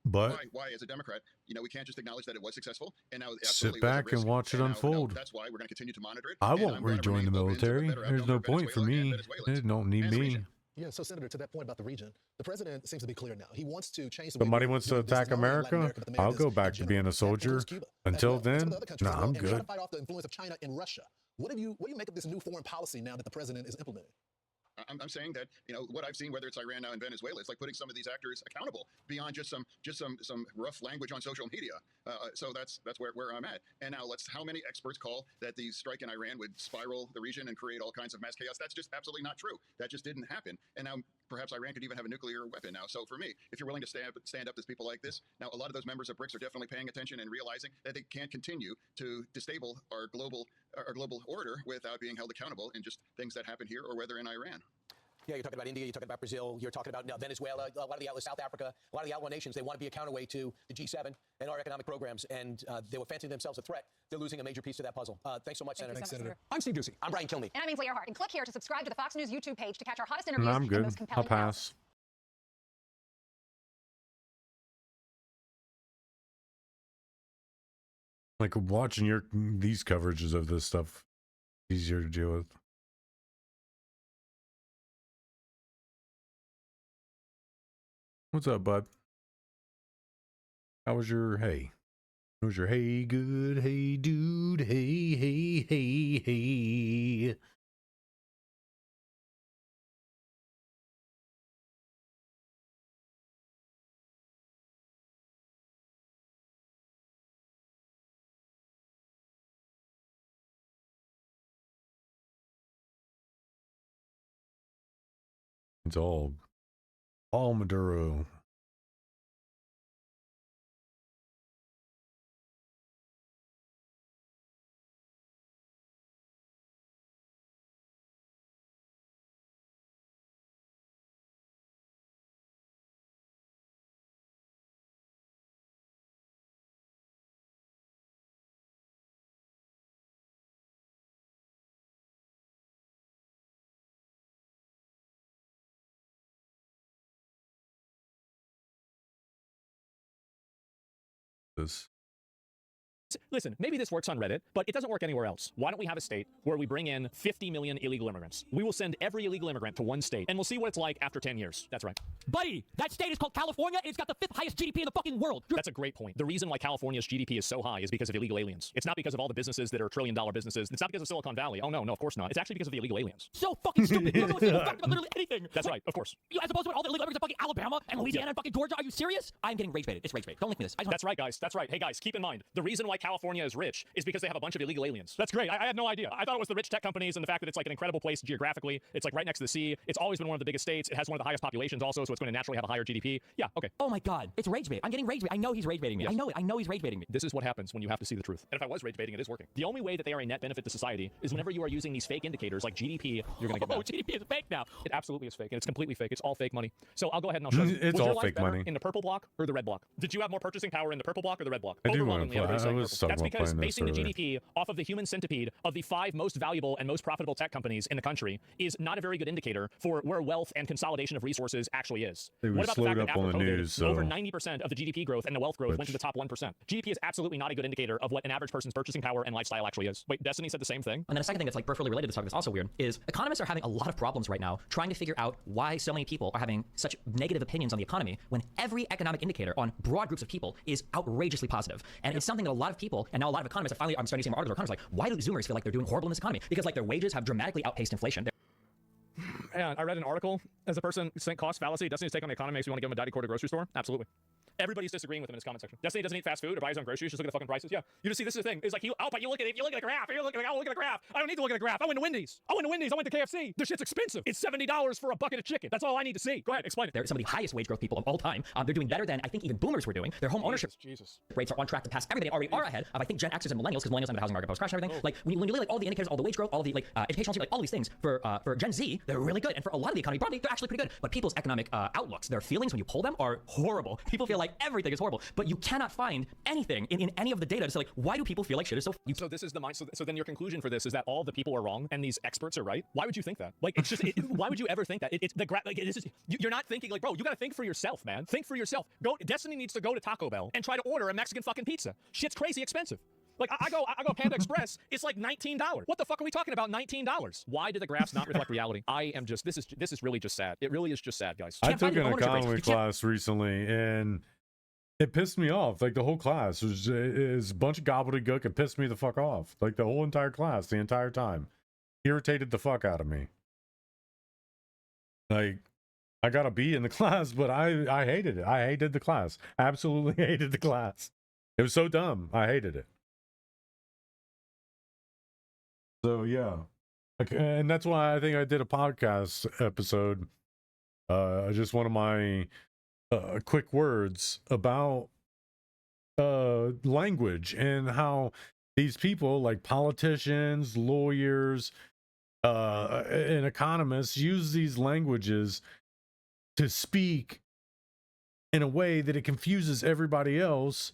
Speaker 3: but
Speaker 13: why as a Democrat, you know, we can't just acknowledge that it was successful, and now
Speaker 3: sit back and watch it unfold.
Speaker 13: That's why we're going to continue to monitor it.
Speaker 3: I won't rejoin the military. There's no point for me. They don't need me.
Speaker 19: Yeah, so Senator, to that point about the region, the president seems to be clear now. He wants to change the
Speaker 3: Somebody wants to attack America, I'll go back to being a soldier. Until then, no, I'm good.
Speaker 19: Trying to fight off the influence of China and Russia. What do you make of this new foreign policy now that the president is implementing?
Speaker 13: I'm saying that, you know, what I've seen, whether it's Iran now and Venezuela, it's like putting some of these actors accountable beyond just some rough language on social media. So that's where I'm at. And now how many experts call that the strike in Iran would spiral the region and create all kinds of mass chaos? That's just absolutely not true. That just didn't happen. And now perhaps Iran could even have a nuclear weapon now. So for me, if you're willing to stand up to people like this, now a lot of those members of BRICS are definitely paying attention and realizing that they can't continue to disable our global order without being held accountable in just things that happen here or whether in Iran.
Speaker 16: Yeah, you're talking about India, you're talking about Brazil, you're talking about Venezuela, a lot of the South Africa, a lot of the outlaw nations, they want to be a counterweight to the G7 and our economic programs, and they were fancying themselves a threat. They're losing a major piece to that puzzle. Thanks so much, Senator.
Speaker 1: Thanks, Senator.
Speaker 19: I'm Steve Ducey.
Speaker 16: I'm Brian Kilmeade.
Speaker 1: And I'm Ainsley Earhart. And click here to subscribe to the Fox News YouTube page to catch our hottest interviews
Speaker 3: I'm good.
Speaker 1: and most compelling
Speaker 3: I'll pass. Like watching these coverages of this stuff easier to deal with. What's up, bud? How was your hey? How was your hey good? Hey dude, hey. It's all Maduro.
Speaker 8: Listen, maybe this works on Reddit, but it doesn't work anywhere else. Why don't we have a state where we bring in 50 million illegal immigrants? We will send every illegal immigrant to one state, and we'll see what it's like after 10 years. That's right.
Speaker 20: Buddy, that state is called California, and it's got the 5th highest GDP in the fucking world.
Speaker 8: That's a great point. The reason why California's GDP is so high is because of illegal aliens. It's not because of all the businesses that are trillion-dollar businesses. It's not because of Silicon Valley. Oh, no, of course not. It's actually because of the illegal aliens.
Speaker 20: So fucking stupid. You don't know a single fact about literally anything.
Speaker 8: That's right, of course.
Speaker 20: As opposed to all the illegal immigrants in fucking Alabama and Louisiana and fucking Georgia. Are you serious? I'm getting rage-baited. It's rage-bait. Don't link me this.
Speaker 8: That's right, guys. That's right. Hey, guys, keep in mind, the reason why California is rich is because they have a bunch of illegal aliens. That's great. I had no idea. I thought it was the rich tech companies and the fact that it's like an incredible place geographically. It's like right next to the sea. It's always been one of the biggest states. It has one of the highest populations also, so it's going to naturally have a higher GDP. Yeah, okay.
Speaker 20: Oh my God. It's rage bait. I'm getting rage bait. I know he's rage baiting me.
Speaker 8: Yes.
Speaker 20: I know it. I know he's rage baiting me.
Speaker 8: This is what happens when you have to see the truth. And if I was rage baiting, it is working. The only way that they are a net benefit to society is whenever you are using these fake indicators like GDP, you're going to get mad.
Speaker 20: GDP is fake now.
Speaker 8: It absolutely is fake, and it's completely fake. It's all fake money. So I'll go ahead and I'll show you.
Speaker 3: It's
Speaker 8: was
Speaker 3: all
Speaker 8: your life
Speaker 3: fake
Speaker 8: better
Speaker 3: money.
Speaker 8: in the purple block or the red block? Did you have more purchasing power in the purple block or the red block?
Speaker 3: I do want to play. I was talking
Speaker 8: That's
Speaker 3: about
Speaker 8: because
Speaker 3: playing this
Speaker 8: basing the
Speaker 3: earlier.
Speaker 8: GDP off of the human centipede of the 5 most valuable and most profitable tech companies in the country is not a very good indicator for where wealth and consolidation of resources actually is.
Speaker 3: They
Speaker 8: What about the
Speaker 3: slowed
Speaker 8: fact that
Speaker 3: up
Speaker 8: after
Speaker 3: on the
Speaker 8: COVID,
Speaker 3: news,
Speaker 8: over
Speaker 3: so-
Speaker 8: 90% of the GDP growth and the wealth growth went to the top 1%? GDP is absolutely not a good indicator of what an average person's purchasing power and lifestyle actually is. Wait, Destiny said the same thing?
Speaker 20: And then a second thing that's like peripherally related to this topic that's also weird is economists are having a lot of problems right now trying to figure out why so many people are having such negative opinions on the economy when every economic indicator on broad groups of people is outrageously positive. And it's something that a lot of people, and now a lot of economists, I'm starting to see more articles, economists like, why do Zoomers feel like they're doing horrible in this economy? Because like their wages have dramatically outpaced inflation.
Speaker 8: And I read an article as a person saying cost fallacy. Destiny's take on the economy makes me want to give him a daddy cord to grocery store. Absolutely. Everybody's disagreeing with him in his comment section. Destiny doesn't eat fast food or buy his own groceries. Just look at the fucking prices. Yeah, you just see this is the thing. It's like but you look at it. If you look at the graph, I look at the graph. I don't need to look at the graph. I went to Wendy's. I went to KFC. This shit's expensive. It's $70 for a bucket of chicken. That's all I need to see. Go ahead, explain it.
Speaker 20: They're some of the highest wage growth people of all time. They're doing better than I think even boomers were doing. Their home ownership rates are on track to pass everything. They already are ahead of I think Gen Xers and millennials because millennials have the housing market post crash and everything. Like when you look at like all the indicators, all the wage growth, all the like educational, like all these things for Gen Z, they're really good, and for a lot of the economy, probably they're actually pretty good. But people's economic outlooks, their feelings when you poll them are horrible. People feel like everything is horrible, but you cannot find anything in any of the data to say like why do people feel like shit is so.
Speaker 8: So this is the mind. So then your conclusion for this is that all the people are wrong and these experts are right. Why would you think that? Like it's just why would you ever think that? It's the like it is. You're not thinking like, bro. You got to think for yourself, man. Think for yourself. Destiny needs to go to Taco Bell and try to order a Mexican fucking pizza. Shit's crazy expensive. Like I go Panda Express, it's like $19. What the fuck are we talking about? $19. Why do the graphs not reflect reality? This is really just sad. It really is just sad, guys.
Speaker 3: I took an economy class recently and it pissed me off. Like the whole class is a bunch of gobbledygook. It pissed me the fuck off. Like the whole entire class, the entire time, irritated the fuck out of me. Like I got a B in the class, but I hated it. I hated the class. Absolutely hated the class. It was so dumb. I hated it. So yeah, and that's why I think I did a podcast episode. Just one of my quick words about language and how these people like politicians, lawyers, and economists use these languages to speak in a way that it confuses everybody else,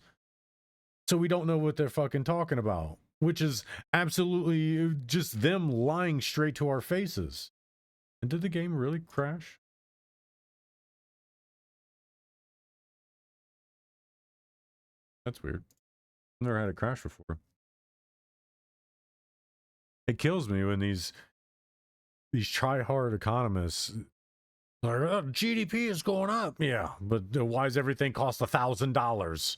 Speaker 3: so we don't know what they're fucking talking about. Which is absolutely just them lying straight to our faces. And did the game really crash? That's weird. I've never had it crash before. It kills me when these try-hard economists are like, oh, GDP is going up. Yeah, but why does everything cost $1,000?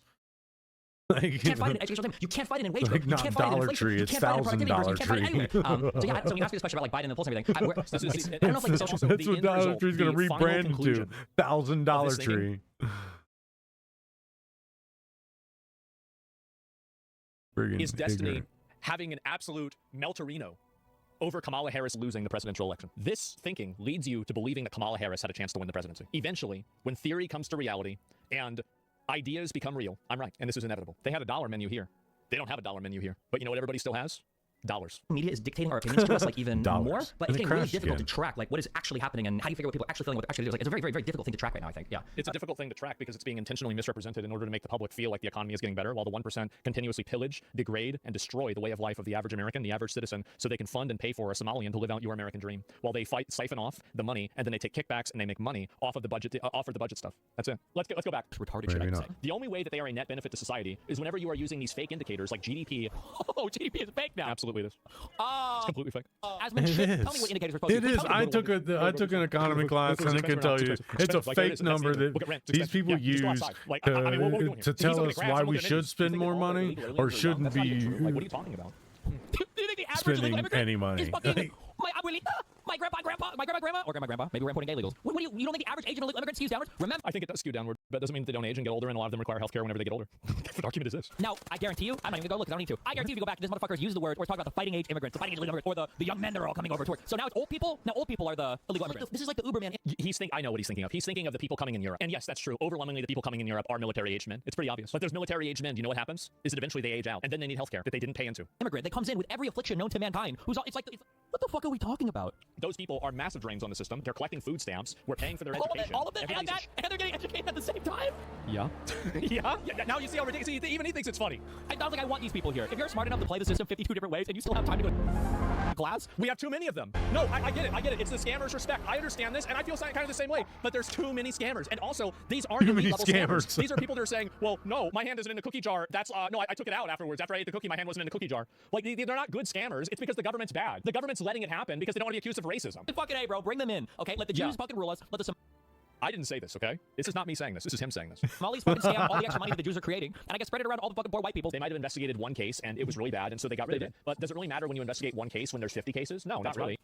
Speaker 3: Like,
Speaker 20: you can't find it in educational time. You can't find it in wage growth.
Speaker 3: Like
Speaker 20: You can't find it in inflation. You can't find it in productivity numbers. You can't find it anywhere. So yeah, so when you ask me this question about like Biden and the polls and everything, I don't know if like the social.
Speaker 3: That's what Dollar Tree's going to rebrand to $1,000 Tree.
Speaker 8: Is Destiny having an absolute melterino over Kamala Harris losing the presidential election? This thinking leads you to believing that Kamala Harris had a chance to win the presidency. Eventually, when theory comes to reality and ideas become real, I'm right, and this is inevitable. They had a dollar menu here. They don't have a dollar menu here. But you know what everybody still has? Dollars.
Speaker 20: Media is dictating our opinions to us like even more, but it's getting really difficult to track like what is actually happening and how do you figure what people are actually feeling, what they're actually doing. Like, it's a very, very, very difficult thing to track right now, I think. Yeah.
Speaker 8: It's a difficult thing to track because it's being intentionally misrepresented in order to make the public feel like the economy is getting better, while the 1% continuously pillage, degrade, and destroy the way of life of the average American, the average citizen, so they can fund and pay for a Somalian to live out your American dream, while they siphon off the money and then they take kickbacks and they make money off of the budget, off of the budget stuff. That's it. Let's go back.
Speaker 20: It's retarded shit, I can say.
Speaker 8: The only way that they are a net benefit to society is whenever you are using these fake indicators like GDP.
Speaker 20: Oh, GDP is fake now.
Speaker 8: Absolutely, it is. It's completely fake.
Speaker 20: Tell me what indicators we're supposed
Speaker 3: to use. It is. I took an economy class, and I can tell you it's a fake number that these people use to tell us why we should spend more money or shouldn't be spending any money.
Speaker 20: My abuelita, my grandpa, or grandma, maybe we're importing illegals. You don't think the average age of illegal immigrant skews downwards? Remember,
Speaker 8: I think it does skew downward, but it doesn't mean that they don't age and get older, and a lot of them require healthcare whenever they get older. What argument is this?
Speaker 20: Now, I guarantee you, I'm not even gonna go look, 'cause I don't need to. I guarantee you, if you go back, this motherfuckers use the word, or talk about the fighting age immigrants, the fighting age illegal immigrants, or the young men that are all coming over to work. So now it's old people. Now old people are the illegal immigrants. This is like the Uberman.
Speaker 8: I know what he's thinking of. He's thinking of the people coming in Europe. And yes, that's true. Overwhelmingly, the people coming in Europe are military-aged men. It's pretty obvious. But those military-aged men, do you know what happens? Is that eventually they age out, and then they need healthcare that they didn't pay into.
Speaker 20: Immigrant that comes in with every affliction known to mankind. It's like what the fuck are we talking about?
Speaker 8: Those people are massive drains on the system. They're collecting food stamps. We're paying for their education.
Speaker 20: All of them, and they're getting educated at the same time.
Speaker 8: Yeah.
Speaker 20: Yeah? Now you see how ridiculous even he thinks it's funny. I don't think I want these people here. If you're smart enough to play the system 52 different ways and you still have time to go to class, we have too many of them. No, I get it. I get it. It's the scammers' respect. I understand this, and I feel kind of the same way. But there's too many scammers. And also, these aren't
Speaker 3: Too many
Speaker 20: elite level
Speaker 3: scammers.
Speaker 20: These are people that are saying, well, no, my hand isn't in the cookie jar. That's, no, I took it out afterwards. After I ate the cookie, my hand wasn't in the cookie jar. Like, they're not good scammers. It's because the government's bad. The government's letting it happen because they don't want to be accused of racism. Fucking A, bro. Bring them in. Okay? Let the Jews fucking rule us. Let the I didn't say this, okay? This is not me saying this. This is him saying this. Somalis fucking scam all the extra money that the Jews are creating, and I get spread it around all the fucking poor white people. They might have investigated one case, and it was really bad, and so they got rid of it. But does it really matter when you investigate one case when there's 50 cases? No, not really.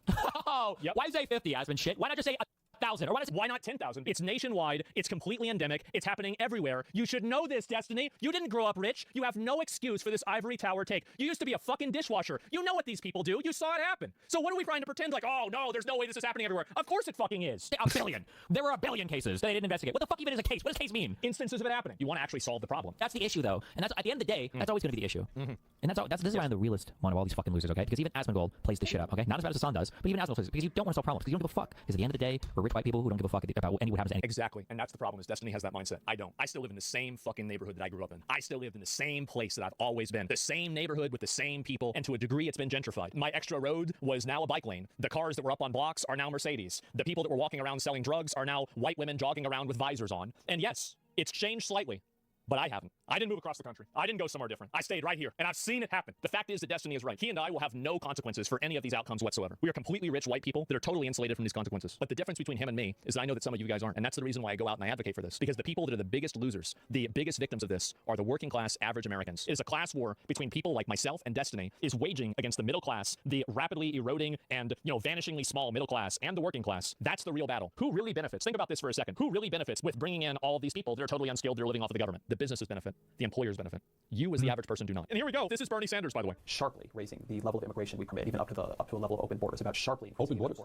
Speaker 20: Oh, yep. Why say 50, Aspen shit? Why not just say 1,000? Or why not 10,000? It's nationwide. It's completely endemic. It's happening everywhere. You should know this, Destiny. You didn't grow up rich. You have no excuse for this ivory tower take. You used to be a fucking dishwasher. You know what these people do. You saw it happen. So what are we trying to pretend like, oh, no, there's no way this is happening everywhere? Of course it fucking is. A billion. There were a billion cases that they didn't investigate. What the fuck even is a case? What does case mean? Instances of it happening. You want to actually solve the problem. That's the issue, though. And that's at the end of the day, that's always going to be the issue. And this is why I'm the realest one of all these fucking losers, okay? Because even Asmongold plays this shit up, okay? Not as bad as Hassan does, but even Asmongold plays it because you don't want to solve problems, because you don't give a fuck. Because at the end of the day, we're rich white people who don't give a fuck about what happens to anything. Exactly. And that's the problem, is Destiny has that mindset. I don't. I still live in the same fucking neighborhood that I grew up in. I still live in the same place that I've always been. The same neighborhood with the same people, and to a degree it's been gentrified. My extra road was now a bike lane. The cars that were up on blocks are now Mercedes. The people that were walking around selling drugs are now white women jogging around with visors on. And yes, it's changed slightly. But I haven't. I didn't move across the country. I didn't go somewhere different. I stayed right here, and I've seen it happen. The fact is that Destiny is right. He and I will have no consequences for any of these outcomes whatsoever. We are completely rich white people that are totally insulated from these consequences. But the difference between him and me is that I know that some of you guys aren't, and that's the reason why I go out and I advocate for this. Because the people that are the biggest losers, the biggest victims of this, are the working class average Americans. It is a class war between people like myself and Destiny is waging against the middle class, the rapidly eroding and, vanishingly small middle class, and the working class. That's the real battle. Who really benefits? Think about this for a second. Who really benefits with bringing in all of these people that are totally unskilled, that are living off of the government? The businesses benefit. The employers benefit. You as the average person do not. And here we go. This is Bernie Sanders, by the way.
Speaker 8: Sharply raising the level of immigration we permit, even up to a level of open borders. About sharply
Speaker 7: open borders.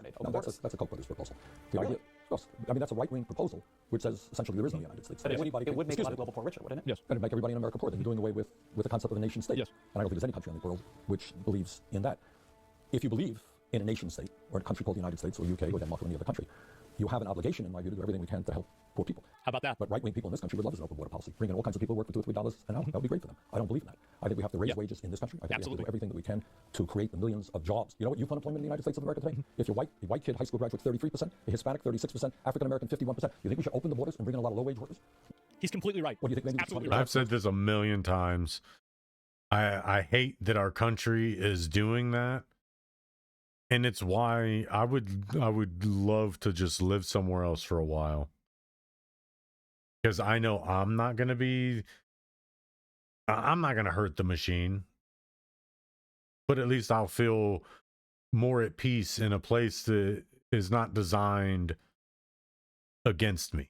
Speaker 7: That's a Koch brothers proposal. The idea, of course, I mean, that's a right-wing proposal which says essentially there is no United States.
Speaker 8: But it would make a lot of global poor richer, wouldn't it?
Speaker 7: Yes. And it'd make everybody in America poor. Then you're doing away with the concept of a nation state.
Speaker 8: Yes.
Speaker 7: And I don't think there's any country in the world which believes in that. If you believe in a nation state, or a country called the United States, or UK, or Denmark, or any other country, you have an obligation, in my view, to do everything we can to help poor people.
Speaker 20: How about that?
Speaker 7: But right-wing people in this country would love an open border policy. Bring in all kinds of people who work for $2 or $3 an hour. That would be great for them. I don't believe in that. I think we have to raise wages in this country. I think we have to do everything that we can to create the millions of jobs. You know what youth unemployment in the United States of America today? If you're white, a white kid, high school graduate, 33%, a Hispanic, 36%, African-American, 51%. You think we should open the borders and bring in a lot of low-wage workers?
Speaker 20: He's completely right.
Speaker 7: What do you think? Maybe
Speaker 20: absolutely right.
Speaker 3: I've said this a million times. I hate that our country is doing that. And it's why I would love to just live somewhere else for a while. Because I know I'm not going to hurt the machine. But at least I'll feel more at peace in a place that is not designed against me.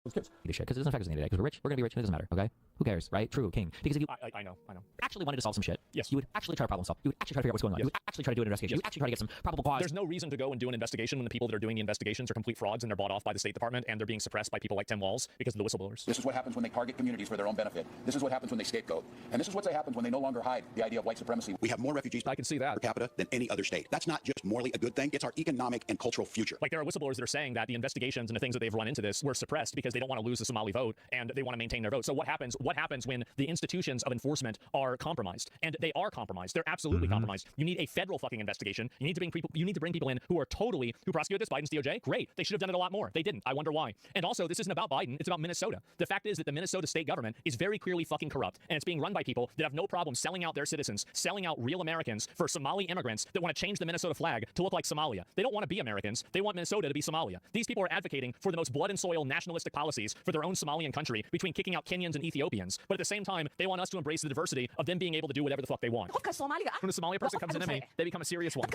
Speaker 20: Because it doesn't affect us at the end of the day. Because we're rich, we're gonna be rich, and it doesn't matter. Okay? Who cares, right? True, king. Because if you, I know, actually wanted to solve some shit, yes, you would actually try to problem solve. You would actually try to figure out what's going on. You would actually try to do an investigation. You would actually try to get some probable cause. There's no reason to go and do an investigation when the people that are doing the investigations are complete frauds and they're bought off by the State Department and they're being suppressed by people like Tim Walz because of the whistleblowers.
Speaker 2: This is what happens when they target communities for their own benefit. This is what happens when they scapegoat. And this is what happens when they no longer hide the idea of white supremacy.
Speaker 14: We have more refugees
Speaker 20: I can see that
Speaker 14: per capita than any other state. That's not just morally a good thing. It's our economic and cultural future.
Speaker 20: Like there are whistleblowers that are saying that the investigations and the things that they've run into this were suppressed because they don't want to lose the Somali vote and they want to maintain their vote. So what happens when the institutions of enforcement are compromised? And they are compromised. They're absolutely compromised. You need a federal fucking investigation. You need to bring people in who prosecuted this. Biden's DOJ. Great. They should have done it a lot more. They didn't. I wonder why. And also, this isn't about Biden. It's about Minnesota. The fact is that the Minnesota state government is very clearly fucking corrupt, and it's being run by people that have no problem selling out their citizens, selling out real Americans for Somali immigrants that want to change the Minnesota flag to look like Somalia. They don't want to be Americans. They want Minnesota to be Somalia. These people are advocating for the most blood and soil nationalistic policies for their own Somalian country between kicking out Kenyans and Ethiopians. But at the same time, they want us to embrace the diversity of them being able to do whatever the fuck they want. When a Somalia person comes into me, they become a serious one.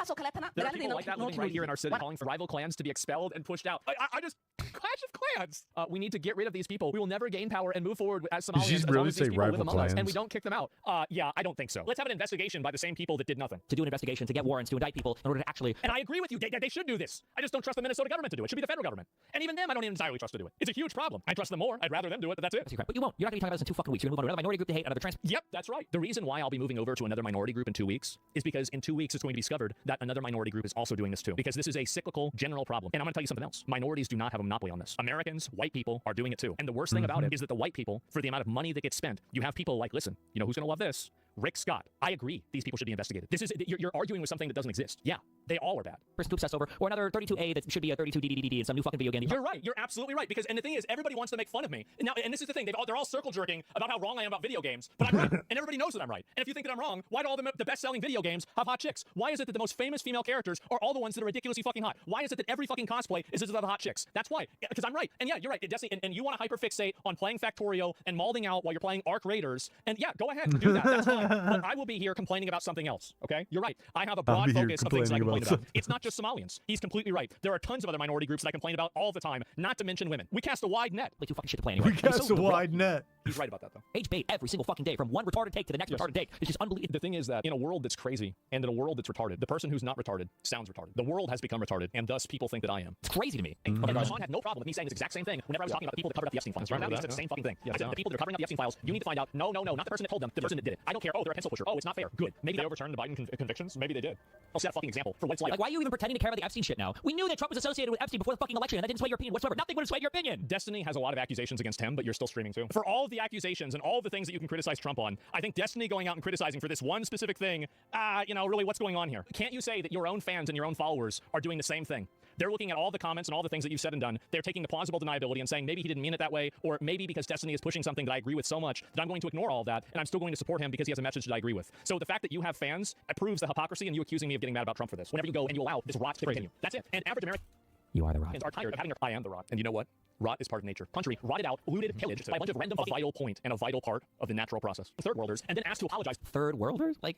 Speaker 20: There are people like that living right here in our city calling for rival clans to be expelled and pushed out. I just... Clash of Clans! We need to get rid of these people. We will never gain power and move forward as Somalians as long as these people live among us, and we don't kick them out. Yeah, I don't think so. Let's have an investigation by the same people that did nothing. To do an investigation, to get warrants, to indict people in order to actually... And I agree with you. They should do this. I just don't trust the Minnesota government to do it. It should be the federal government. And even them, I don't even entirely trust to do it. It's a huge problem. I trust them more. I'd rather them do it, but that's it. But you won't. You're not going to be talking about this in 2 fucking weeks. You're going to move on to another minority group to hate, another trans... Yep, that's right. The reason why I'll be moving over to another minority group in 2 weeks is because in 2 weeks it's going to be discovered that another minority group is also doing this too. Because this is a cyclical general problem. And I'm going to tell you something else. Minorities do not have a monopoly
Speaker 8: monopoly on this. Americans, white people, are doing it too. And the worst thing about it is that the white people, for the amount of money that gets spent, you have people like, listen, you know who's going to love this? Rick Scott. I agree. These people should be investigated. This is you're arguing with something that doesn't exist. Yeah, they all are bad.
Speaker 20: Person to obsess over, or another 32A that should be a 32DDD in some new fucking video game.
Speaker 8: You're right. You're absolutely right. Because, and the thing is, everybody wants to make fun of me. Now, and this is the thing. They're all circle jerking about how wrong I am about video games, but I'm right, and everybody knows that I'm right. And if you think that I'm wrong, why do all the best-selling video games have hot chicks? Why is it that the most famous female characters are all the ones that are ridiculously fucking hot? Why is it that every fucking cosplay is about hot chicks? That's why. Because I'm right. And yeah, you're right. Destiny, and you want to hyperfixate on playing Factorio and malding out while you're playing Arc Raiders. And yeah, go ahead, do that. That's fine. But I will be here complaining about something else. Okay, you're right. I have a broad focus of things that I complain about. It's not just Somalians. He's completely right. There are tons of other minority groups that I complain about all the time. Not to mention women. We cast a wide net.
Speaker 20: Like, too fucking shit to play anyway.
Speaker 3: We cast a wide net.
Speaker 8: He's right about that though.
Speaker 20: Age bait every single fucking day, from one retarded take to the next retarded take. It's just unbelievable.
Speaker 8: The thing is that in a world that's crazy and in a world that's retarded, the person who's not retarded sounds retarded. The world has become retarded, and thus people think that I am.
Speaker 20: It's crazy to me.
Speaker 8: Okay, Sean had no problem with me saying this exact same thing whenever I was talking about the people that covered up the Epstein files. Right now, he said the same fucking thing. I said the people that are covering up the Epstein files, you need to find out. No, not the person that told them. The person that did it. I don't care. Oh, they're a pencil pusher. Oh, it's not fair. Good. Maybe they overturned the Biden convictions. Maybe they did. I'll set a fucking example for what it's like.
Speaker 20: Like, why are you even pretending to care about the Epstein shit now? We knew that Trump was associated with Epstein before the fucking election, and that didn't sway your opinion whatsoever. Nothing would have swayed your opinion.
Speaker 8: Destiny has a lot of accusations against him, but you're still streaming too. For all of the accusations and all of the things that you can criticize Trump on, I think Destiny going out and criticizing for this one specific thing, really, what's going on here? Can't you say that your own fans and your own followers are doing the same thing? They're looking at all the comments and all the things that you've said and done. They're taking the plausible deniability and saying maybe he didn't mean it that way, or maybe because Destiny is pushing something that I agree with so much that I'm going to ignore all of that, and I'm still going to support him because he has a message that I agree with. So the fact that you have fans proves the hypocrisy and you accusing me of getting mad about Trump for this. Whenever you go and you allow this rot to continue. That's it. And average Americans
Speaker 20: You are the rot.
Speaker 8: are tired of having I am the rot. And you know what? Rot is part of nature. Country rotted out, looted, pillaged by a bunch of random vital point and a vital part of the natural process. Third worlders, and then asked to apologize.
Speaker 20: Third worlders? Like,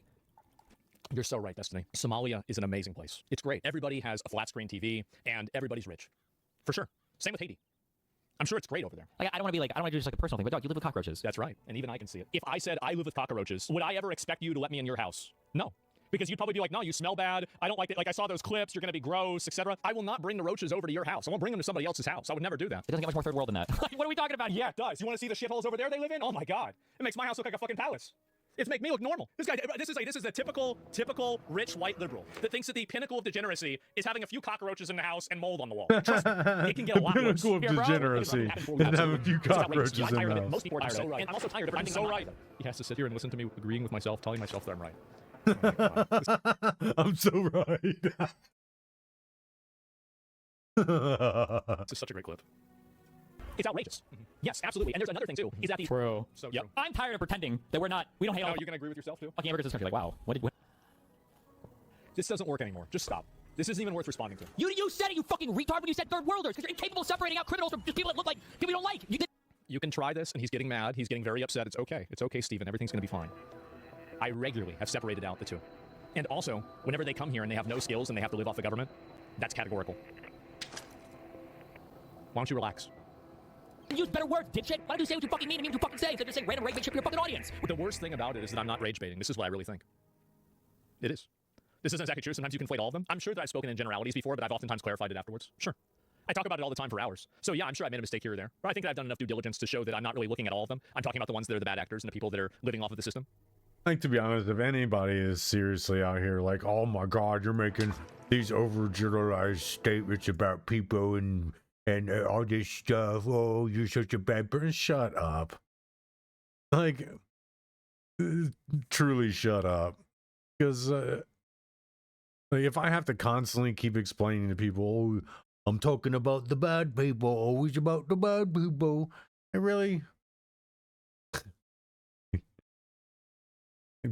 Speaker 8: you're so right, Destiny. Somalia is an amazing place. It's great. Everybody has a flat screen TV, and everybody's rich. For sure. Same with Haiti. I'm sure it's great over there.
Speaker 20: Like, I don't want to be like, I don't want to do just like a personal thing, but dog, you live with cockroaches.
Speaker 8: That's right. And even I can see it. If I said I live with cockroaches, would I ever expect you to let me in your house? No. Because you'd probably be like, no, you smell bad. I don't like it. Like, I saw those clips. You're going to be gross, etc. I will not bring the roaches over to your house. I won't bring them to somebody else's house. I would never do that.
Speaker 20: It doesn't get much more third world than that. What are we talking about?
Speaker 8: Yeah, it does. You want to see the shitholes over there they live in? Oh my God. It makes my house look like a fucking palace. It's make me look normal. This is the typical rich white liberal that thinks that the pinnacle of degeneracy is having a few cockroaches in the house and mold on the wall. Trust me, it can get a lot worse.
Speaker 3: The pinnacle of degeneracy and have a few cockroaches in the house.
Speaker 8: Most people are tired of it. And I'm also tired of it. I'm so right. He has to sit here and listen to me agreeing with myself, telling myself that I'm right.
Speaker 3: I'm so right.
Speaker 8: This is such a great clip. It's outrageous. Yes, absolutely. And there's another thing too. Is that the
Speaker 20: true?
Speaker 8: So
Speaker 20: yep. I'm tired of pretending that we don't hate all.
Speaker 8: You're gonna agree with yourself too?
Speaker 20: Fucking immigrants in this country. Like, wow, what?
Speaker 8: This doesn't work anymore. Just stop. This isn't even worth responding to.
Speaker 20: You said it, you fucking retard, when you said third worlders, because you're incapable of separating out criminals from just people that look like people you don't like.
Speaker 8: You can try this, and he's getting mad. He's getting very upset. It's okay. It's okay, Stephen. Everything's gonna be fine. I regularly have separated out the two. And also, whenever they come here and they have no skills and they have to live off the government, that's categorical. Why don't you relax?
Speaker 20: Use better words, dipshit. Why don't you say what you fucking mean and mean what you fucking say instead of just saying random rage bait shit for your fucking audience?
Speaker 8: The worst thing about it is that I'm not rage baiting. This is what I really think. It is. This isn't exactly true. Sometimes you conflate all of them. I'm sure that I've spoken in generalities before, but I've oftentimes clarified it afterwards. Sure. I talk about it all the time for hours. So yeah, I'm sure I made a mistake here or there. But I think that I've done enough due diligence to show that I'm not really looking at all of them. I'm talking about the ones that are the bad actors and the people that are living off of the system.
Speaker 3: Like, to be honest, if anybody is seriously out here like, oh my God, you're making these overgeneralized statements about people and all this stuff, oh, you're such a bad person, shut up. Like, truly shut up. Because like, if I have to constantly keep explaining to people, oh, I'm talking about the bad people, always about the bad people, I really...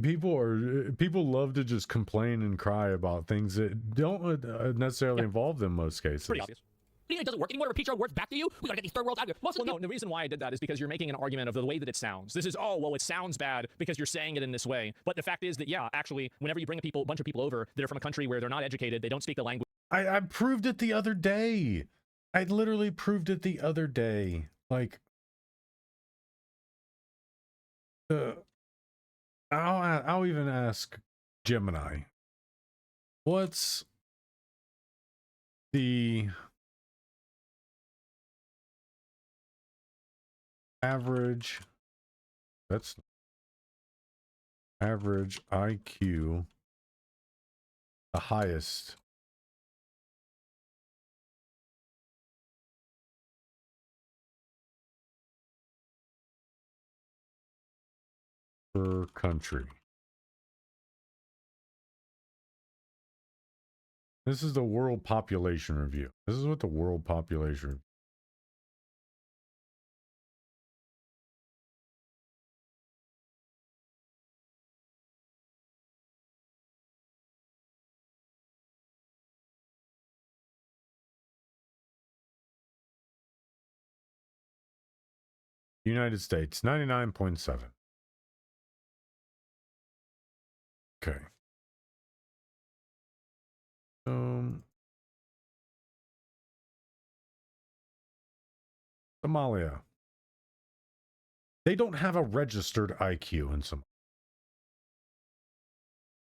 Speaker 3: People love to just complain and cry about things that don't necessarily involve them in most cases.
Speaker 20: Pretty obvious. It doesn't work anymore. Repeat your words back to you. We gotta get these third worlds out of here.
Speaker 8: No, the reason why I did that is because you're making an argument of the way that it sounds. This is, oh, well, it sounds bad because you're saying it in this way. But the fact is that, yeah, actually, whenever you bring a bunch of people over that are from a country where they're not educated, they don't speak the language.
Speaker 3: I proved it the other day. I literally proved it the other day. Like, I'll even ask Gemini, what's the average IQ, the highest per country. This is the World Population Review. This is what the World Population. United States, 99.7. Okay. Somalia. They don't have a registered IQ in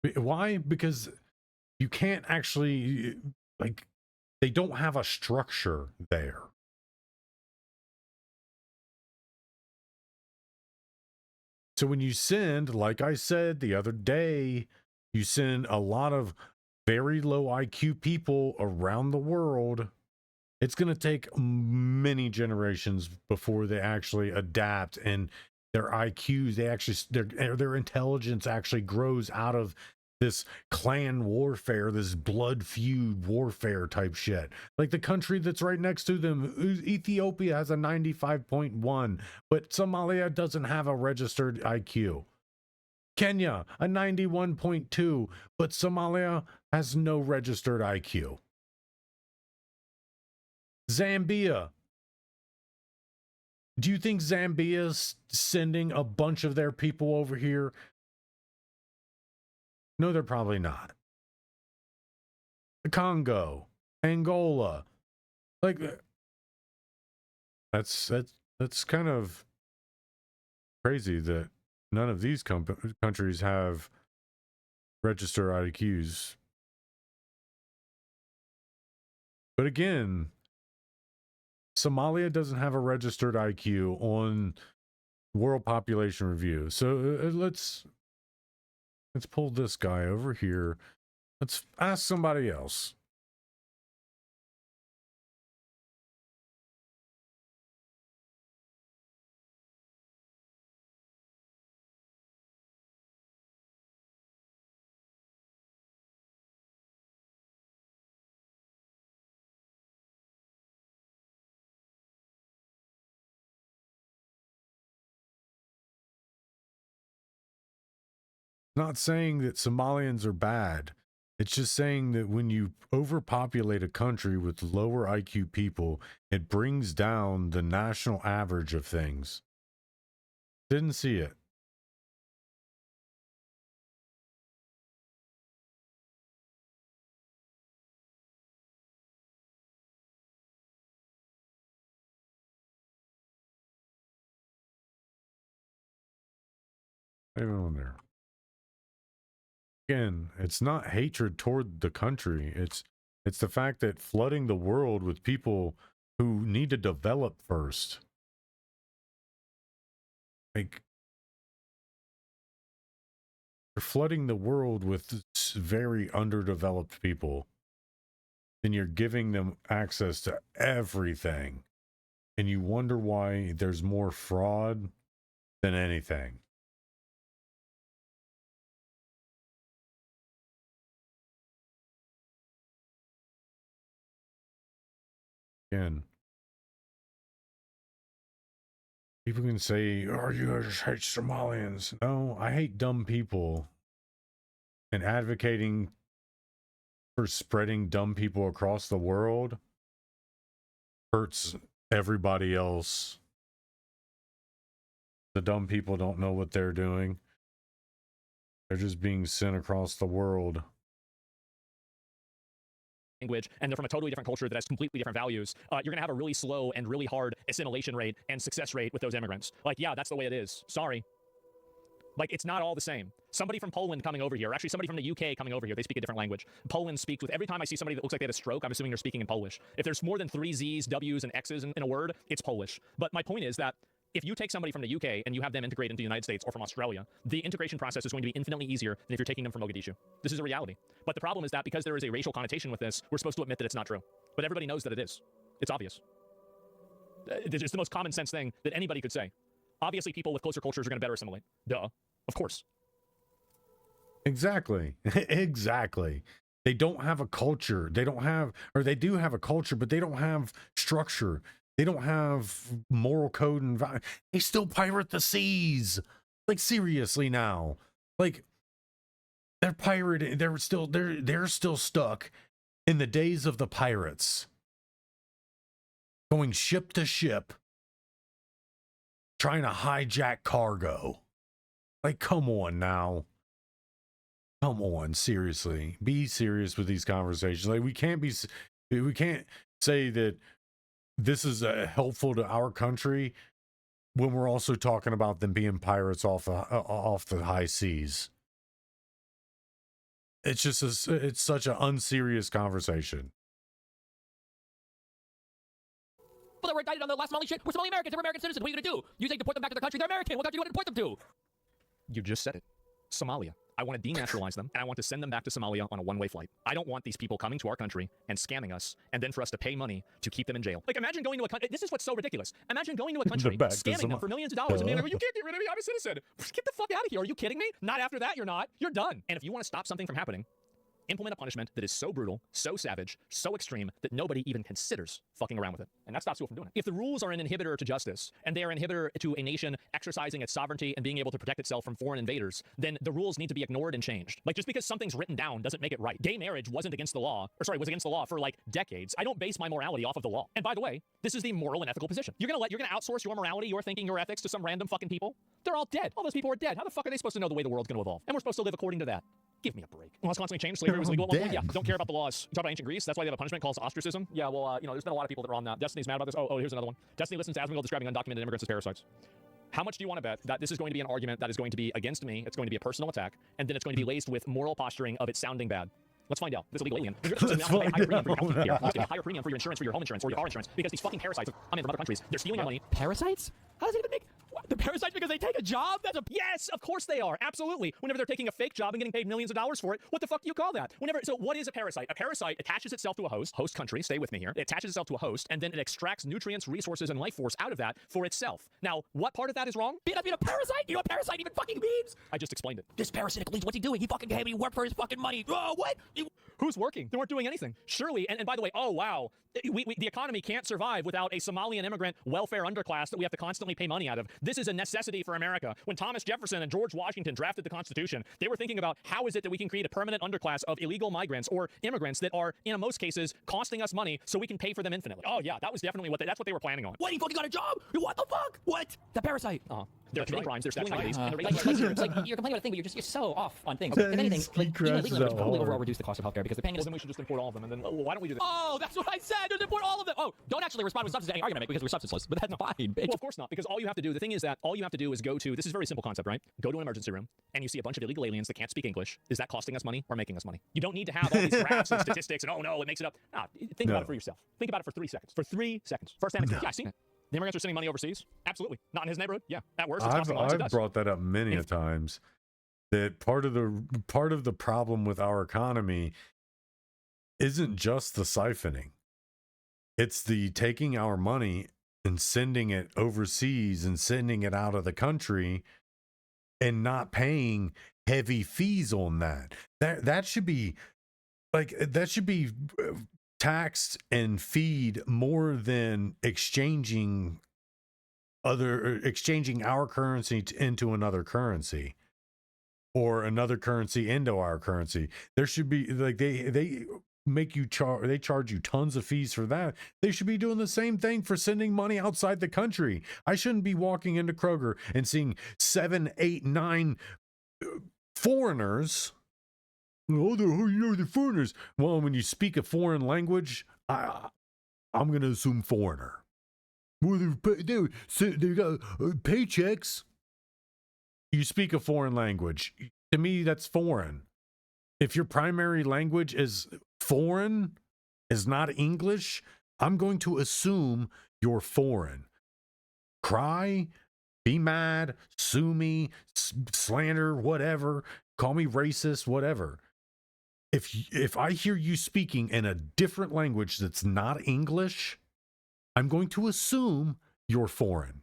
Speaker 3: Somalia. Why? Because you can't actually, like, they don't have a structure there. So when you send, like I said the other day, you send a lot of very low IQ people around the world, it's going to take many generations before they actually adapt, and their IQs, their intelligence actually grows out of this clan warfare, this blood feud warfare type shit. Like the country that's right next to them, Ethiopia has a 95.1, but Somalia doesn't have a registered IQ. Kenya, a 91.2, but Somalia has no registered IQ. Zambia. Do you think Zambia's sending a bunch of their people over here? No, they're probably not. The Congo, Angola, like that's kind of crazy that none of these countries have registered IQs. But again, Somalia doesn't have a registered IQ on World Population Review. So let's pull this guy over here. Let's ask somebody else. Not saying that Somalians are bad. It's just saying that when you overpopulate a country with lower IQ people, it brings down the national average of things. Didn't see it. Even on there. Again, it's not hatred toward the country. It's the fact that flooding the world with people who need to develop first. Like, you're flooding the world with very underdeveloped people, and you're giving them access to everything, and you wonder why there's more fraud than anything. Again, people can say, oh, you just hate Somalians. No, I hate dumb people. And advocating for spreading dumb people across the world hurts everybody else. The dumb people don't know what they're doing. They're just being sent across the world.
Speaker 8: Language, and they're from a totally different culture that has completely different values, you're going to have a really slow and really hard assimilation rate and success rate with those immigrants. Like, yeah, that's the way it is. Sorry. Like, it's not all the same. Somebody from Poland coming over here, or actually somebody from the UK coming over here, they speak a different language. Poland speaks with, every time I see somebody that looks like they had a stroke, I'm assuming they're speaking in Polish. If there's more than 3 Z's, W's, and X's in a word, it's Polish. But my point is that if you take somebody from the UK and you have them integrate into the United States or from Australia, the integration process is going to be infinitely easier than if you're taking them from Mogadishu. This is a reality. But the problem is that because there is a racial connotation with this, we're supposed to admit that it's not true. But everybody knows that it is. It's obvious. It's the most common sense thing that anybody could say. Obviously, people with closer cultures are going to better assimilate. Duh. Of course.
Speaker 3: Exactly. Exactly. They don't have a culture. They don't have, or they do have a culture, but they don't have structure. They don't have moral code and they still pirate the seas. Like, seriously now. Like, they're pirating. They're still stuck in the days of the pirates. Going ship to ship, trying to hijack cargo. Like, come on now. Come on, seriously. Be serious with these conversations. Like, we can't say that this is helpful to our country when we're also talking about them being pirates off the high seas. It's just it's such an unserious conversation.
Speaker 20: Well, they were indicted on the last Somali shit. We're Somali Americans. They're American citizens. What are you going to do? You think deport them back to their country? They're American. What country do you want to deport them to?
Speaker 8: You just said it. Somalia. I want to denaturalize them, and I want to send them back to Somalia on a one-way flight. I don't want these people coming to our country and scamming us, and then for us to pay money to keep them in jail. Like, imagine going to a country. This is what's so ridiculous. Imagine going to a country, scamming them for millions of dollars, and being like, you can't get rid of me. I'm a citizen. Get the fuck out of here. Are you kidding me? Not after that, you're not. You're done. And if you want to stop something from happening, implement a punishment that is so brutal, so savage, so extreme that nobody even considers fucking around with it. And that stops people from doing it. If the rules are an inhibitor to justice, and they are an inhibitor to a nation exercising its sovereignty and being able to protect itself from foreign invaders, then the rules need to be ignored and changed. Like, just because something's written down doesn't make it right. Gay marriage wasn't against the law, was against the law for like decades. I don't base my morality off of the law. And by the way, this is the moral and ethical position. You're gonna outsource your morality, your thinking, your ethics to some random fucking people? They're all dead. All those people are dead. How the fuck are they supposed to know the way the world's gonna evolve? And we're supposed to live according to that. Give me a break. Well, it's constantly changed. Slavery was legal at one point. Yeah, don't care about the laws. You talk about ancient Greece. That's why they have a punishment called ostracism. Yeah, well, there's been a lot of people that are on that. Destiny's mad about this. Oh, here's another one. Destiny listens to Asmongold describing undocumented immigrants as parasites. How much do you want to bet that this is going to be an argument that is going to be against me? It's going to be a personal attack, and then it's going to be laced with moral posturing of it sounding bad. Let's find out. This illegal alien. You're going to pay a higher premium for your health care. You're a higher premium for your insurance, for your home insurance, or your car insurance, because these fucking parasites come in from other countries. They're stealing your money.
Speaker 20: Parasites? How does it even make...
Speaker 8: What? The parasites because they take a job? Yes, of course they are. Absolutely. Whenever they're taking a fake job and getting paid millions of dollars for it, what the fuck do you call that? So what is a parasite? A parasite attaches itself to a host country, stay with me here. It attaches itself to a host, and then it extracts nutrients, resources, and life force out of that for itself. Now, what part of that is wrong?
Speaker 20: Being a parasite? You know what parasite even fucking means?
Speaker 8: I just explained it.
Speaker 20: This parasitic leech, what's he doing? He fucking came and he worked for his fucking money. Oh, what?
Speaker 8: Who's working? They weren't doing anything. Surely, and by the way, oh, wow. The economy can't survive without a Somalian immigrant welfare underclass that we have to constantly pay money out of. This is a necessity for America. When Thomas Jefferson and George Washington drafted the Constitution, they were thinking about how is it that we can create a permanent underclass of illegal migrants or immigrants that are, in most cases, costing us money so we can pay for them infinitely. Oh, yeah, that was definitely that's what they were planning on.
Speaker 20: What, he fucking got a job? What the fuck? What? The parasite.
Speaker 8: They're committing crimes, they're stealing IDs.
Speaker 20: It's like you're complaining about a thing, but you're so off on things. If anything, like, being illegal immigrants probably overall reduce the cost of healthcare because they're paying us.
Speaker 8: Well, then we should just import all of them, and then why don't we do this?
Speaker 20: Oh, that's what I said. Just import all of them. Oh, don't actually respond with substance to any argument I make because we're substanceless. But that's fine, bitch.
Speaker 8: Well, of course not, because all you have to do, the thing is that all you have to do is go to, this is a very simple concept, right? Go to an emergency room, and you see a bunch of illegal aliens that can't speak English. Is that costing us money or making us money? You don't need to have all these graphs and statistics and, oh no, it makes it up. Think about it for yourself. Think about it for 3 seconds. For 3 seconds. First hand, yeah, I see it. The immigrants are sending money overseas? Absolutely. Not in his neighborhood? Yeah. At worst, it's costing lives.
Speaker 3: I've brought that up many a times. That part of the problem with our economy isn't just the siphoning. It's the taking our money and sending it overseas and sending it out of the country and not paying heavy fees on that. That should be taxed and feed more than exchanging our currency into another currency or another currency into our currency. There should be like they charge you tons of fees for that. They should be doing the same thing for sending money outside the country. I shouldn't be walking into Kroger and seeing 7, 8, 9 foreigners. Oh, the foreigners. Well, when you speak a foreign language, I'm going to assume foreigner. Well, they got paychecks. You speak a foreign language. To me, that's foreign. If your primary language is foreign, is not English, I'm going to assume you're foreign. Cry, be mad, sue me, slander, whatever, call me racist, whatever. If I hear you speaking in a different language that's not English, I'm going to assume you're foreign.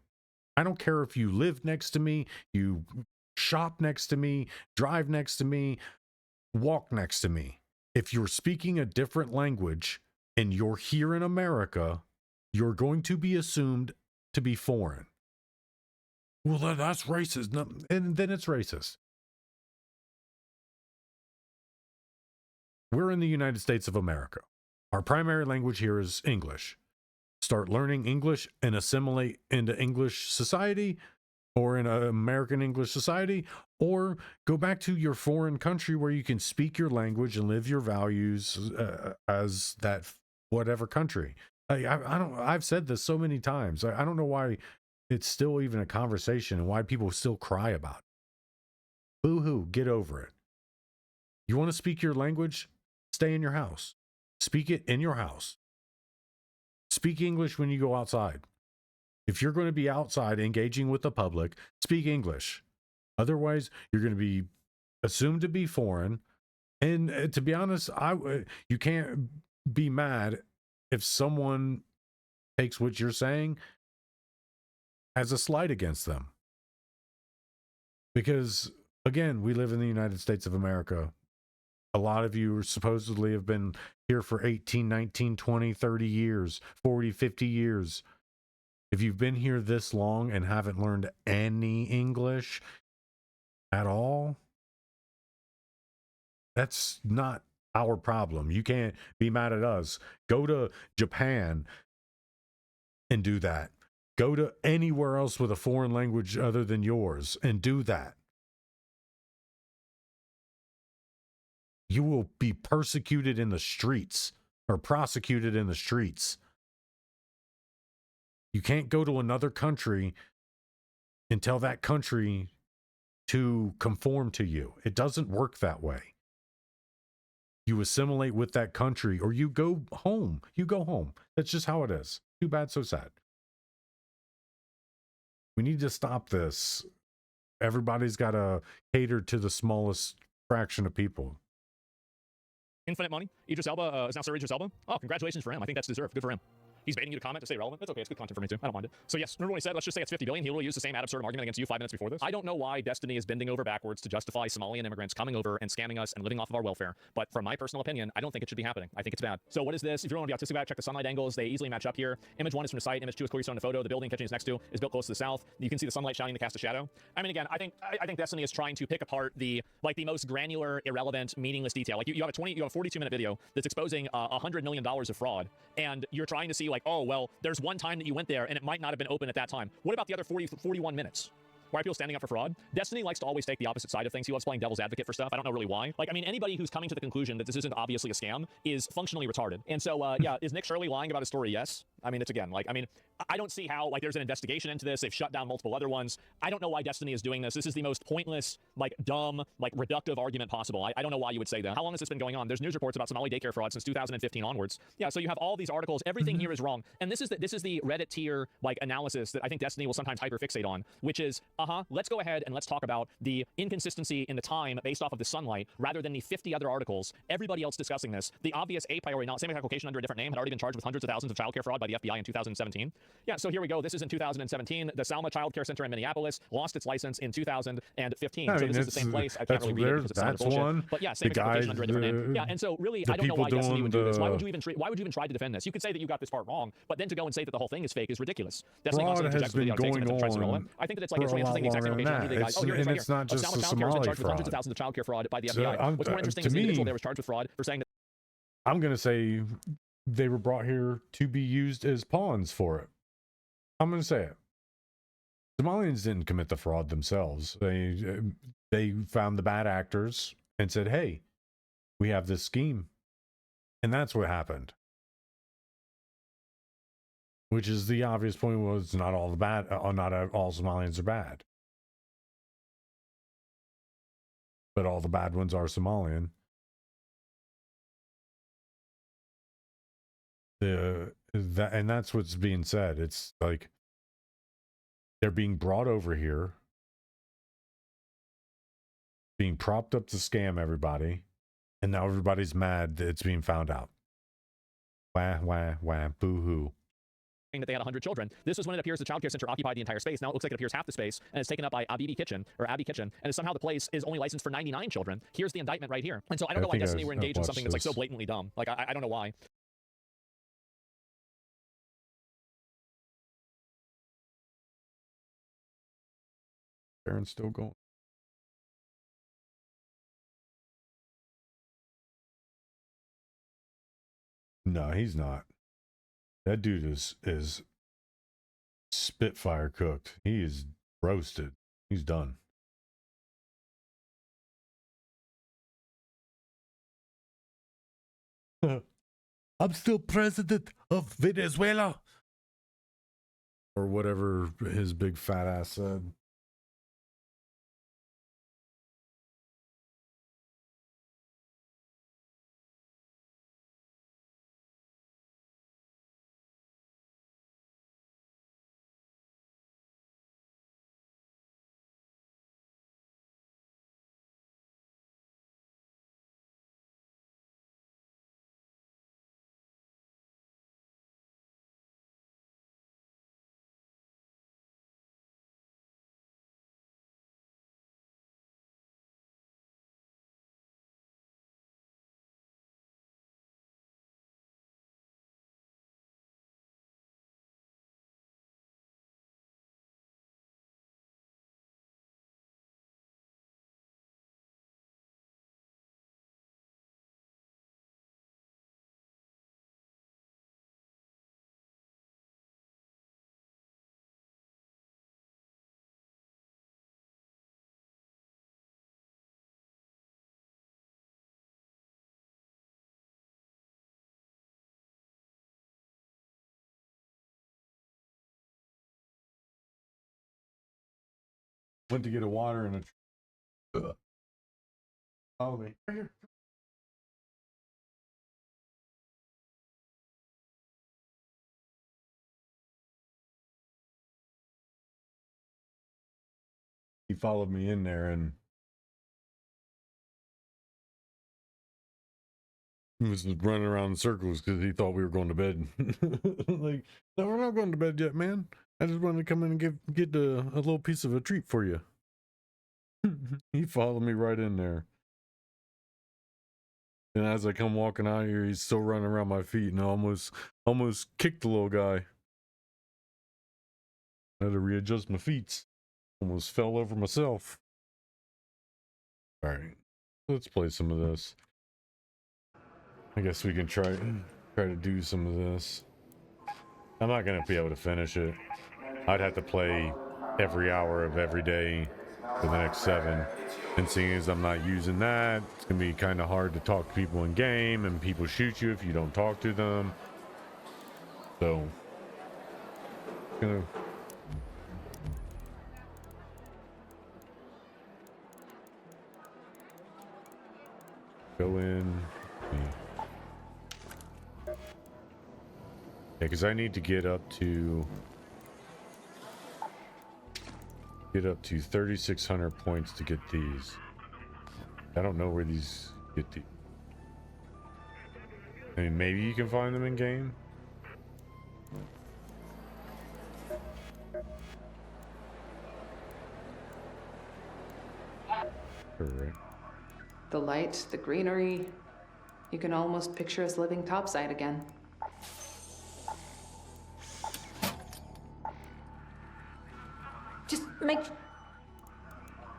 Speaker 3: I don't care if you live next to me, you shop next to me, drive next to me, walk next to me. If you're speaking a different language and you're here in America, you're going to be assumed to be foreign. Well, that's racist. No, and then it's racist. We're in the United States of America. Our primary language here is English. Start learning English and assimilate into English society or in an American English society, or go back to your foreign country where you can speak your language and live your values as that whatever country. I've said this so many times. I don't know why it's still even a conversation and why people still cry about it. Boo-hoo, get over it. You want to speak your language? Stay in your house. Speak it in your house. Speak English when you go outside. If you're going to be outside engaging with the public, speak English. Otherwise, you're going to be assumed to be foreign. And to be honest, you can't be mad if someone takes what you're saying as a slight against them. Because, again, we live in the United States of America. A lot of you supposedly have been here for 18, 19, 20, 30 years, 40, 50 years. If you've been here this long and haven't learned any English at all, that's not our problem. You can't be mad at us. Go to Japan and do that. Go to anywhere else with a foreign language other than yours and do that. You will be persecuted in the streets or prosecuted in the streets. You can't go to another country and tell that country to conform to you. It doesn't work that way. You assimilate with that country or you go home. You go home. That's just how it is. Too bad, so sad. We need to stop this. Everybody's got to cater to the smallest fraction of people.
Speaker 8: Infinite money. Idris Elba is now Sir Idris Elba. Oh, congratulations for him. I think that's deserved. Good for him. He's baiting you to comment to stay relevant. That's okay. It's good content for me too. I don't mind it. So yes, remember when he said, let's just say it's 50 billion. He literally used the same ad absurdum argument against you 5 minutes before this. I don't know why Destiny is bending over backwards to justify Somalian immigrants coming over and scamming us and living off of our welfare. But from my personal opinion, I don't think it should be happening. I think it's bad. So what is this? If you don't want to be autistic about it, check the sunlight angles. They easily match up here. Image 1 is from the site. Image 2 is clearly shown in the photo. The building catching is next to is built close to the south. You can see the sunlight shining to cast a shadow. I mean, again, I think Destiny is trying to pick apart the most granular, irrelevant, meaningless detail. Like you have a 42-minute video that's exposing $100 million of fraud, and you're trying to see like, oh well, there's one time that you went there and it might not have been open at that time. What about the other 41 minutes? Why are people standing up for fraud? Destiny likes to always take the opposite side of things. He loves playing devil's advocate for stuff. I don't know really why. Like, I mean, anybody who's coming to the conclusion that this isn't obviously a scam is functionally retarded. And so, yeah, is Nick Shirley lying about his story? Yes. I mean, it's again, like, I mean, I don't see how, like, there's an investigation into this. They've shut down multiple other ones. I don't know why Destiny is doing this. This is the most pointless, like, dumb, like, reductive argument possible. I don't know why you would say that. How long has this been going on? There's news reports about Somali daycare fraud since 2015 onwards. Yeah, so you have all these articles. Everything here is wrong. And this is the Reddit tier, like, analysis that I think Destiny will sometimes hyperfixate on, which is, let's go ahead and let's talk about the inconsistency in the time based off of the sunlight rather than the 50 other articles. Everybody else discussing this. The obvious a priori, not same application under a different name, had already been charged with hundreds of thousands of childcare fraud by the FBI in 2017. Yeah, so here we go. This is in 2017. The Salma Child Care Center in Minneapolis lost its license in 2015. So this is the same place. I can't really read it because it's some other bullshit.
Speaker 3: One.
Speaker 8: But yeah, same application under a different name. Yeah, and so really, I don't know why Destiny would do this. Why would you even try to defend this? You could say that you got this part wrong, but then to go and say that the whole thing is fake is ridiculous. Destiny constantly interjects with the takes and tries to roll it. I think that it's like it's the exact same application. Oh, here it is right here.
Speaker 3: Not just
Speaker 8: Salma Child Care was charged with hundreds of thousands of child care fraud by the FBI. What's more interesting is the individual there was charged with fraud for saying that.
Speaker 3: I'm going to say they were brought here to be used as pawns for it. I'm going to say it. Somalians didn't commit the fraud themselves. They found the bad actors and said, hey, we have this scheme. And that's what happened. Which is the obvious point was not all Somalians are bad. But all the bad ones are Somalian. And that's what's being said. It's like they're being brought over here, being propped up to scam everybody, and now everybody's mad that it's being found out. Wah, wah, wah, boo-hoo.
Speaker 8: that they had 100 children. This was when it appears the child care center occupied the entire space. Now it looks like it appears half the space, and it's taken up by Abbey Kitchen, and somehow the place is only licensed for 99 children. Here's the indictment right here. And so I don't know why Destiny were engaged in something that's like so blatantly dumb. Like I don't know why.
Speaker 3: Aaron's still going. No, he's not. That dude is Spitfire cooked. He is roasted. He's done. I'm still president of Venezuela. Or whatever his big fat ass said. Went to get a water and a. Follow me. Right here. He followed me in there and he was running around in circles because he thought we were going to bed. Like, no, we're not going to bed yet, man. I just wanted to come in and get a little piece of a treat for you. He followed me right in there. And as I come walking out here, he's still running around my feet and I almost kicked the little guy. I had to readjust my feet. Almost fell over myself. All right, let's play some of this. I guess we can try to do some of this. I'm not gonna be able to finish it. I'd have to play every hour of every day for the next 7. And seeing as I'm not using that, it's gonna be kind of hard to talk to people in game, and people shoot you if you don't talk to them. So, gonna. Go in. Yeah, because I need to get up to 3,600 points to get these. I don't know where these get these. I mean, maybe you can find them in game. Correct.
Speaker 11: The light, the greenery. You can almost picture us living topside again. Just make...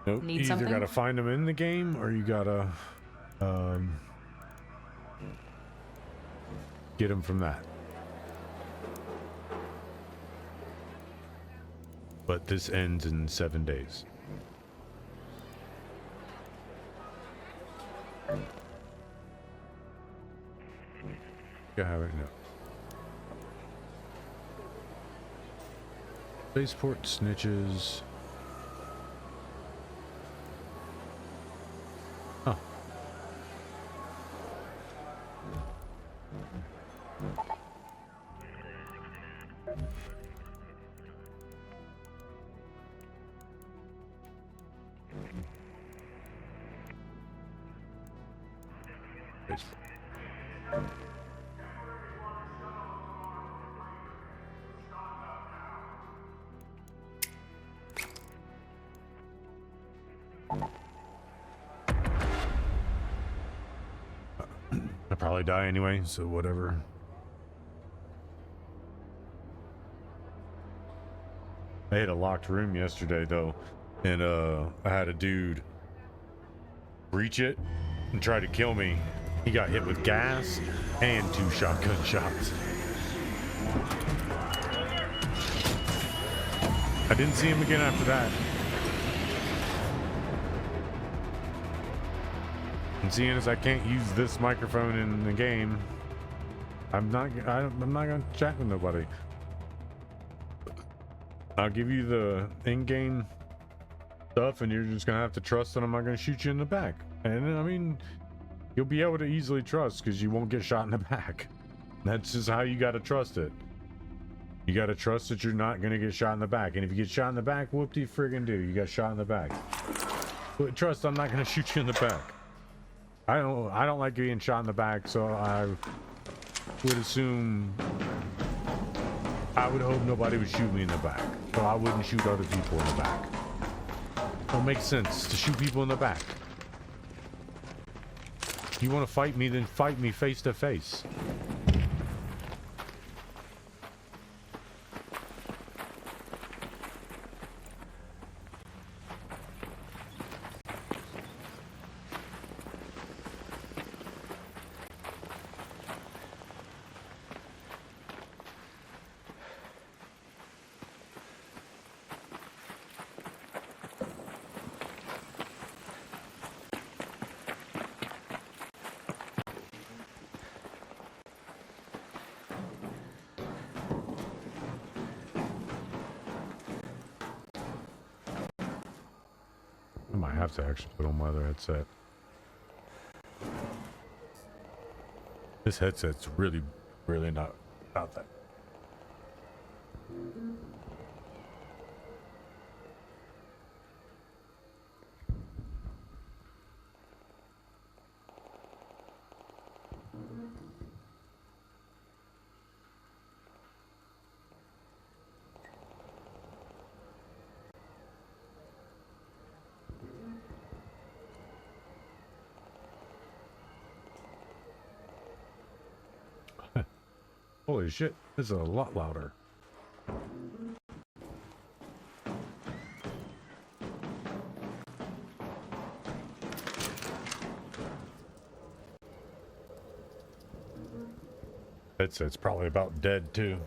Speaker 3: Nope.
Speaker 11: Need
Speaker 3: You either
Speaker 11: something?
Speaker 3: gotta find them in the game, or you gotta get them from that. But this ends in 7 days. I have it now. Spaceport snitches. Huh. probably die anyway, so whatever. I had a locked room yesterday though, and I had a dude breach it and try to kill me. He got hit with gas and 2 shotgun shots. I didn't see him again after that. And seeing as I can't use this microphone in the game, I'm not gonna chat with nobody. I'll give you the in-game stuff, and you're just gonna have to trust that I'm not gonna shoot you in the back. And I mean, you'll be able to easily trust because you won't get shot in the back. That's just how you gotta trust it. You gotta trust that you're not gonna get shot in the back. And if you get shot in the back, whoop-de-friggin' do. You got shot in the back. But trust I'm not gonna shoot you in the back. I don't like being shot in the back, so I would assume, I would hope nobody would shoot me in the back. So I wouldn't shoot other people in the back. Don't make sense to shoot people in the back. You want to fight me, then fight me face to face. I might have to actually put on my other headset. This headset's really not about that. Holy shit, this is a lot louder. Headset's probably about dead too.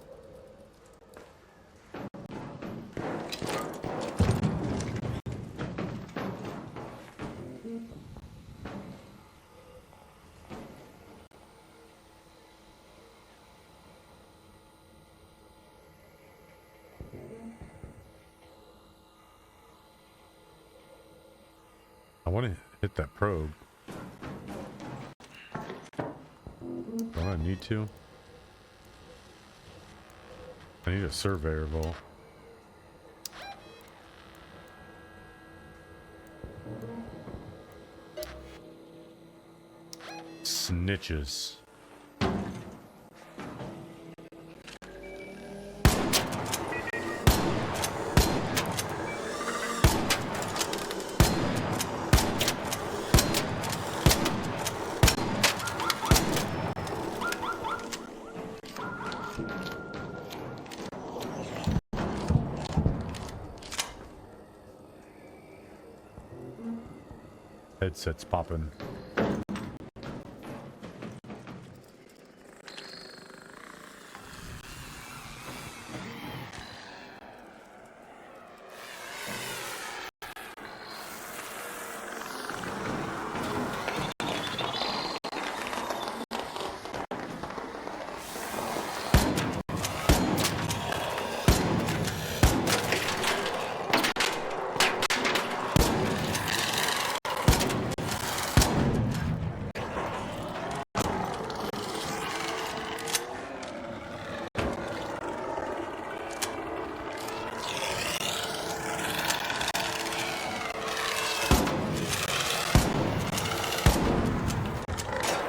Speaker 3: I want to hit that probe. Don't I need to? I need a surveyor vault. Snitches. Headset's popping.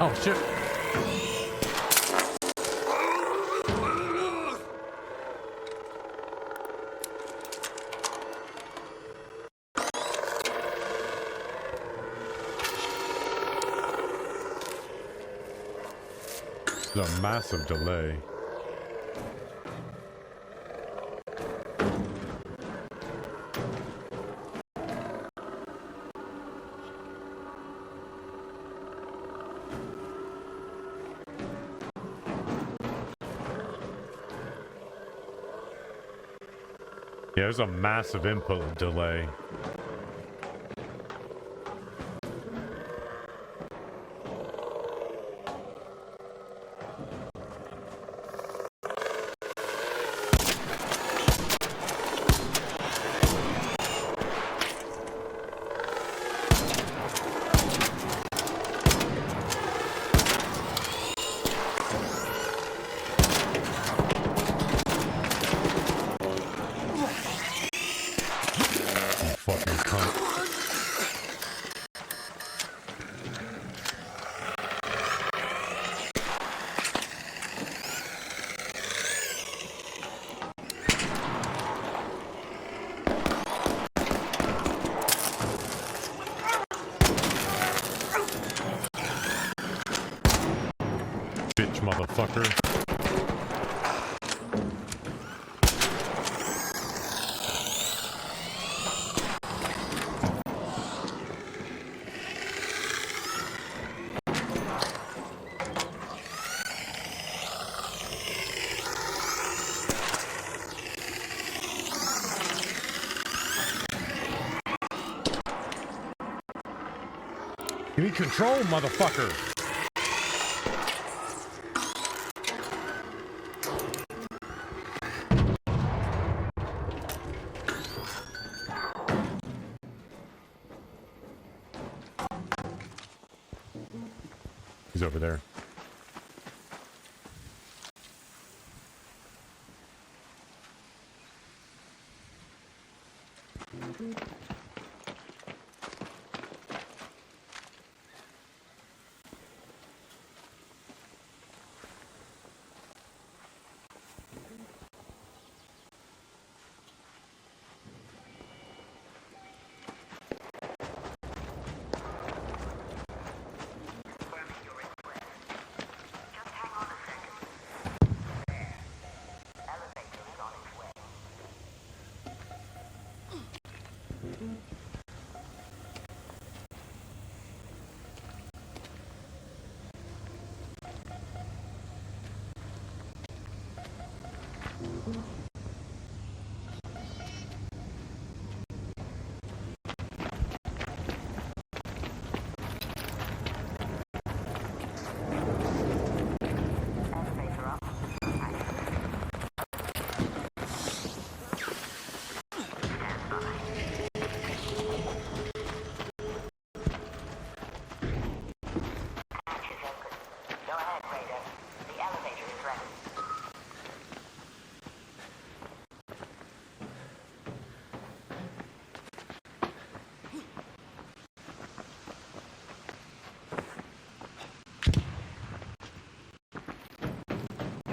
Speaker 3: Oh shit. There's a massive delay. Yeah, there's a massive input delay. Bitch, motherfucker. Give me control, motherfucker. He's over there.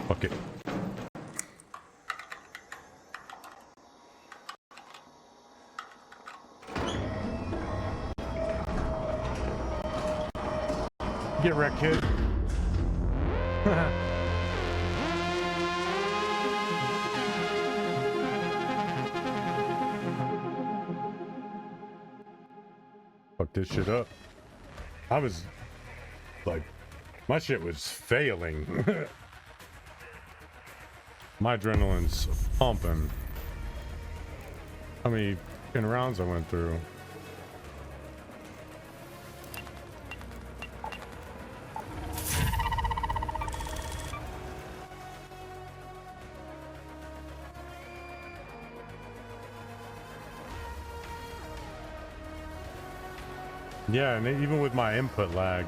Speaker 3: Fuck it. Get wrecked, kid. Fuck this shit up. I was like, my shit was failing. My adrenaline's pumping. How many fucking rounds I went through? Yeah, and even with my input lag.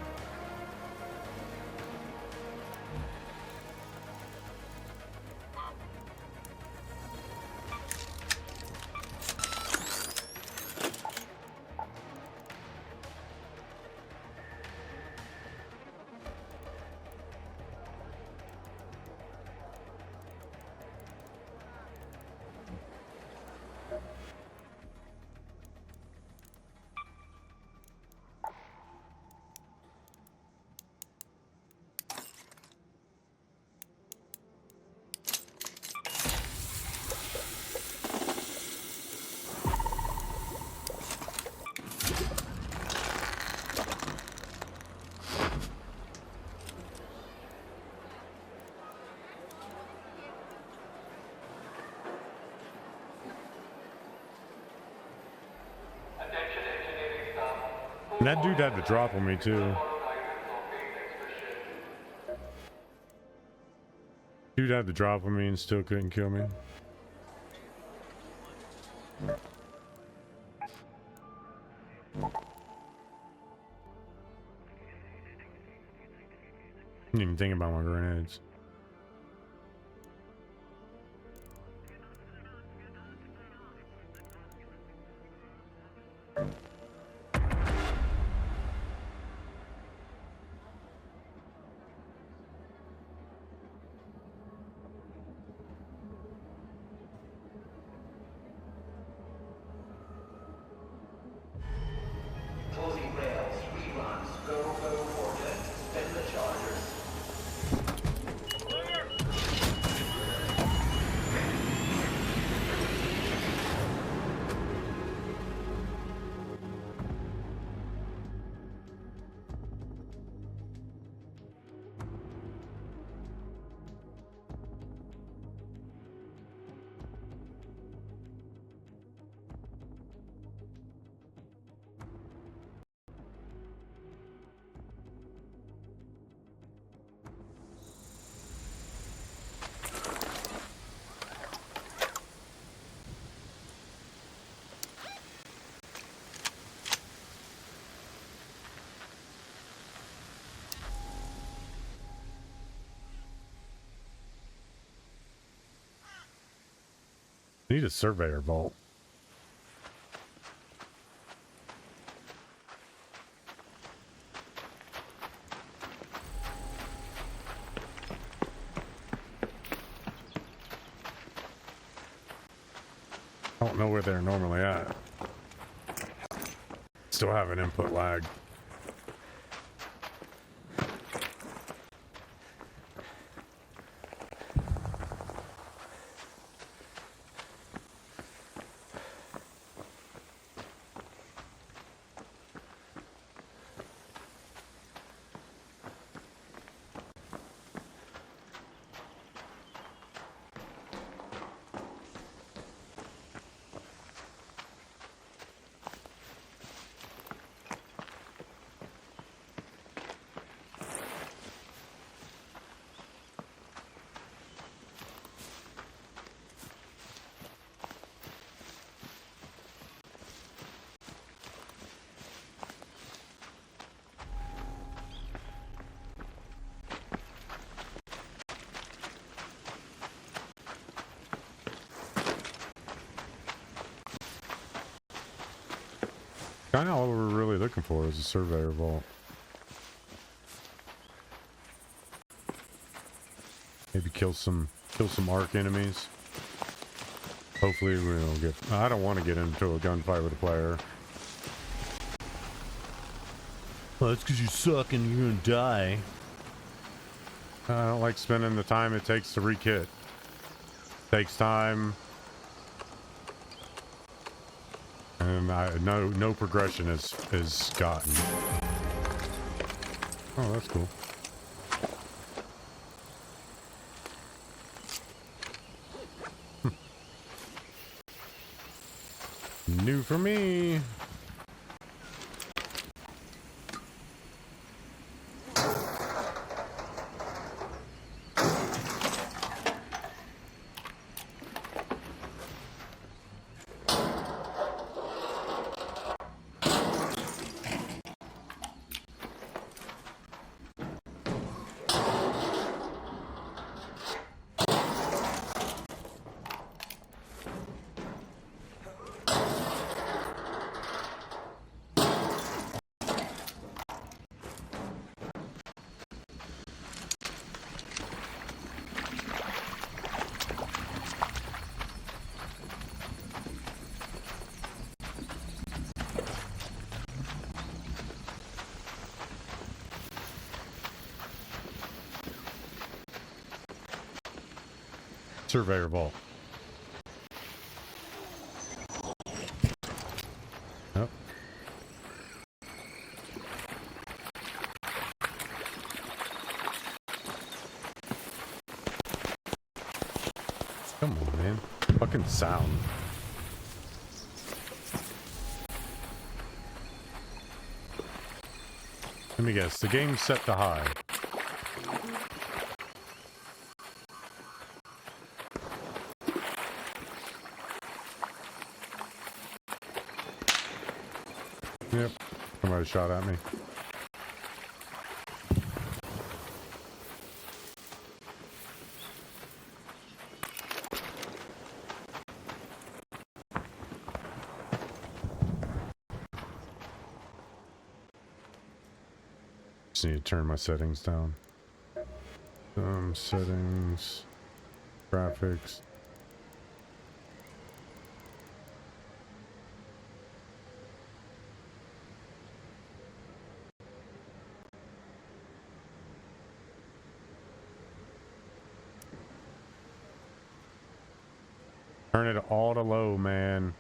Speaker 3: And that dude had to drop on me too. Dude had to drop on me and still couldn't kill me. Didn't even think about my grenades.
Speaker 12: Closing rails, reruns, go Portland, spin the Chargers.
Speaker 3: Need a surveyor vault. I don't know where they're normally at. Still have an input lag. Kind of all we're really looking for is a surveyor vault. Maybe kill some arc enemies. Hopefully we don't get. I don't want to get into a gunfight with a player. Well, that's because you suck and you're gonna die. I don't like spending the time it takes to re-kit. Takes time. And no progression is gotten. Oh, that's cool. New for me. Surveyor vault. Yep. Come on, man. Fucking sound. Let me guess. The game's set to high. Yep. Somebody shot at me. Just need to turn my settings down. Settings, graphics. Turn it all to low, man.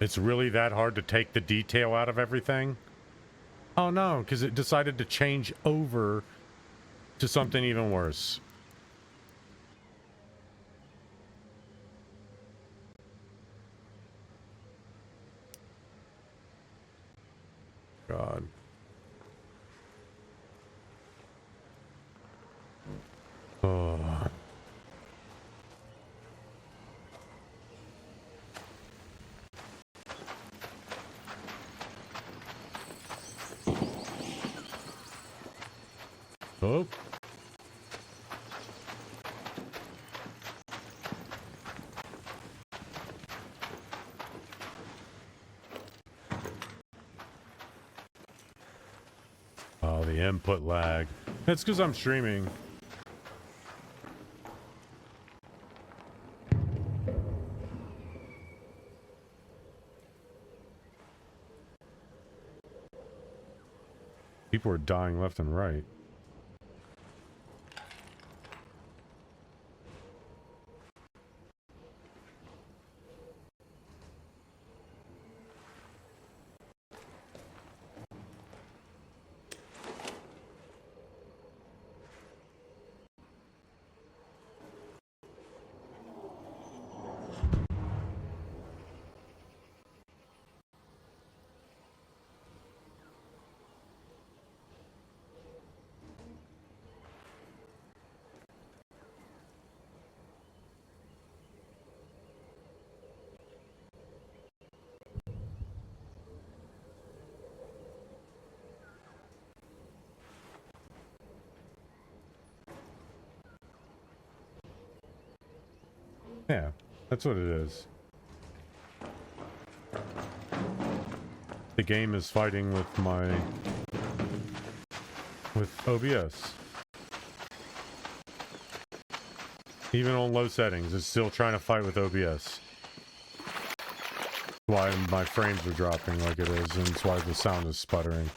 Speaker 3: It's really that hard to take the detail out of everything? Oh no, because it decided to change over to something even worse. God. Oh. Oh. Oh, the input lag. That's because I'm streaming. People are dying left and right. Yeah, that's what it is. The game is fighting with OBS. Even on low settings, it's still trying to fight with OBS. Why my frames are dropping like it is, and it's why the sound is sputtering.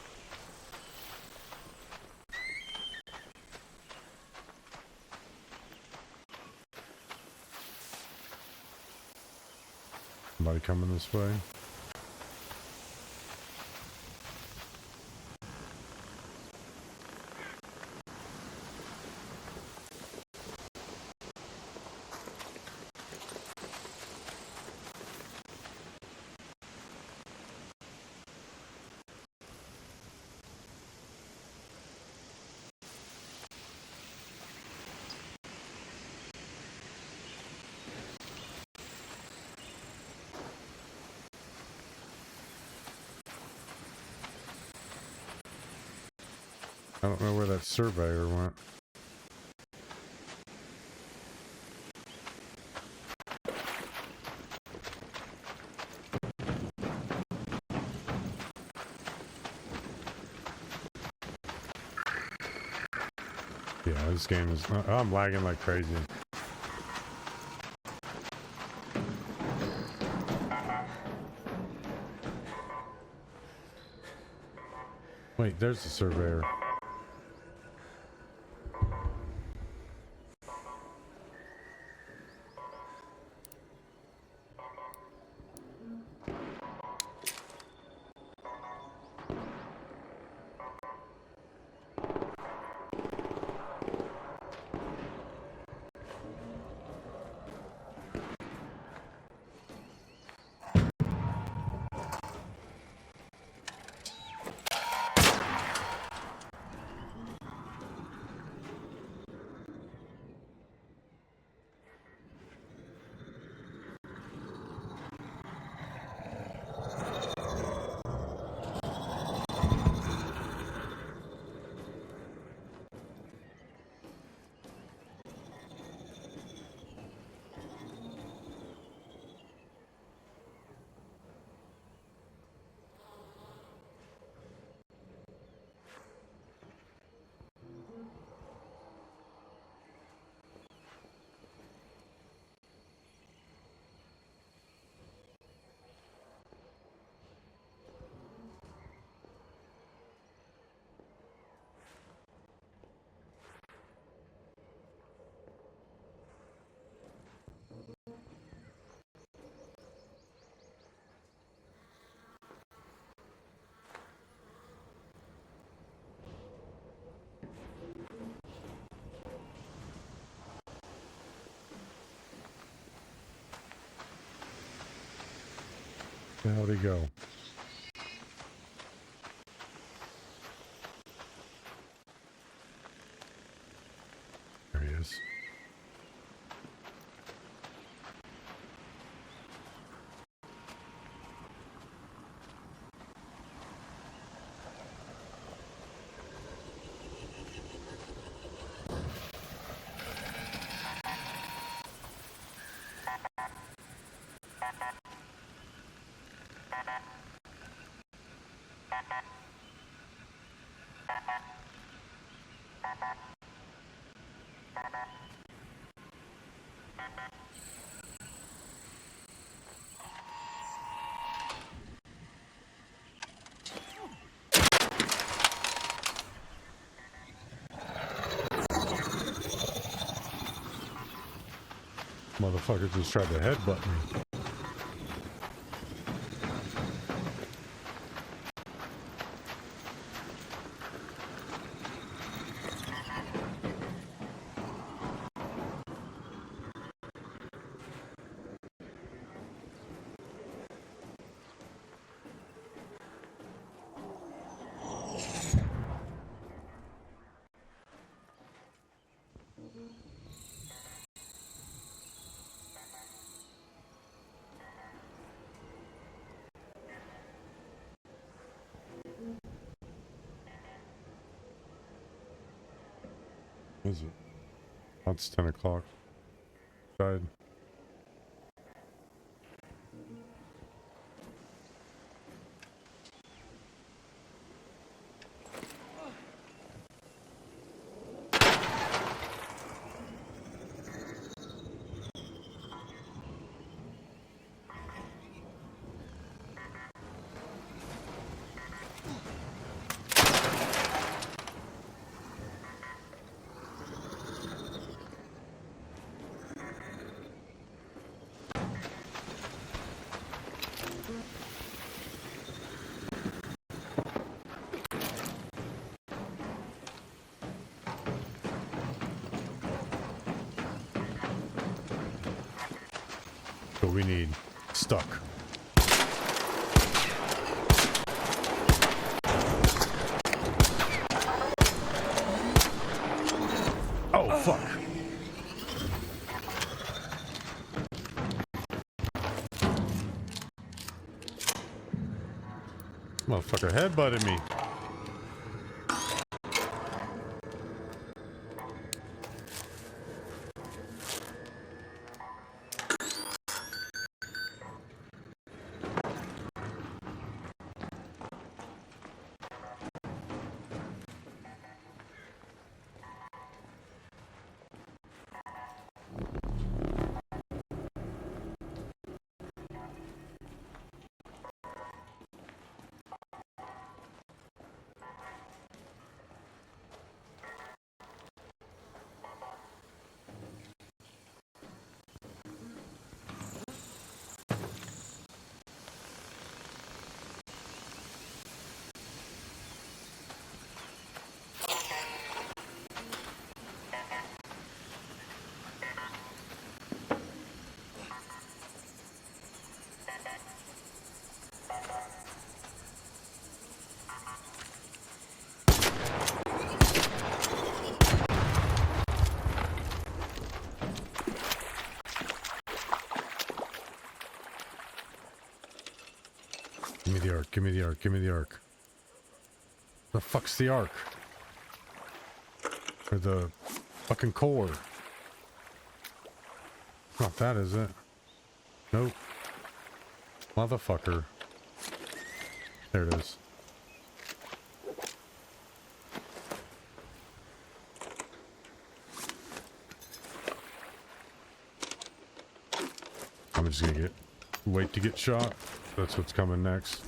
Speaker 3: Somebody coming this way? I don't know where that surveyor went. Yeah, this game is... I'm lagging like crazy. Wait, there's the surveyor. How'd he go? There he is. Motherfucker just tried to headbutt me. Is it? It's 10 o'clock. Died. So we need stuck. Oh, fuck. Motherfucker headbutted me. Give me the arc, give me the arc, give me the arc. The fuck's the arc? Or the fucking core? Not that, is it? Nope. Motherfucker. There it is. I'm just gonna wait to get shot. That's what's coming next.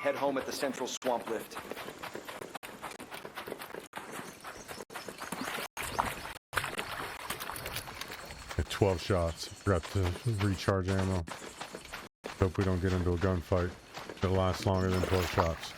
Speaker 5: Head home at the central swamp lift.
Speaker 3: 12 shots. Forgot to recharge ammo. Hope we don't get into a gunfight that lasts longer than 12 shots.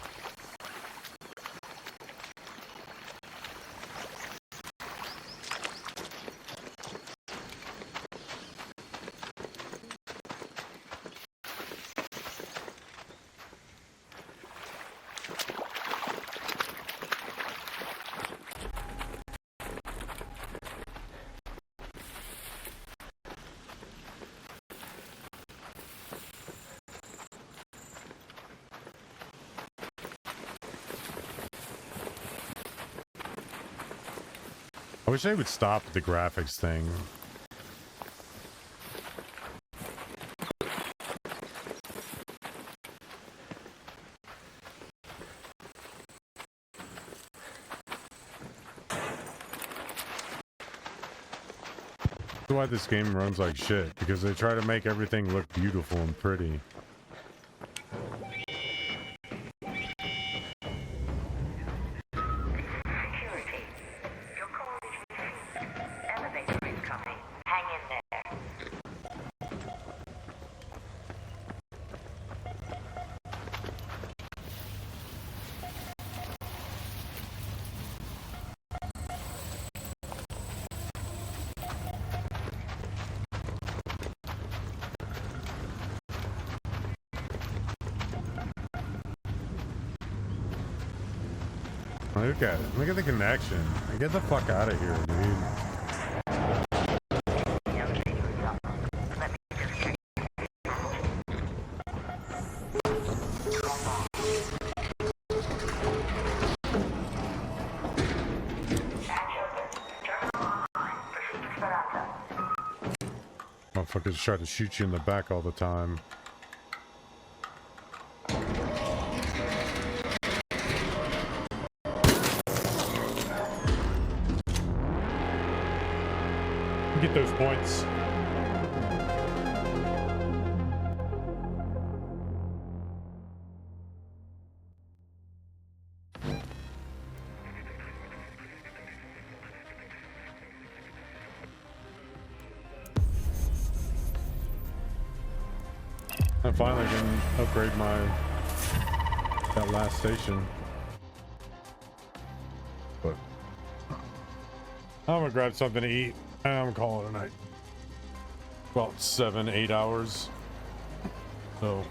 Speaker 3: I wish they would stop the graphics thing. That's why this game runs like shit, because they try to make everything look beautiful and pretty. Look at it. Look at the connection. Get the fuck out of here, dude. Motherfuckers try to shoot you in the back all the time. Get those points. I finally can upgrade that last station. But I'm gonna grab something to eat. I'm calling it a night. About 7-8 hours. So